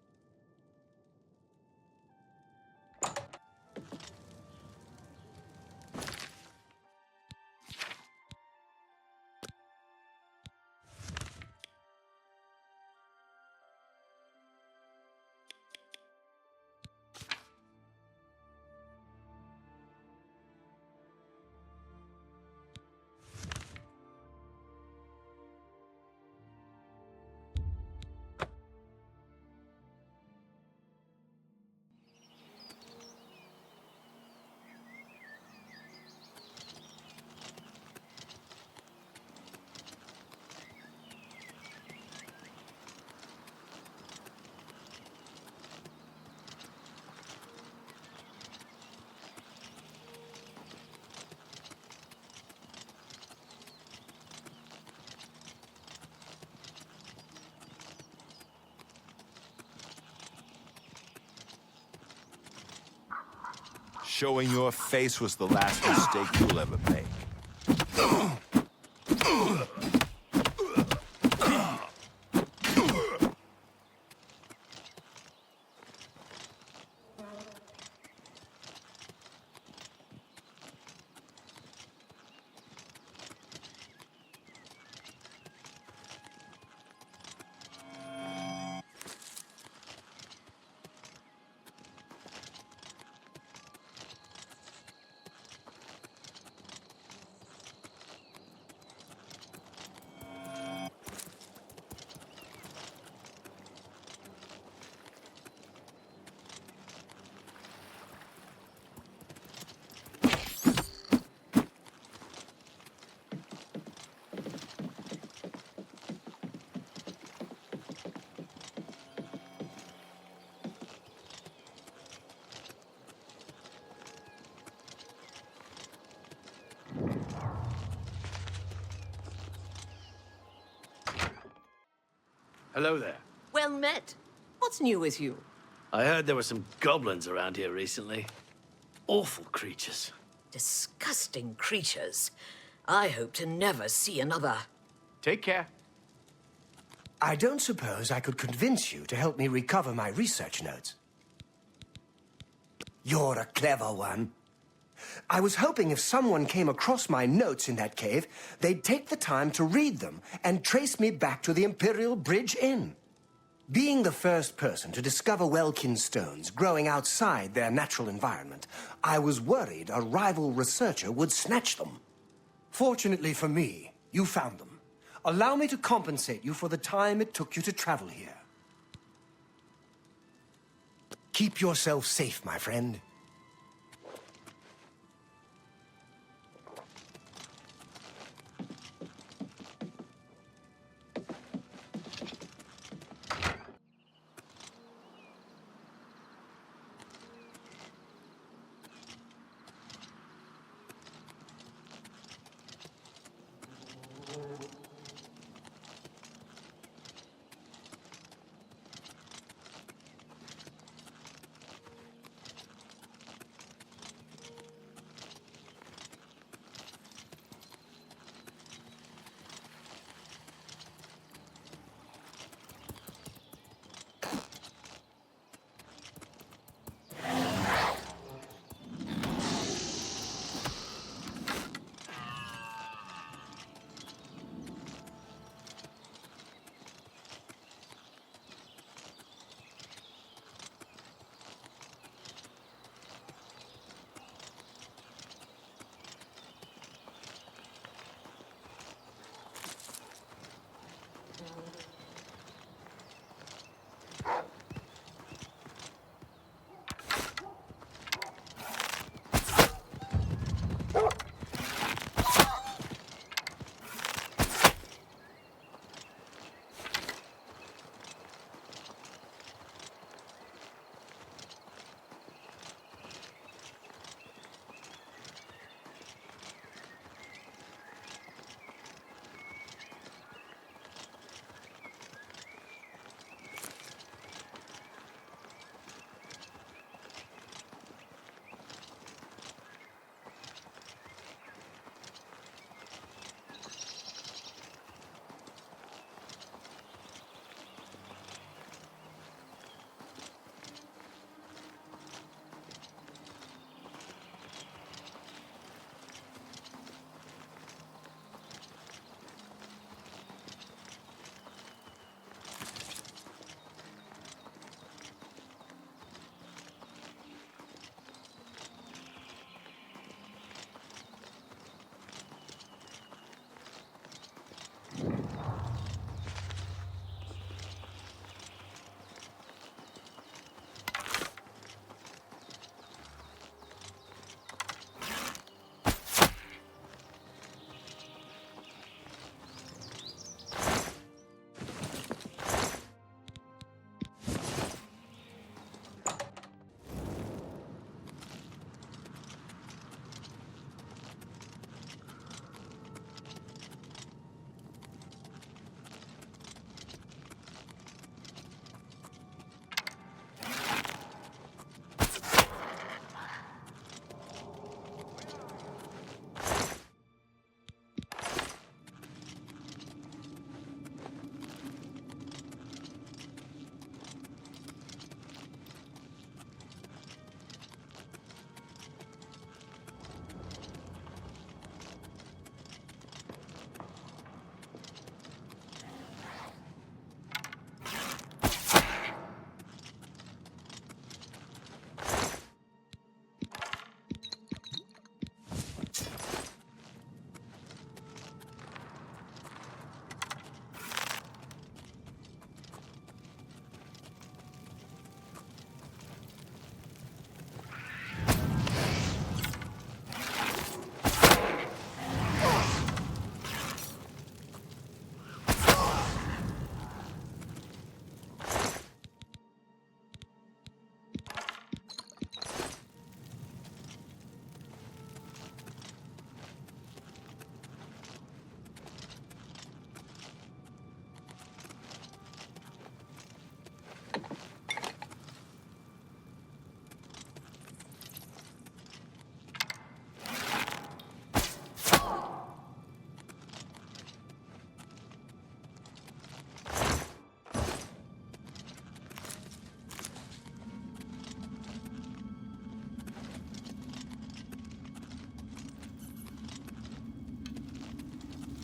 Showing your face was the last mistake you'll ever make. Hello there. Well met. What's new with you? I heard there were some goblins around here recently. Awful creatures. Disgusting creatures. I hope to never see another. Take care. I don't suppose I could convince you to help me recover my research notes. You're a clever one. I was hoping if someone came across my notes in that cave, they'd take the time to read them and trace me back to the Imperial Bridge Inn. Being the first person to discover Welkin stones growing outside their natural environment, I was worried a rival researcher would snatch them. Fortunately for me, you found them. Allow me to compensate you for the time it took you to travel here. Keep yourself safe, my friend.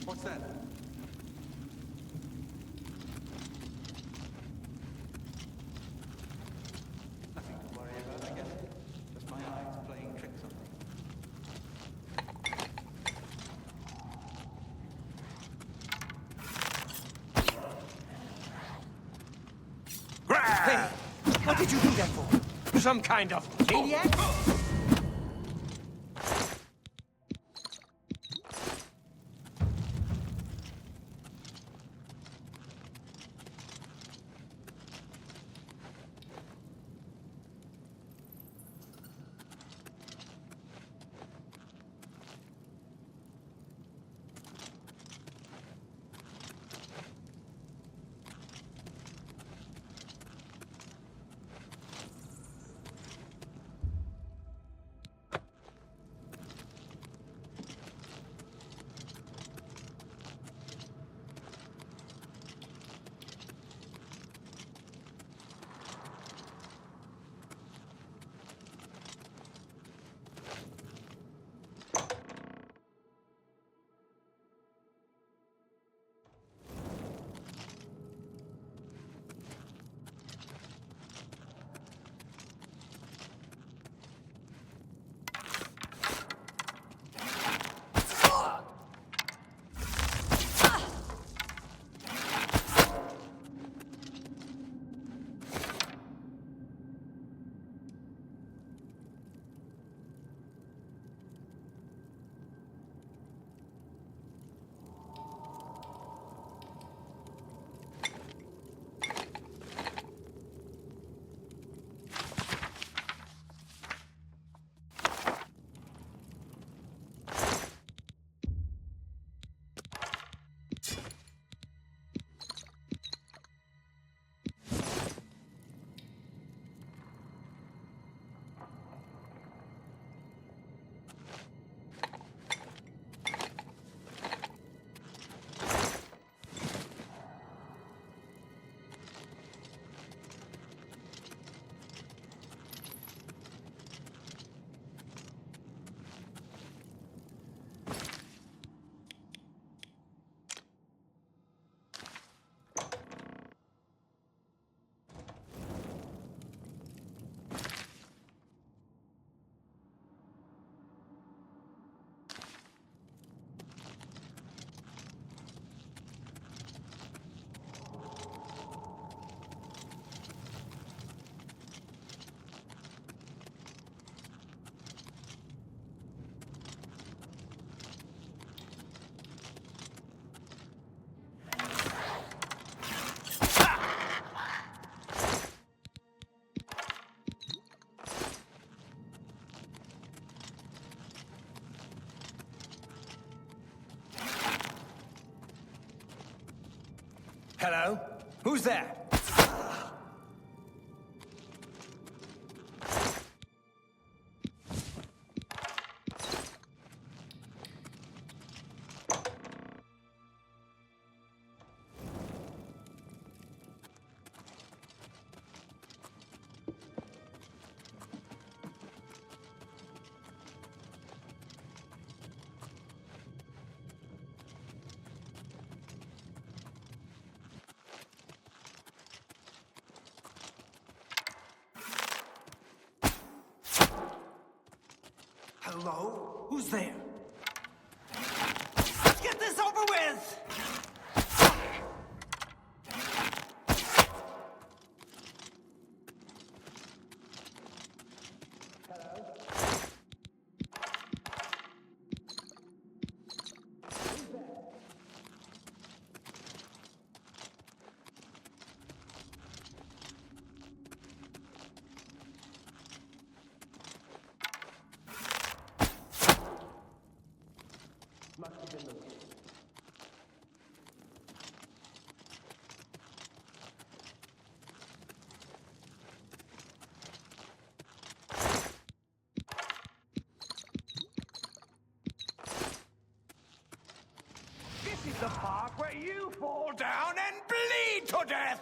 What's that? Nothing to worry about, I guess. Just my eyes playing tricks on me. Hey, what did you do that for? Some kind of maniac? Hello? Who's there? Hello? Who's there? Let's get this over with! This is the part where you fall down and bleed to death!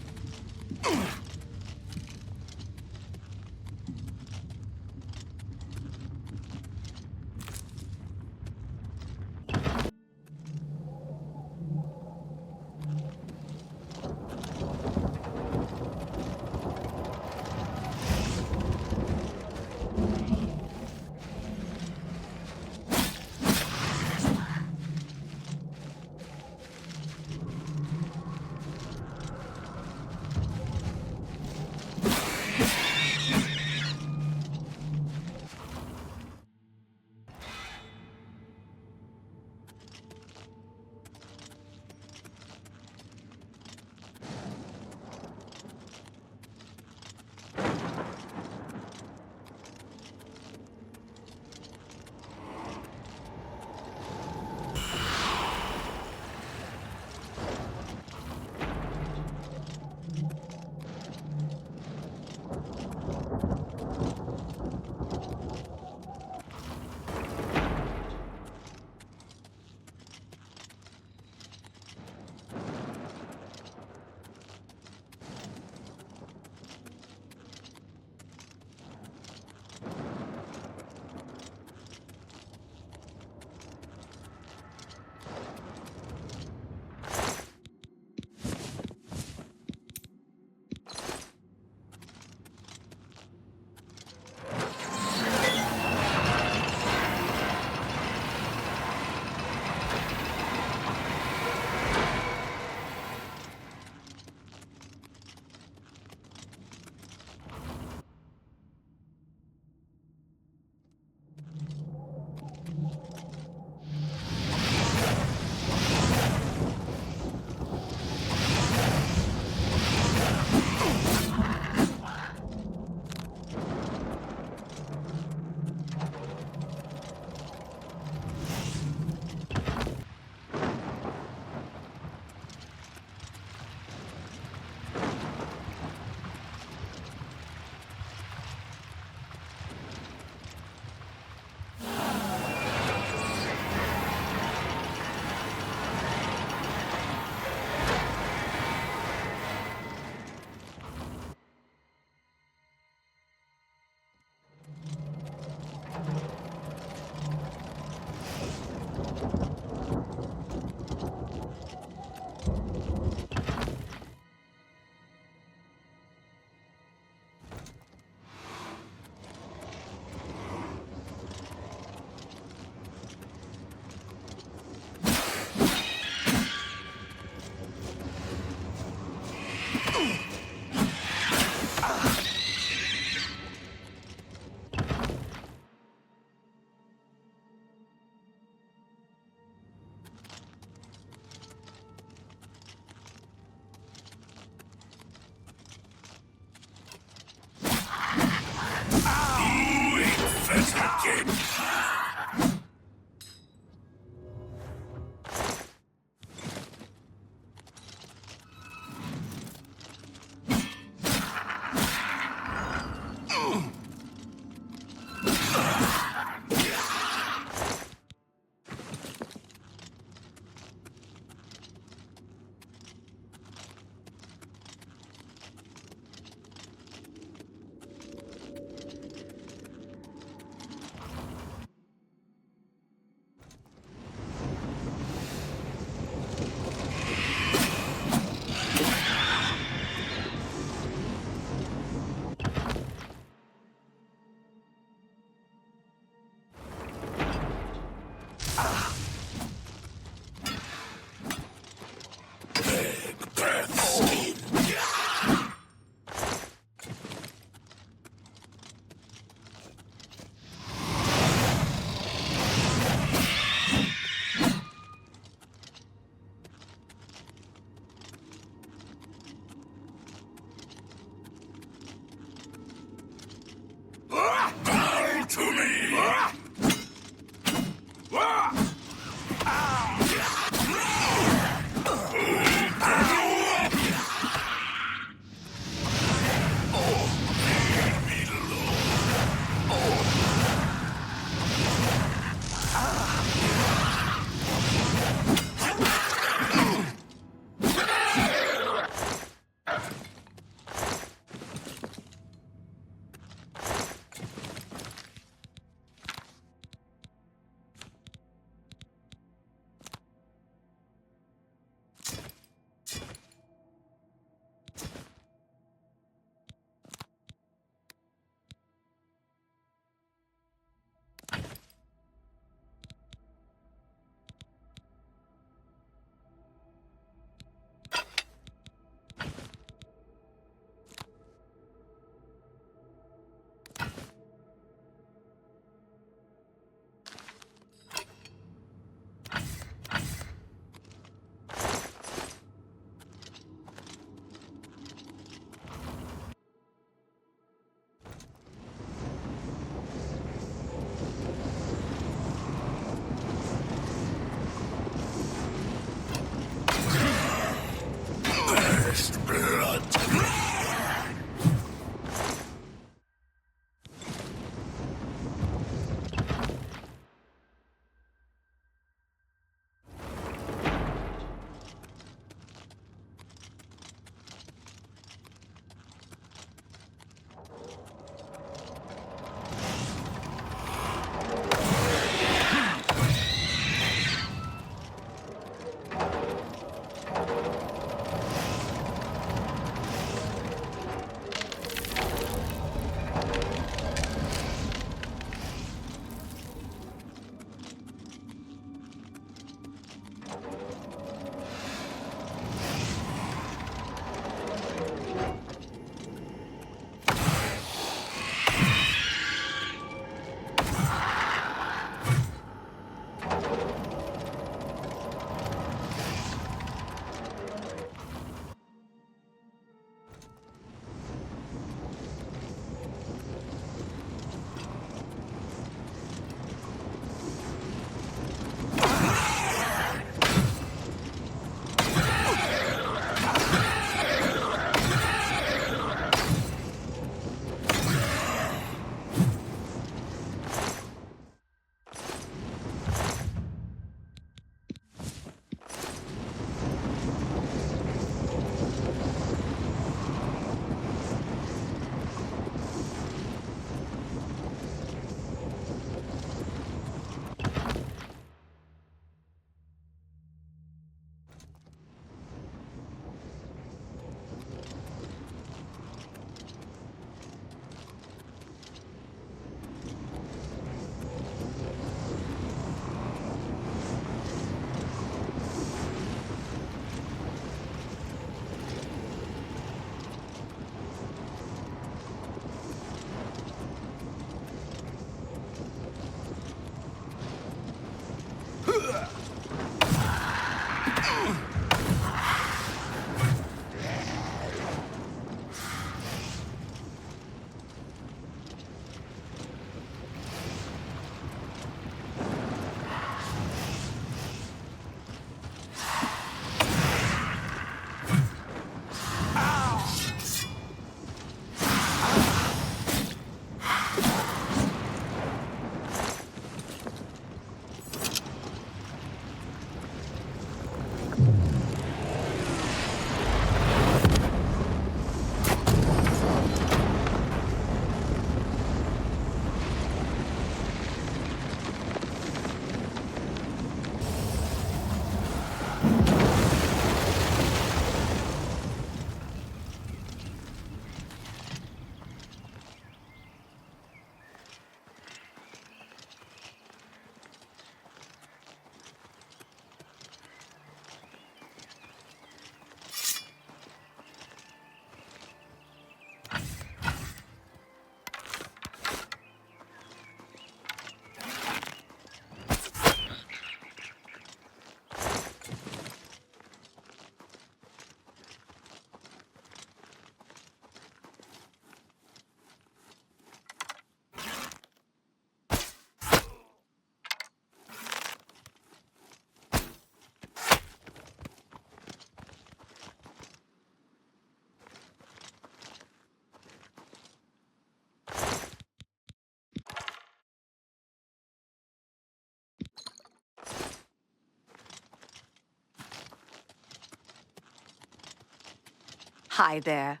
Hi there.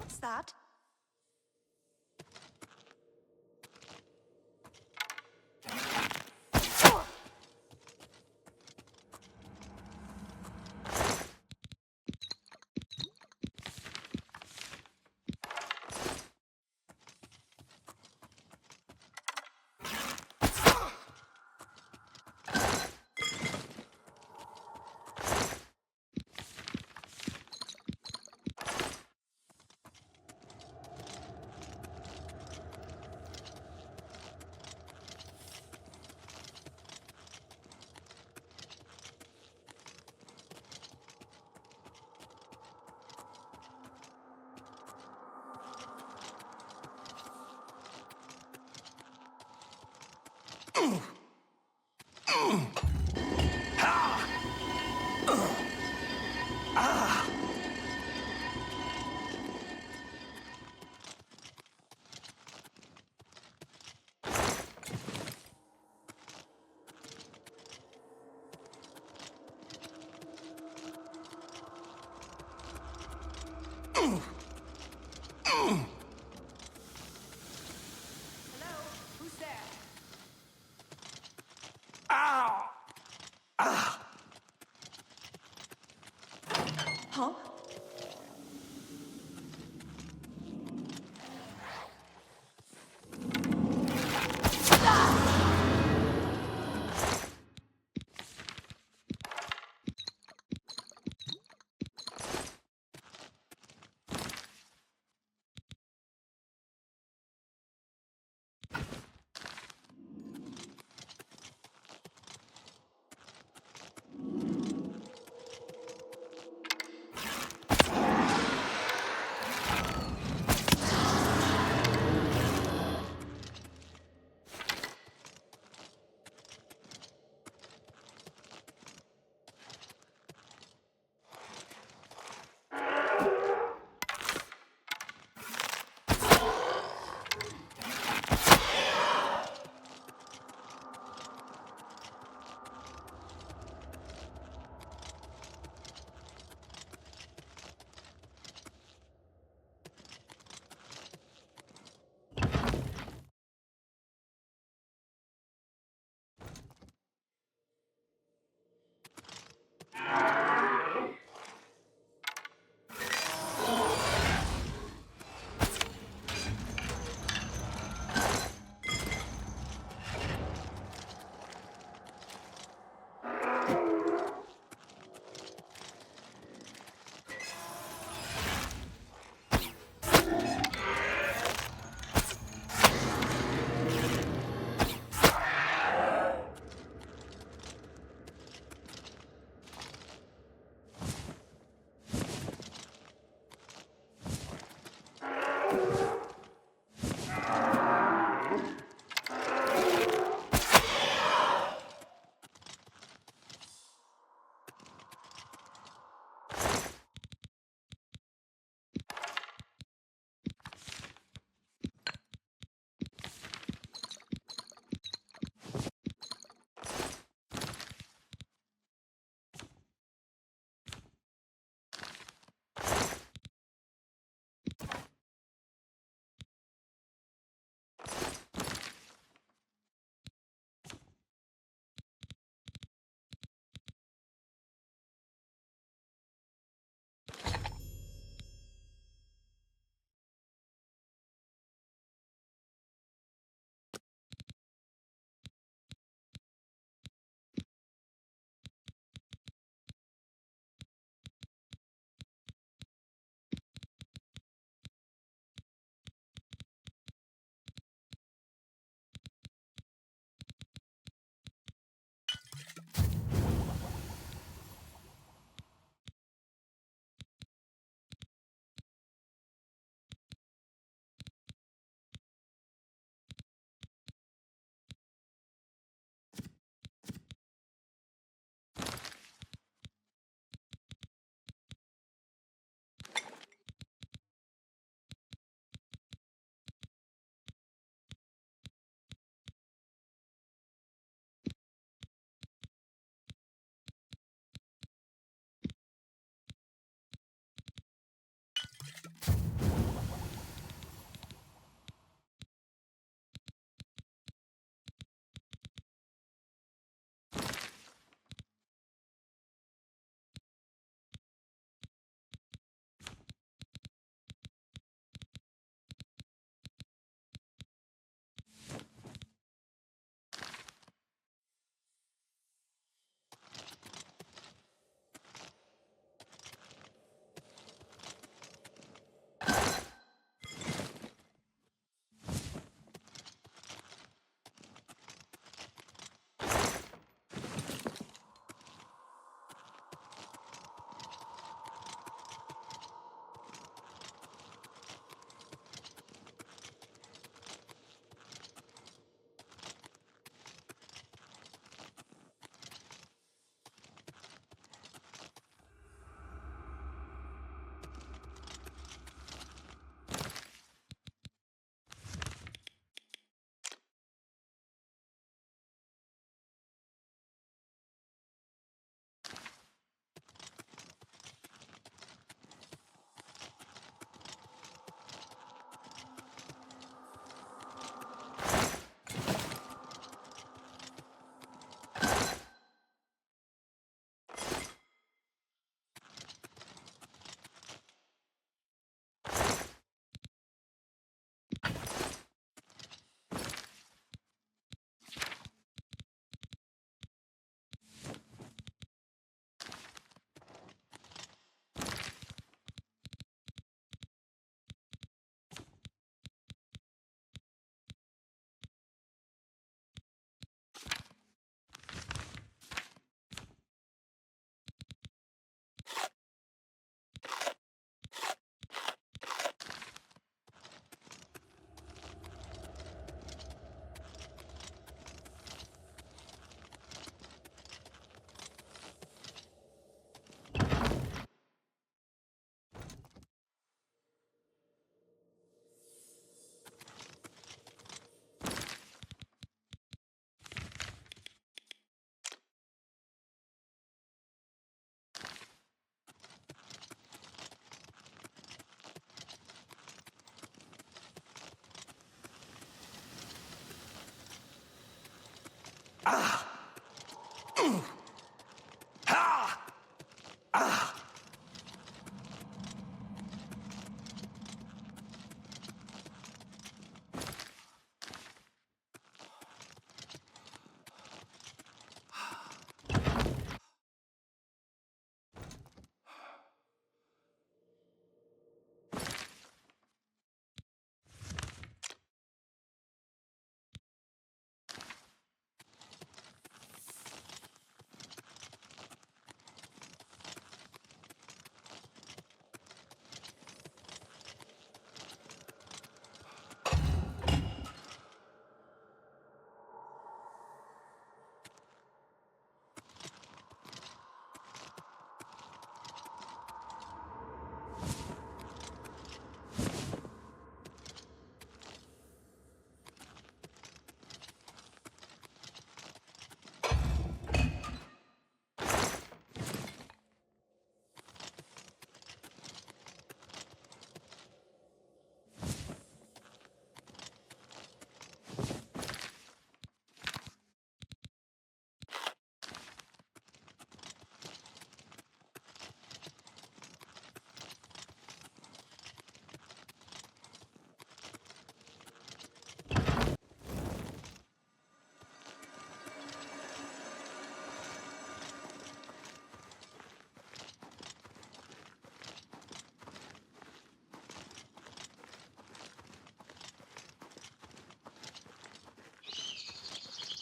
What's that?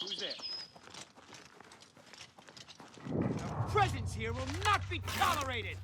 Who's there? Your presence here will not be tolerated!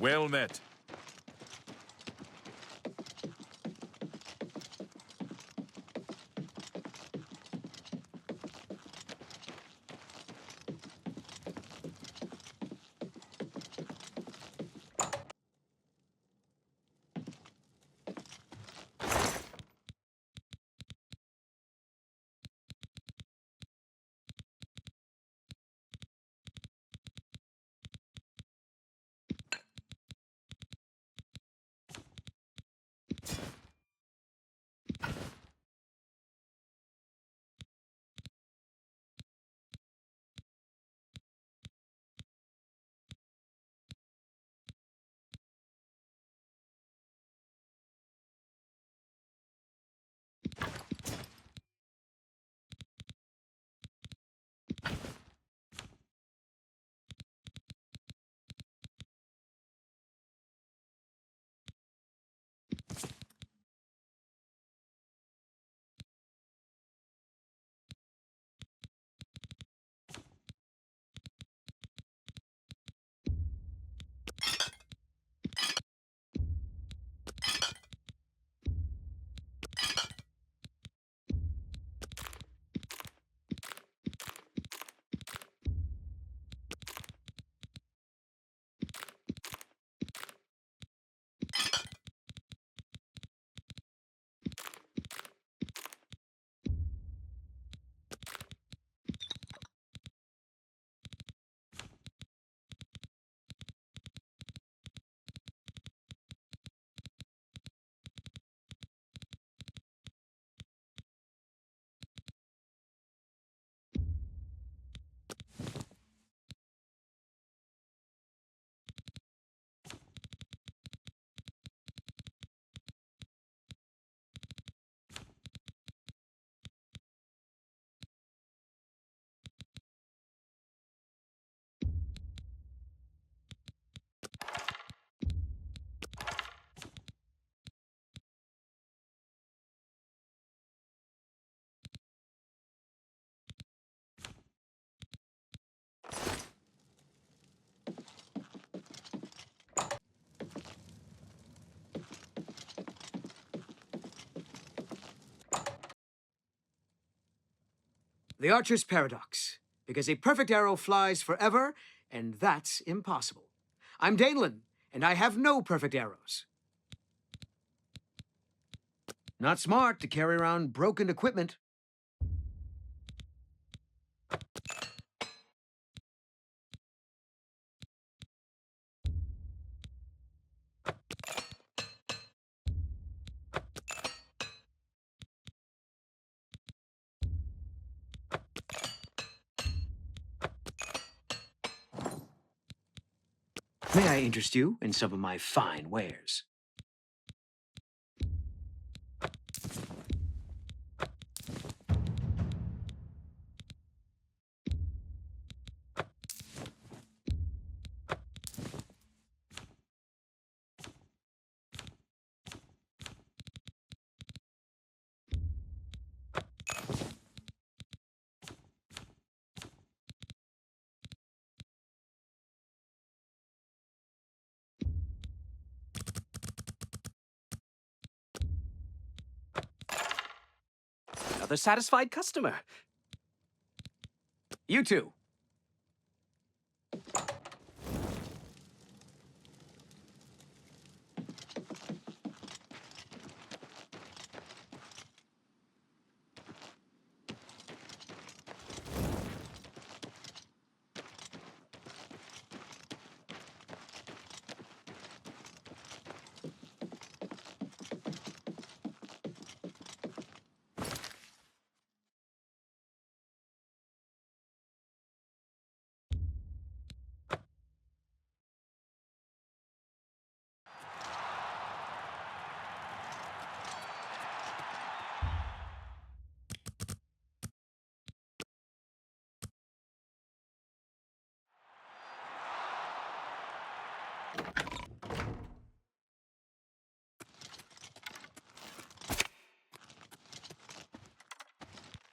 Well met. The Archer's Paradox. Because a perfect arrow flies forever, and that's impossible. I'm Danelan, and I have no perfect arrows. Not smart to carry around broken equipment. May I interest you in some of my fine wares? Another satisfied customer. You too.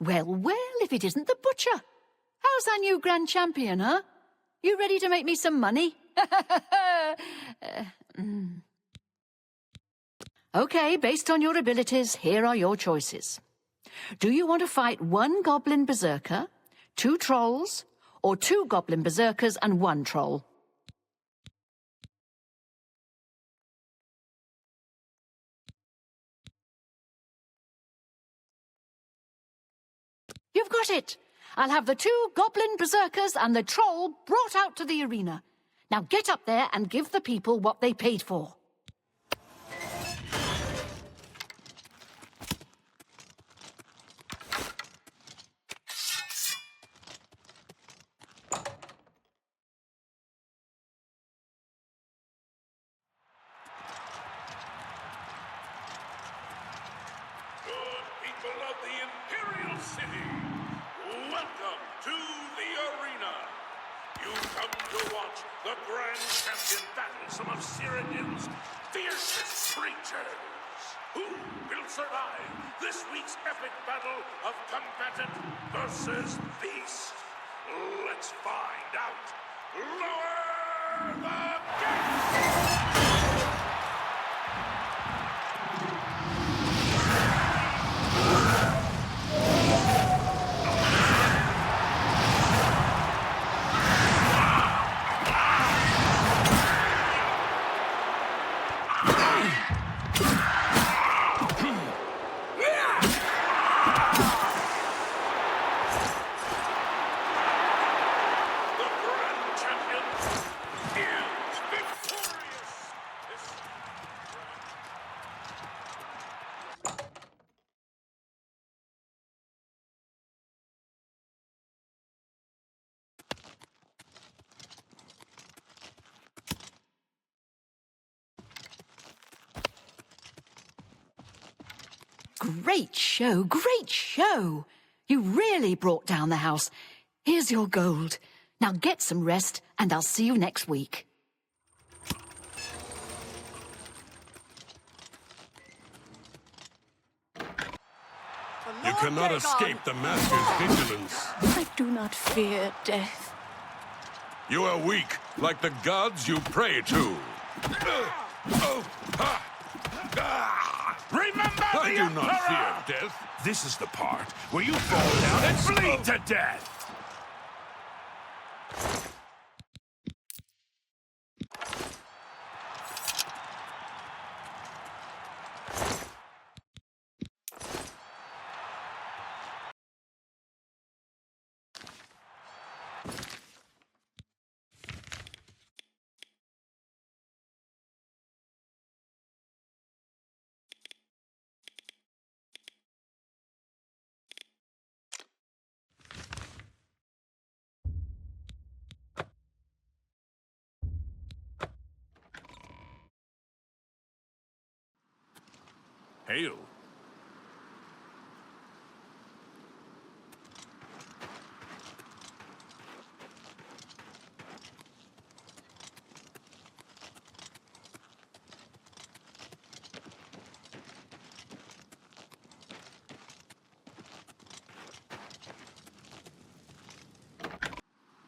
Well, well, if it isn't the butcher. How's our new grand champion, huh? You ready to make me some money? Okay, based on your abilities, here are your choices. Do you want to fight 1 goblin berserker, 2 trolls, or 2 goblin berserkers and 1 troll? You've got it! I'll have the 2 goblin berserkers and the troll brought out to the arena. Now get up there and give the people what they paid for. Good people of the Imperial City, welcome to the arena. You come to watch the grand champion battle some of Cyrodiil's fiercest creatures. Who will survive this week's epic battle of combatant versus beast? Let's find out. Lower the gate! Great show, great show! You really brought down the house. Here's your gold. Now get some rest, and I'll see you next week. You cannot escape the Master's vigilance. I do not fear death. You are weak, like the gods you pray to. Remember I the do not Emperor! fear death. This is the part where you fall down and bleed to death! Hail.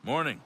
Morning.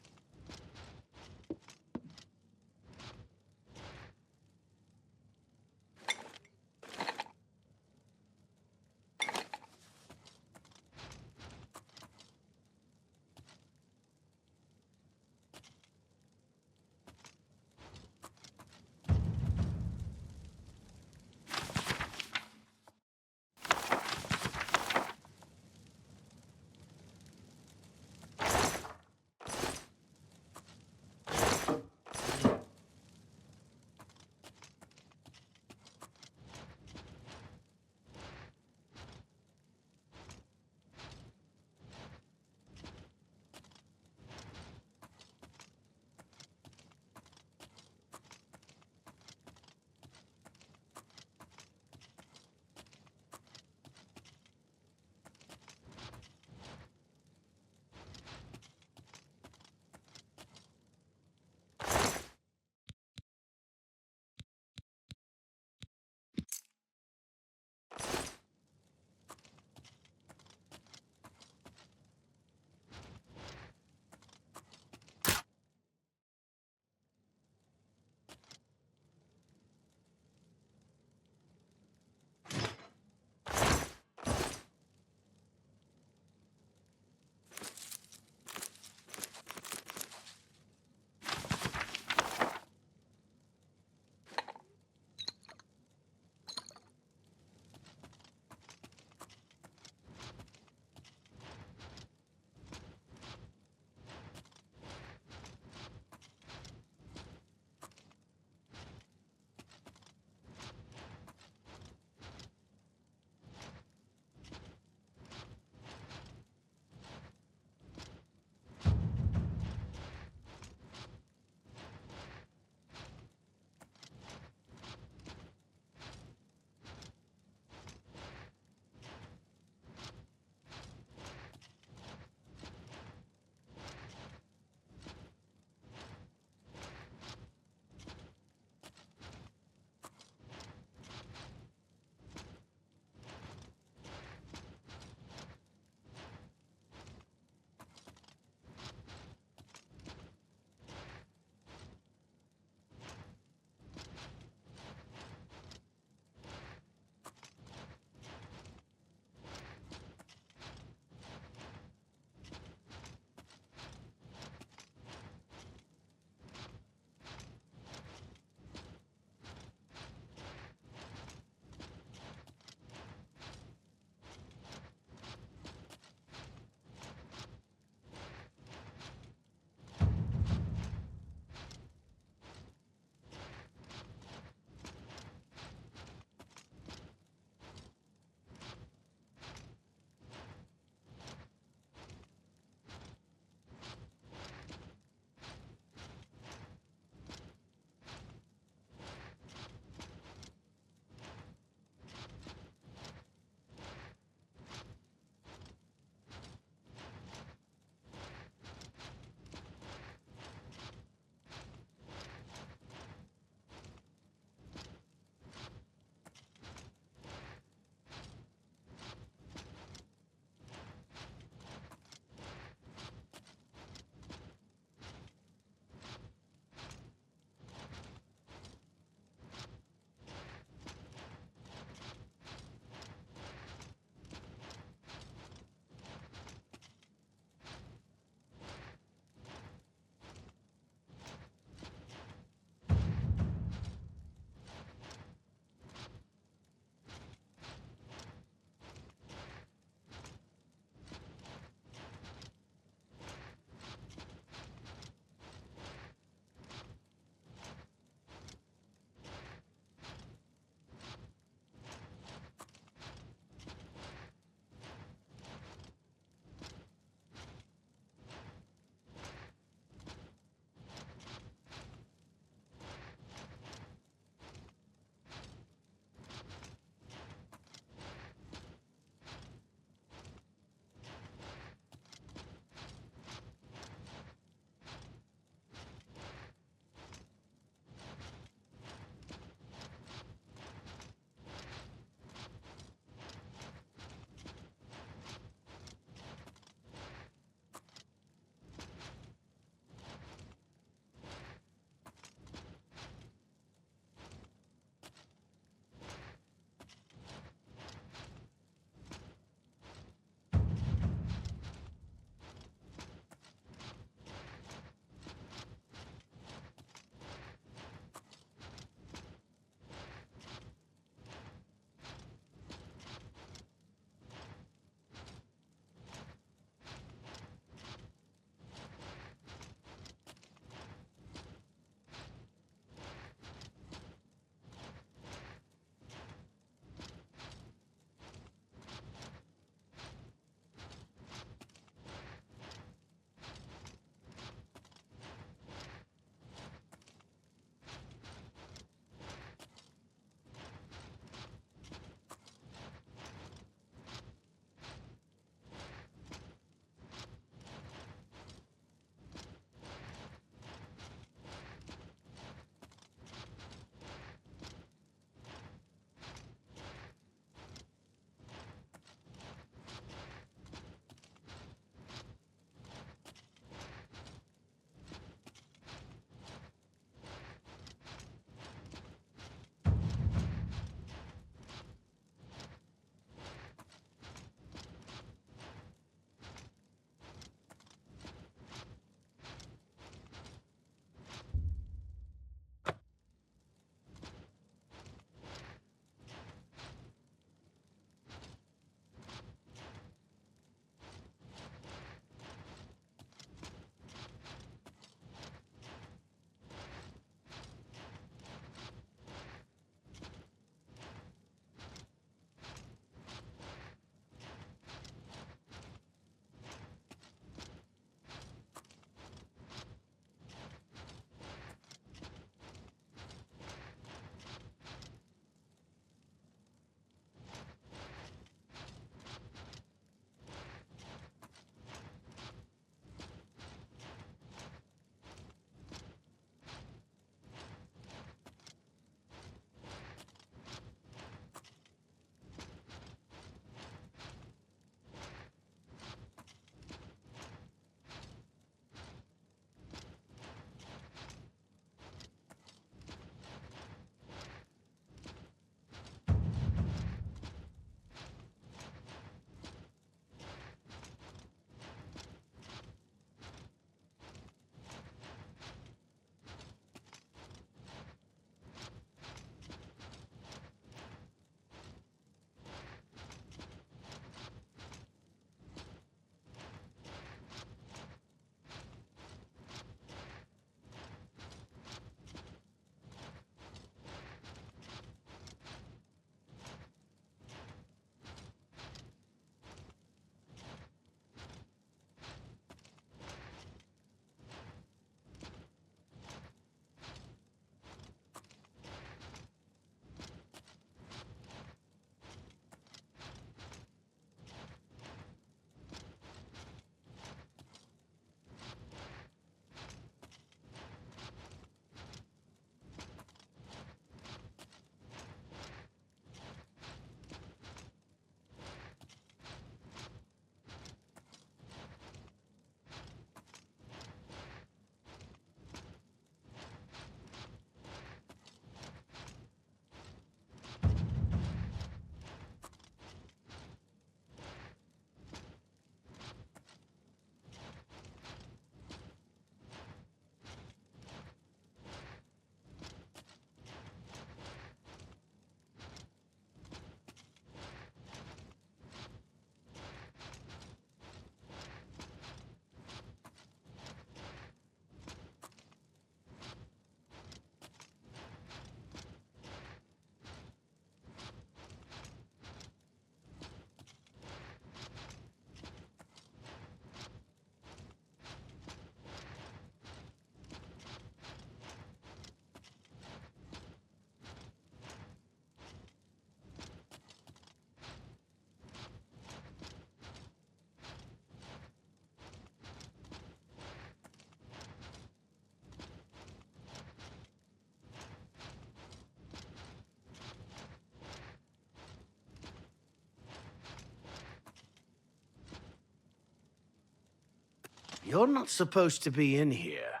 You're not supposed to be in here.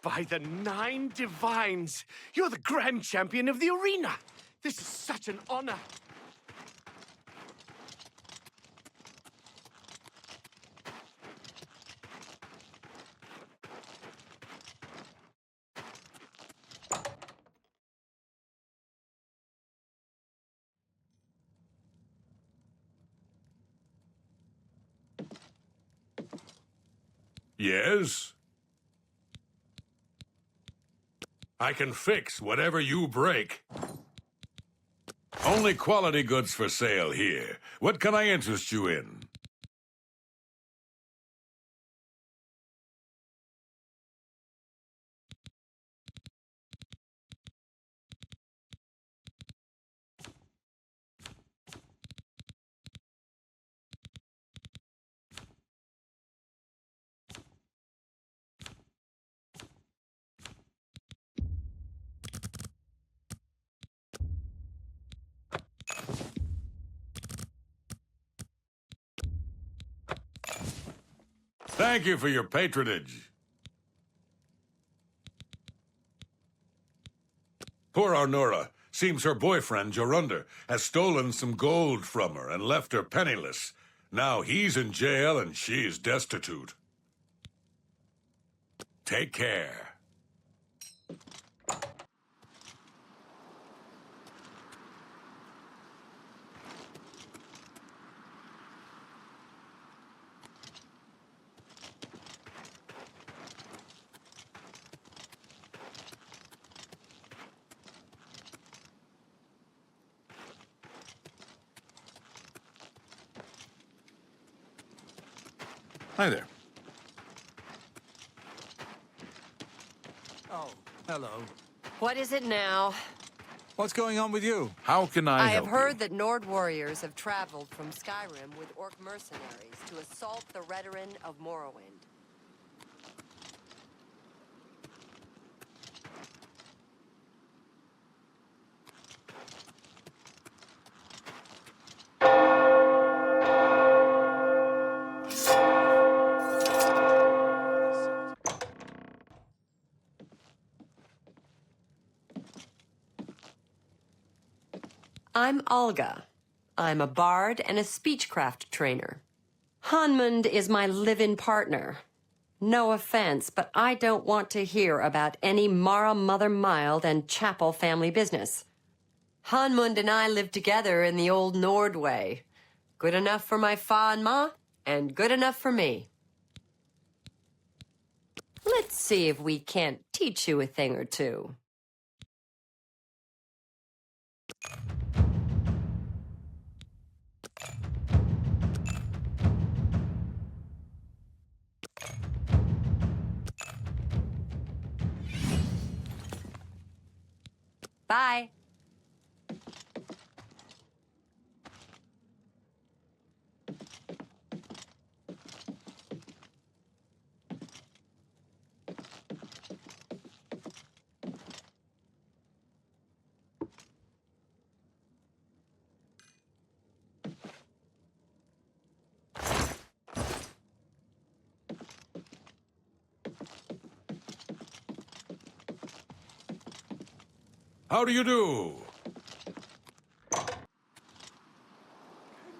By the 9 divines! You're the grand champion of the arena! This is such an honor! Yes? I can fix whatever you break. Only quality goods for sale here. What can I interest you in? Thank you for your patronage. Poor Arnora. Seems her boyfriend, Jorunder, has stolen some gold from her and left her penniless. Now he's in jail and she's destitute. Take care. Hi there. Oh, hello. What is it now? What's going on with you? How can I have heard that Nord warriors have traveled from Skyrim with Orc mercenaries to assault the Redoran of Morrowind. I'm Olga. I'm a bard and a speechcraft trainer. Hanmund is my live-in partner. No offense, but I don't want to hear about any Mara Mother Mild and Chapel family business. Hanmund and I live together in the old Nord way. Good enough for my fa and ma, and good enough for me. Let's see if we can't teach you a thing or two. Bye. How do you do? Can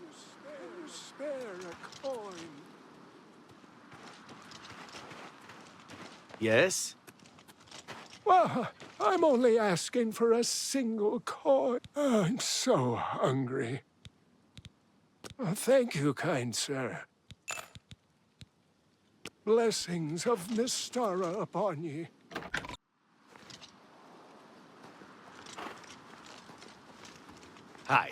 you spare a coin? Yes? Well, I'm only asking for a single coin. I'm so hungry. Thank you, kind sir. Blessings of Mystara upon ye. Hi.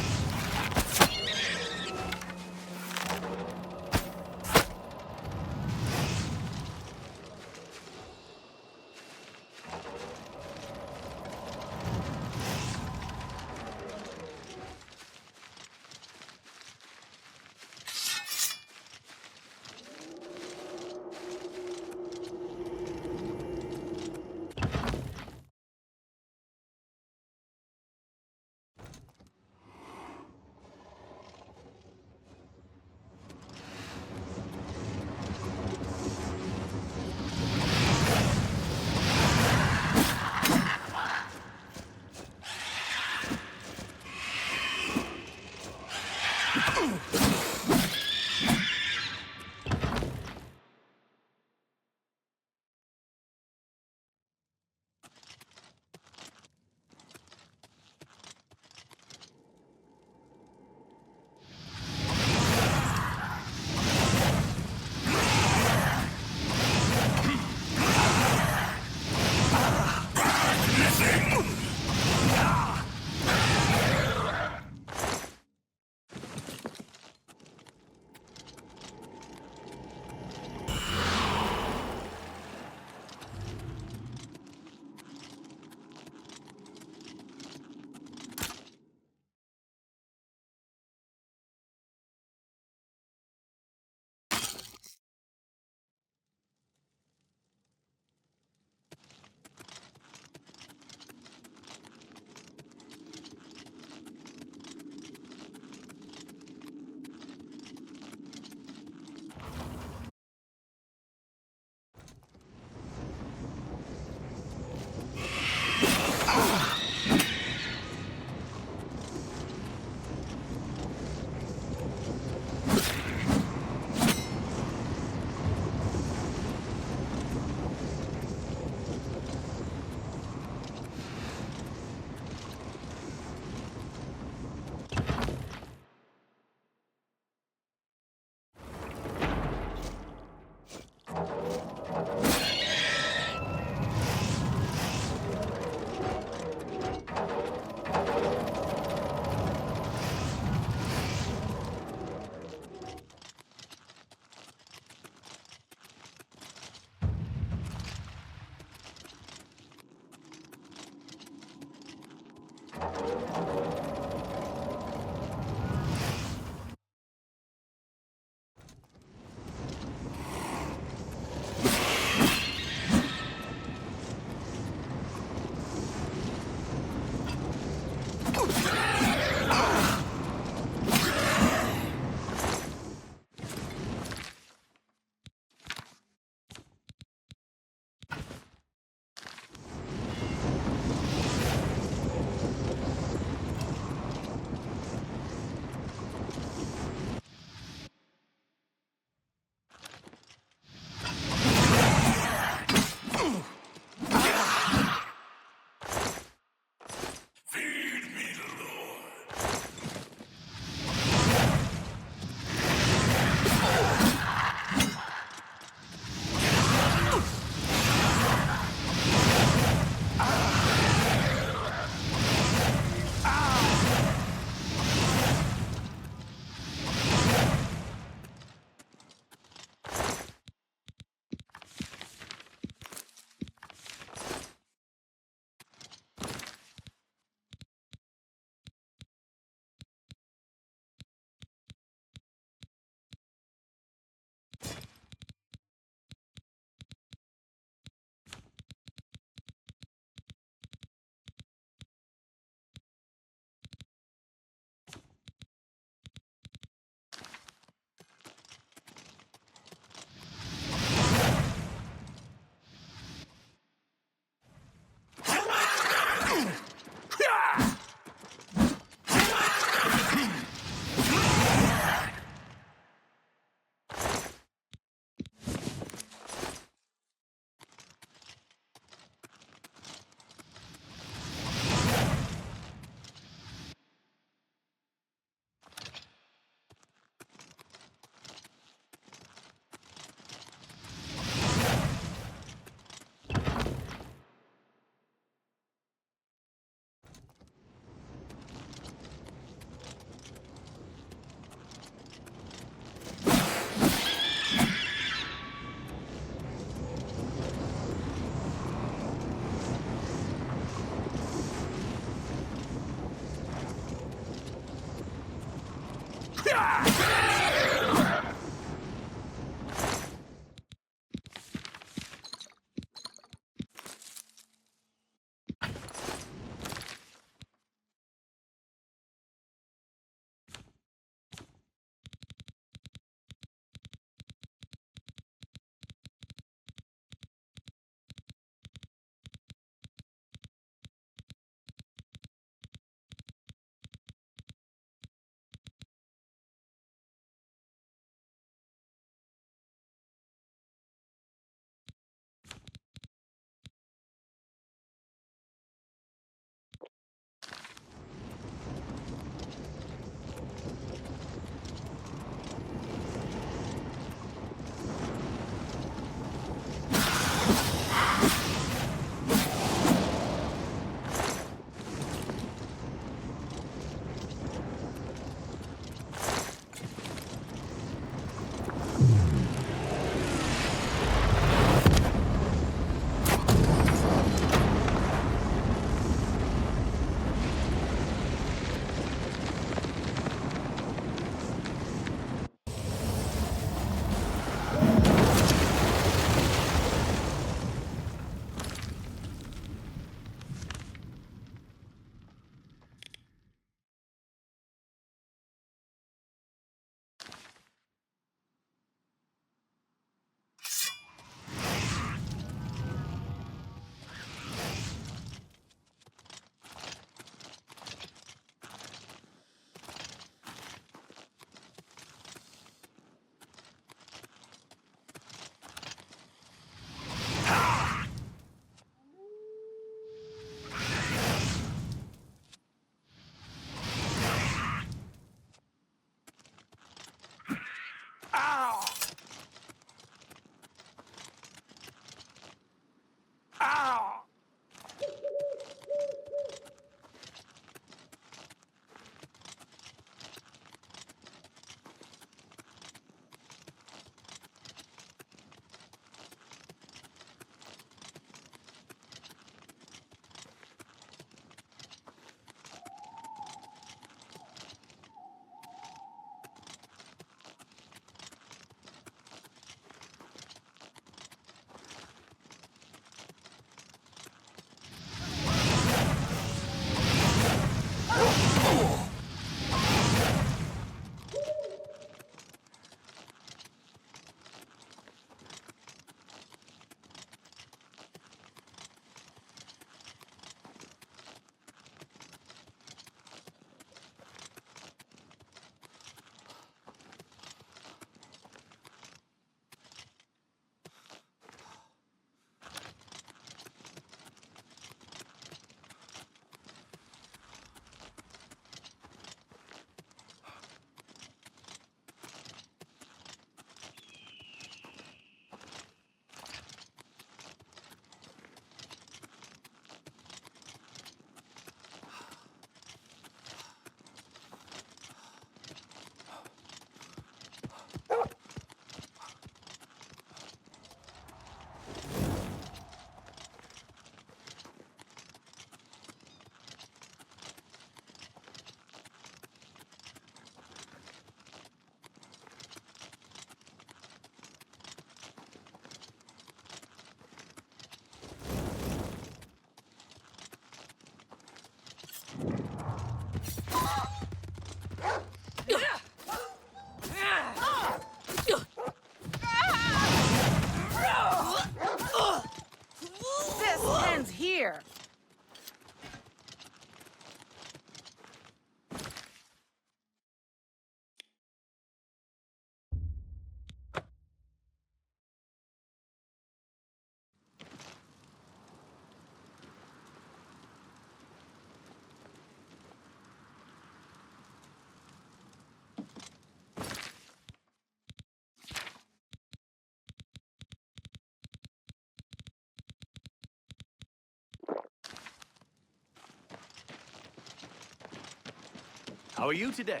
How are you today?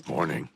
Morning.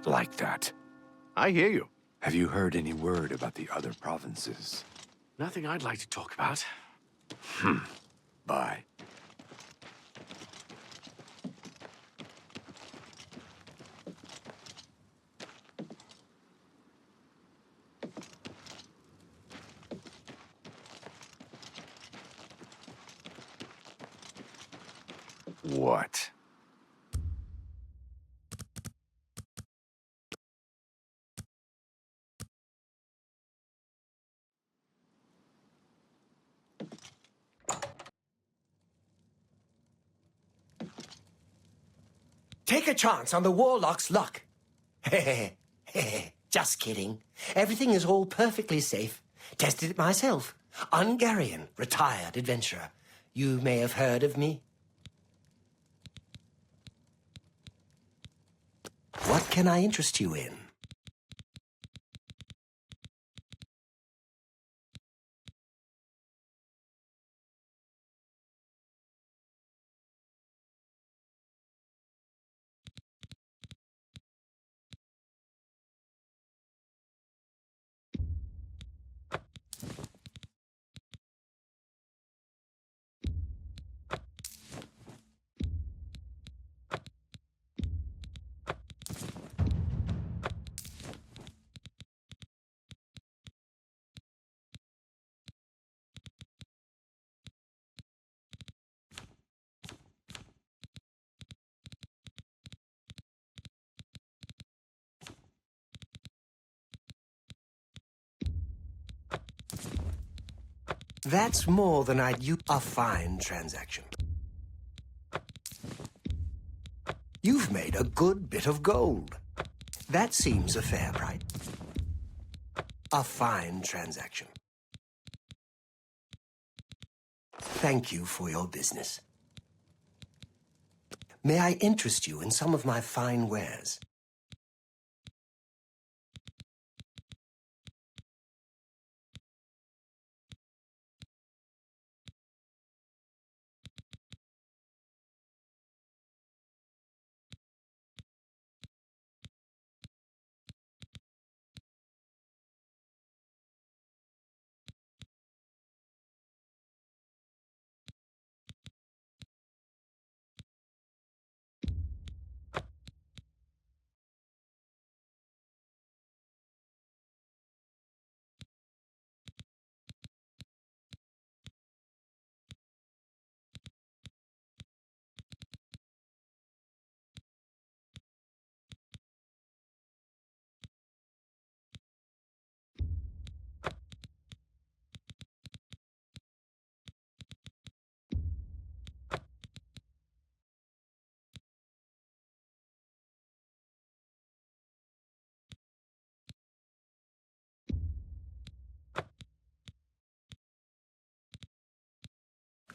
Like that. I hear you. Have you heard any word about the other provinces? Nothing I'd like to talk about. Bye. What? Take a chance on the warlock's luck. Just kidding. Everything is all perfectly safe. Tested it myself. Ungarian, retired adventurer. You may have heard of me. What can I interest you in? That's more than I'd use. A fine transaction. You've made a good bit of gold. That seems a fair price. A fine transaction. Thank you for your business. May I interest you in some of my fine wares?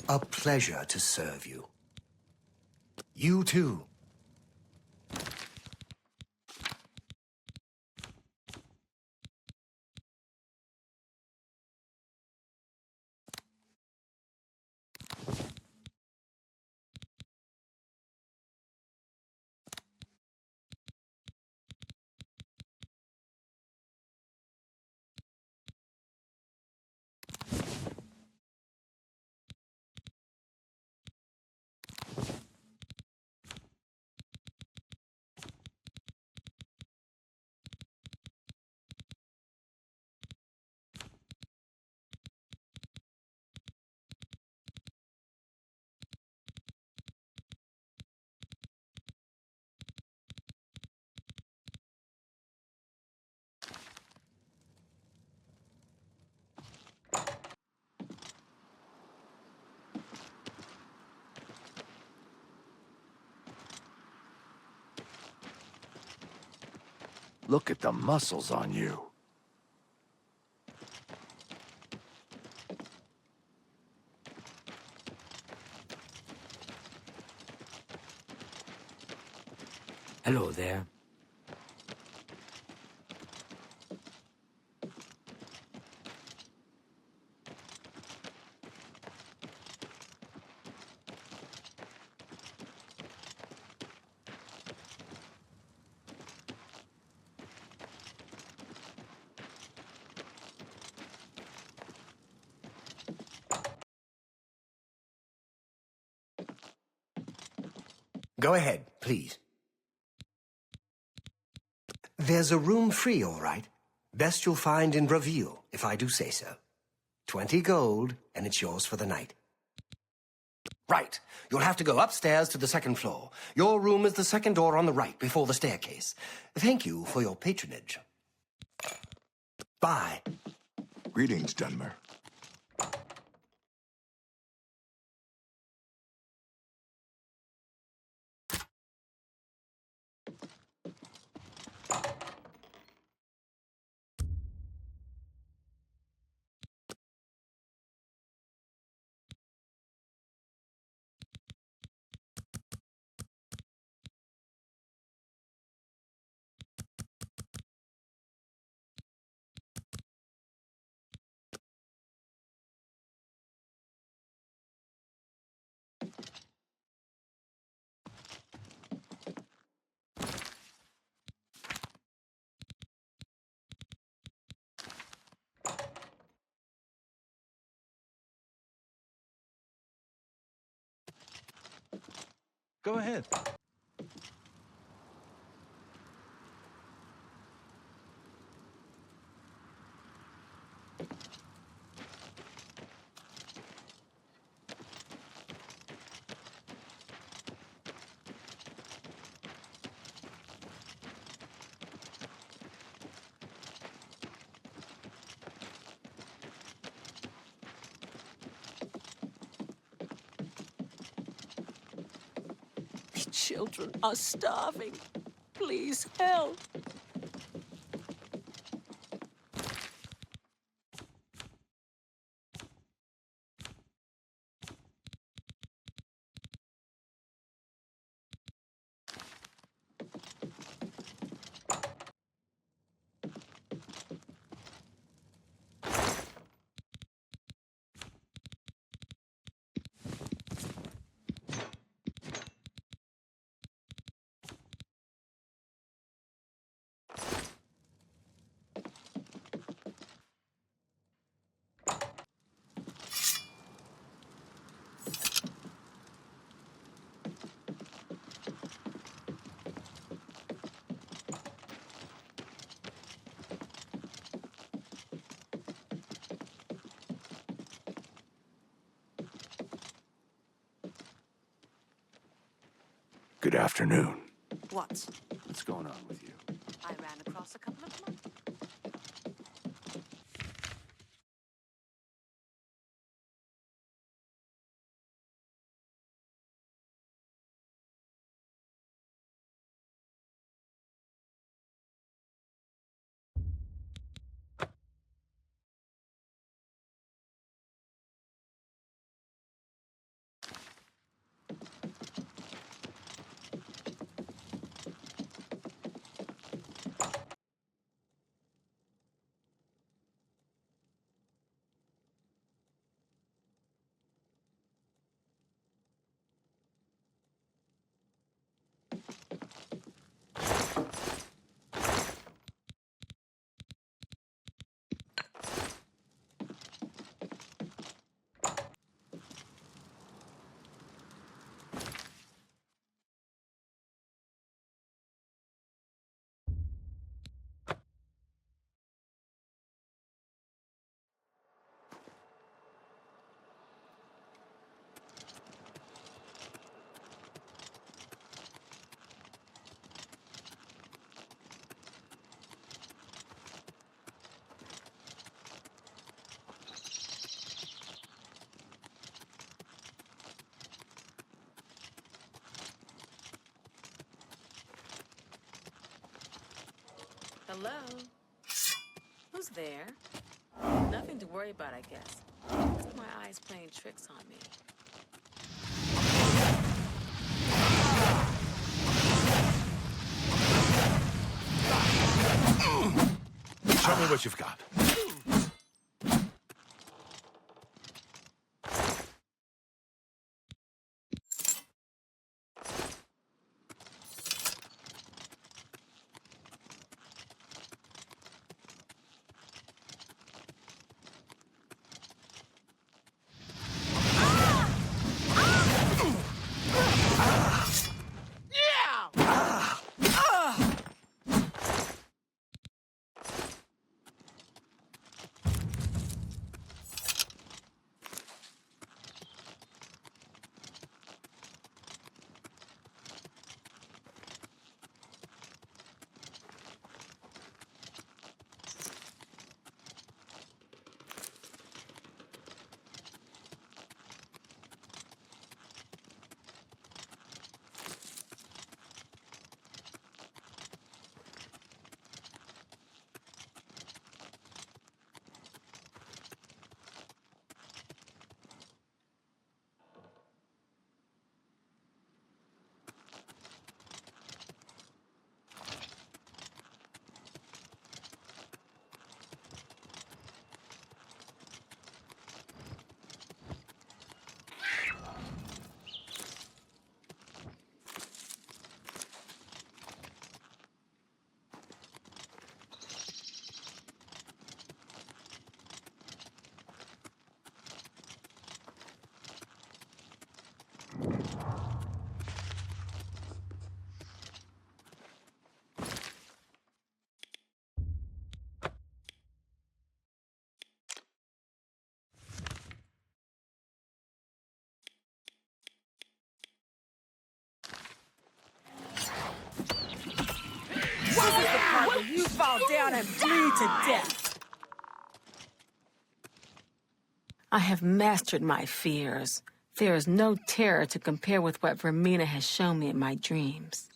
A pleasure to serve you. You too. Look at the muscles on you. Hello there. Go ahead, please. There's a room free, all right. Best you'll find in Reveal, if I do say so. 20 gold, and it's yours for the night. Right. You'll have to go upstairs to the second floor. Your room is the second door on the right, before the staircase. Thank you for your patronage. Bye. Greetings, Dunmer. Go ahead. The children are starving. Please help. Good afternoon. What? What's going on with you? I ran across a couple of months. Hello? Who's there? Nothing to worry about, I guess. My eyes playing tricks on me. Show me what you've got. This is the part where you fall down and bleed to death. I have mastered my fears. There is no terror to compare with what Vermina has shown me in my dreams.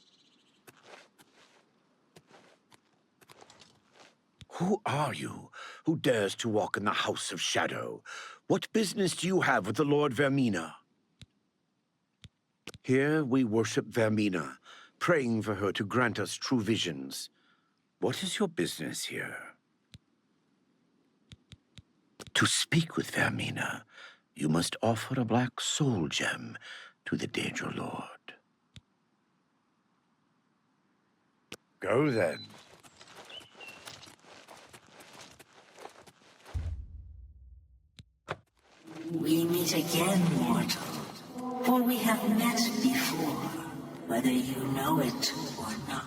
Who are you? Who dares to walk in the House of Shadow? What business do you have with the Lord Vermina? Here we worship Vermina, praying for her to grant us true visions. What is your business here? To speak with Vermina, you must offer a black soul gem to the Daedra Lord. Go then. We meet again, mortal. For we have met before, whether you know it or not.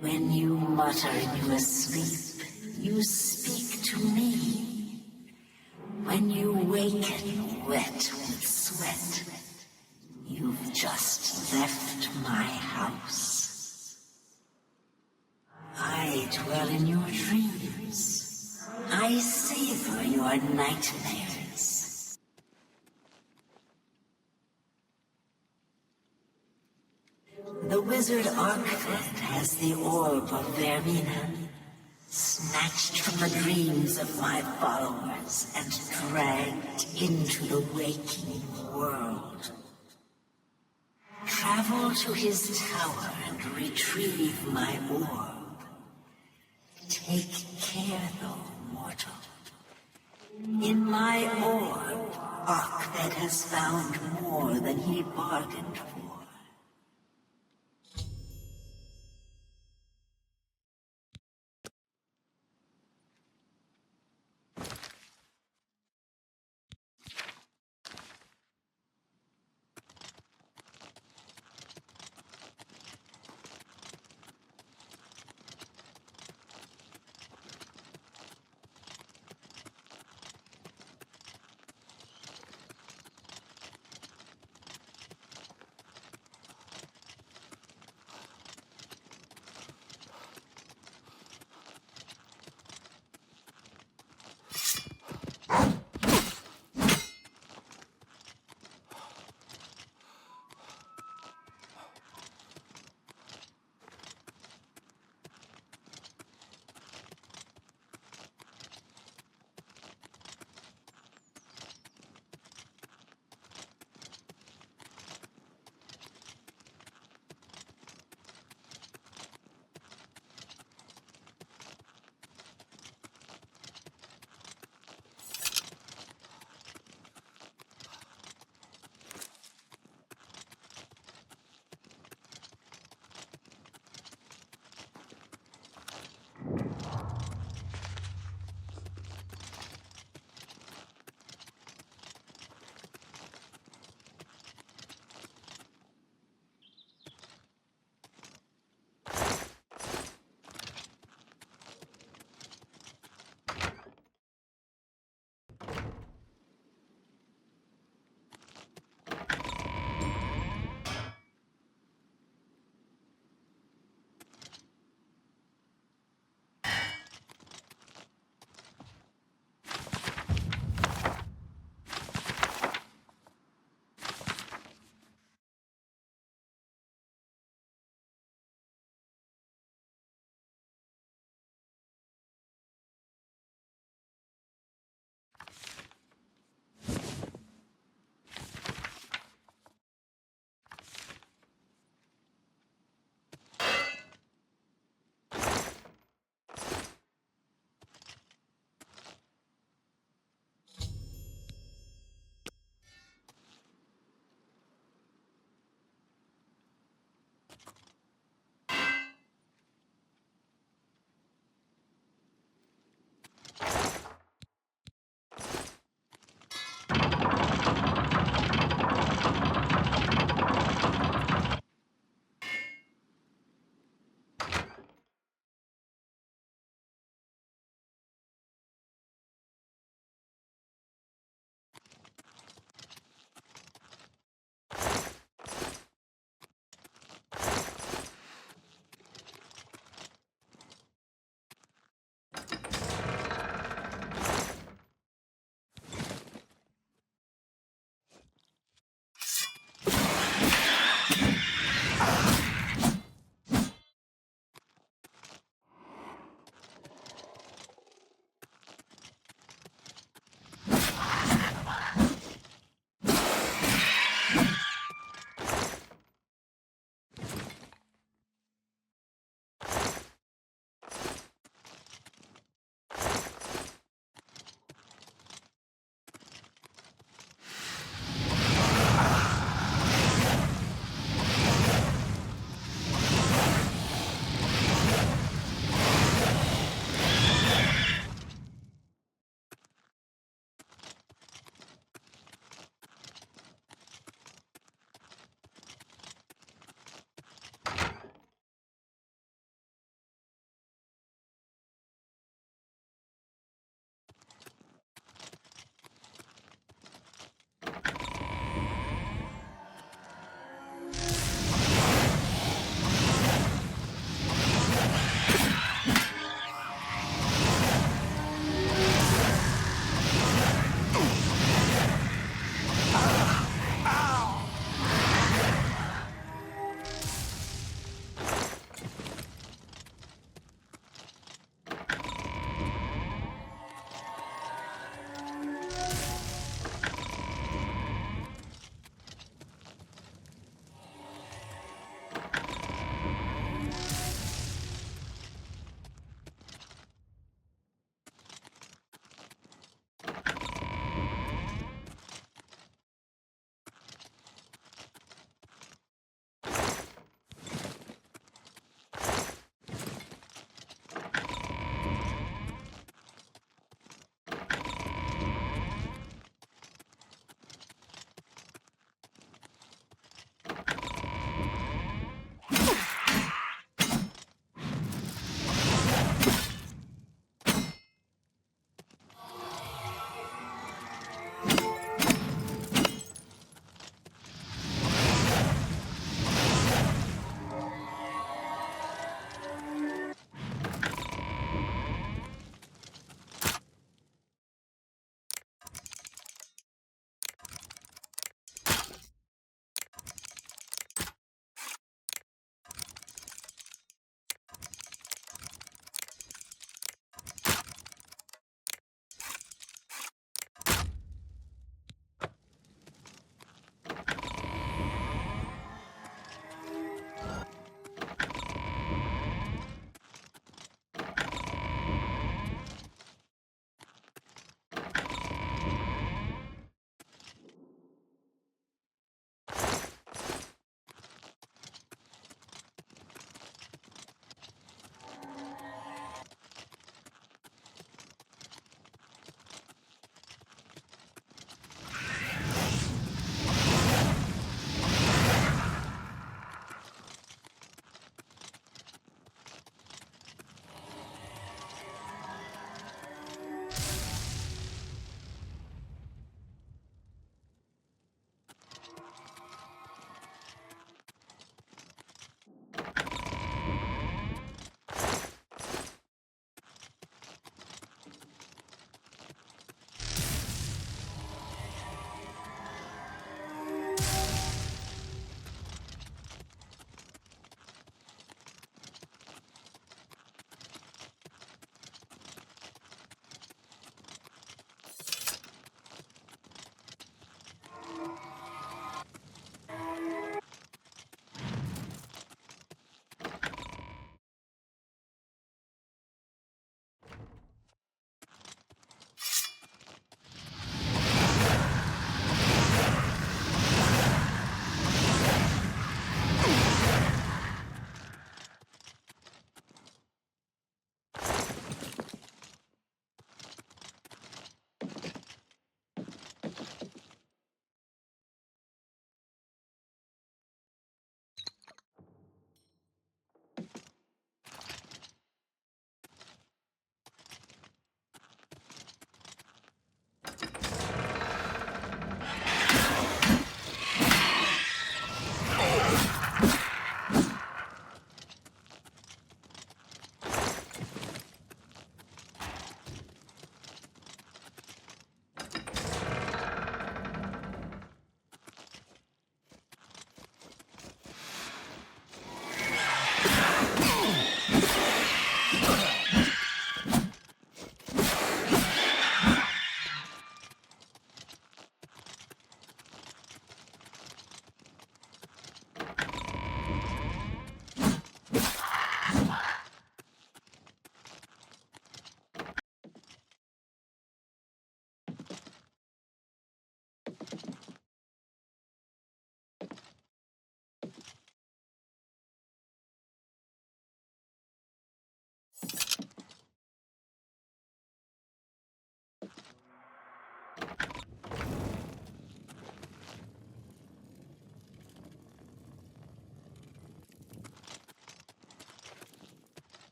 When you mutter in your sleep, you speak to me. When you waken wet with sweat, you've just left my house. I dwell in your dreams. I savor your nightmares. The wizard Arkfed has the orb of Vermina, snatched from the dreams of my followers and dragged into the waking world. Travel to his tower and retrieve my orb. Take care, though, mortal. In my orb, Arkfed has found more than he bargained for.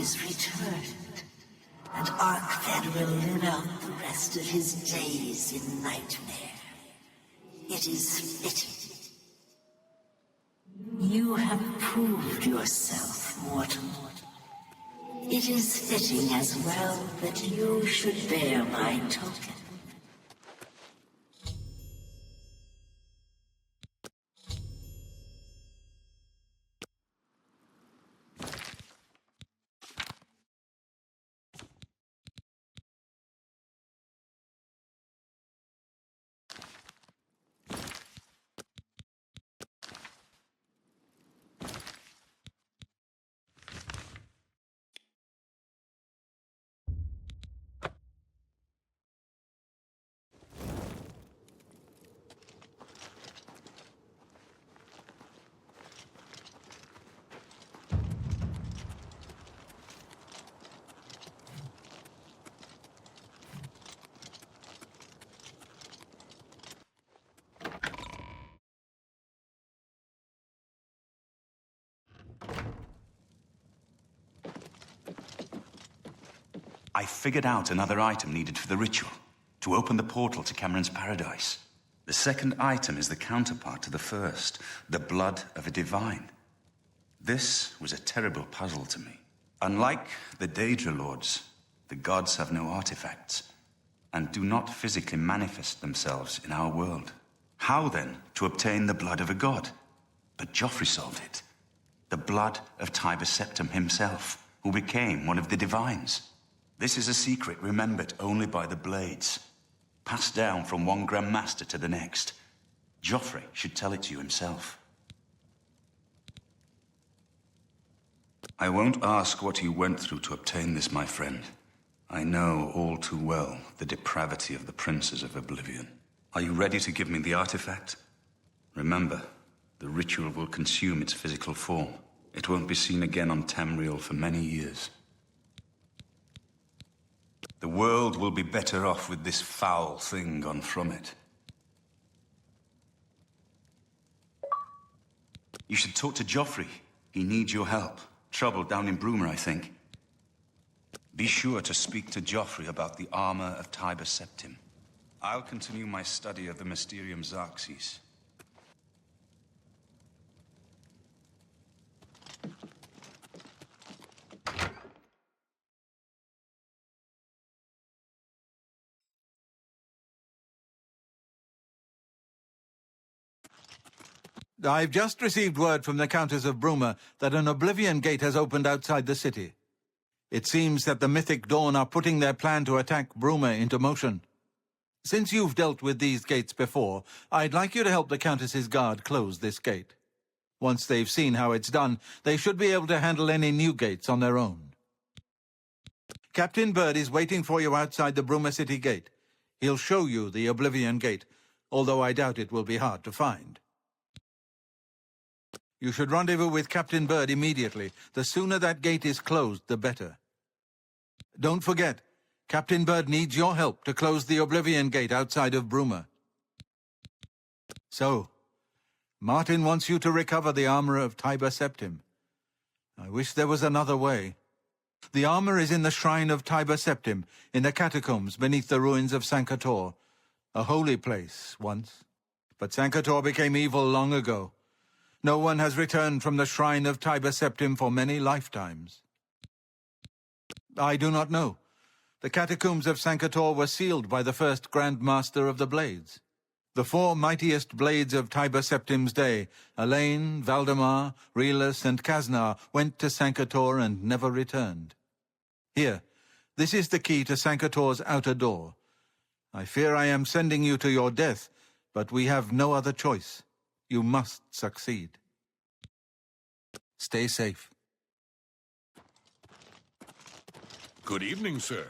is returned, and Arkfed will live out the rest of his days in nightmare. It is fitting. You have proved yourself, mortal. It is fitting as well that you should bear my token. I figured out another item needed for the ritual, to open the portal to Cameron's paradise. The second item is the counterpart to the first, the blood of a divine. This was a terrible puzzle to me. Unlike the Daedra Lords, the gods have no artifacts, and do not physically manifest themselves in our world. How then to obtain the blood of a god? But Joffrey solved it. The blood of Tiber Septim himself, who became one of the divines. This is a secret remembered only by the Blades, passed down from one Grand Master to the next. Joffrey should tell it to you himself. I won't ask what you went through to obtain this, my friend. I know all too well the depravity of the princes of Oblivion. Are you ready to give me the artifact? Remember, the ritual will consume its physical form. It won't be seen again on Tamriel for many years. The world will be better off with this foul thing gone from it. You should talk to Joffrey. He needs your help. Trouble down in Bruma, I think. Be sure to speak to Joffrey about the armor of Tiber Septim. I'll continue my study of the Mysterium Xarxes. I've just received word from the Countess of Bruma that an Oblivion Gate has opened outside the city. It seems that the Mythic Dawn are putting their plan to attack Bruma into motion. Since you've dealt with these gates before, I'd like you to help the Countess's guard close this gate. Once they've seen how it's done, they should be able to handle any new gates on their own. Captain Bird is waiting for you outside the Bruma City Gate. He'll show you the Oblivion Gate, although I doubt it will be hard to find. You should rendezvous with Captain Bird immediately. The sooner that gate is closed, the better. Don't forget, Captain Bird needs your help to close the Oblivion Gate outside of Bruma. So, Martin wants you to recover the armor of Tiber Septim. I wish there was another way. The armor is in the shrine of Tiber Septim, in the catacombs beneath the ruins of Sankator, a holy place once. But Sankator became evil long ago. No one has returned from the shrine of Tiber Septim for many lifetimes. I do not know. The catacombs of Sankator were sealed by the first Grand Master of the Blades. The four mightiest blades of Tiber Septim's day, Elaine, Valdemar, Relus, and Kaznar, went to Sankator and never returned. Here, this is the key to Sankator's outer door. I fear I am sending you to your death, but we have no other choice. You must succeed. Stay safe. Good evening, sir.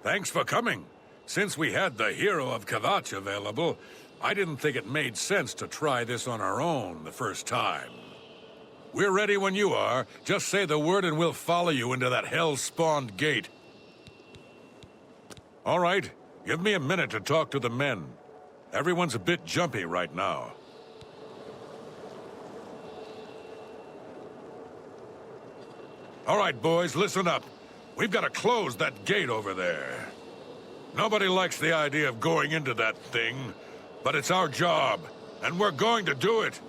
Thanks for coming. Since we had the hero of Kvatch available, I didn't think it made sense to try this on our own the first time. We're ready when you are. Just say the word and we'll follow you into that hell-spawned gate. All right, give me a minute to talk to the men. Everyone's a bit jumpy right now. All right, boys, listen up. We've got to close that gate over there. Nobody likes the idea of going into that thing, but it's our job, and we're going to do it.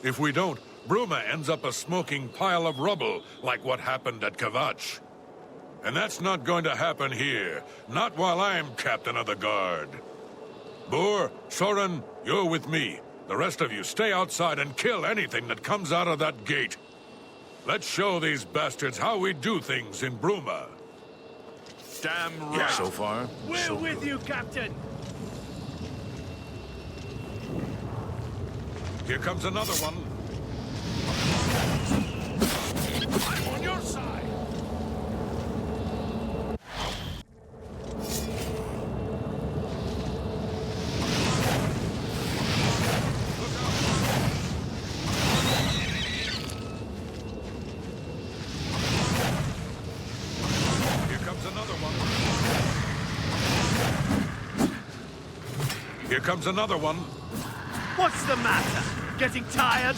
If we don't, Bruma ends up a smoking pile of rubble, like what happened at Kvatch. And that's not going to happen here, not while I'm captain of the guard. Boor, Soren, you're with me. The rest of you stay outside and kill anything that comes out of that gate. Let's show these bastards how we do things in Bruma. Damn right. Yeah. So far, We're so with good. you, Captain. Here comes another one. I'm on your side. Here comes another one. What's the matter? Getting tired?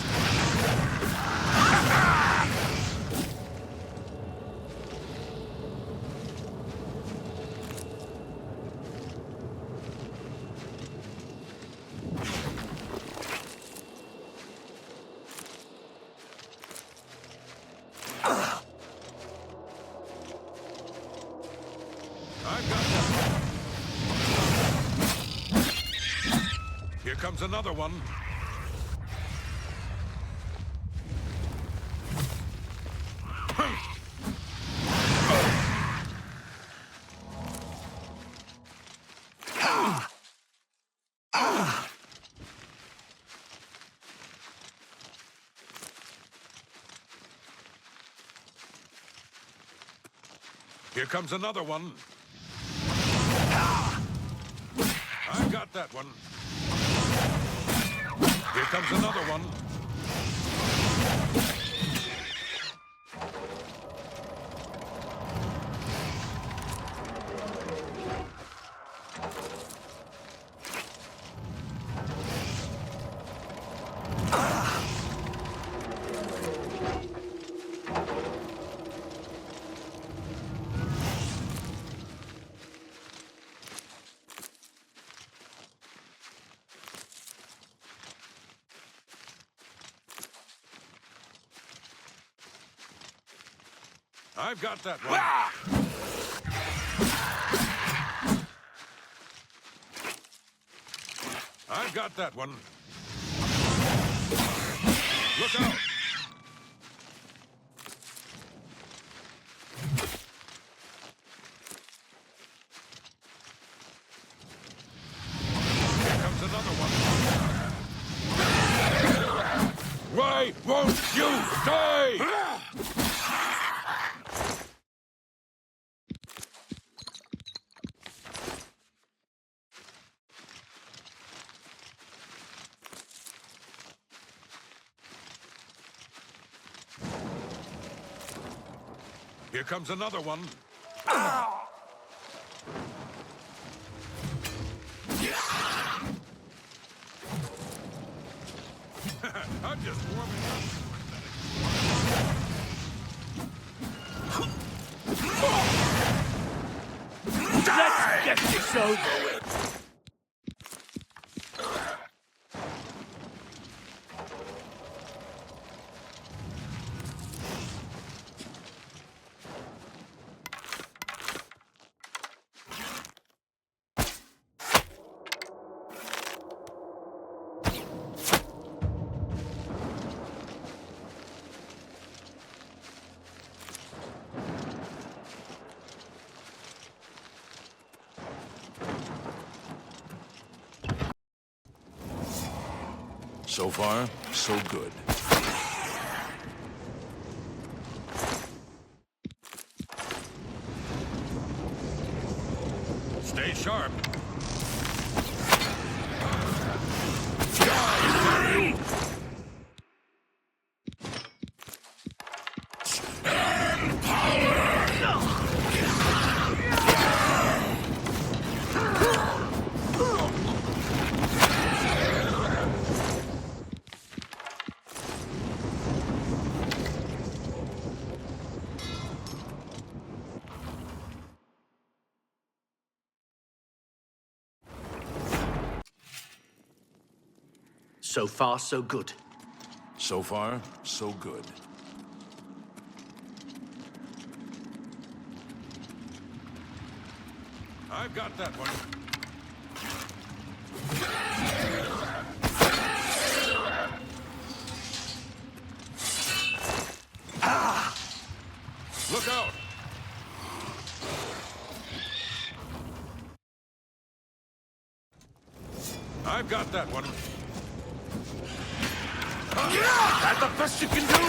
Here comes another one. Here comes another one. I got that one. Here comes another one. I've got that one. I've got that one. Look out! Here comes another one. Why won't you stay? Here comes another one. I'm just warming up. Let's get this over with. So far, so good. Stay sharp. So far, so good. So far, so good. I've got that one. Ah! Look out! I've got that one. That the best you can do?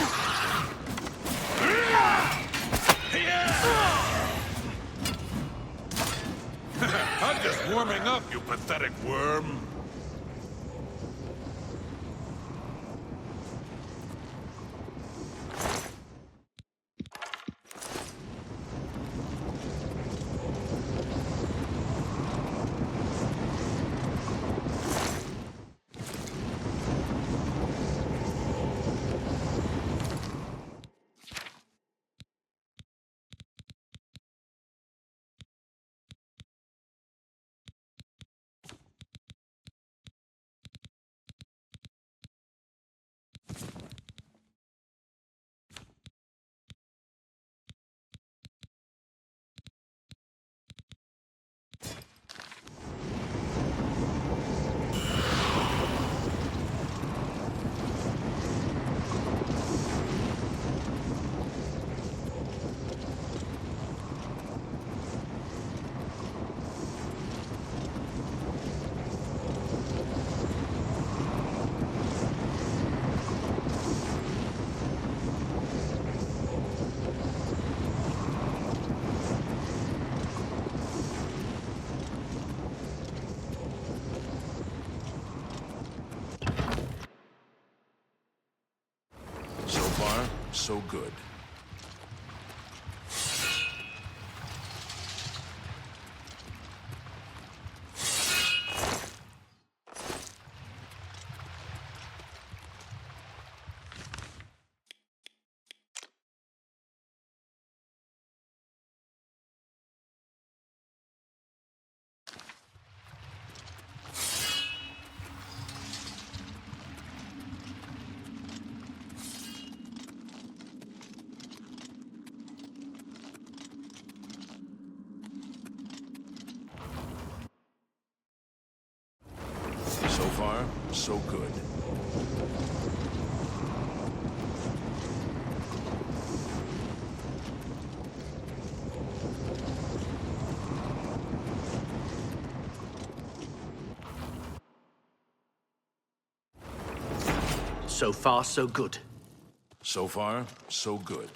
I'm just warming up, you pathetic worm. So far, so good. So far, so good. So far, so good. So far, so good.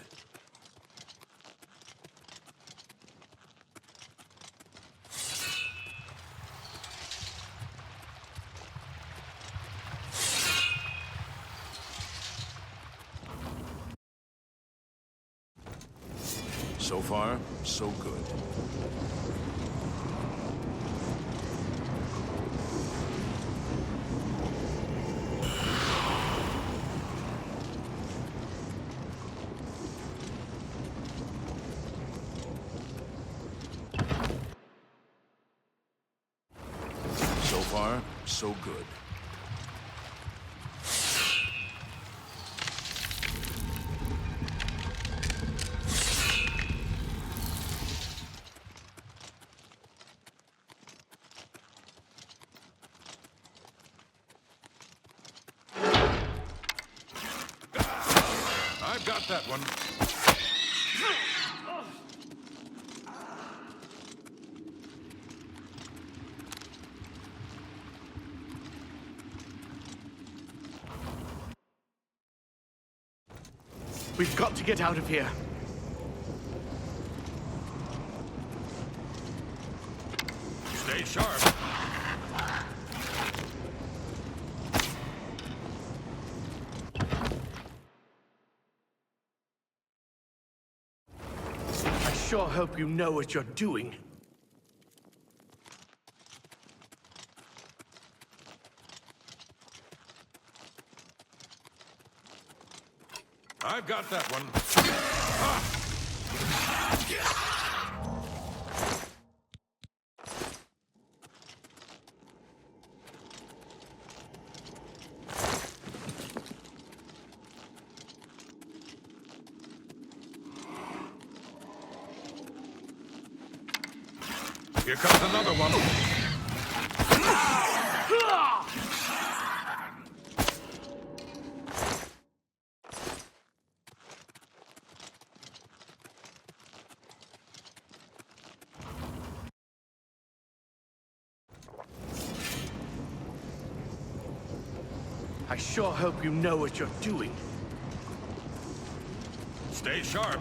So far, so good. So far, so good. I've got that one. We've got to get out of here. Stay sharp. I sure hope you know what you're doing. I've got that one. Here comes another one. I sure hope you know what you're doing. Stay sharp.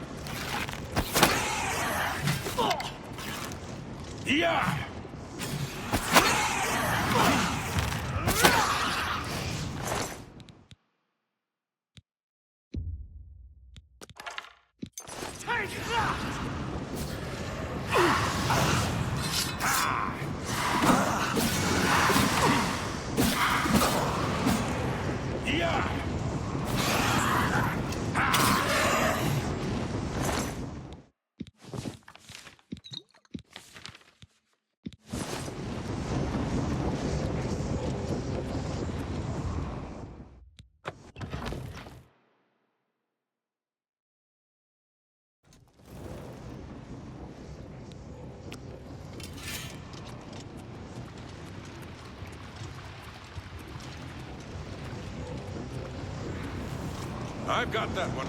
Yeah! Take that! Yeah! I've got that one.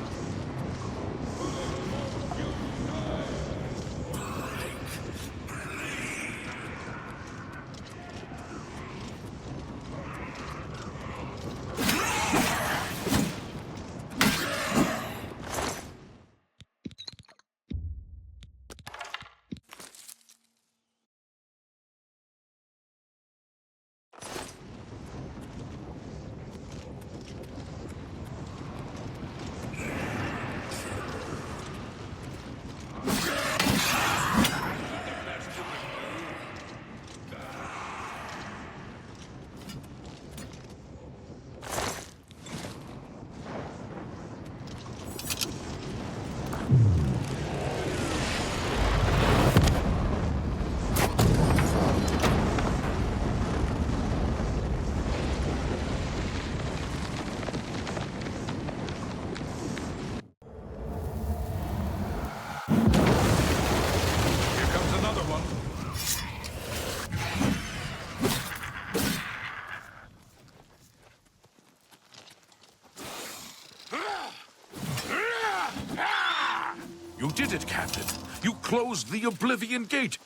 You did it, Captain. You closed the Oblivion Gate.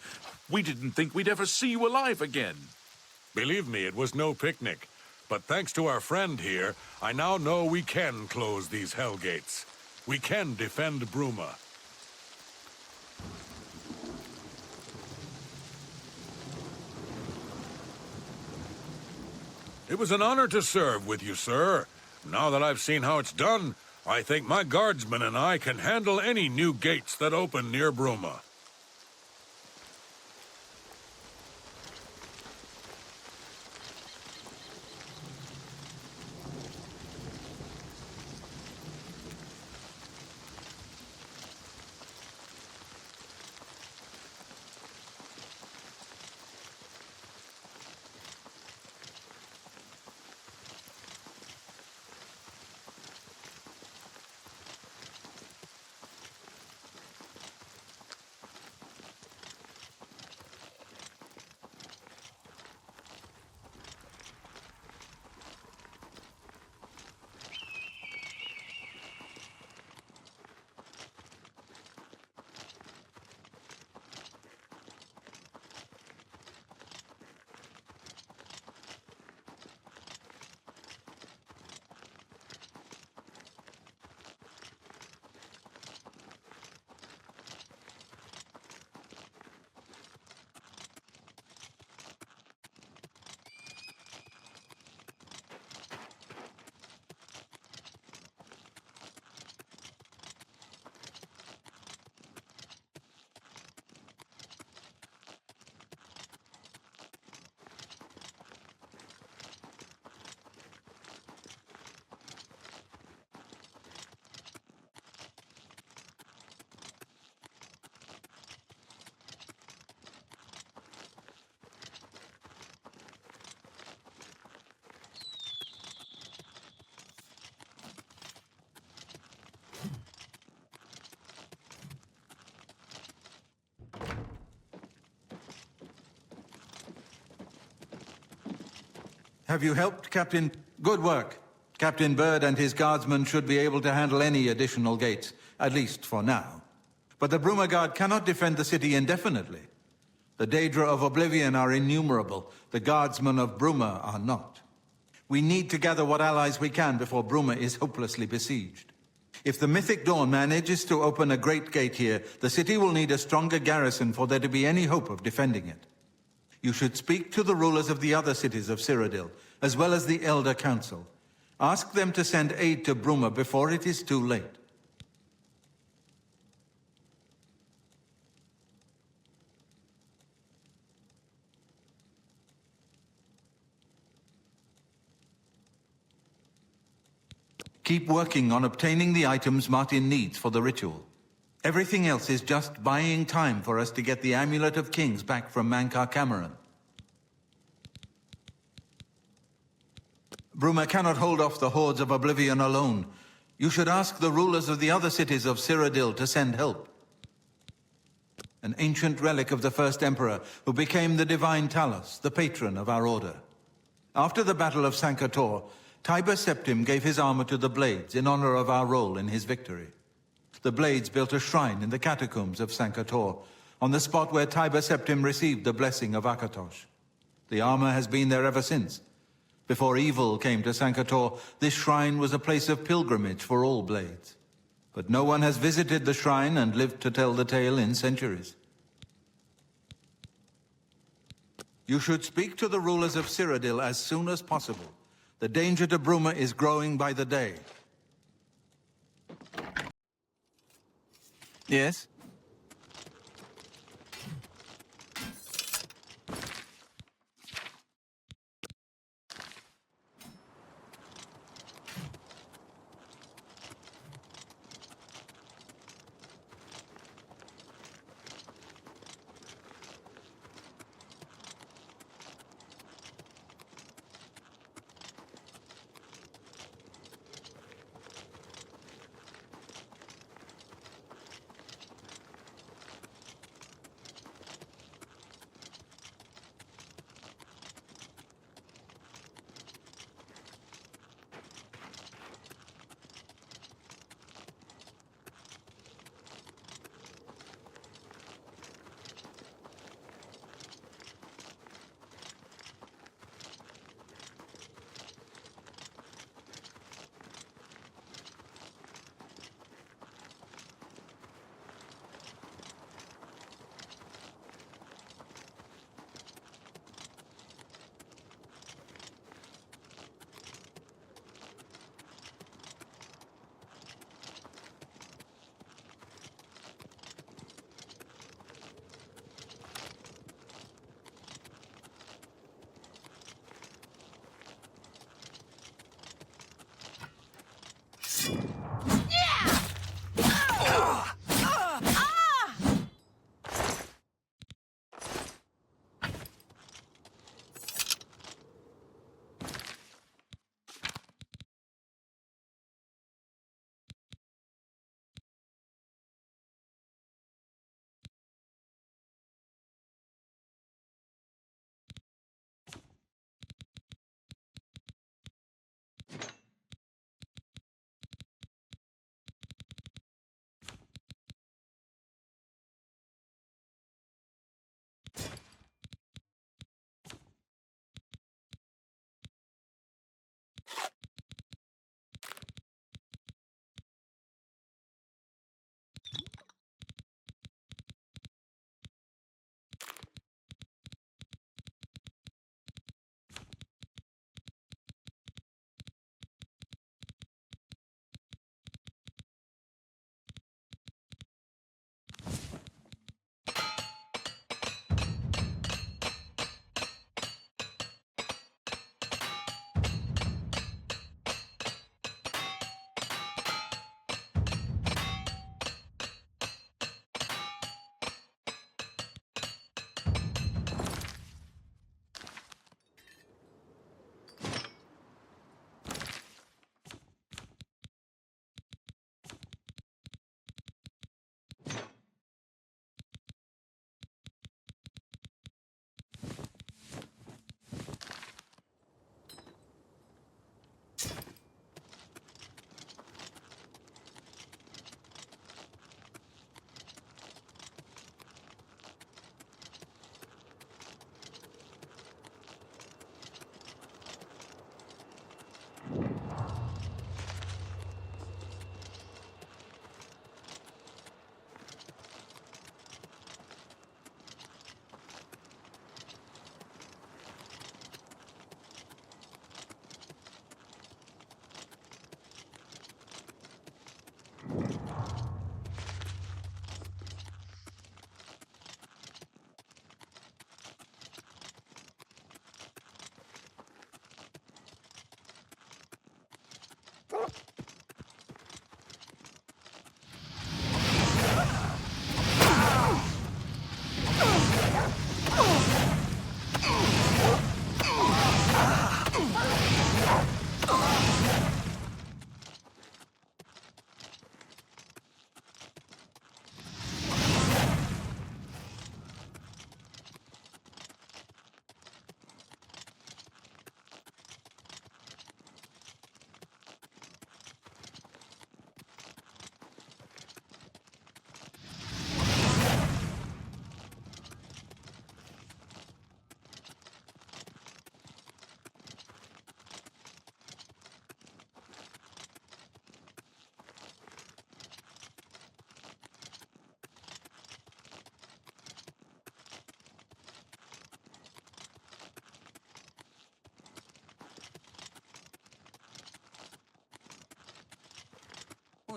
We didn't think we'd ever see you alive again. Believe me, it was no picnic. But thanks to our friend here, I now know we can close these hell gates. We can defend Bruma. It was an honor to serve with you, sir. Now that I've seen how it's done, I think my guardsmen and I can handle any new gates that open near Bruma. Have you helped, Captain? Good work. Captain Bird and his guardsmen should be able to handle any additional gates, at least for now. But the Bruma Guard cannot defend the city indefinitely. The Daedra of Oblivion are innumerable. The guardsmen of Bruma are not. We need to gather what allies we can before Bruma is hopelessly besieged. If the Mythic Dawn manages to open a great gate here, the city will need a stronger garrison for there to be any hope of defending it. You should speak to the rulers of the other cities of Cyrodiil, as well as the Elder Council. Ask them to send aid to Bruma before it is too late. Keep working on obtaining the items Martin needs for the ritual. Everything else is just buying time for us to get the Amulet of Kings back from Mankar Cameron. Bruma cannot hold off the hordes of Oblivion alone. You should ask the rulers of the other cities of Cyrodiil to send help. An ancient relic of the first Emperor, who became the Divine Talos, the patron of our order. After the Battle of Sankator, Tiber Septim gave his armor to the Blades in honor of our role in his victory. The Blades built a shrine in the catacombs of Sankator, on the spot where Tiber Septim received the blessing of Akatosh. The armor has been there ever since. Before evil came to Sankator, this shrine was a place of pilgrimage for all Blades. But no one has visited the shrine and lived to tell the tale in centuries. You should speak to the rulers of Cyrodiil as soon as possible. The danger to Bruma is growing by the day. Yes?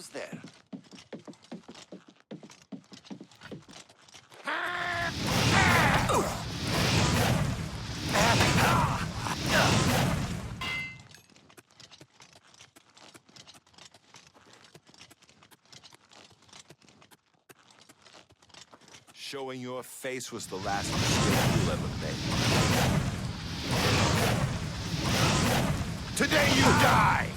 almost there. Showing your face was the last mistake you'll ever make. Today you die!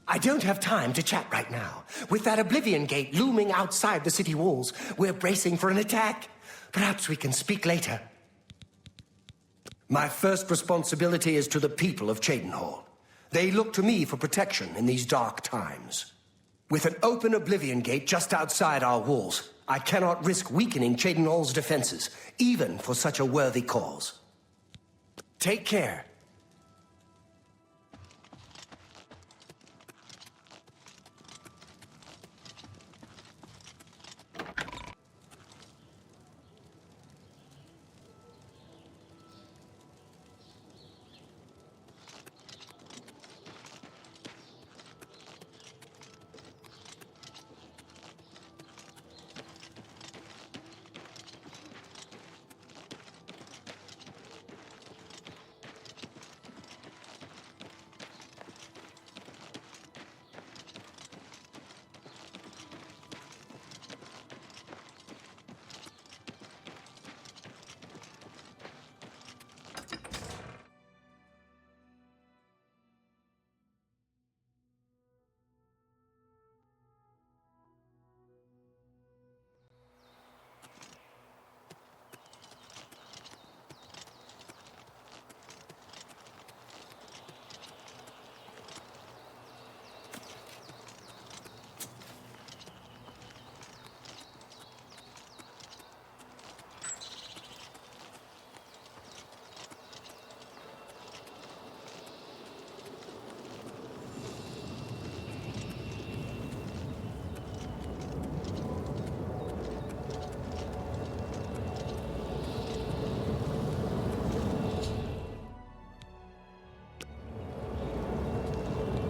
I don't have time to chat right now. With that Oblivion Gate looming outside the city walls, we're bracing for an attack. Perhaps we can speak later. My first responsibility is to the people of Cheydinhal. They look to me for protection in these dark times. With an open Oblivion Gate just outside our walls, I cannot risk weakening Cheydinhal's defenses, even for such a worthy cause. Take care.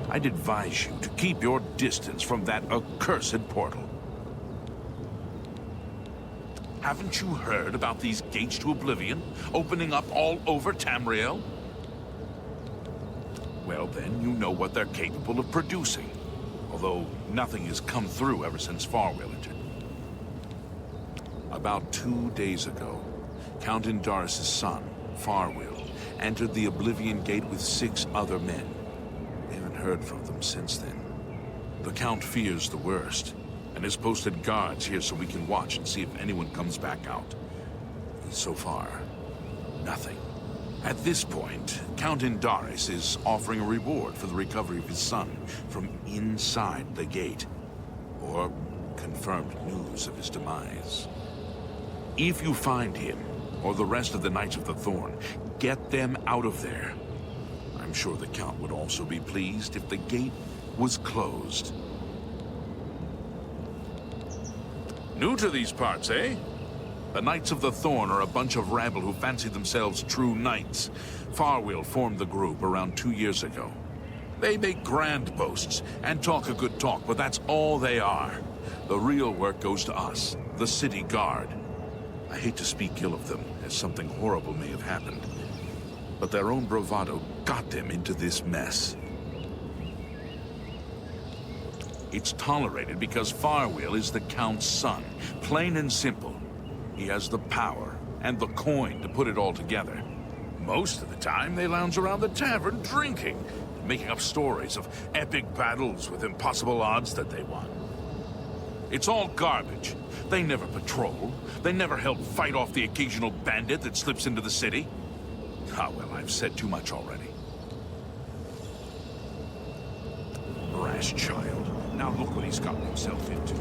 I'd advise you to keep your distance from that accursed portal. Haven't you heard about these gates to Oblivion opening up all over Tamriel? Well, then you know what they're capable of producing. Although nothing has come through ever since Farwell entered. About 2 days ago, Count Indaris' son, Farwell, entered the Oblivion Gate with 6 other men. We haven't heard from them since then. The Count fears the worst, and has posted guards here so we can watch and see if anyone comes back out. So far, nothing. At this point, Count Indaris is offering a reward for the recovery of his son from inside the gate, or confirmed news of his demise. If you find him, or the rest of the Knights of the Thorn, get them out of there. I'm sure the Count would also be pleased if the gate was closed. New to these parts, eh? The Knights of the Thorn are a bunch of rabble who fancy themselves true knights. Farwill formed the group around 2 years ago. They make grand boasts and talk a good talk, but that's all they are. The real work goes to us, the city guard. I hate to speak ill of them, as something horrible may have happened. But their own bravado got them into this mess. It's tolerated because Farwill is the Count's son, plain and simple. He has the power and the coin to put it all together. Most of the time, they lounge around the tavern drinking, making up stories of epic battles with impossible odds that they won. It's all garbage. They never patrol. They never help fight off the occasional bandit that slips into the city. Ah, well, I've said too much already. Brash child. Now look what he's gotten himself into.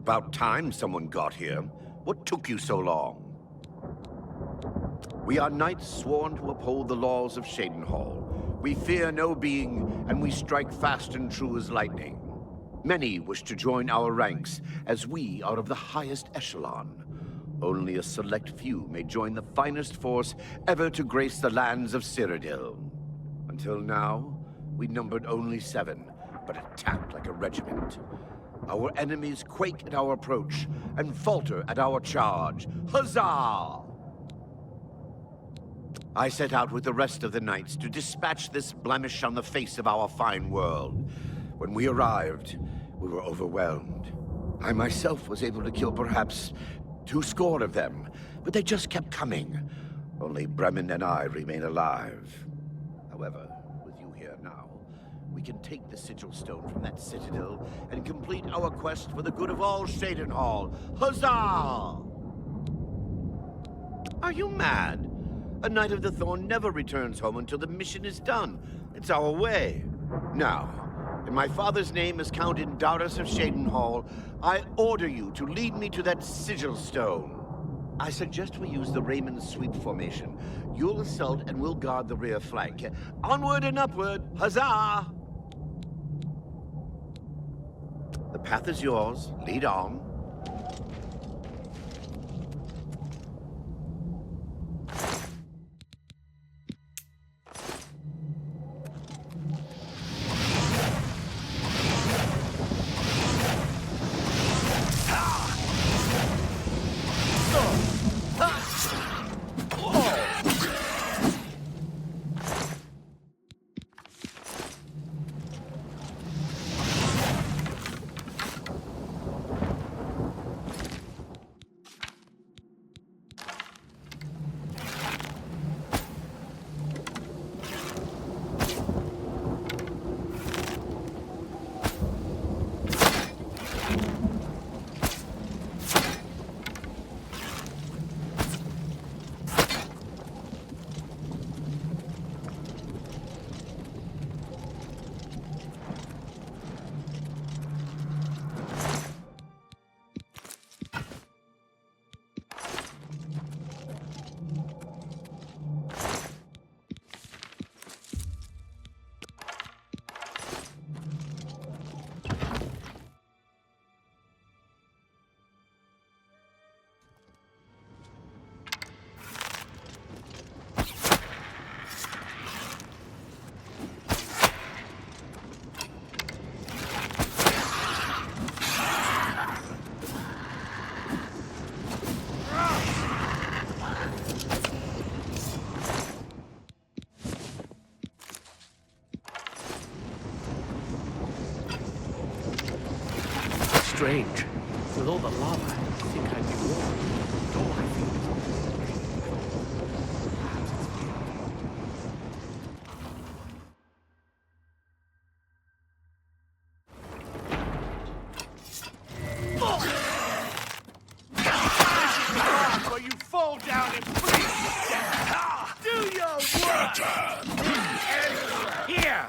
About time someone got here. What took you so long? We are knights sworn to uphold the laws of Shadenhall. We fear no being, and we strike fast and true as lightning. Many wish to join our ranks, as we are of the highest echelon. Only a select few may join the finest force ever to grace the lands of Cyrodiil. Until now, we numbered only 7, but attacked like a regiment. Our enemies quake at our approach, and falter at our charge. Huzzah! I set out with the rest of the knights to dispatch this blemish on the face of our fine world. When we arrived, we were overwhelmed. I myself was able to kill perhaps 200 of them, but they just kept coming. Only Bremen and I remain alive. However, with you here now, we can take the sigil stone from that citadel and complete our quest for the good of all Shadenhall. Huzzah! Are you mad? A Knight of the Thorn never returns home until the mission is done. It's our way. Now, in my father's name as Count Indaris of Shadenhall, I order you to lead me to that sigil stone. I suggest we use the Raymond sweep formation. You'll assault and we'll guard the rear flank. Onward and upward! Huzzah! The path is yours. Lead on. Strange. With all the lava, I think I'd be warm. All I feel is where you fall down and freeze. Do your work. Here.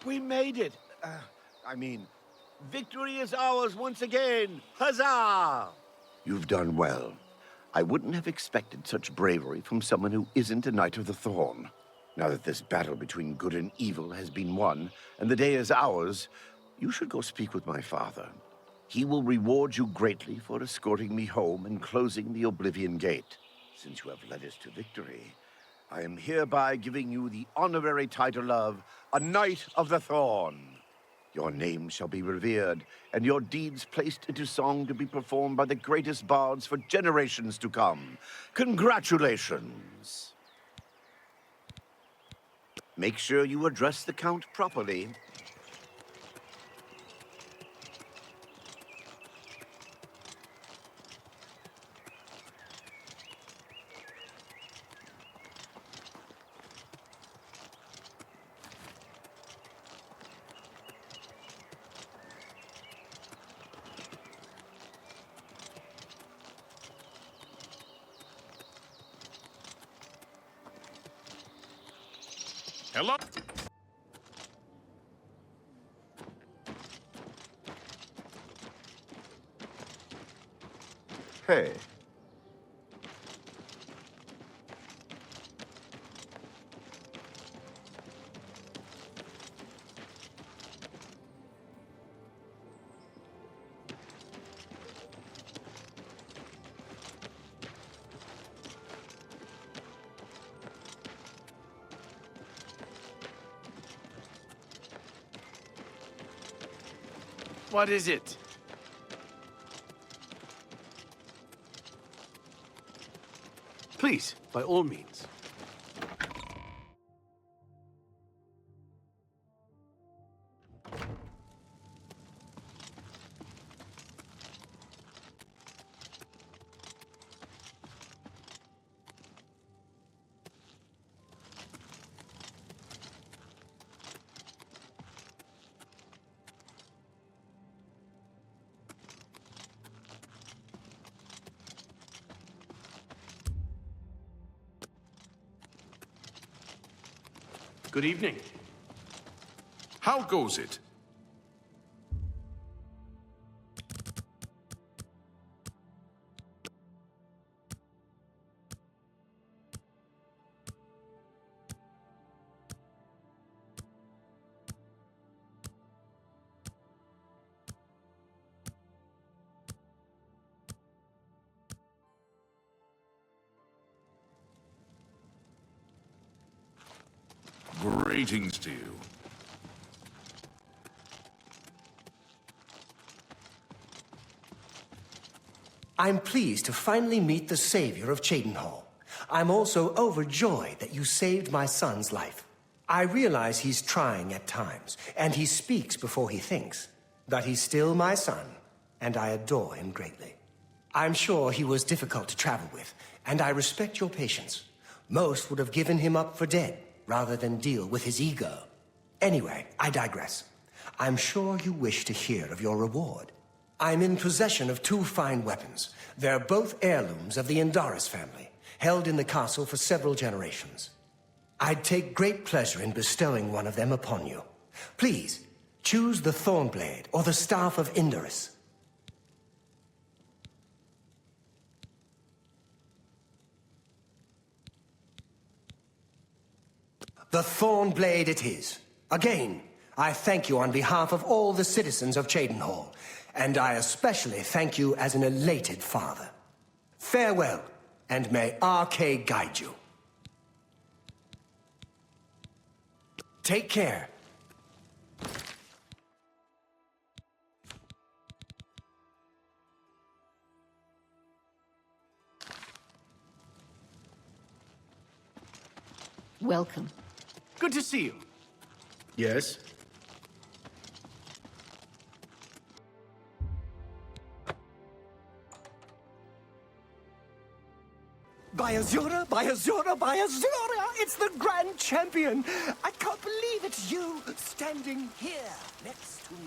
We made it! Victory is ours once again! Huzzah! You've done well. I wouldn't have expected such bravery from someone who isn't a Knight of the Thorn. Now that this battle between good and evil has been won, and the day is ours, you should go speak with my father. He will reward you greatly for escorting me home and closing the Oblivion Gate. Since you have led us to victory, I am hereby giving you the honorary title of a Knight of the Thorn. Your name shall be revered, and your deeds placed into song to be performed by the greatest bards for generations to come. Congratulations! Make sure you address the Count properly. Hello? Hey. What is it? Please, by all means. Good evening. How goes it? Greetings to you. I'm pleased to finally meet the savior of Cheydinhal. I'm also overjoyed that you saved my son's life. I realize he's trying at times, and he speaks before he thinks. But he's still my son, and I adore him greatly. I'm sure he was difficult to travel with, and I respect your patience. Most would have given him up for dead, rather than deal with his ego. Anyway, I digress. I'm sure you wish to hear of your reward. I'm in possession of 2 fine weapons. They're both heirlooms of the Indaris family, held in the castle for several generations. I'd take great pleasure in bestowing one of them upon you. Please, choose the Thornblade or the Staff of Indaris. The Thornblade it is. Again, I thank you on behalf of all the citizens of Cheydinhal, and I especially thank you as an elated father. Farewell, and may RK guide you. Take care. Welcome. Good to see you. Yes? By Azura, by Azura, by Azura! It's the Grand Champion! I can't believe it's you standing here next to me.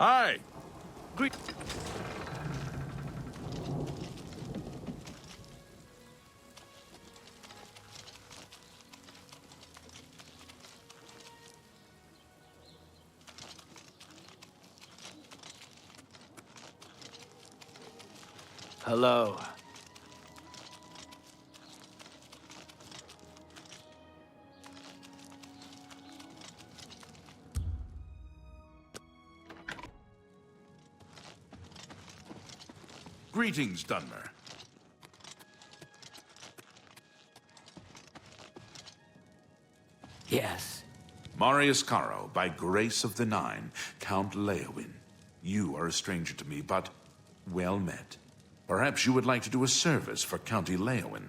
Hi. Hello. Greetings, Dunmer. Yes. Marius Caro, by grace of the Nine, Count Leowin. You are a stranger to me, but well met. Perhaps you would like to do a service for County Leowin.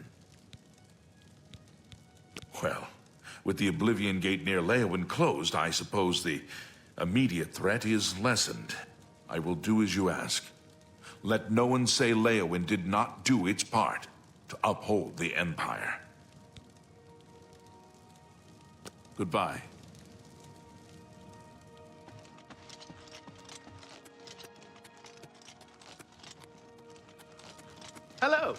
Well, with the Oblivion Gate near Leowin closed, I suppose the immediate threat is lessened. I will do as you ask. Let no one say Leowin did not do its part to uphold the Empire. Goodbye. Hello.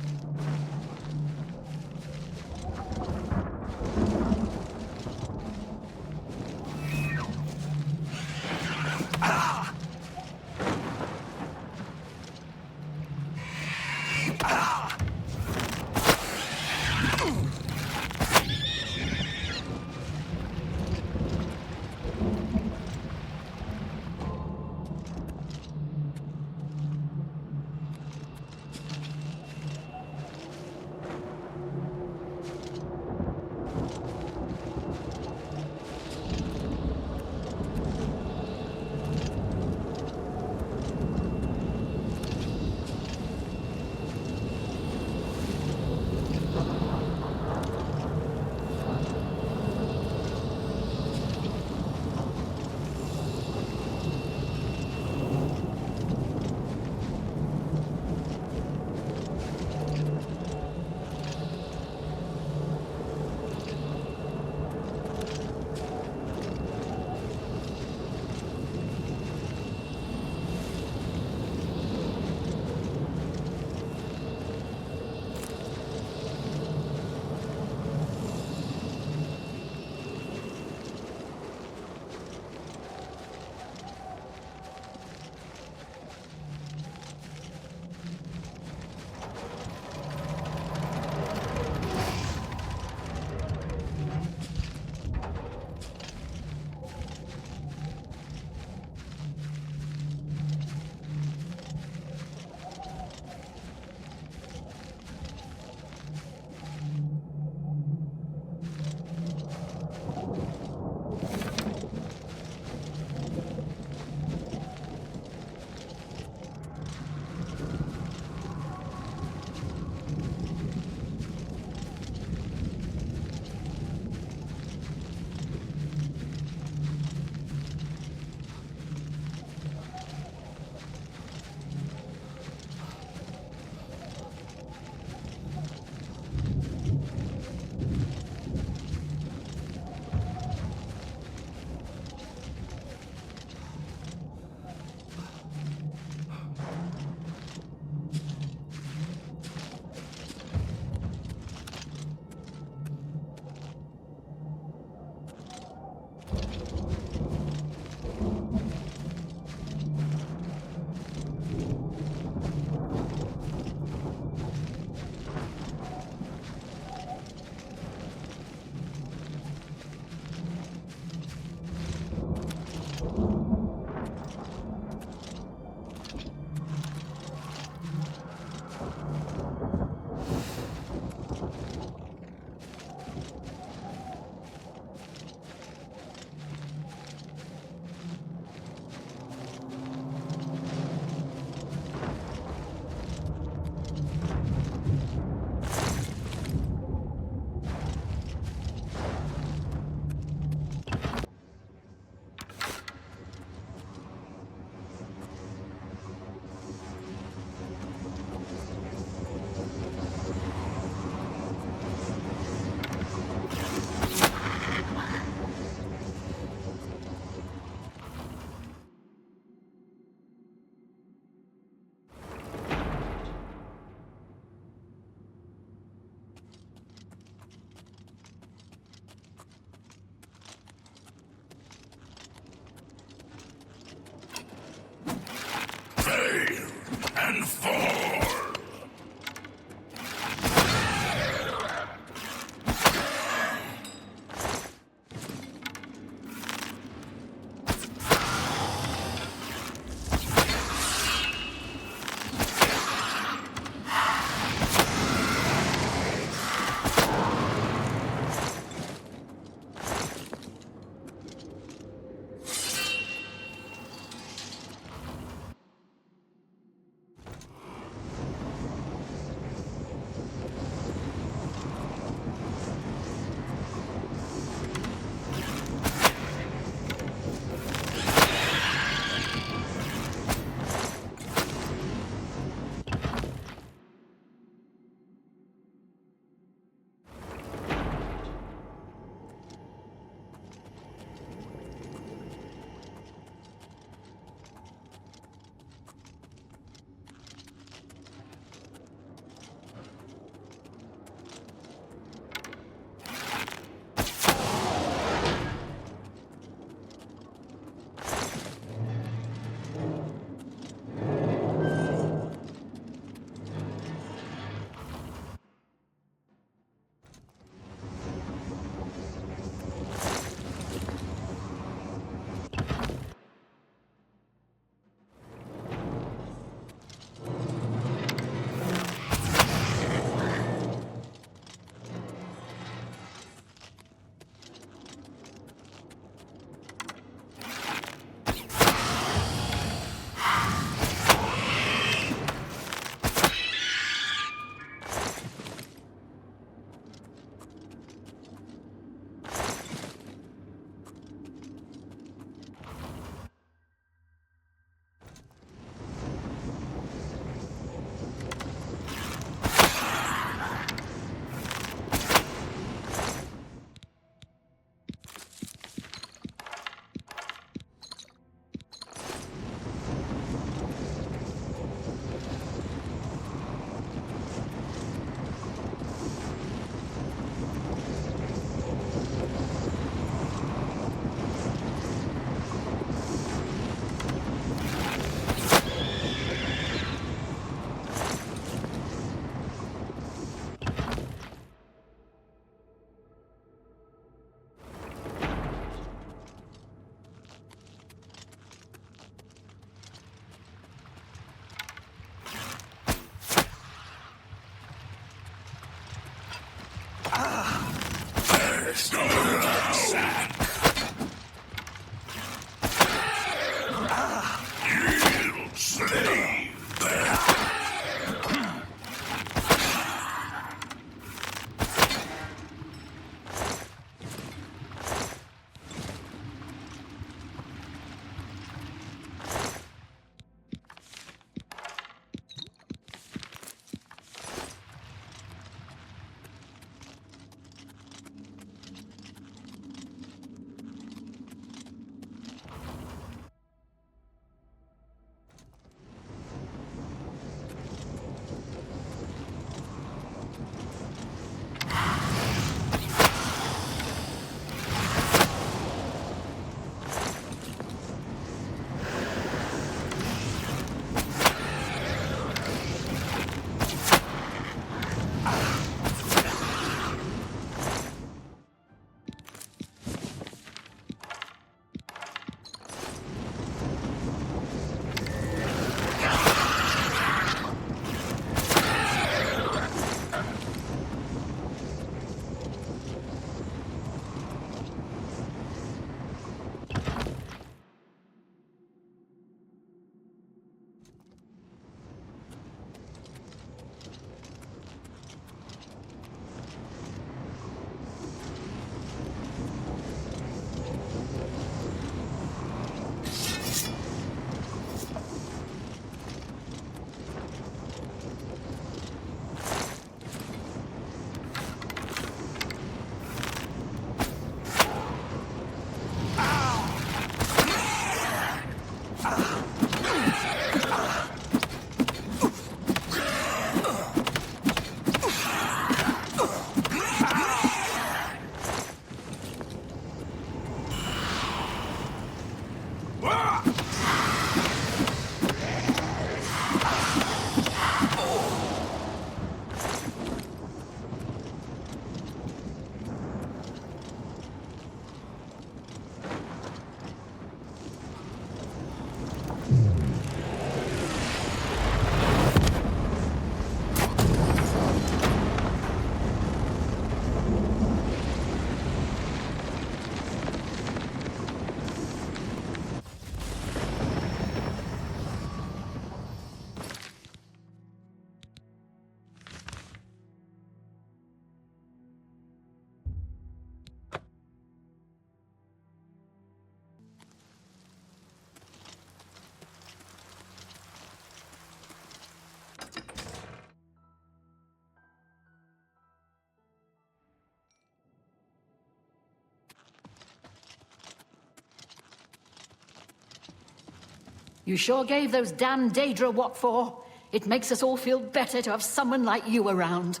You sure gave those damn Daedra what for. It makes us all feel better to have someone like you around.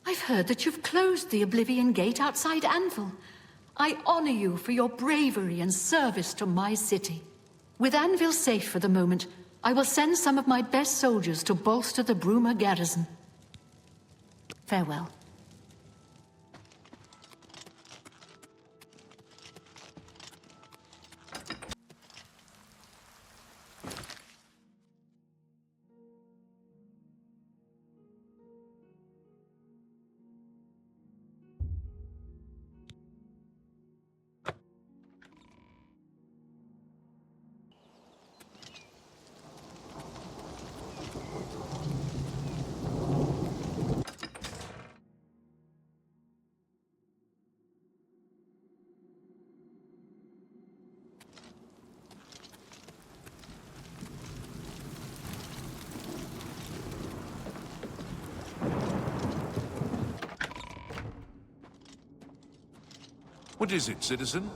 I've heard that you've closed the Oblivion Gate outside Anvil. I honor you for your bravery and service to my city. With Anvil safe for the moment, I will send some of my best soldiers to bolster the Bruma garrison. Farewell. What is it, citizen?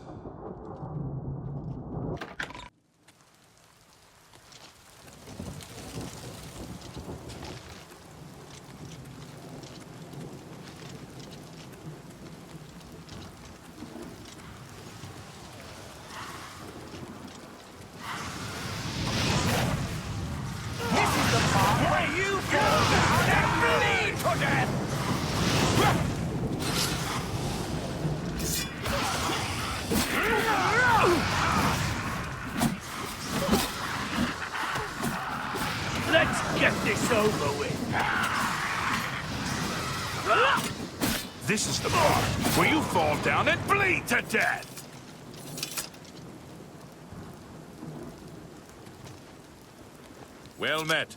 This is the part where you fall down and bleed to death! Well met.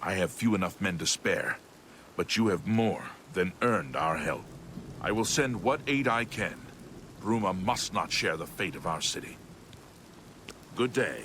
I have few enough men to spare, but you have more than earned our help. I will send what aid I can. Bruma must not share the fate of our city. Good day.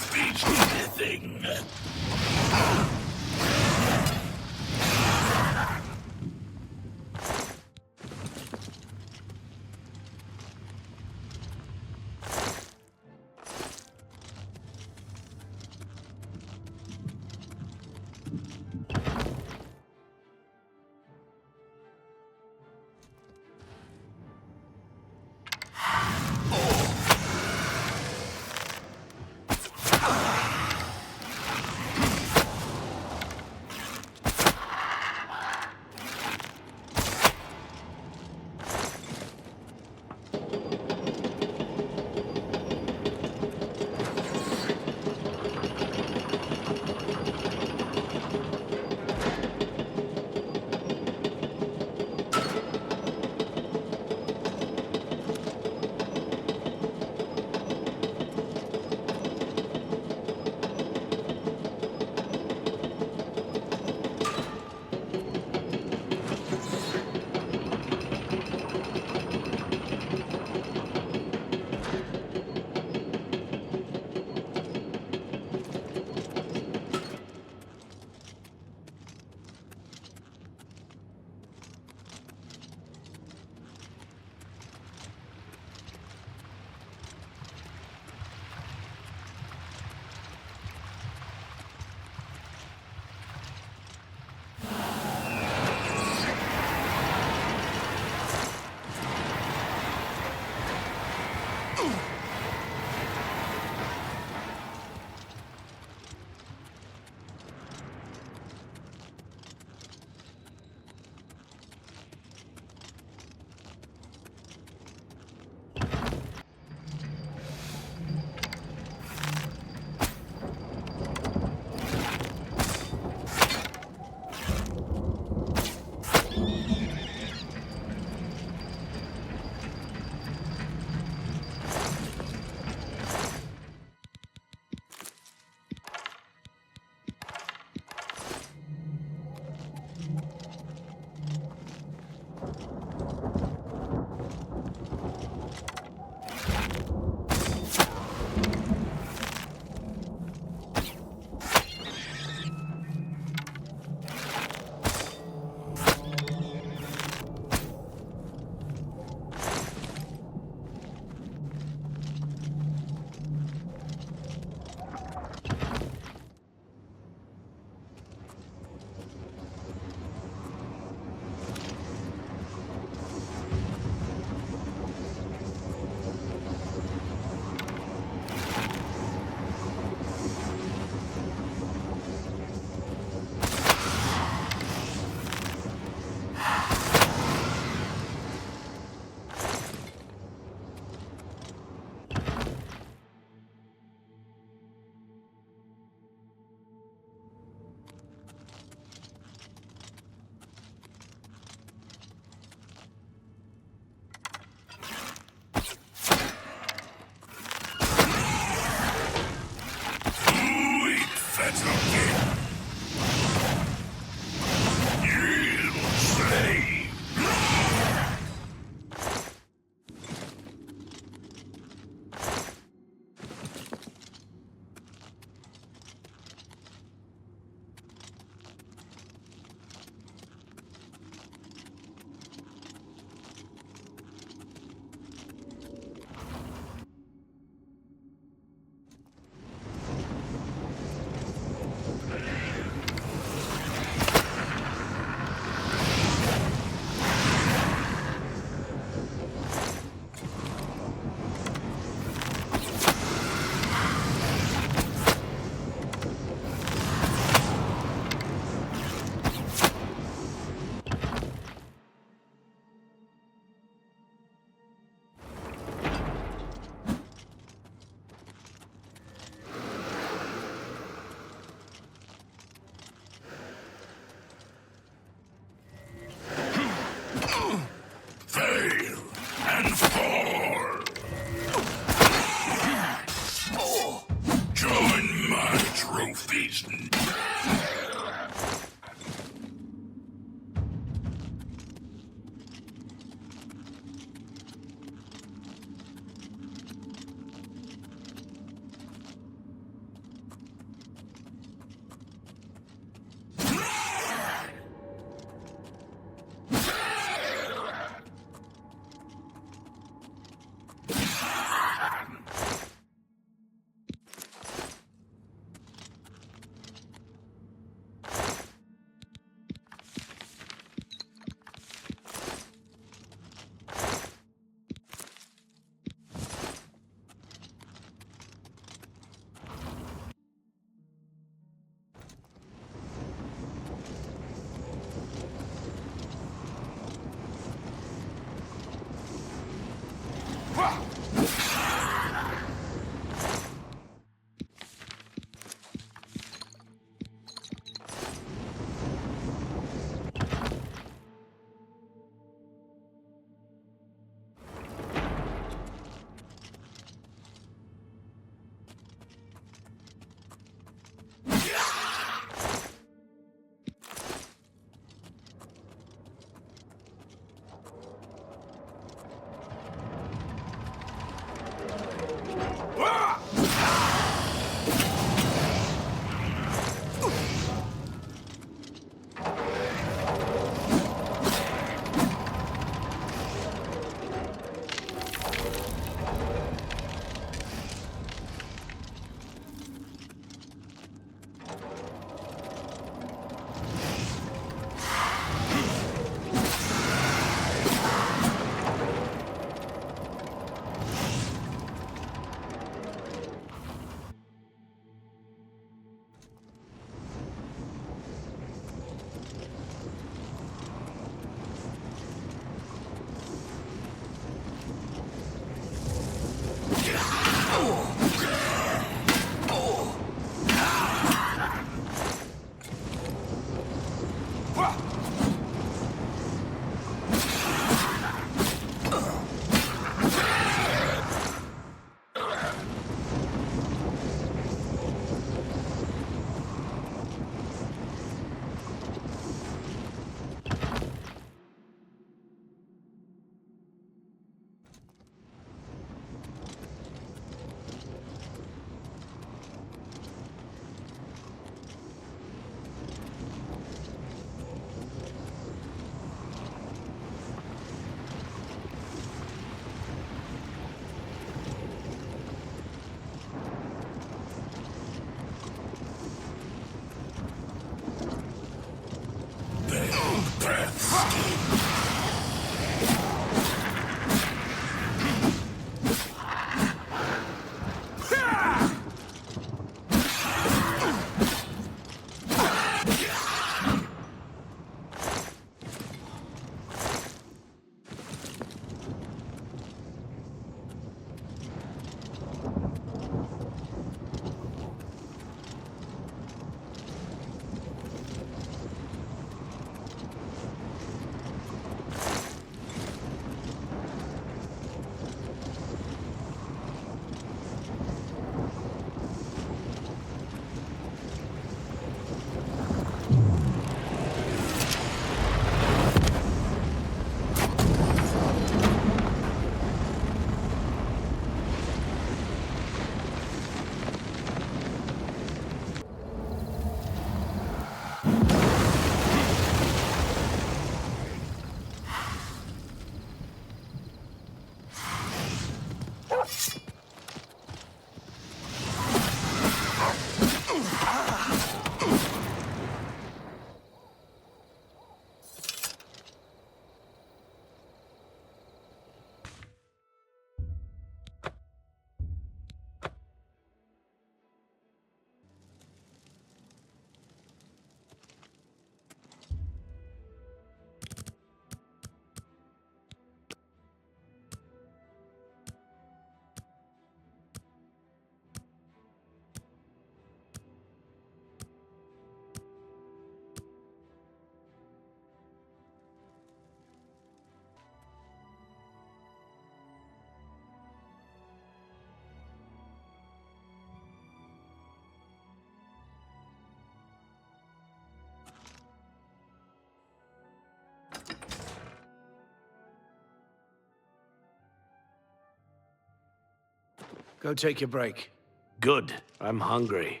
Go take your break. Good. I'm hungry.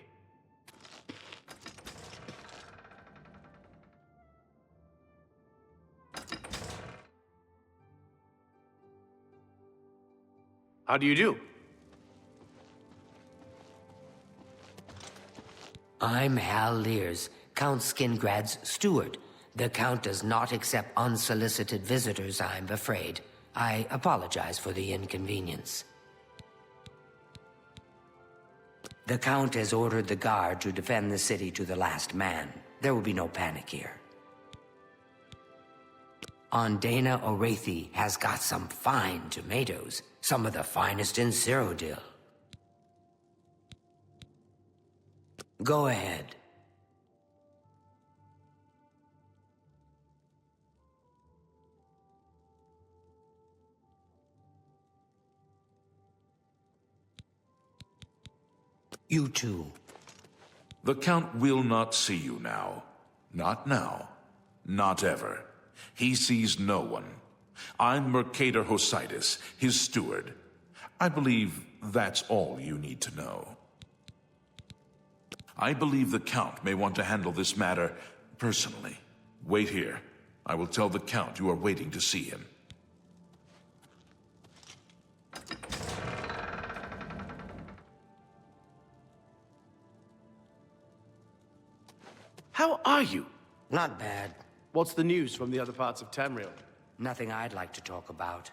How do you do? I'm Hal Lears, Count Skingrad's steward. The Count does not accept unsolicited visitors, I'm afraid. I apologize for the inconvenience. The Count has ordered the guard to defend the city to the last man. There will be no panic here. Ondana Orethi has got some fine tomatoes, some of the finest in Cyrodiil. Go ahead. You too. The Count will not see you now. Not now. Not ever. He sees no one. I'm Mercator Hositis, his steward. I believe that's all you need to know. I believe the Count may want to handle this matter personally. Wait here. I will tell the Count you are waiting to see him. How are you? Not bad. What's the news from the other parts of Tamriel? Nothing I'd like to talk about.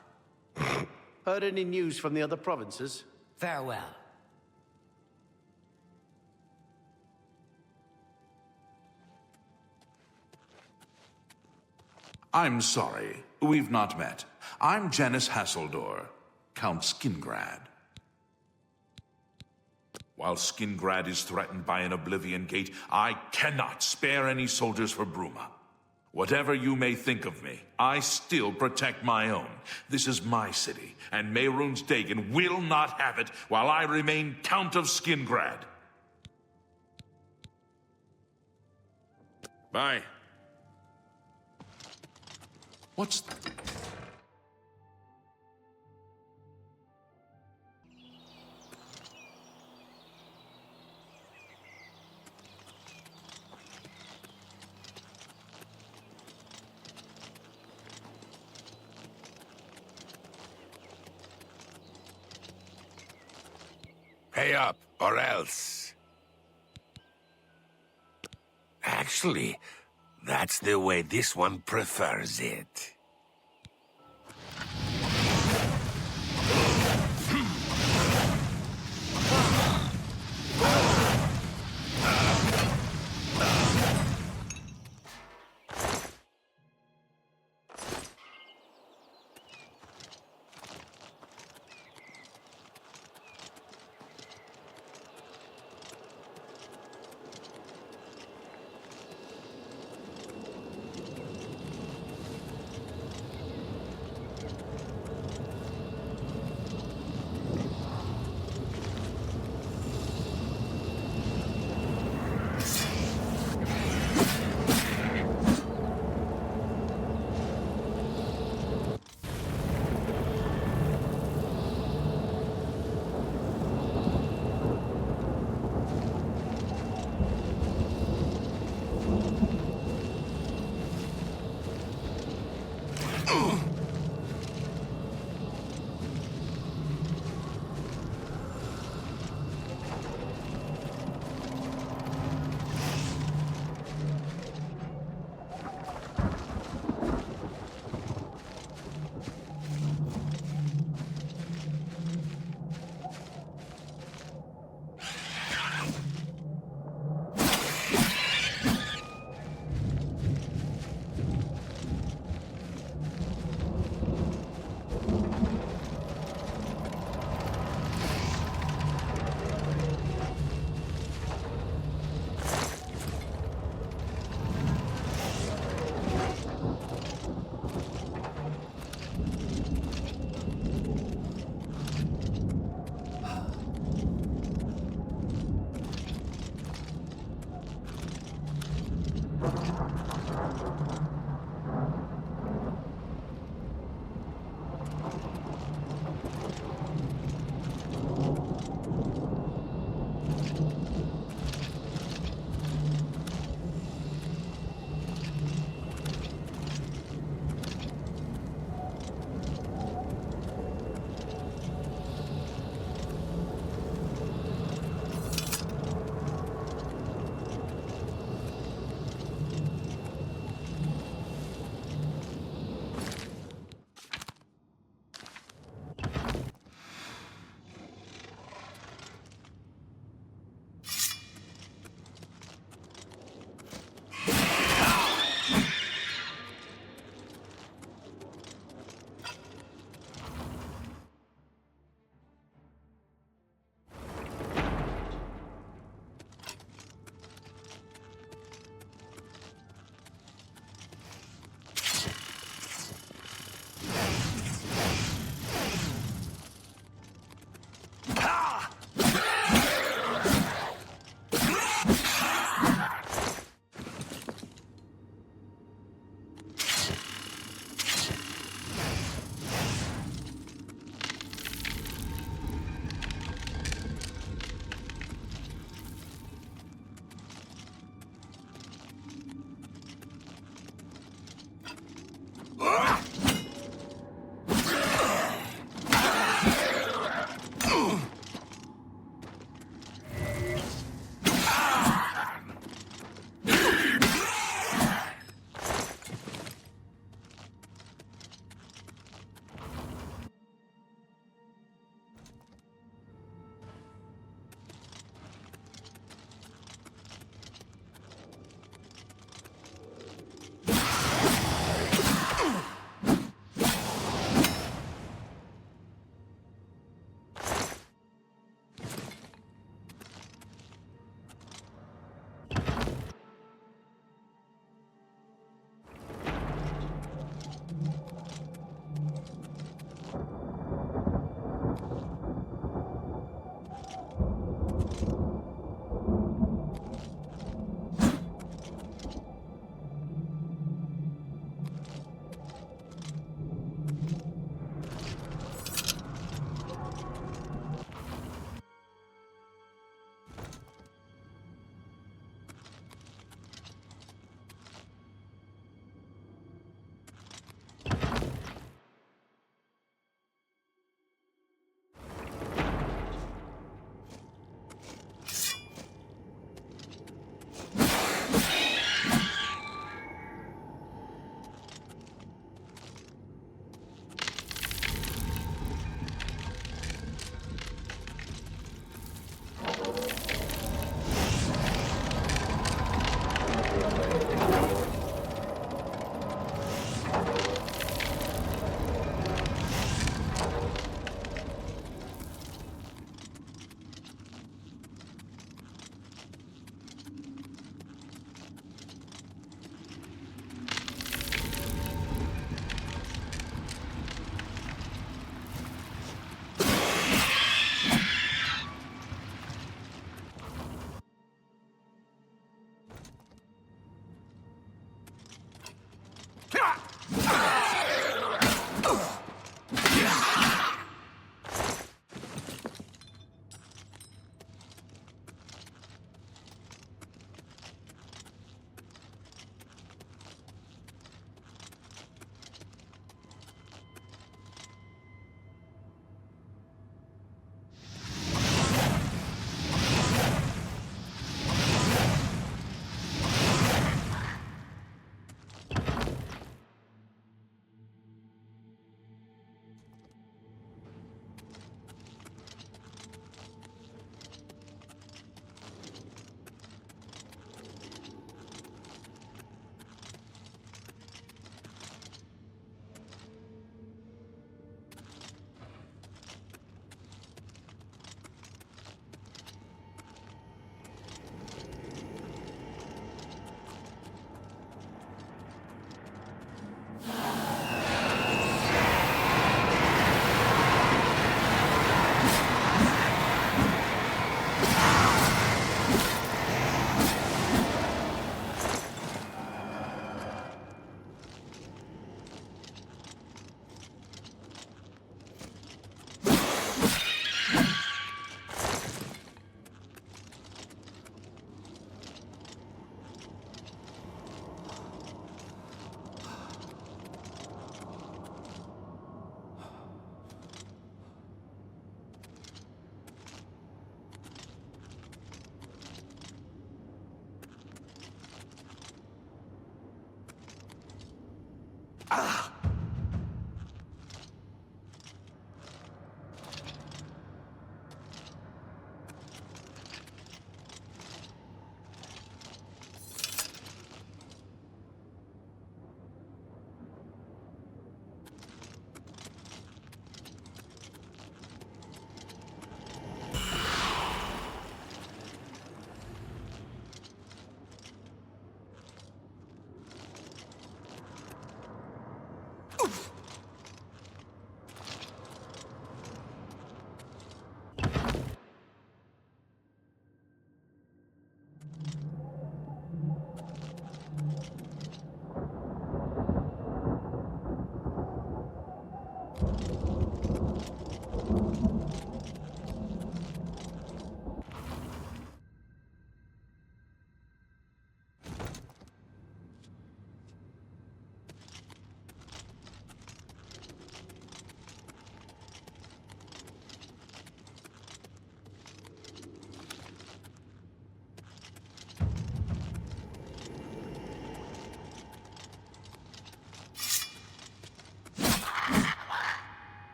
Heard any news from the other provinces? Farewell. I'm sorry. We've not met. I'm Janice Hasseldor, Count Skingrad. While Skingrad is threatened by an Oblivion Gate, I cannot spare any soldiers for Bruma. Whatever you may think of me, I still protect my own. This is my city, and Mehrunes Dagon will not have it while I remain Count of Skingrad. Bye. What's... Pay up, or else. Actually, that's the way this one prefers it.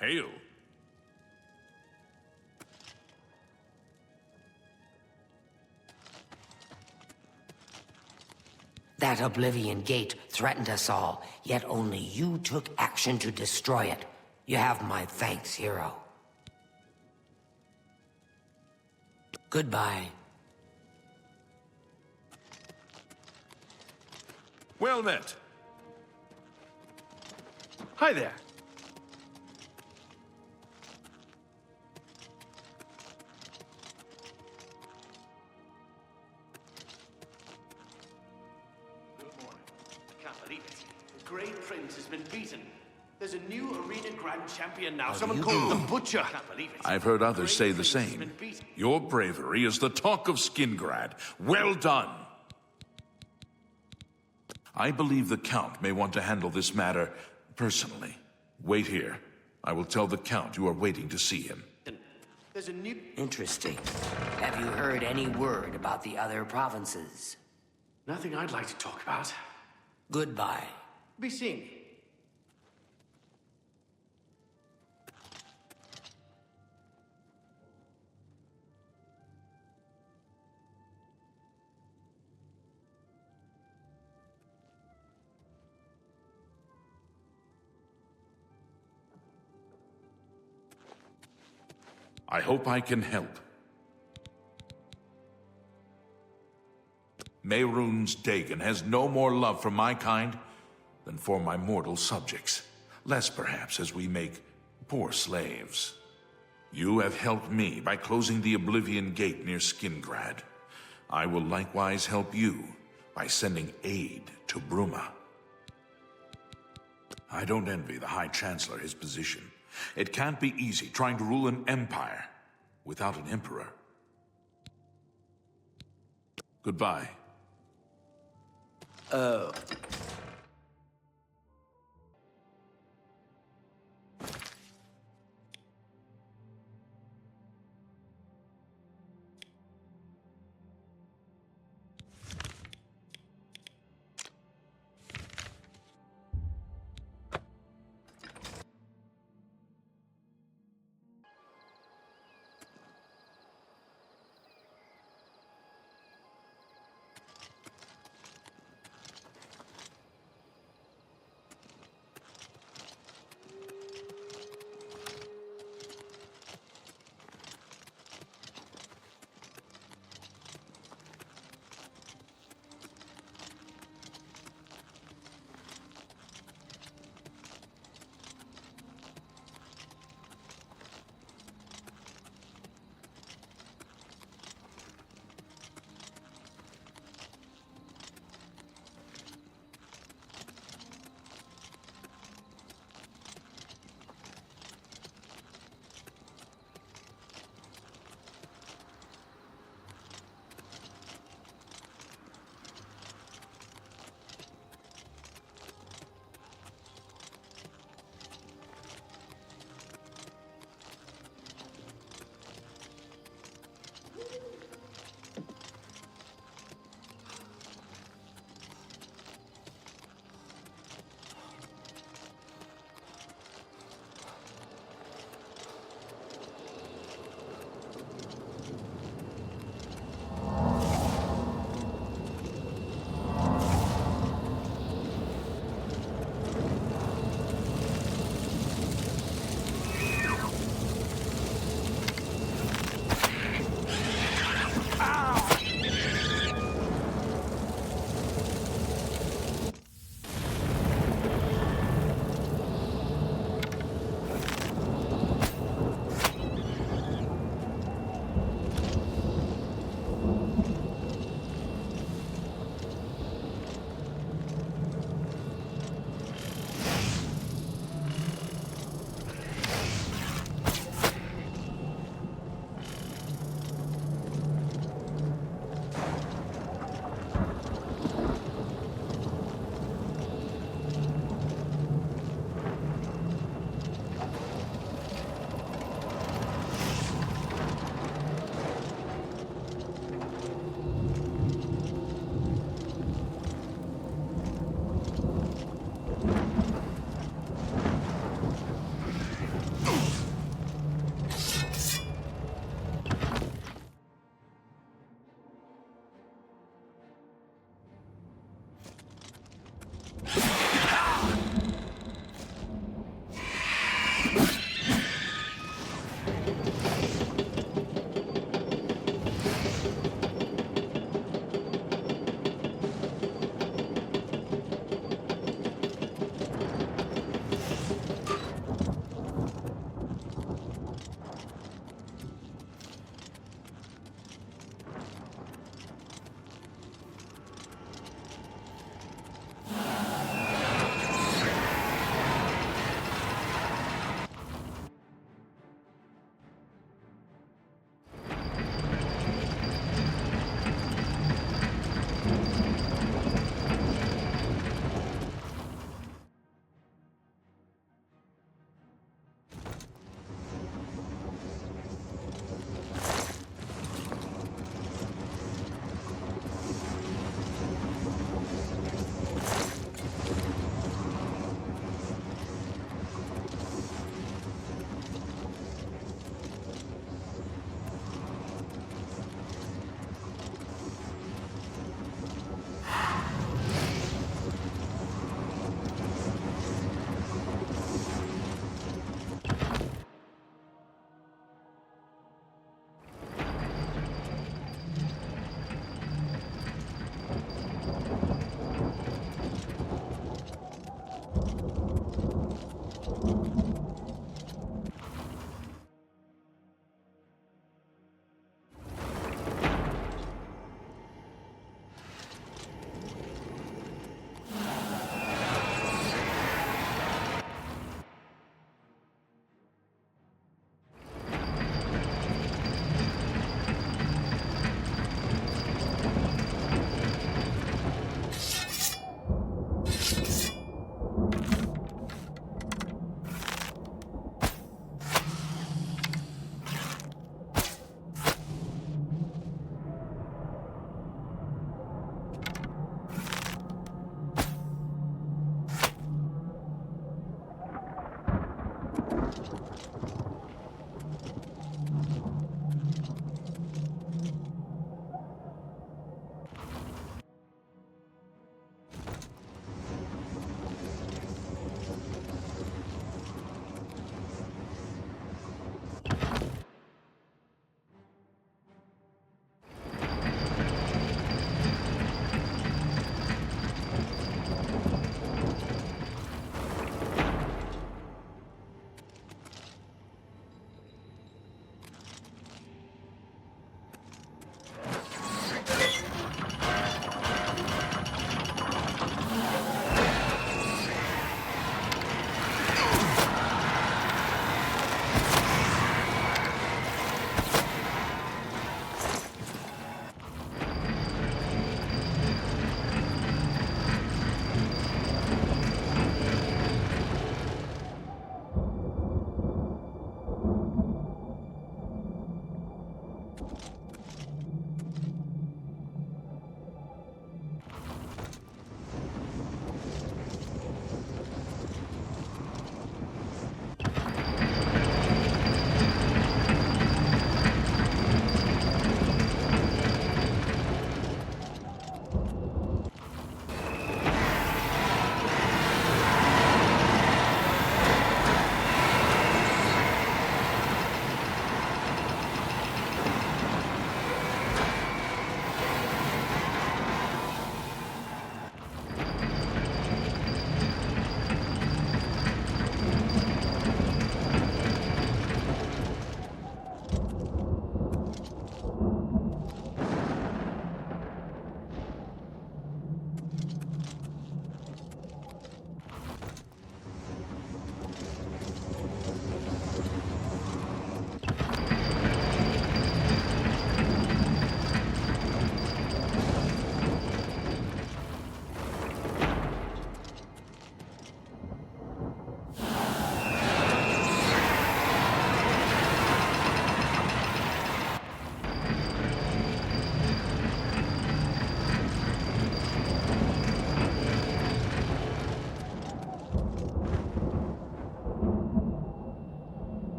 Hail. That Oblivion Gate threatened us all, yet only you took action to destroy it. You have my thanks, hero. Goodbye. Well met. Hi there. Good morning. I can't believe it. The Great Prince has been beaten. There's a new arena grand champion now. Someone called the Butcher. Can't believe it. I've heard others say the same. Your bravery is the talk of Skingrad. Well done. I believe the Count may want to handle this matter personally. Wait here. I will tell the Count you are waiting to see him. There's a new... Interesting. Have you heard any word about the other provinces? Nothing I'd like to talk about. Goodbye. Be seeing you. I hope I can help. Mehrunes Dagon has no more love for my kind than for my mortal subjects. Less, perhaps, as we make poor slaves. You have helped me by closing the Oblivion Gate near Skingrad. I will likewise help you by sending aid to Bruma. I don't envy the High Chancellor his position. It can't be easy trying to rule an empire without an emperor. Goodbye. Oh.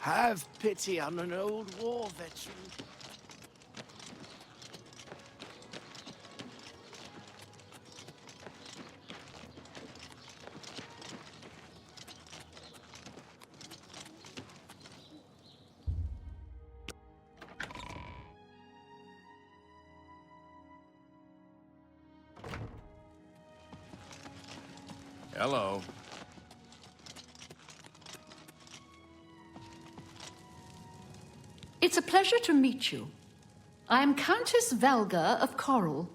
Have pity on an old war veteran. Hello. It's a pleasure to meet you. I am Countess Valga of Coral.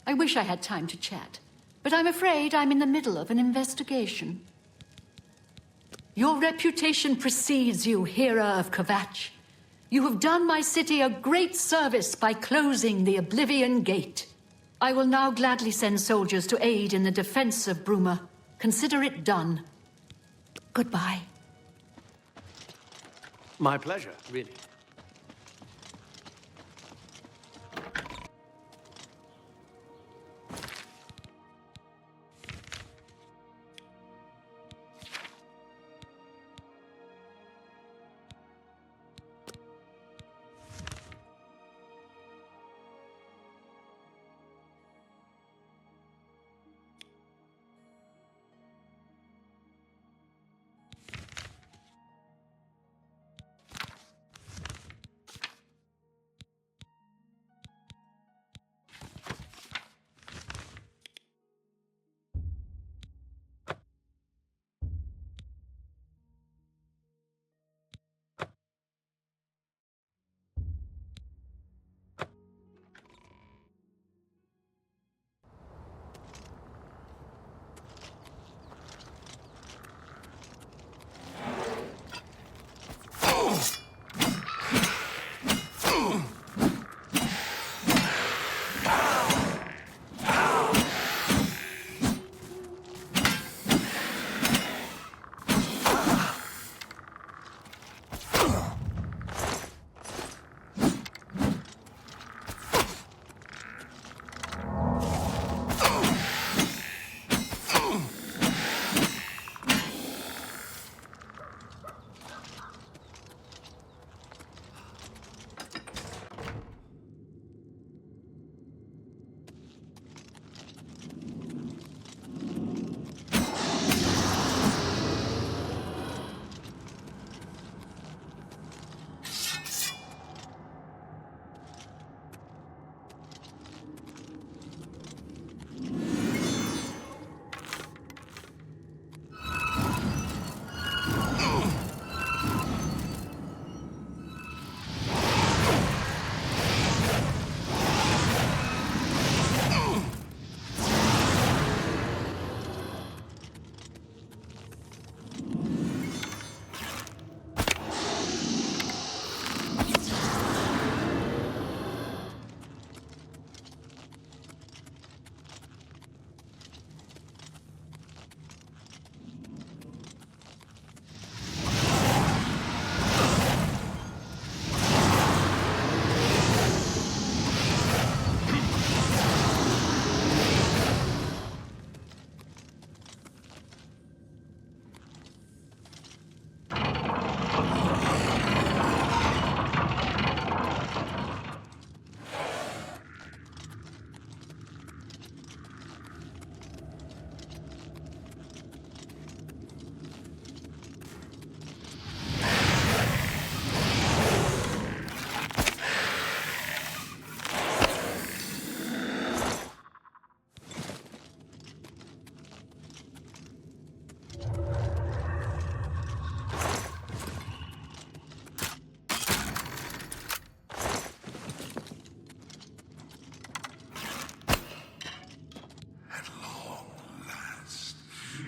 I wish I had time to chat, but I'm afraid I'm in the middle of an investigation. Your reputation precedes you, Hera of Kvatch. You have done my city a great service by closing the Oblivion Gate. I will now gladly send soldiers to aid in the defense of Bruma. Consider it done. Goodbye. My pleasure, really.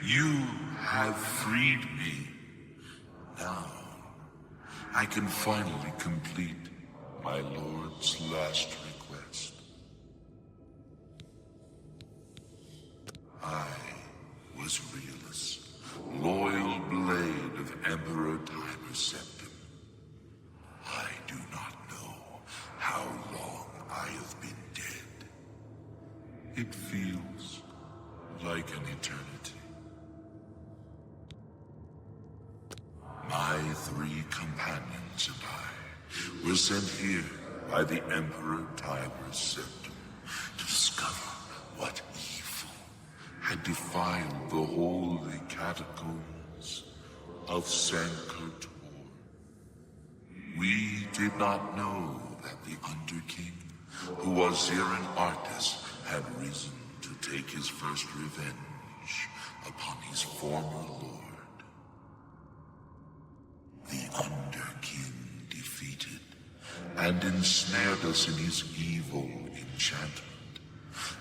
You have freed me. Now, I can finally complete my lord's last request. I was Realus, loyal blade of Emperor Timer's Septim. I do not know how long I have been dead. It feels like an eternity. My 3 companions and I were sent here by the Emperor Tiber's Septim to discover what evil had defiled the holy catacombs of Sankar. We did not know that the Underking, who was Zirin Artis, had risen to take his first revenge upon his former lord. The Underking defeated and ensnared us in his evil enchantment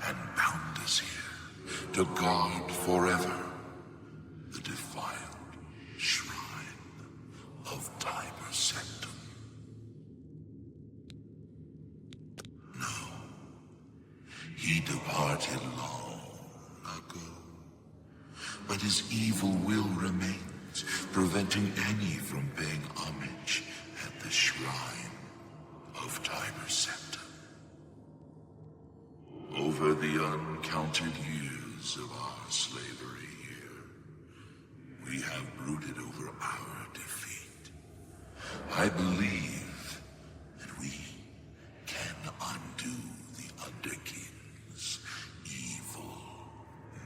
and bound us here to guard forever the defiled shrine of Tiber Septim. No, he departed long ago, but his evil will remains, preventing any from paying homage at the shrine of Tiber Septim. Over the uncounted years of our slavery here, we have brooded over our defeat. I believe that we can undo the Underking's evil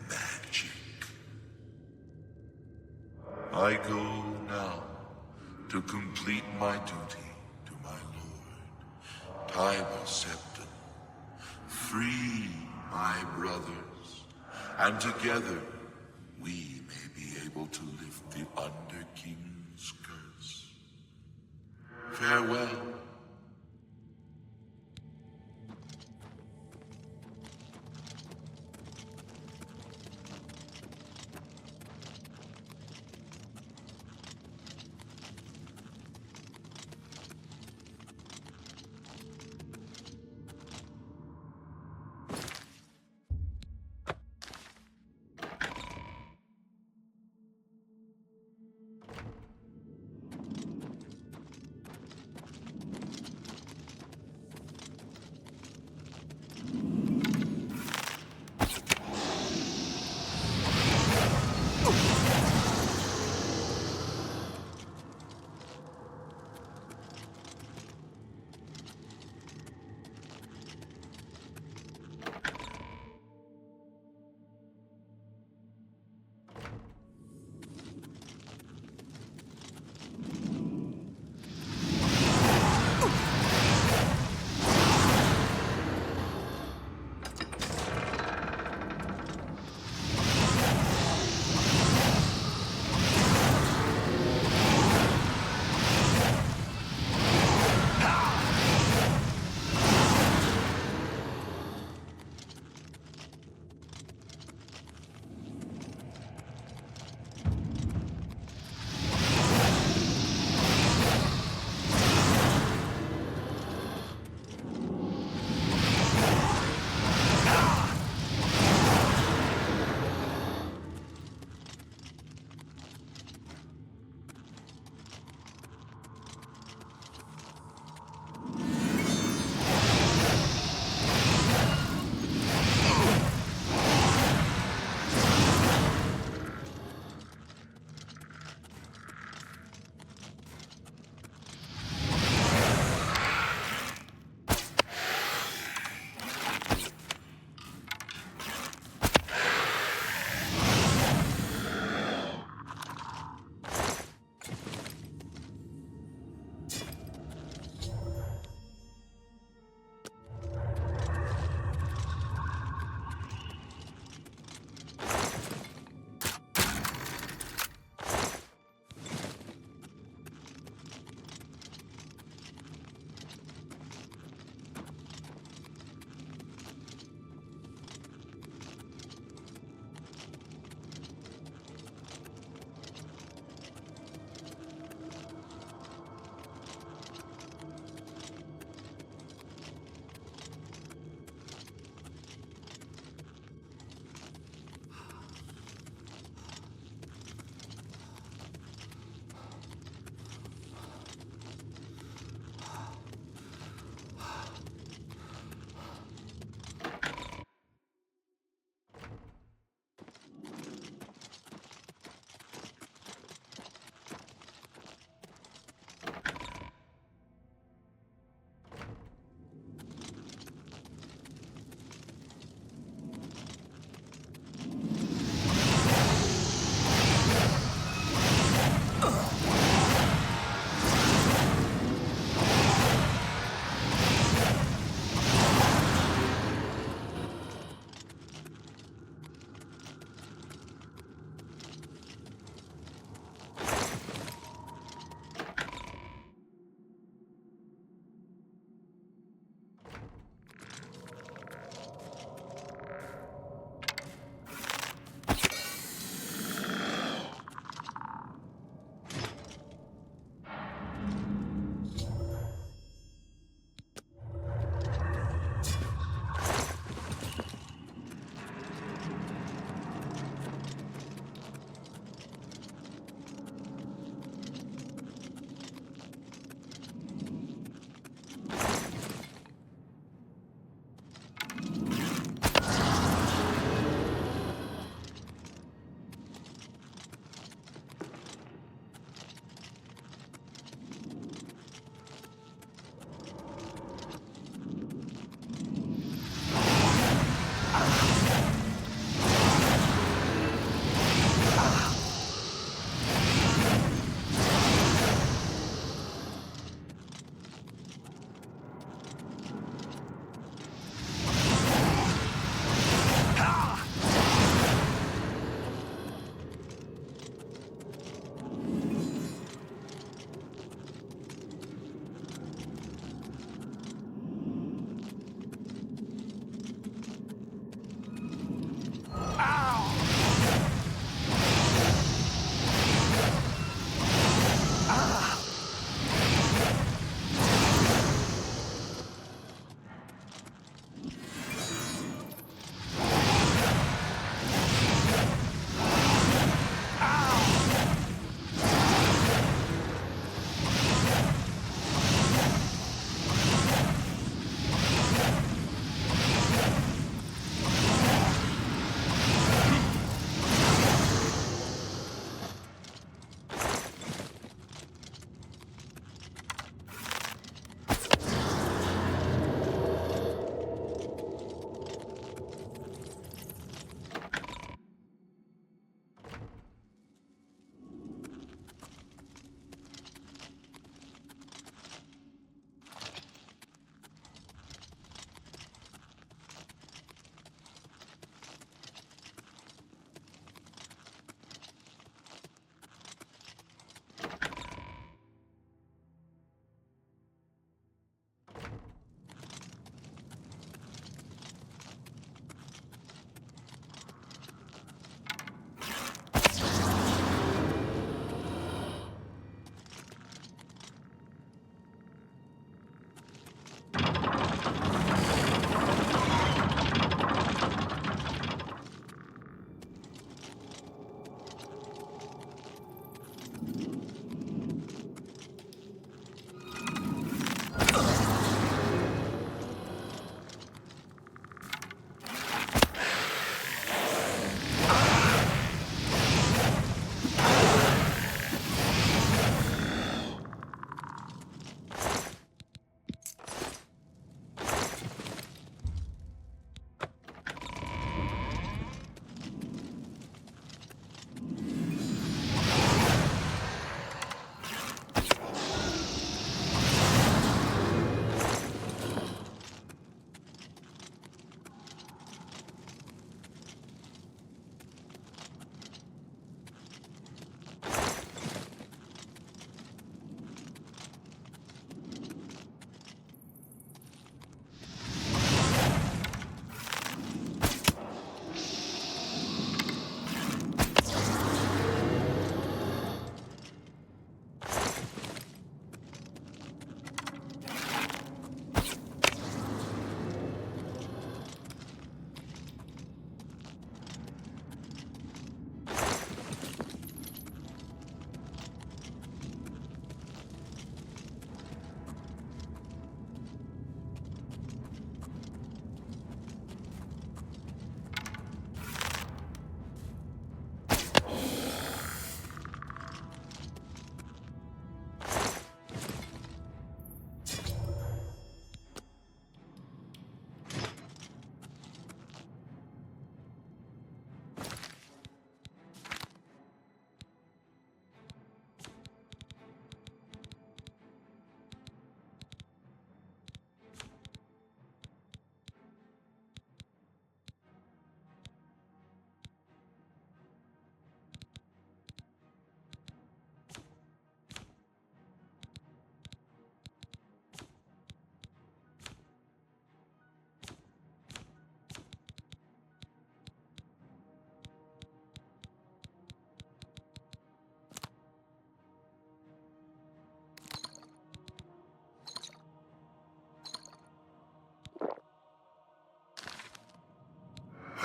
magic. I go now to complete my duty to my lord, Tiber Septim. Free my brothers, and together we may be able to lift the Underking's curse. Farewell.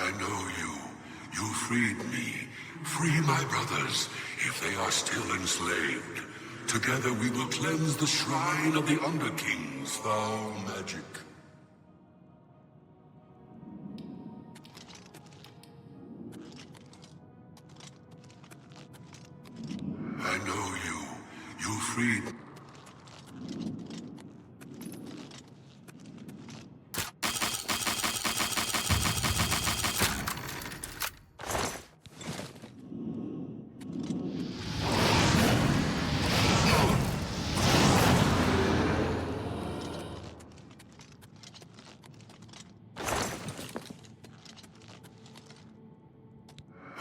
I know you. You freed me. Free my brothers, if they are still enslaved. Together we will cleanse the shrine of the Underking's foul magic. I know you. You freed...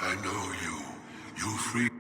I know you. You freed...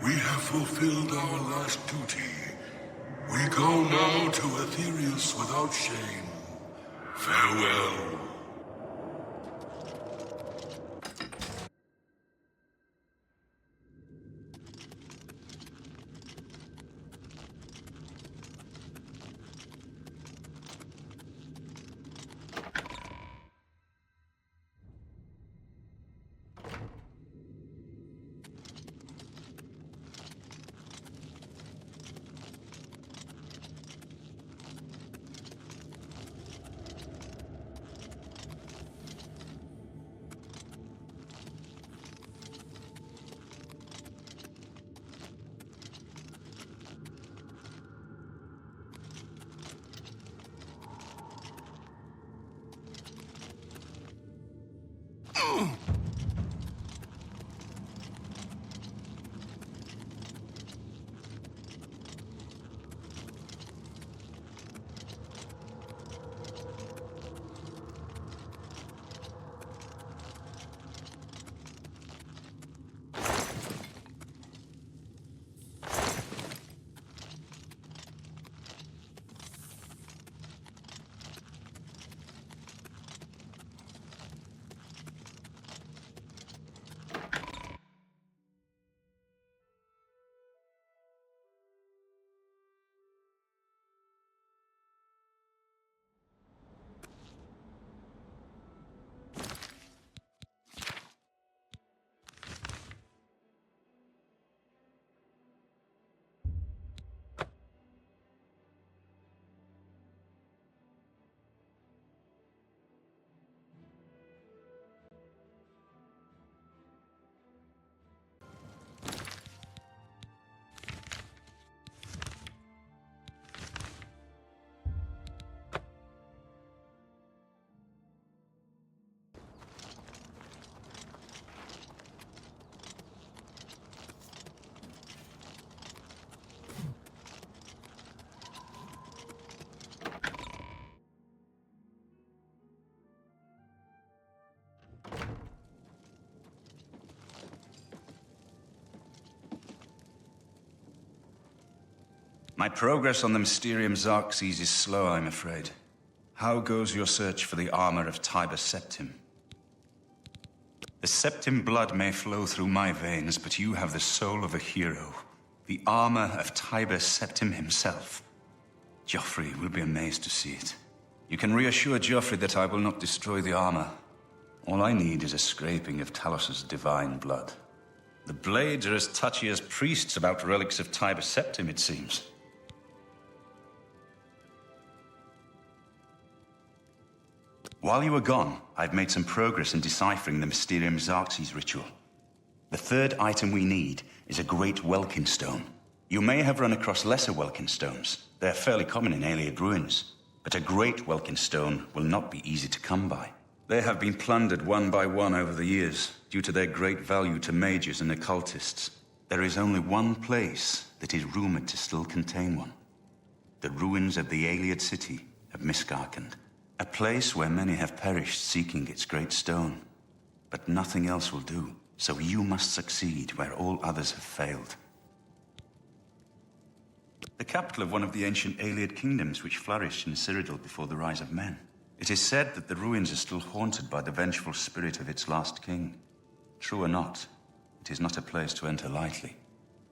We have fulfilled our last duty. We go now to Aetherius without shame. Farewell. My progress on the Mysterium Xarxes is slow, I'm afraid. How goes your search for the armor of Tiber Septim? The Septim blood may flow through my veins, but you have the soul of a hero. The armor of Tiber Septim himself. Joffrey will be amazed to see it. You can reassure Joffrey that I will not destroy the armor. All I need is a scraping of Talos's divine blood. The Blades are as touchy as priests about relics of Tiber Septim, it seems. While you were gone, I've made some progress in deciphering the Mysterium Xarxes ritual. The third item we need is a great Welkin stone. You may have run across lesser Welkin stones. They're fairly common in Ayleid ruins. But a great Welkin stone will not be easy to come by. They have been plundered one by one over the years, due to their great value to mages and occultists. There is only one place that is rumored to still contain one. The ruins of the Ayleid city of Miskarkand. A place where many have perished seeking its great stone. But nothing else will do, so you must succeed where all others have failed. The capital of one of the ancient Ayleid kingdoms which flourished in Cyrodiil before the rise of men. It is said that the ruins are still haunted by the vengeful spirit of its last king. True or not, it is not a place to enter lightly.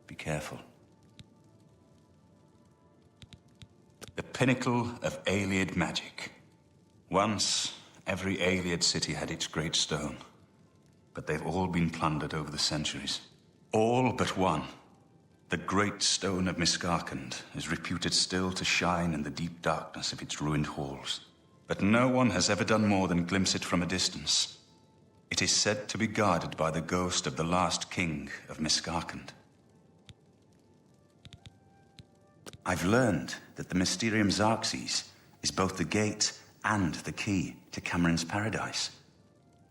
Be careful. The pinnacle of Ayleid magic. Once, every Ayleid city had its great stone. But they've all been plundered over the centuries. All but one. The great stone of Miskarkand is reputed still to shine in the deep darkness of its ruined halls. But no one has ever done more than glimpse it from a distance. It is said to be guarded by the ghost of the last king of Miskarkand. I've learned that the Mysterium Xarxes is both the gate and the key to Cameron's paradise.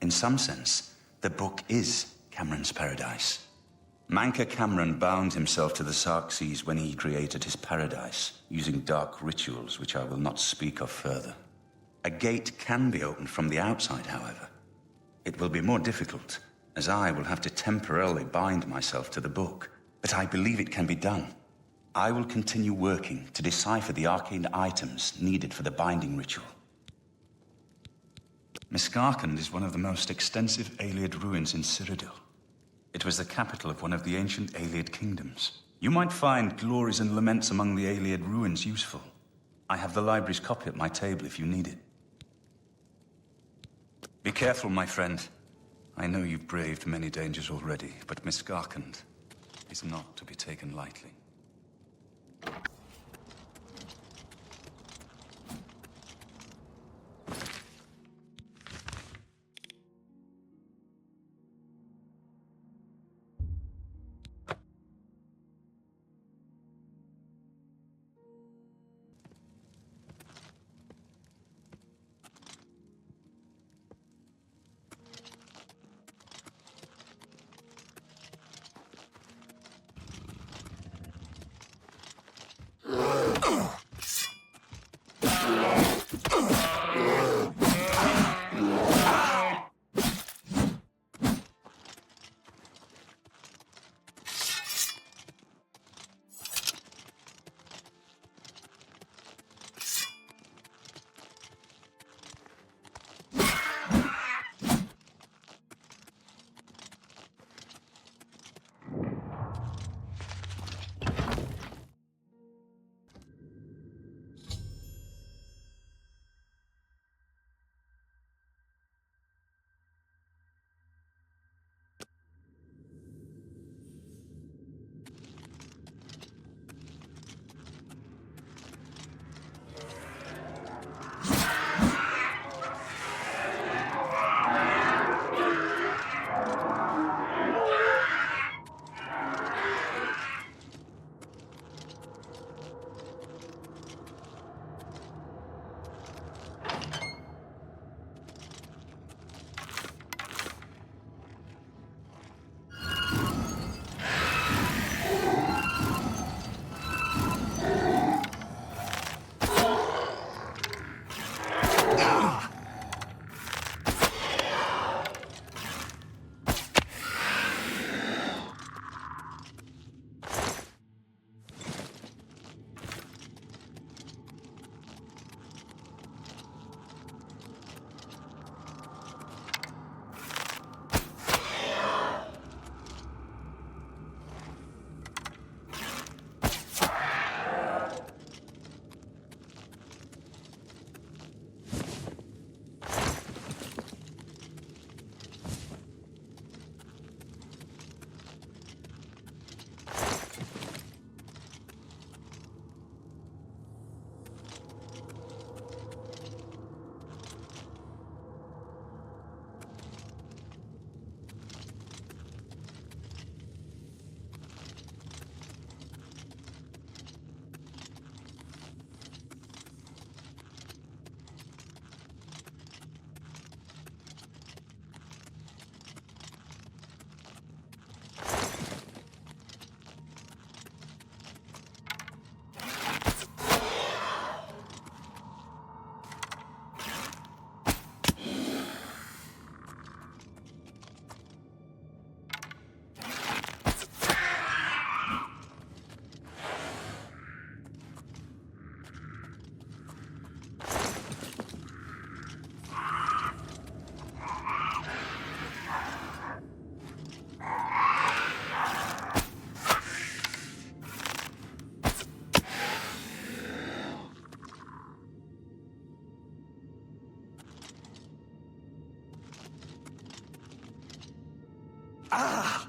In some sense, the book is Cameron's paradise. Manca Cameron bound himself to the Xarxes when he created his paradise, using dark rituals which I will not speak of further. A gate can be opened from the outside, however. It will be more difficult, as I will have to temporarily bind myself to the book, but I believe it can be done. I will continue working to decipher the arcane items needed for the binding ritual. Miskarkand is one of the most extensive Ayleid ruins in Cyrodiil. It was the capital of one of the ancient Ayleid kingdoms. You might find glories and laments among the Ayleid ruins useful. I have the library's copy at my table if you need it. Be careful, my friend. I know you've braved many dangers already, but Miskarkand is not to be taken lightly. Ah!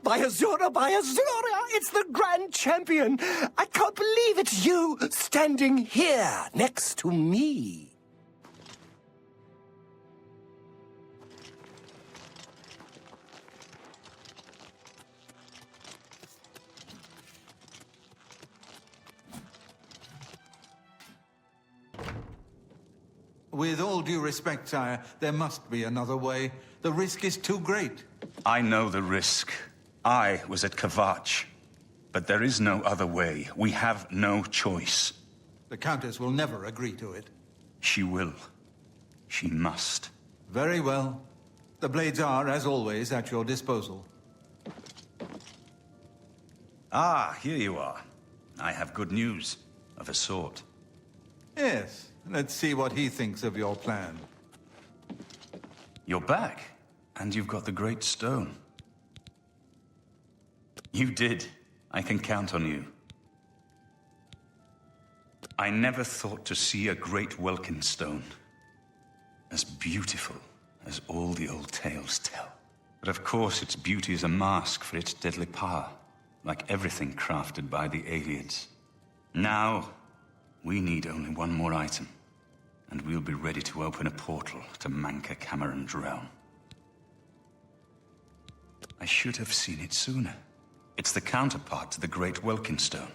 By Azura, by Azura! It's the Grand Champion! I can't believe it's you standing here next to me. With all due respect, sire, there must be another way. The risk is too great. I know the risk. I was at Kvatch. But there is no other way. We have no choice. The Countess will never agree to it. She will. She must. Very well. The blades are, as always, at your disposal. Ah, here you are. I have good news. Of a sort. Yes. Let's see what he thinks of your plan. You're back. And you've got the Great Stone. You did. I can count on you. I never thought to see a great Welkin stone. As beautiful as all the old tales tell. But of course its beauty is a mask for its deadly power. Like everything crafted by the aliens. Now, we need only one more item. And we'll be ready to open a portal to Manka Cameron's realm. I should have seen it sooner. It's the counterpart to the Great Welkin Stone.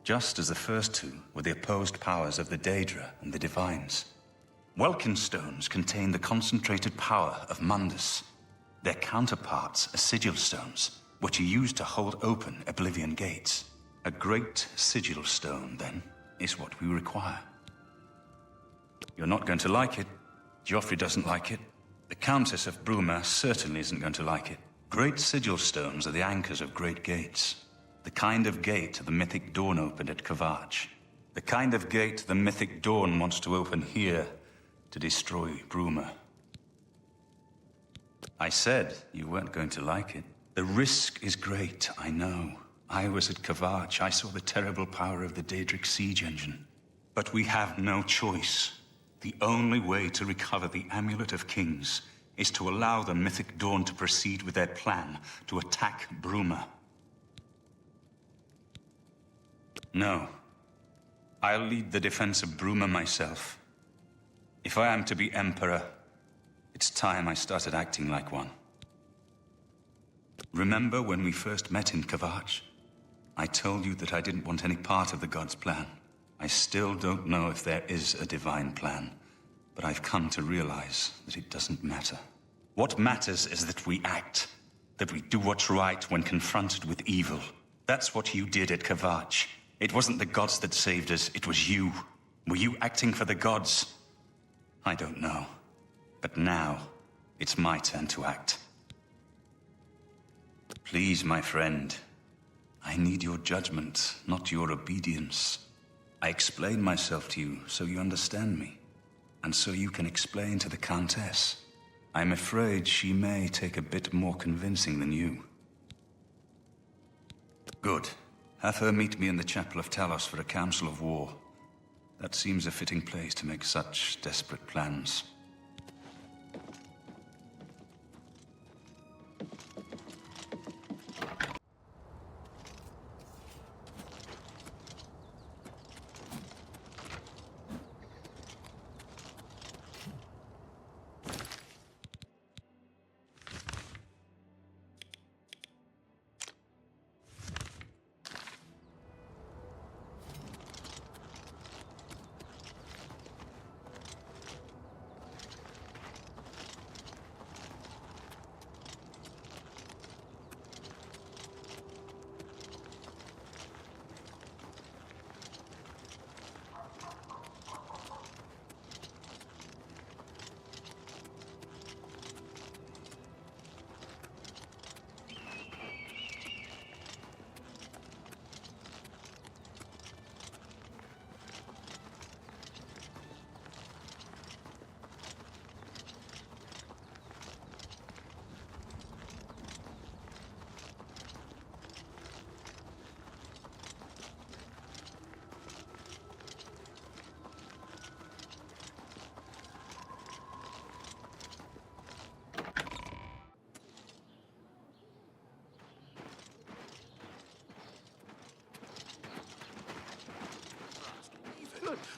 Just as the first two were the opposed powers of the Daedra and the Divines. Welkin Stones contain the concentrated power of Mundus. Their counterparts are Sigil Stones, which are used to hold open Oblivion gates. A great Sigil Stone, then, is what we require. You're not going to like it. Joffrey doesn't like it. The Countess of Bruma certainly isn't going to like it. Great Sigil Stones are the anchors of great gates. The kind of gate the Mythic Dawn opened at Kvatch. The kind of gate the Mythic Dawn wants to open here to destroy Bruma. I said you weren't going to like it. The risk is great, I know. I was at Kvatch. I saw the terrible power of the Daedric siege engine. But we have no choice. The only way to recover the Amulet of Kings is to allow the Mythic Dawn to proceed with their plan to attack Bruma. No. I'll lead the defense of Bruma myself. If I am to be Emperor, it's time I started acting like one. Remember when we first met in Kvatch? I told you that I didn't want any part of the God's plan. I still don't know if there is a divine plan, but I've come to realize that it doesn't matter. What matters is that we act, that we do what's right when confronted with evil. That's what you did at Kvatch. It wasn't the gods that saved us, it was you. Were you acting for the gods? I don't know. But now, it's my turn to act. Please, my friend, I need your judgment, not your obedience. I explain myself to you so you understand me, and so you can explain to the Countess. I'm afraid she may take a bit more convincing than you. Good. Have her meet me in the Chapel of Talos for a council of war. That seems a fitting place to make such desperate plans.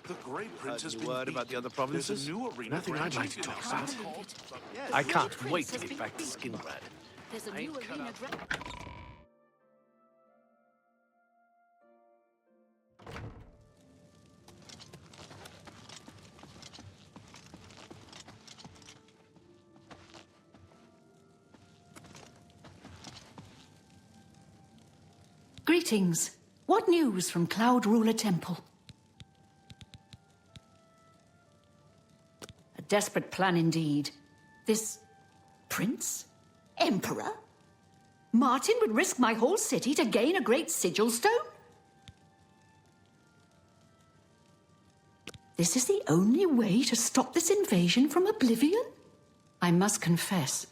But the Grey Prince has been word about the other provinces? There's a new arena Nothing I'd like to talk about. I can't wait to get back to Skingrad. There's a I new ain't cut arena. Greetings. What news from Cloud Ruler Temple? A desperate plan indeed. This prince? Emperor? Martin would risk my whole city to gain a great sigil stone? This is the only way to stop this invasion from Oblivion? I must confess,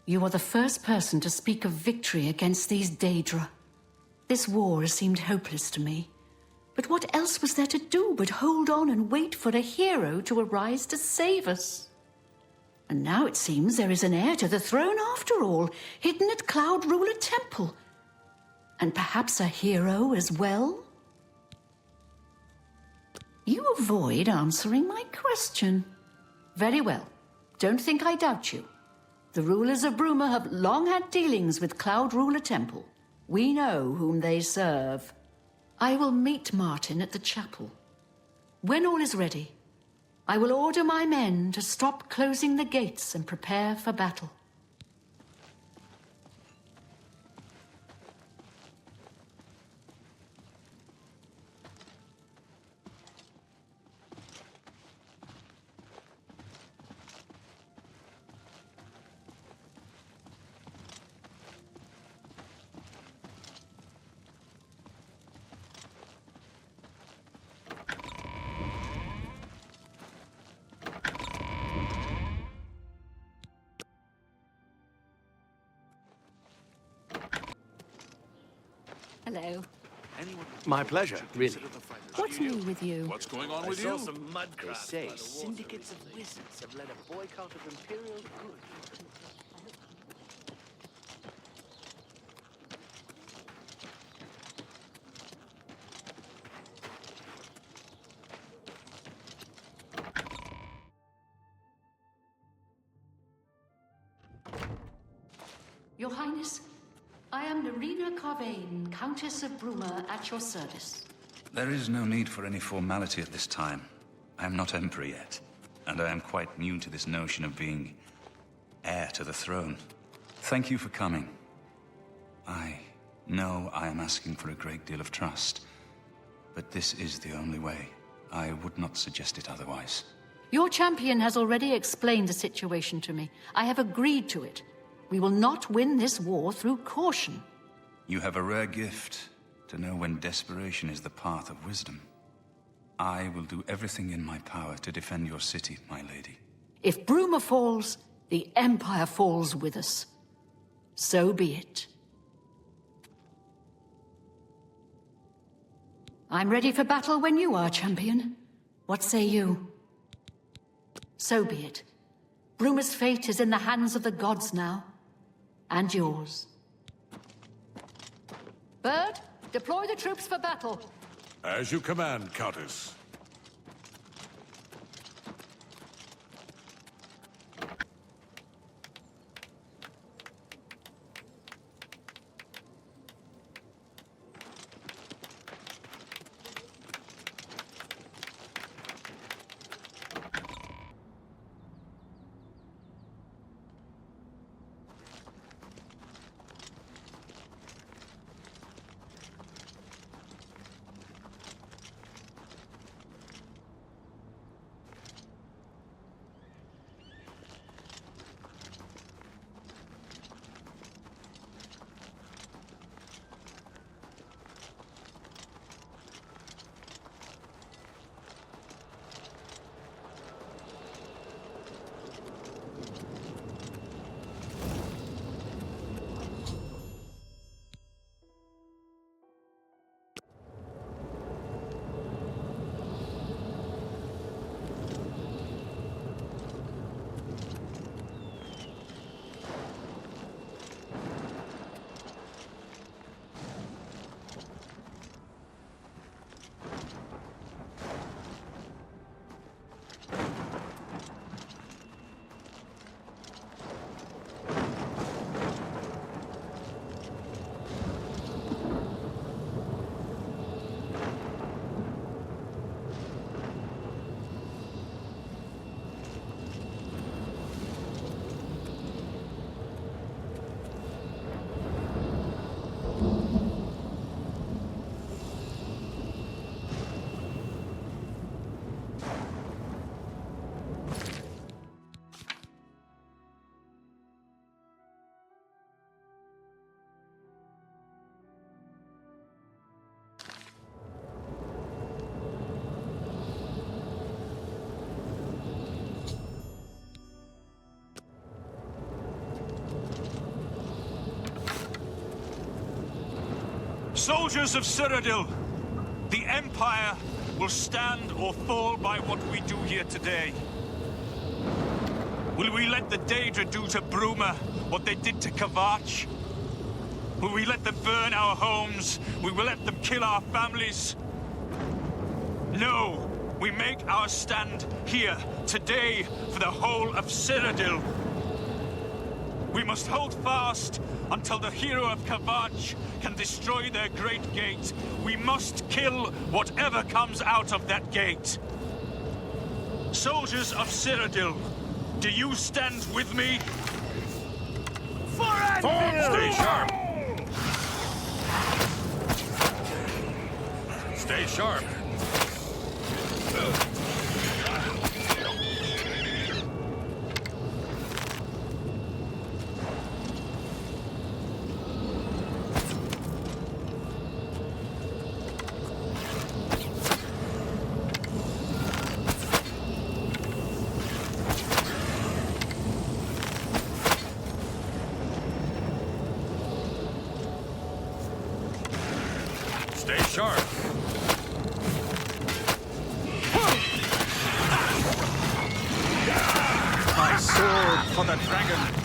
you are the first person to speak of victory against these Daedra. This war has seemed hopeless to me. But what else was there to do but hold on and wait for a hero to arise to save us? And now it seems there is an heir to the throne after all, hidden at Cloud Ruler Temple. And perhaps a hero as well? You avoid answering my question. Very well. Don't think I doubt you. The rulers of Bruma have long had dealings with Cloud Ruler Temple. We know whom they serve. I will meet Martin at the chapel. When all is ready, I will order my men to stop closing the gates and prepare for battle. Hello. My pleasure, really. What's new with you? What's going on I with saw you? some mudcrafts. They say syndicates of wizards have led a boycott of Imperial goods. Your Highness, I am Nerina Carvain, Countess of Bruma, at your service. There is no need for any formality at this time. I am not Emperor yet, and I am quite new to this notion of being heir to the throne. Thank you for coming. I know I am asking for a great deal of trust, but this is the only way. I would not suggest it otherwise. Your champion has already explained the situation to me. I have agreed to it. We will not win this war through caution. You have a rare gift to know when desperation is the path of wisdom. I will do everything in my power to defend your city, my lady. If Bruma falls, the Empire falls with us. So be it. I'm ready for battle when you are, champion. What say you? So be it. Bruma's fate is in the hands of the gods now. And yours. Bird, deploy the troops for battle. As you command, Countess. Soldiers of Cyrodiil, the Empire will stand or fall by what we do here today. Will we let the Daedra do to Bruma what they did to Kvatch? Will we let them burn our homes? Will we let them kill our families? No! We make our stand here, today, for the whole of Cyrodiil. We must hold fast until the hero of Kvatch can destroy their great gate. We must kill whatever comes out of that gate. Soldiers of Cyrodiil, do you stand with me? Stay sharp! Stay sharp! Stay sharp! My sword for the dragon!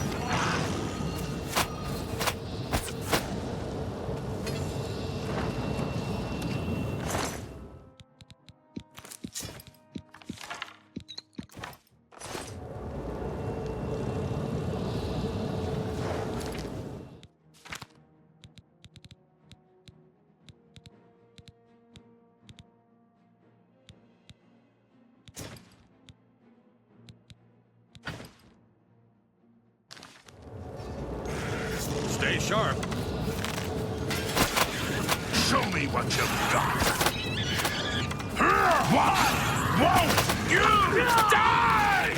Stay sharp! Show me what you've got! Won't you die?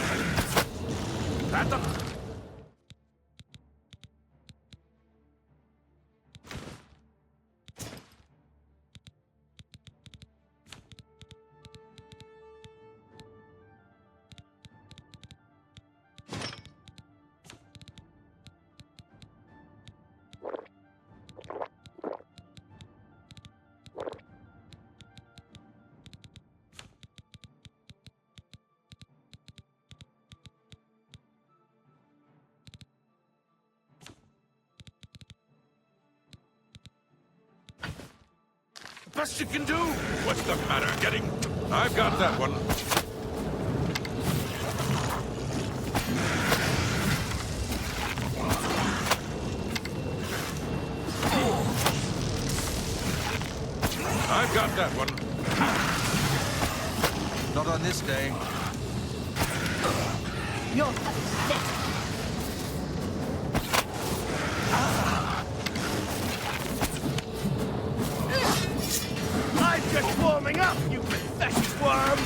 At the... Best you can do! What's the matter? Getting... I've got that one. I've got that one. Not on this day. You're pathetic. I'm just warming up, you pathetic worm!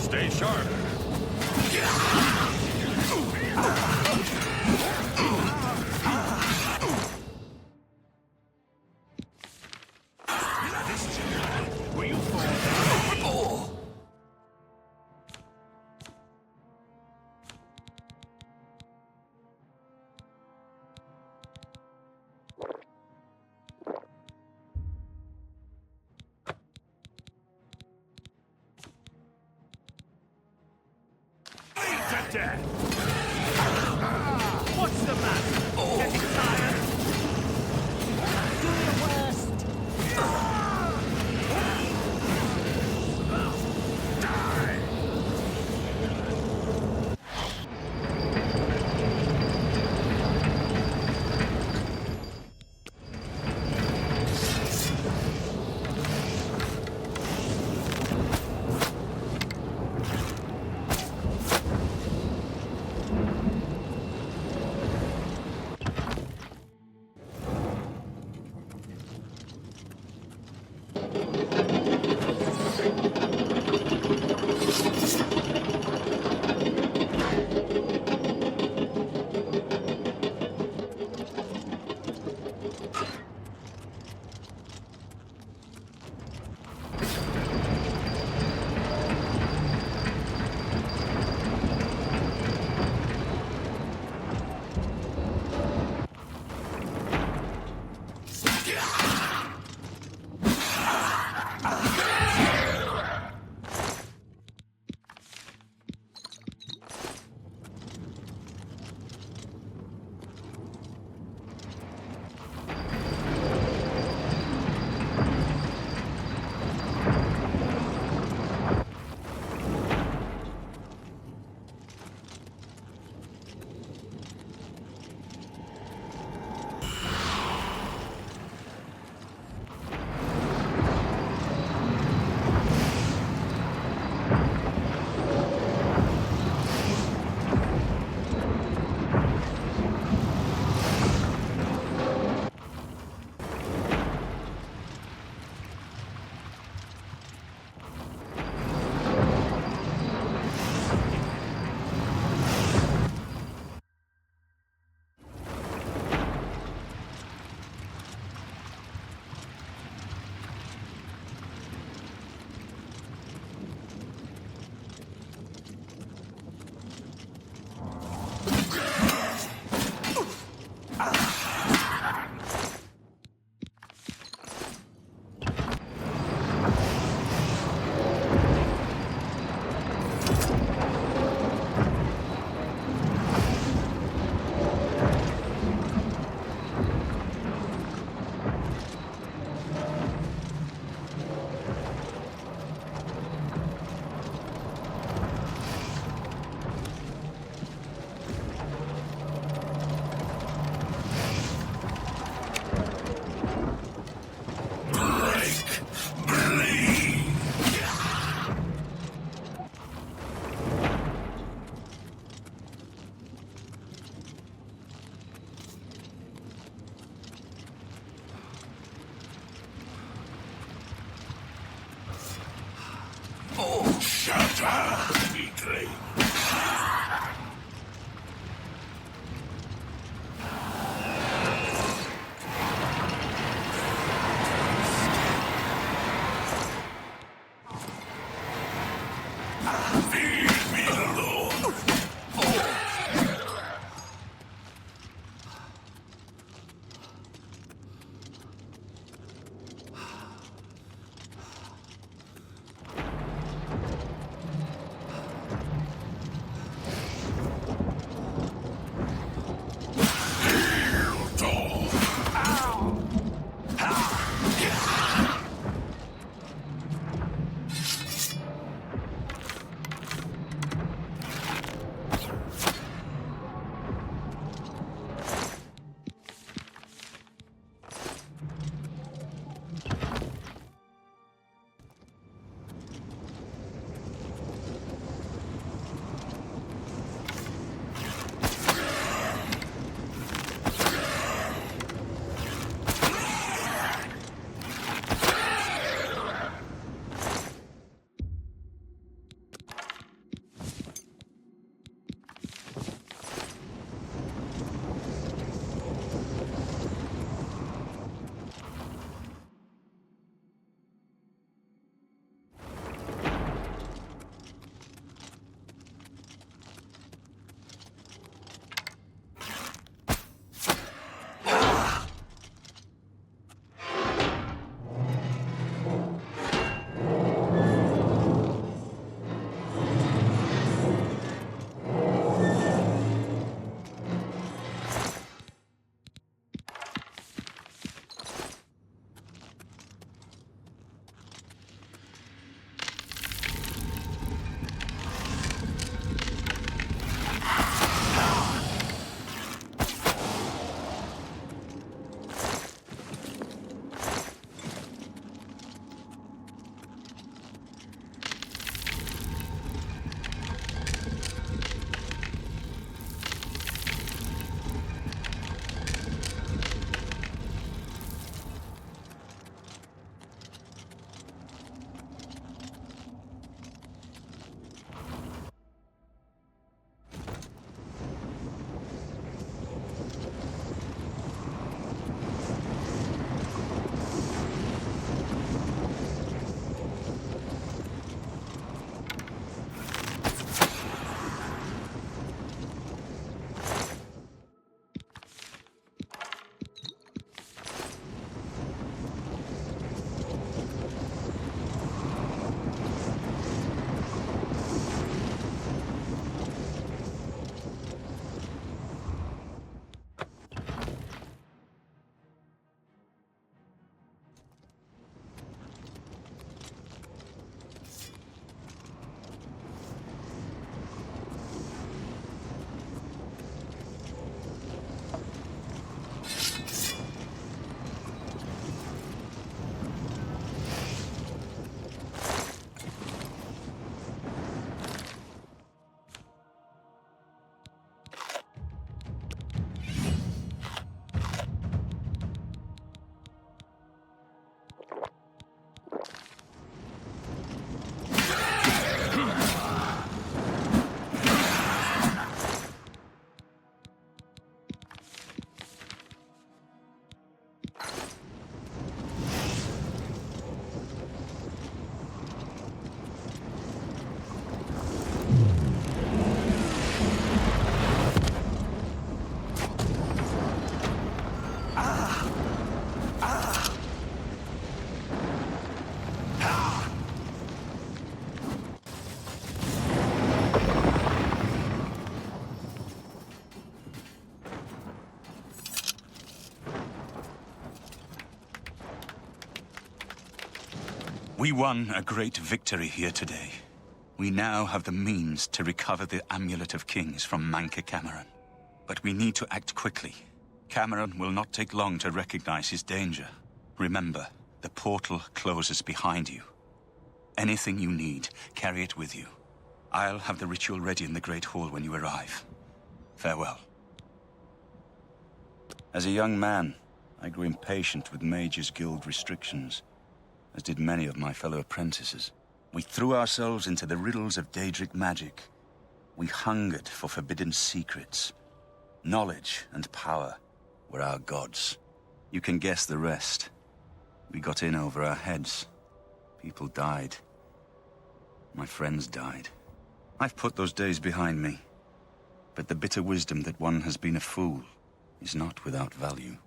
Stay sharp. Death. What's the matter? Getting tired? Do your worst. Die! Shatter, weakling. Leave me alone. We won a great victory here today. We now have the means to recover the Amulet of Kings from Manca Cameron. But we need to act quickly. Cameron will not take long to recognize his danger. Remember, the portal closes behind you. Anything you need, carry it with you. I'll have the ritual ready in the Great Hall when you arrive. Farewell. As a young man, I grew impatient with Mages' Guild restrictions, as did many of my fellow apprentices. We threw ourselves into the riddles of Daedric magic. We hungered for forbidden secrets. Knowledge and power were our gods. You can guess the rest. We got in over our heads. People died. My friends died. I've put those days behind me. But the bitter wisdom that one has been a fool is not without value.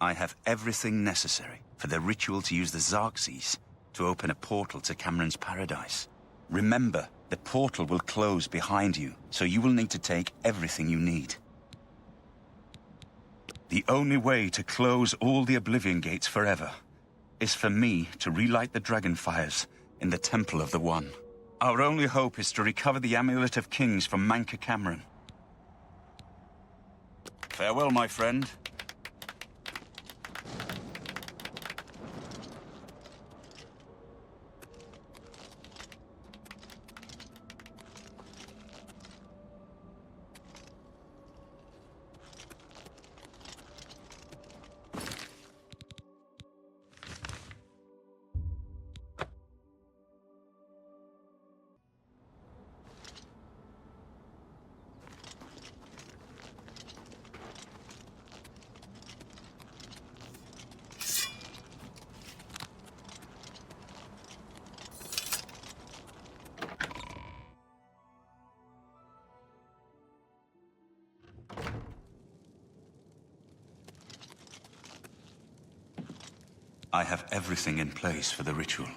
I have everything necessary for the ritual to use the Xerxes to open a portal to Cameron's paradise. Remember, the portal will close behind you, so you will need to take everything you need. The only way to close all the Oblivion gates forever is for me to relight the dragon fires in the Temple of the One. Our only hope is to recover the Amulet of Kings from Manka Cameron. Farewell, my friend. I have everything in place for the ritual.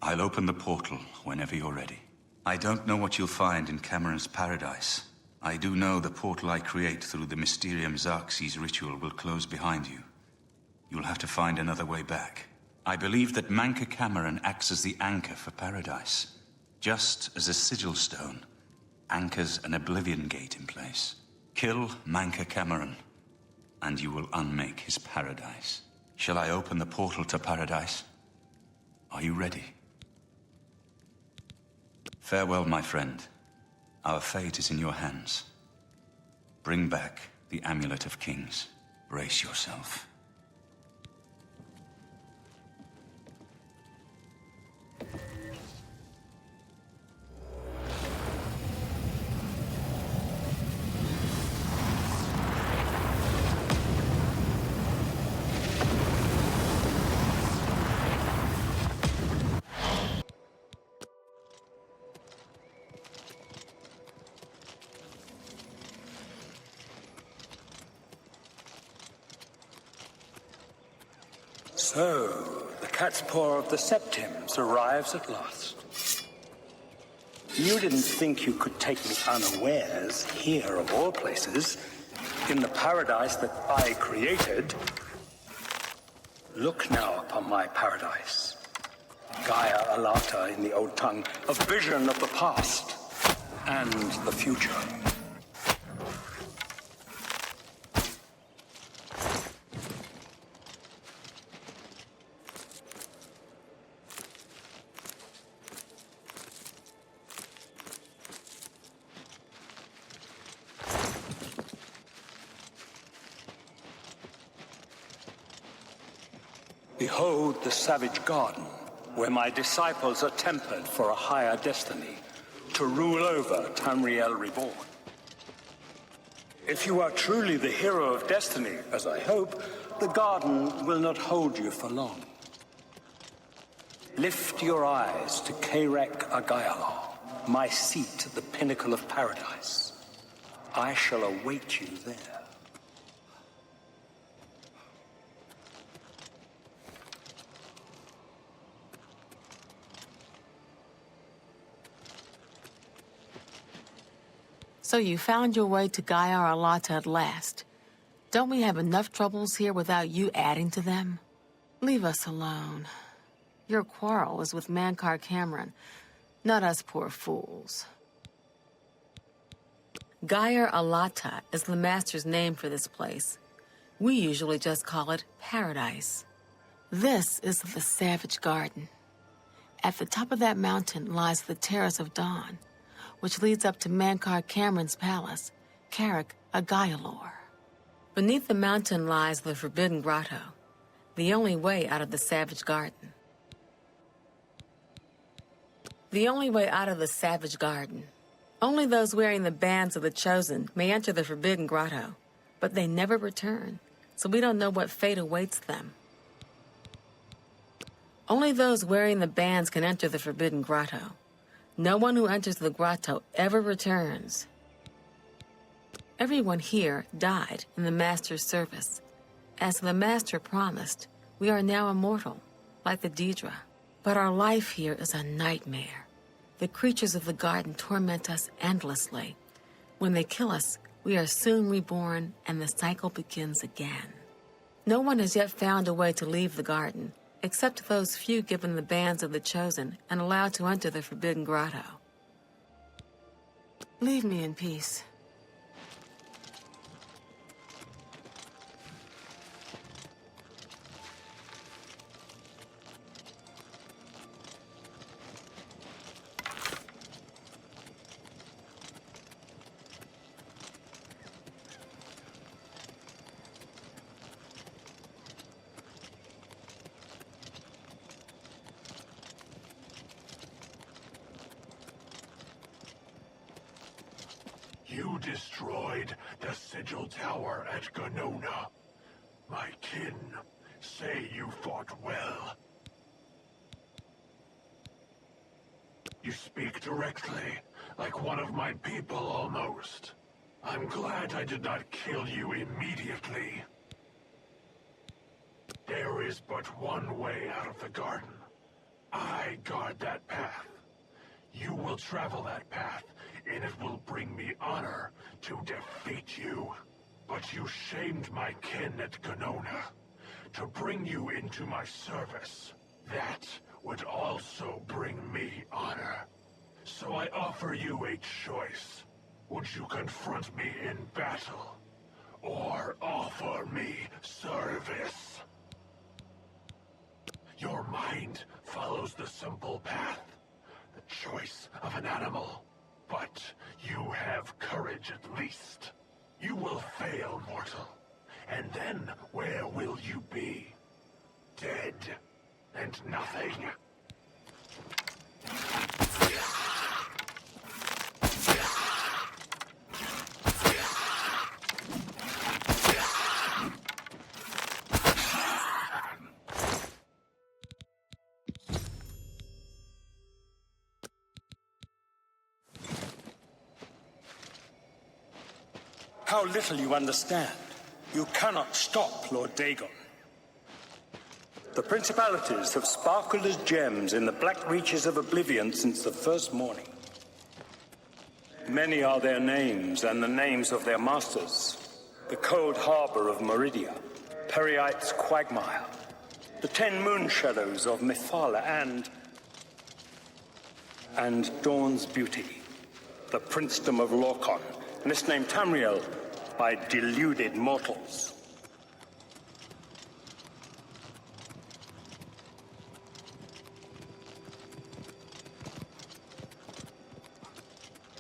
I'll open the portal whenever you're ready. I don't know what you'll find in Cameron's paradise. I do know the portal I create through the Mysterium Xerxes ritual will close behind you. You'll have to find another way back. I believe that Manka Cameron acts as the anchor for paradise, just as a sigil stone anchors an Oblivion gate in place. Kill Manka Cameron, and you will unmake his paradise. Shall I open the portal to paradise? Are you ready? Farewell, my friend. Our fate is in your hands. Bring back the Amulet of Kings. Brace yourself. So, the cat's paw of the Septims arrives at last. You didn't think you could take me unawares, here of all places, in the paradise that I created. Look now upon my paradise. Gaia Alata in the old tongue, a vision of the past and the future. Behold the savage garden, where my disciples are tempered for a higher destiny, to rule over Tamriel Reborn. If you are truly the hero of destiny, as I hope, the garden will not hold you for long. Lift your eyes to Karek Agayala, my seat at the pinnacle of paradise. I shall await you there. So you found your way to Gaia Alata at last. Don't we have enough troubles here without you adding to them? Leave us alone. Your quarrel is with Mankar Cameron, not us poor fools. Gaia Alata is the Master's name for this place. We usually just call it Paradise. This is the Savage Garden. At the top of that mountain lies the Terrace of Dawn, which leads up to Mankar Cameron's palace, Karek Agayalor. Beneath the mountain lies the Forbidden Grotto, the only way out of the Savage Garden. The only way out of the Savage Garden. Only those wearing the bands of the Chosen may enter the Forbidden Grotto, but they never return, so we don't know what fate awaits them. Only those wearing the bands can enter the Forbidden Grotto. No one who enters the grotto ever returns. Everyone here died in the Master's service. As the Master promised, we are now immortal, like the Daedra. But our life here is a nightmare. The creatures of the garden torment us endlessly. When they kill us, we are soon reborn and the cycle begins again. No one has yet found a way to leave the garden, except those few given the bands of the Chosen and allowed to enter the Forbidden Grotto. Leave me in peace. You destroyed the Sigil Tower at Gonona. My kin say you fought well. You speak directly, like one of my people almost. I'm glad I did not kill you immediately. There is but one way out of the garden. I guard that path. You will travel that path, and it will bring me honor to defeat you. But you shamed my kin at Gonona. To bring you into my service, that would also bring me honor. So I offer you a choice. Would you confront me in battle, or offer me service? Your mind follows the simple path, the choice of an animal. But you have courage at least. You will fail, mortal. And then where will you be? Dead and nothing. How little you understand. You cannot stop Lord Dagon. The principalities have sparkled as gems in the black reaches of Oblivion since the first morning. Many are their names and the names of their masters. The cold harbor of Meridia, Periite's quagmire, the 10 moon shadows of Mythala and Dawn's beauty, the princedom of Lorkon, misnamed Tamriel by deluded mortals.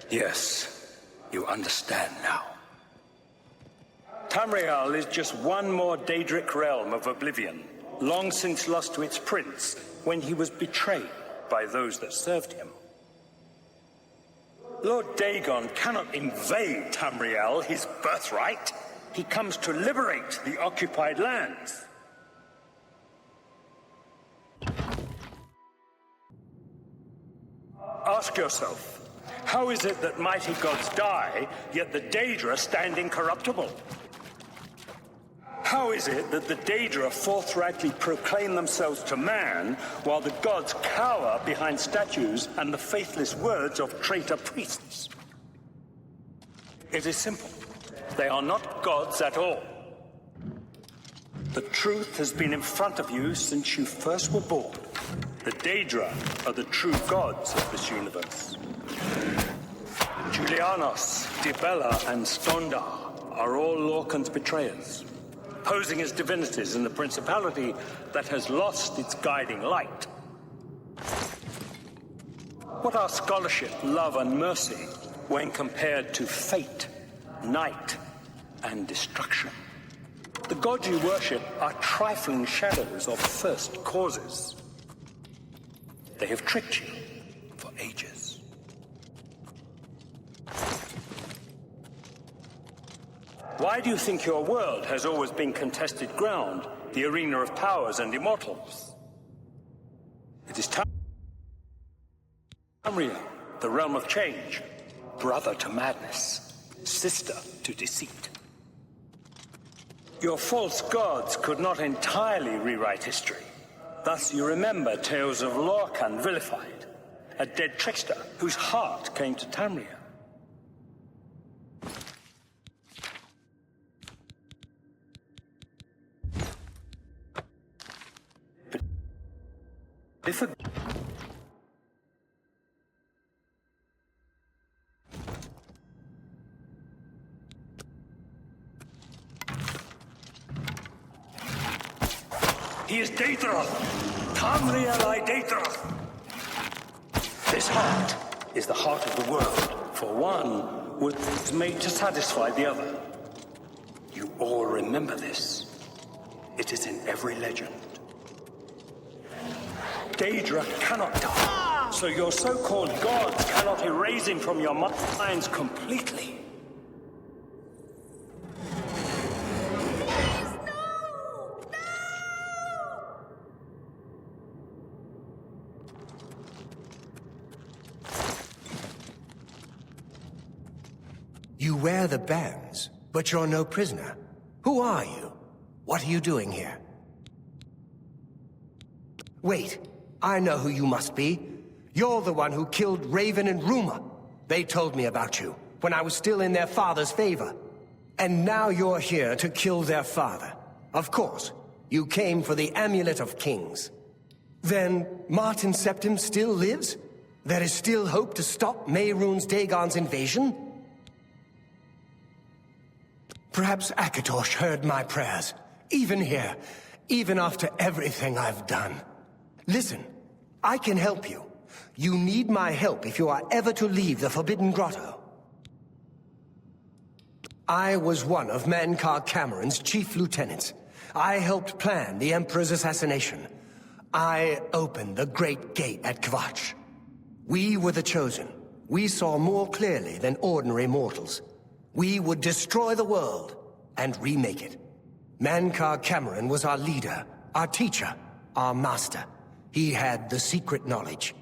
Yes, you understand now. Tamriel is just one more Daedric realm of Oblivion, long since lost to its prince when he was betrayed by those that served him. Lord Dagon cannot invade Tamriel, his birthright. He comes to liberate the occupied lands. Ask yourself, how is it that mighty gods die, yet the Daedra stand incorruptible? How is it that the Daedra forthrightly proclaim themselves to man, while the gods cower behind statues and the faithless words of traitor priests? It is simple. They are not gods at all. The truth has been in front of you since you first were born. The Daedra are the true gods of this universe. Julianos, Dibella, and Stondar are all Lorcan's betrayers, posing as divinities in the principality that has lost its guiding light. What are scholarship, love, and mercy when compared to fate, night, and destruction? The gods you worship are trifling shadows of first causes. They have tricked you for ages. Why do you think your world has always been contested ground, the arena of powers and immortals? It is Tamriel, the realm of change, brother to madness, sister to deceit. Your false gods could not entirely rewrite history. Thus you remember tales of Lorcan vilified, a dead trickster whose heart came to Tamriel. But if a He is Daedra! Tamriel I Daedra! This heart is the heart of the world, for one was made to satisfy the other. You all remember this. It is in every legend. Daedra cannot die, so your so-called gods cannot erase him from your minds completely. You wear the bands, but you're no prisoner. Who are you? What are you doing here? Wait, I know who you must be. You're the one who killed Raven and Rumor. They told me about you, when I was still in their father's favor. And now you're here to kill their father. Of course, you came for the Amulet of Kings. Then, Martin Septim still lives? There is still hope to stop Mehrunes Dagon's invasion? Perhaps Akatosh heard my prayers, even here, even after everything I've done. Listen, I can help you. You need my help if you are ever to leave the Forbidden Grotto. I was one of Mankar Cameron's chief lieutenants. I helped plan the Emperor's assassination. I opened the Great Gate at Kvatch. We were the chosen. We saw more clearly than ordinary mortals. We would destroy the world and remake it. Mankar Cameron was our leader, our teacher, our master. He had the secret knowledge.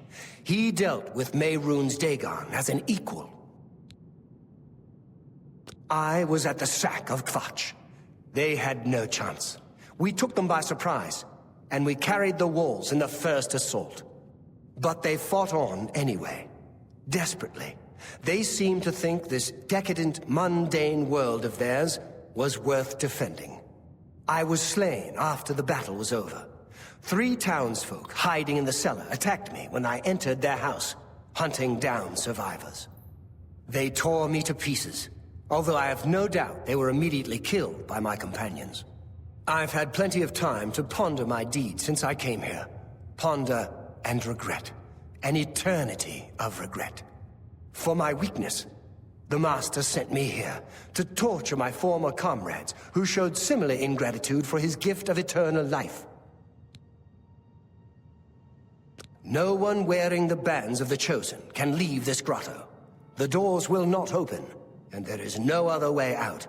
He dealt with Mehrunes Dagon as an equal. I was at the sack of Kvatch. They had no chance. We took them by surprise, and we carried the walls in the first assault. But they fought on anyway, desperately. They seemed to think this decadent, mundane world of theirs was worth defending. I was slain after the battle was over. 3 townsfolk hiding in the cellar attacked me when I entered their house, hunting down survivors. They tore me to pieces, although I have no doubt they were immediately killed by my companions. I've had plenty of time to ponder my deeds since I came here. Ponder and regret. An eternity of regret. For my weakness, the Master sent me here to torture my former comrades who showed similar ingratitude for his gift of eternal life. No one wearing the bands of the Chosen can leave this grotto. The doors will not open, and there is no other way out.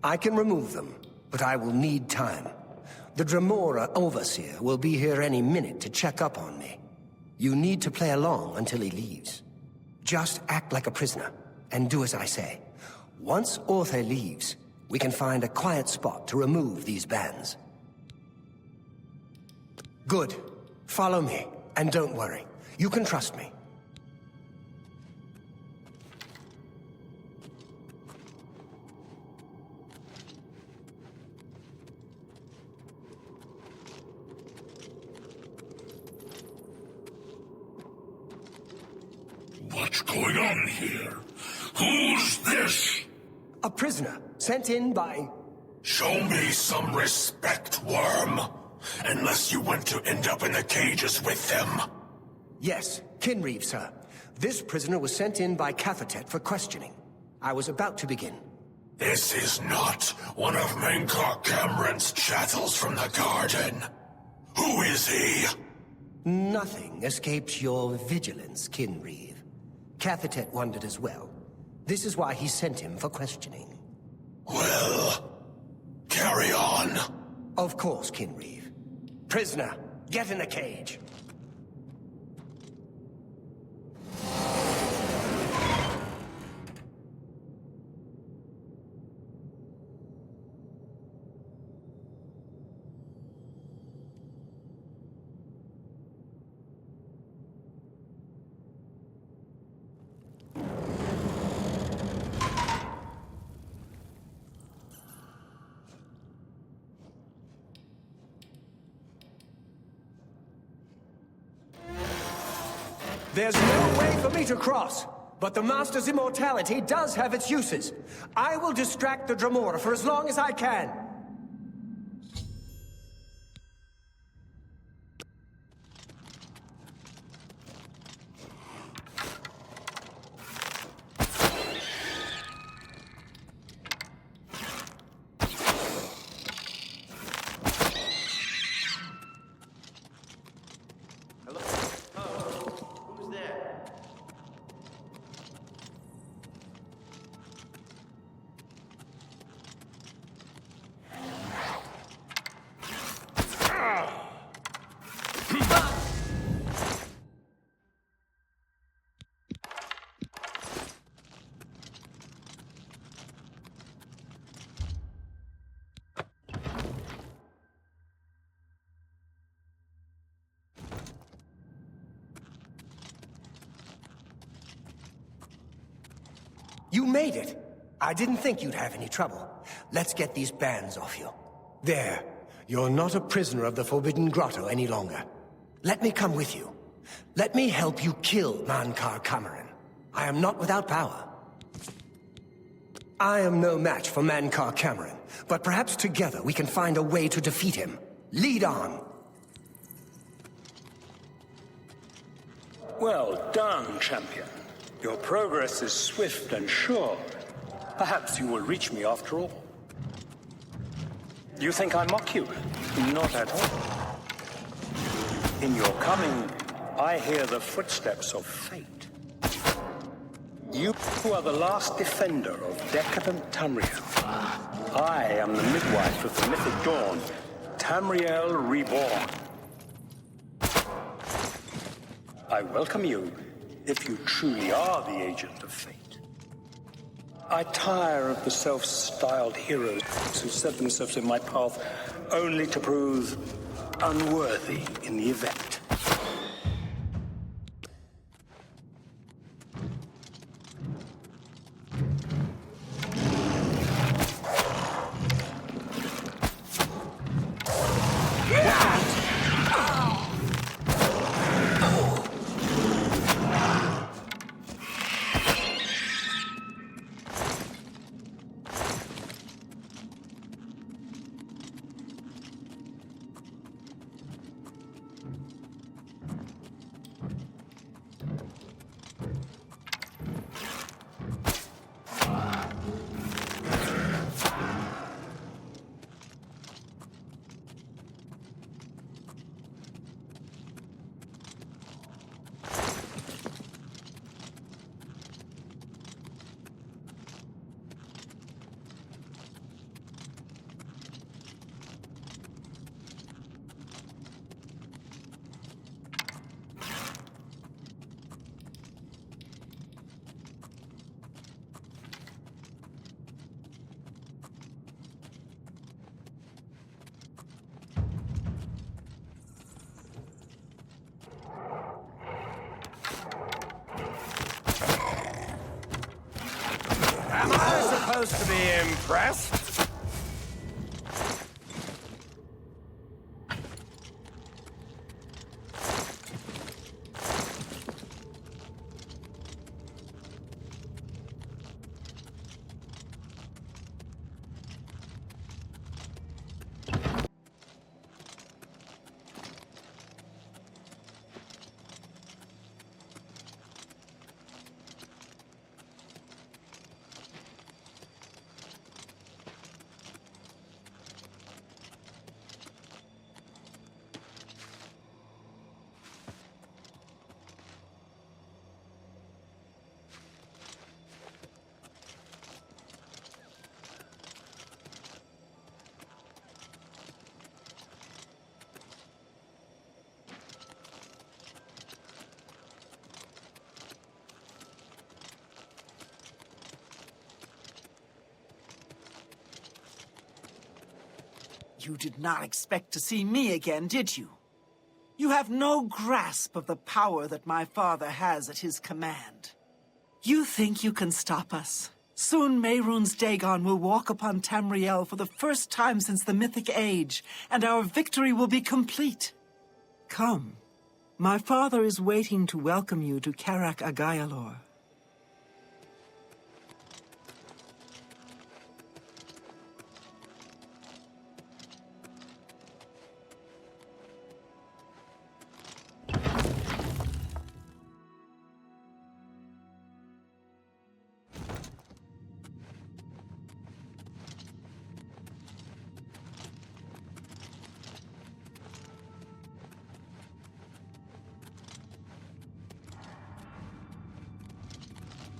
I can remove them, but I will need time. The Dremora Overseer will be here any minute to check up on me. You need to play along until he leaves. Just act like a prisoner, and do as I say. Once Orthe leaves, we can find a quiet spot to remove these bands. Good. Follow me, and don't worry. You can trust me. What's going on here? Who's this? A prisoner, sent in by... Show me some respect, worm. Unless you want to end up in the cages with them. Yes, Kinreeve, sir. This prisoner was sent in by Kvatch for questioning. I was about to begin. This is not one of Mankar Cameron's chattels from the garden. Who is he? Nothing escapes your vigilance, Kinreeve. Kvatch wondered as well. This is why he sent him for questioning. Well, carry on. Of course, Kinreeve. Prisoner, get in a cage. There's no way for me to cross, but the Master's immortality does have its uses. I will distract the Dremora for as long as I can. You made it! I didn't think you'd have any trouble. Let's get these bands off you. There. You're not a prisoner of the Forbidden Grotto any longer. Let me come with you. Let me help you kill Mankar Cameron. I am not without power. I am no match for Mankar Cameron, but perhaps together we can find a way to defeat him. Lead on! Well done, champion. Your progress is swift and sure. Perhaps you will reach me after all. You think I mock you? Not at all. In your coming, I hear the footsteps of fate. You are the last defender of decadent Tamriel. I am the midwife of the Mythic Dawn, Tamriel reborn. I welcome you, if you truly are the agent of fate. I tire of the self-styled heroes who set themselves in my path only to prove unworthy in the event. Am I supposed to be impressed? You did not expect to see me again, did you? You have no grasp of the power that my father has at his command. You think you can stop us? Soon Mehrunes Dagon will walk upon Tamriel for the first time since the Mythic Age, and our victory will be complete. Come. My father is waiting to welcome you to Karak Agayalor.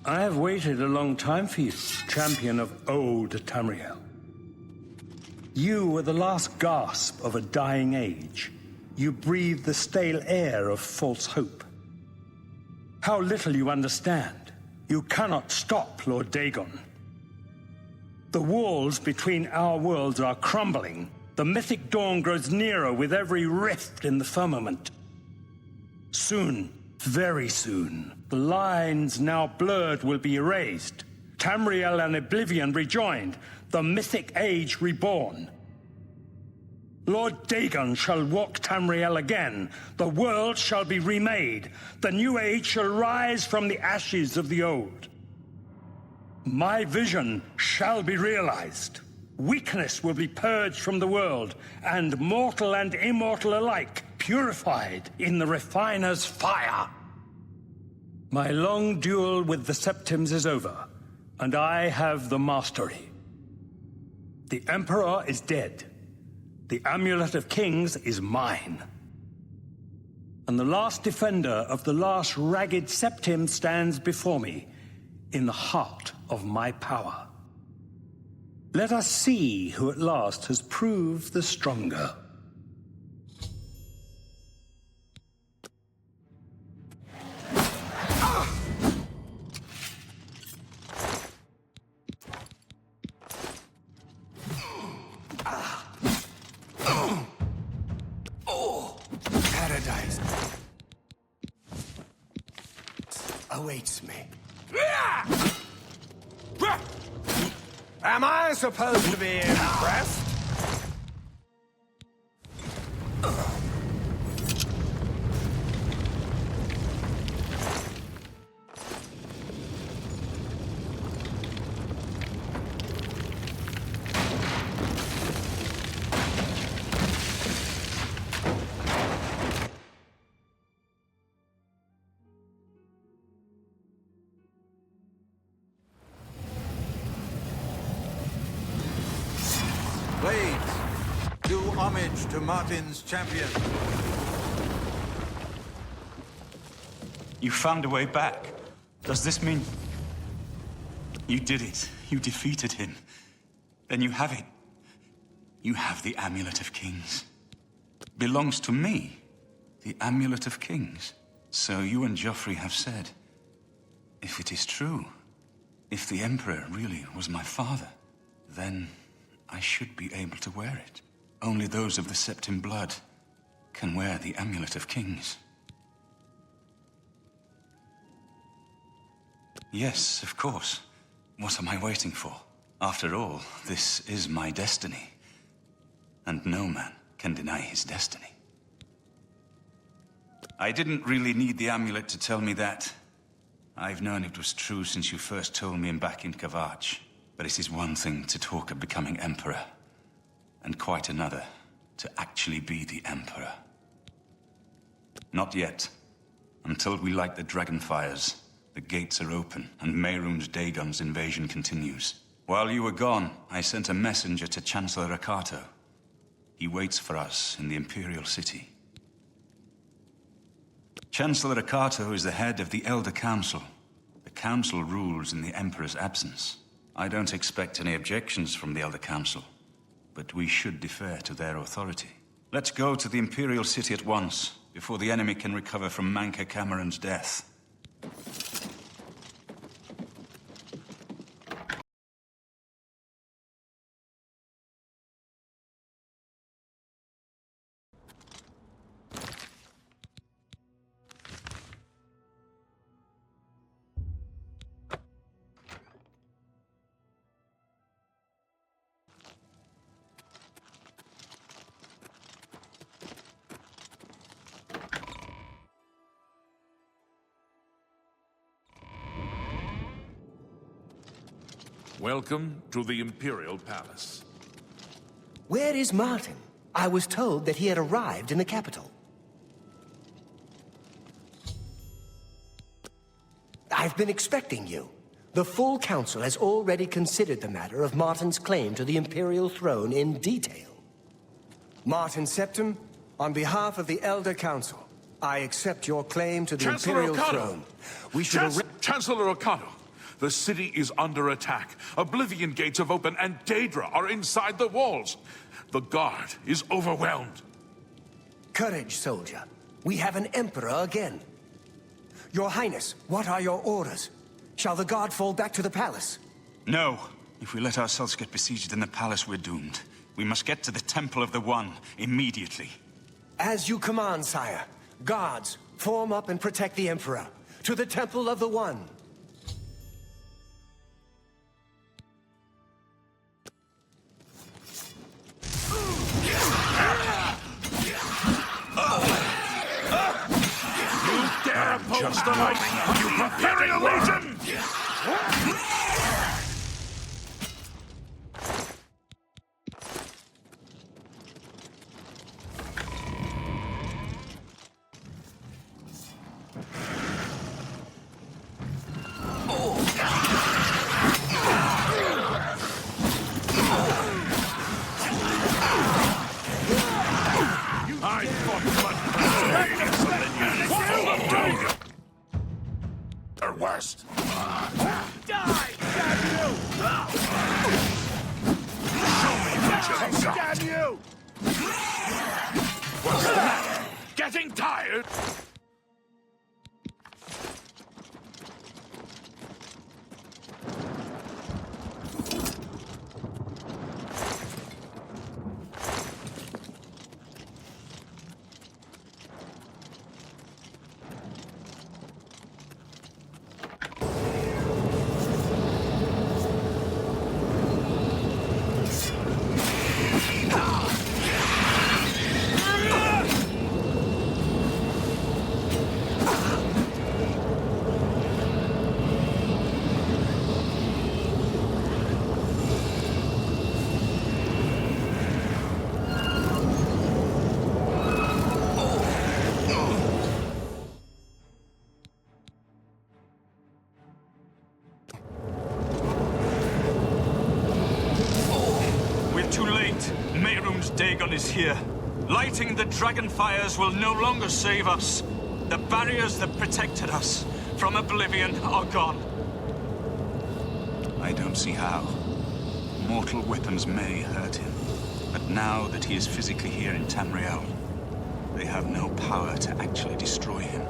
I have waited a long time for you, champion of old Tamriel. You were the last gasp of a dying age. You breathed the stale air of false hope. How little you understand. You cannot stop Lord Dagon. The walls between our worlds are crumbling. The mythic dawn grows nearer with every rift in the firmament. Soon, very soon, the lines now blurred will be erased. Tamriel and Oblivion rejoined, the Mythic Age reborn. Lord Dagon shall walk Tamriel again. The world shall be remade. The new age shall rise from the ashes of the old. My vision shall be realized. Weakness will be purged from the world, and mortal and immortal alike purified in the refiner's fire. My long duel with the Septims is over, and I have the mastery. The Emperor is dead. The Amulet of Kings is mine. And the last defender of the last ragged Septim stands before me, in the heart of my power. Let us see who at last has proved the stronger. Paradise awaits me. Am I supposed to be impressed? Wait! Do homage to Martin's champion. You found a way back. Does this mean... You did it. You defeated him. Then you have it. You have the Amulet of Kings. Belongs to me. The Amulet of Kings. So you and Joffrey have said. If it is true, if the Emperor really was my father, then I should be able to wear it. Only those of the Septim blood can wear the Amulet of Kings. Yes, of course. What am I waiting for? After all, this is my destiny. And no man can deny his destiny. I didn't really need the amulet to tell me that. I've known it was true since you first told me back in Kvatch. But it is one thing to talk of becoming Emperor, and quite another to actually be the Emperor. Not yet. Until we light the Dragonfires, the gates are open, and Mehrunes Dagon's invasion continues. While you were gone, I sent a messenger to Chancellor Akato. He waits for us in the Imperial city. Chancellor Akato is the head of the Elder Council. The Council rules in the Emperor's absence. I don't expect any objections from the Elder Council, but we should defer to their authority. Let's go to the Imperial city at once, before the enemy can recover from Manca Cameron's death. Welcome to the Imperial Palace. Where is Martin? I was told that he had arrived in the capital. I've been expecting you. The full council has already considered the matter of Martin's claim to the Imperial throne in detail. Martin Septim, on behalf of the Elder Council, I accept your claim to the Imperial throne. We should Chancellor Okado, the city is under attack. Oblivion gates have opened and Daedra are inside the walls. The guard is overwhelmed. Courage, soldier. We have an emperor again. Your Highness, what are your orders? Shall the guard fall back to the palace? No. If we let ourselves get besieged in the palace, we're doomed. We must get to the Temple of the One immediately. As you command, sire. Guards, form up and protect the Emperor. To the Temple of the One. You dare oppose the might of the Imperial Legion! I fought blood or worst. Die, damn you! Show me what you've got. Damn you! What's the matter? Getting tired? Dagon is here. Lighting the dragon fires will no longer save us. The barriers that protected us from Oblivion are gone. I don't see how. Mortal weapons may hurt him, but now that he is physically here in Tamriel, they have no power to actually destroy him.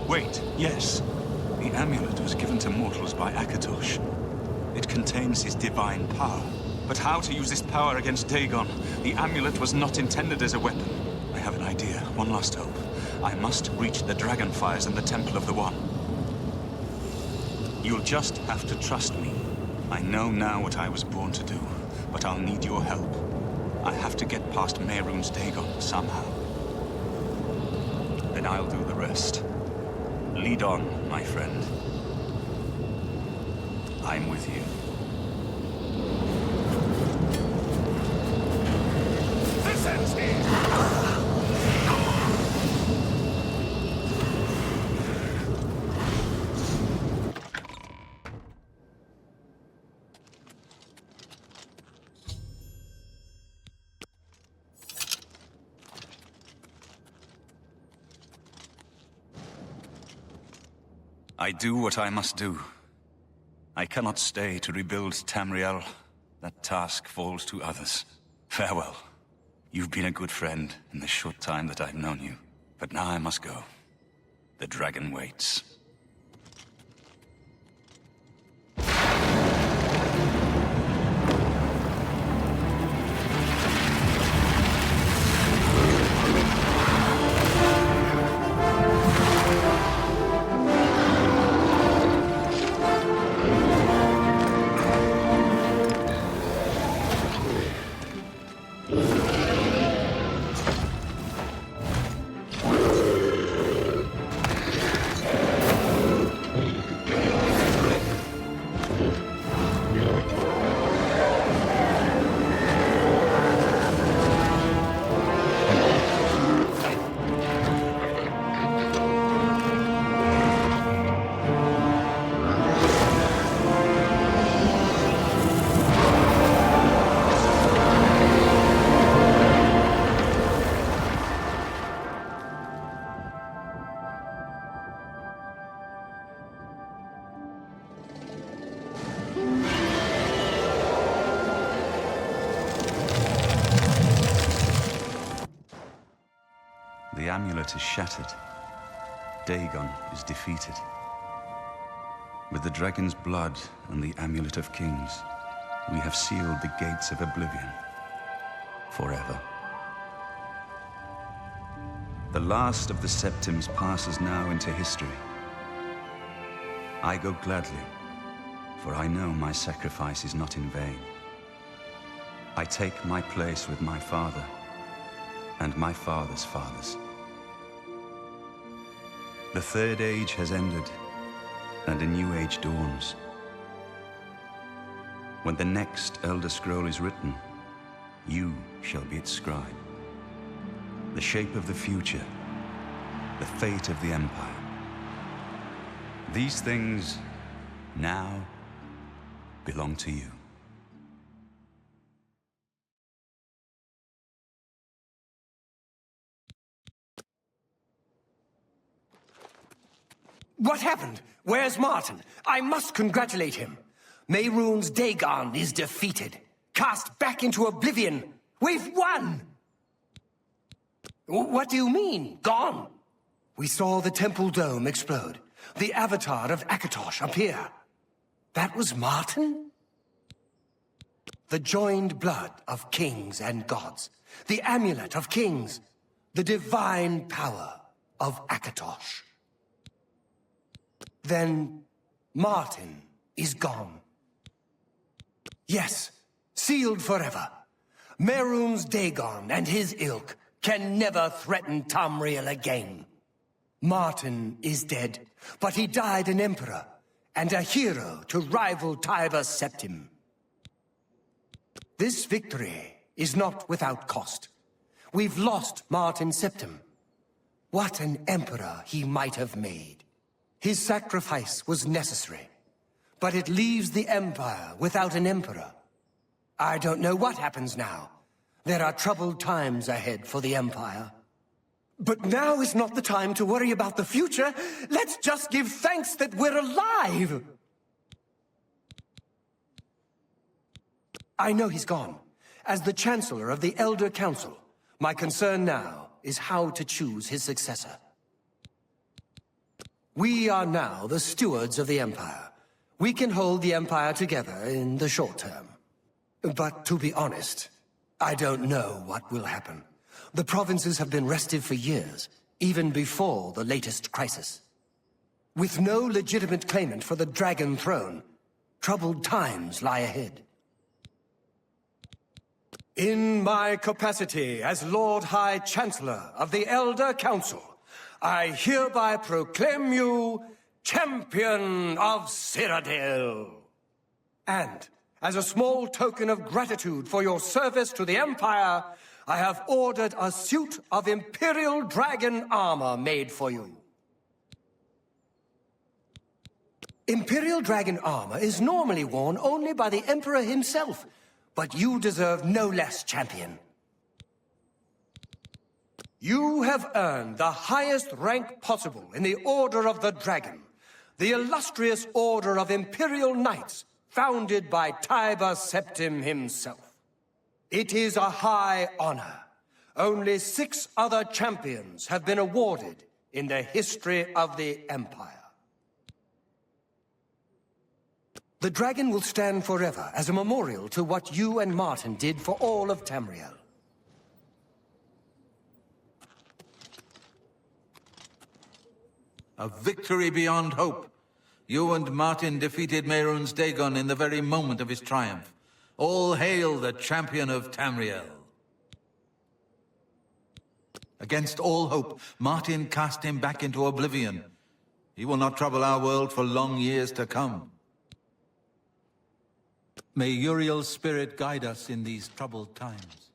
Wait, yes. The amulet was given to mortals by Akatosh. It contains his divine power. But how to use this power against Dagon? The amulet was not intended as a weapon. I have an idea. One last hope. I must reach the dragon fires in the Temple of the One. You'll just have to trust me. I know now what I was born to do, but I'll need your help. I have to get past Mehrunes Dagon somehow. Then I'll do the rest. Lead on, my friend. I'm with you. I do what I must do. I cannot stay to rebuild Tamriel. That task falls to others. Farewell. You've been a good friend in the short time that I've known you. But now I must go. The dragon waits. amulet is shattered. Dagon is defeated. With the dragon's blood and the amulet of kings, we have sealed the gates of Oblivion forever. The last of the Septims passes now into history. I go gladly, for I know my sacrifice is not in vain. I take my place with my father and my father's fathers. The Third Age has ended, and a new age dawns. When the next Elder Scroll is written, you shall be its scribe. The shape of the future, the fate of the Empire. These things now belong to you. What happened? Where's Martin? I must congratulate him. Mehrunes Dagon is defeated. Cast back into Oblivion. We've won! What do you mean, gone? We saw the temple dome explode. The avatar of Kvatch appear. That was Martin? The joined blood of kings and gods. The amulet of kings. The divine power of Kvatch. Then Martin is gone. Yes, sealed forever. Mehrunes Dagon and his ilk can never threaten Tamriel again. Martin is dead, but he died an emperor and a hero to rival Tiber Septim. This victory is not without cost. We've lost Martin Septim. What an emperor he might have made. His sacrifice was necessary, but it leaves the Empire without an emperor. I don't know what happens now. There are troubled times ahead for the Empire. But now is not the time to worry about the future. Let's just give thanks that we're alive! I know he's gone. As the Chancellor of the Elder Council, my concern now is how to choose his successor. We are now the stewards of the Empire. We can hold the Empire together in the short term. But to be honest, I don't know what will happen. The provinces have been restive for years, even before the latest crisis. With no legitimate claimant for the Dragon Throne, troubled times lie ahead. In my capacity as Lord High Chancellor of the Elder Council, I hereby proclaim you Champion of Cyrodiil. And, as a small token of gratitude for your service to the Empire, I have ordered a suit of Imperial dragon armor made for you. Imperial dragon armor is normally worn only by the Emperor himself, but you deserve no less, champion. You have earned the highest rank possible in the Order of the Dragon, the illustrious Order of Imperial Knights, founded by Tiber Septim himself. It is a high honor. Only 6 other champions have been awarded in the history of the Empire. The dragon will stand forever as a memorial to what you and Martin did for all of Tamriel. A victory beyond hope. You and Martin defeated Mehrunes Dagon in the very moment of his triumph. All hail the champion of Tamriel. Against all hope, Martin cast him back into Oblivion. He will not trouble our world for long years to come. May Uriel's spirit guide us in these troubled times.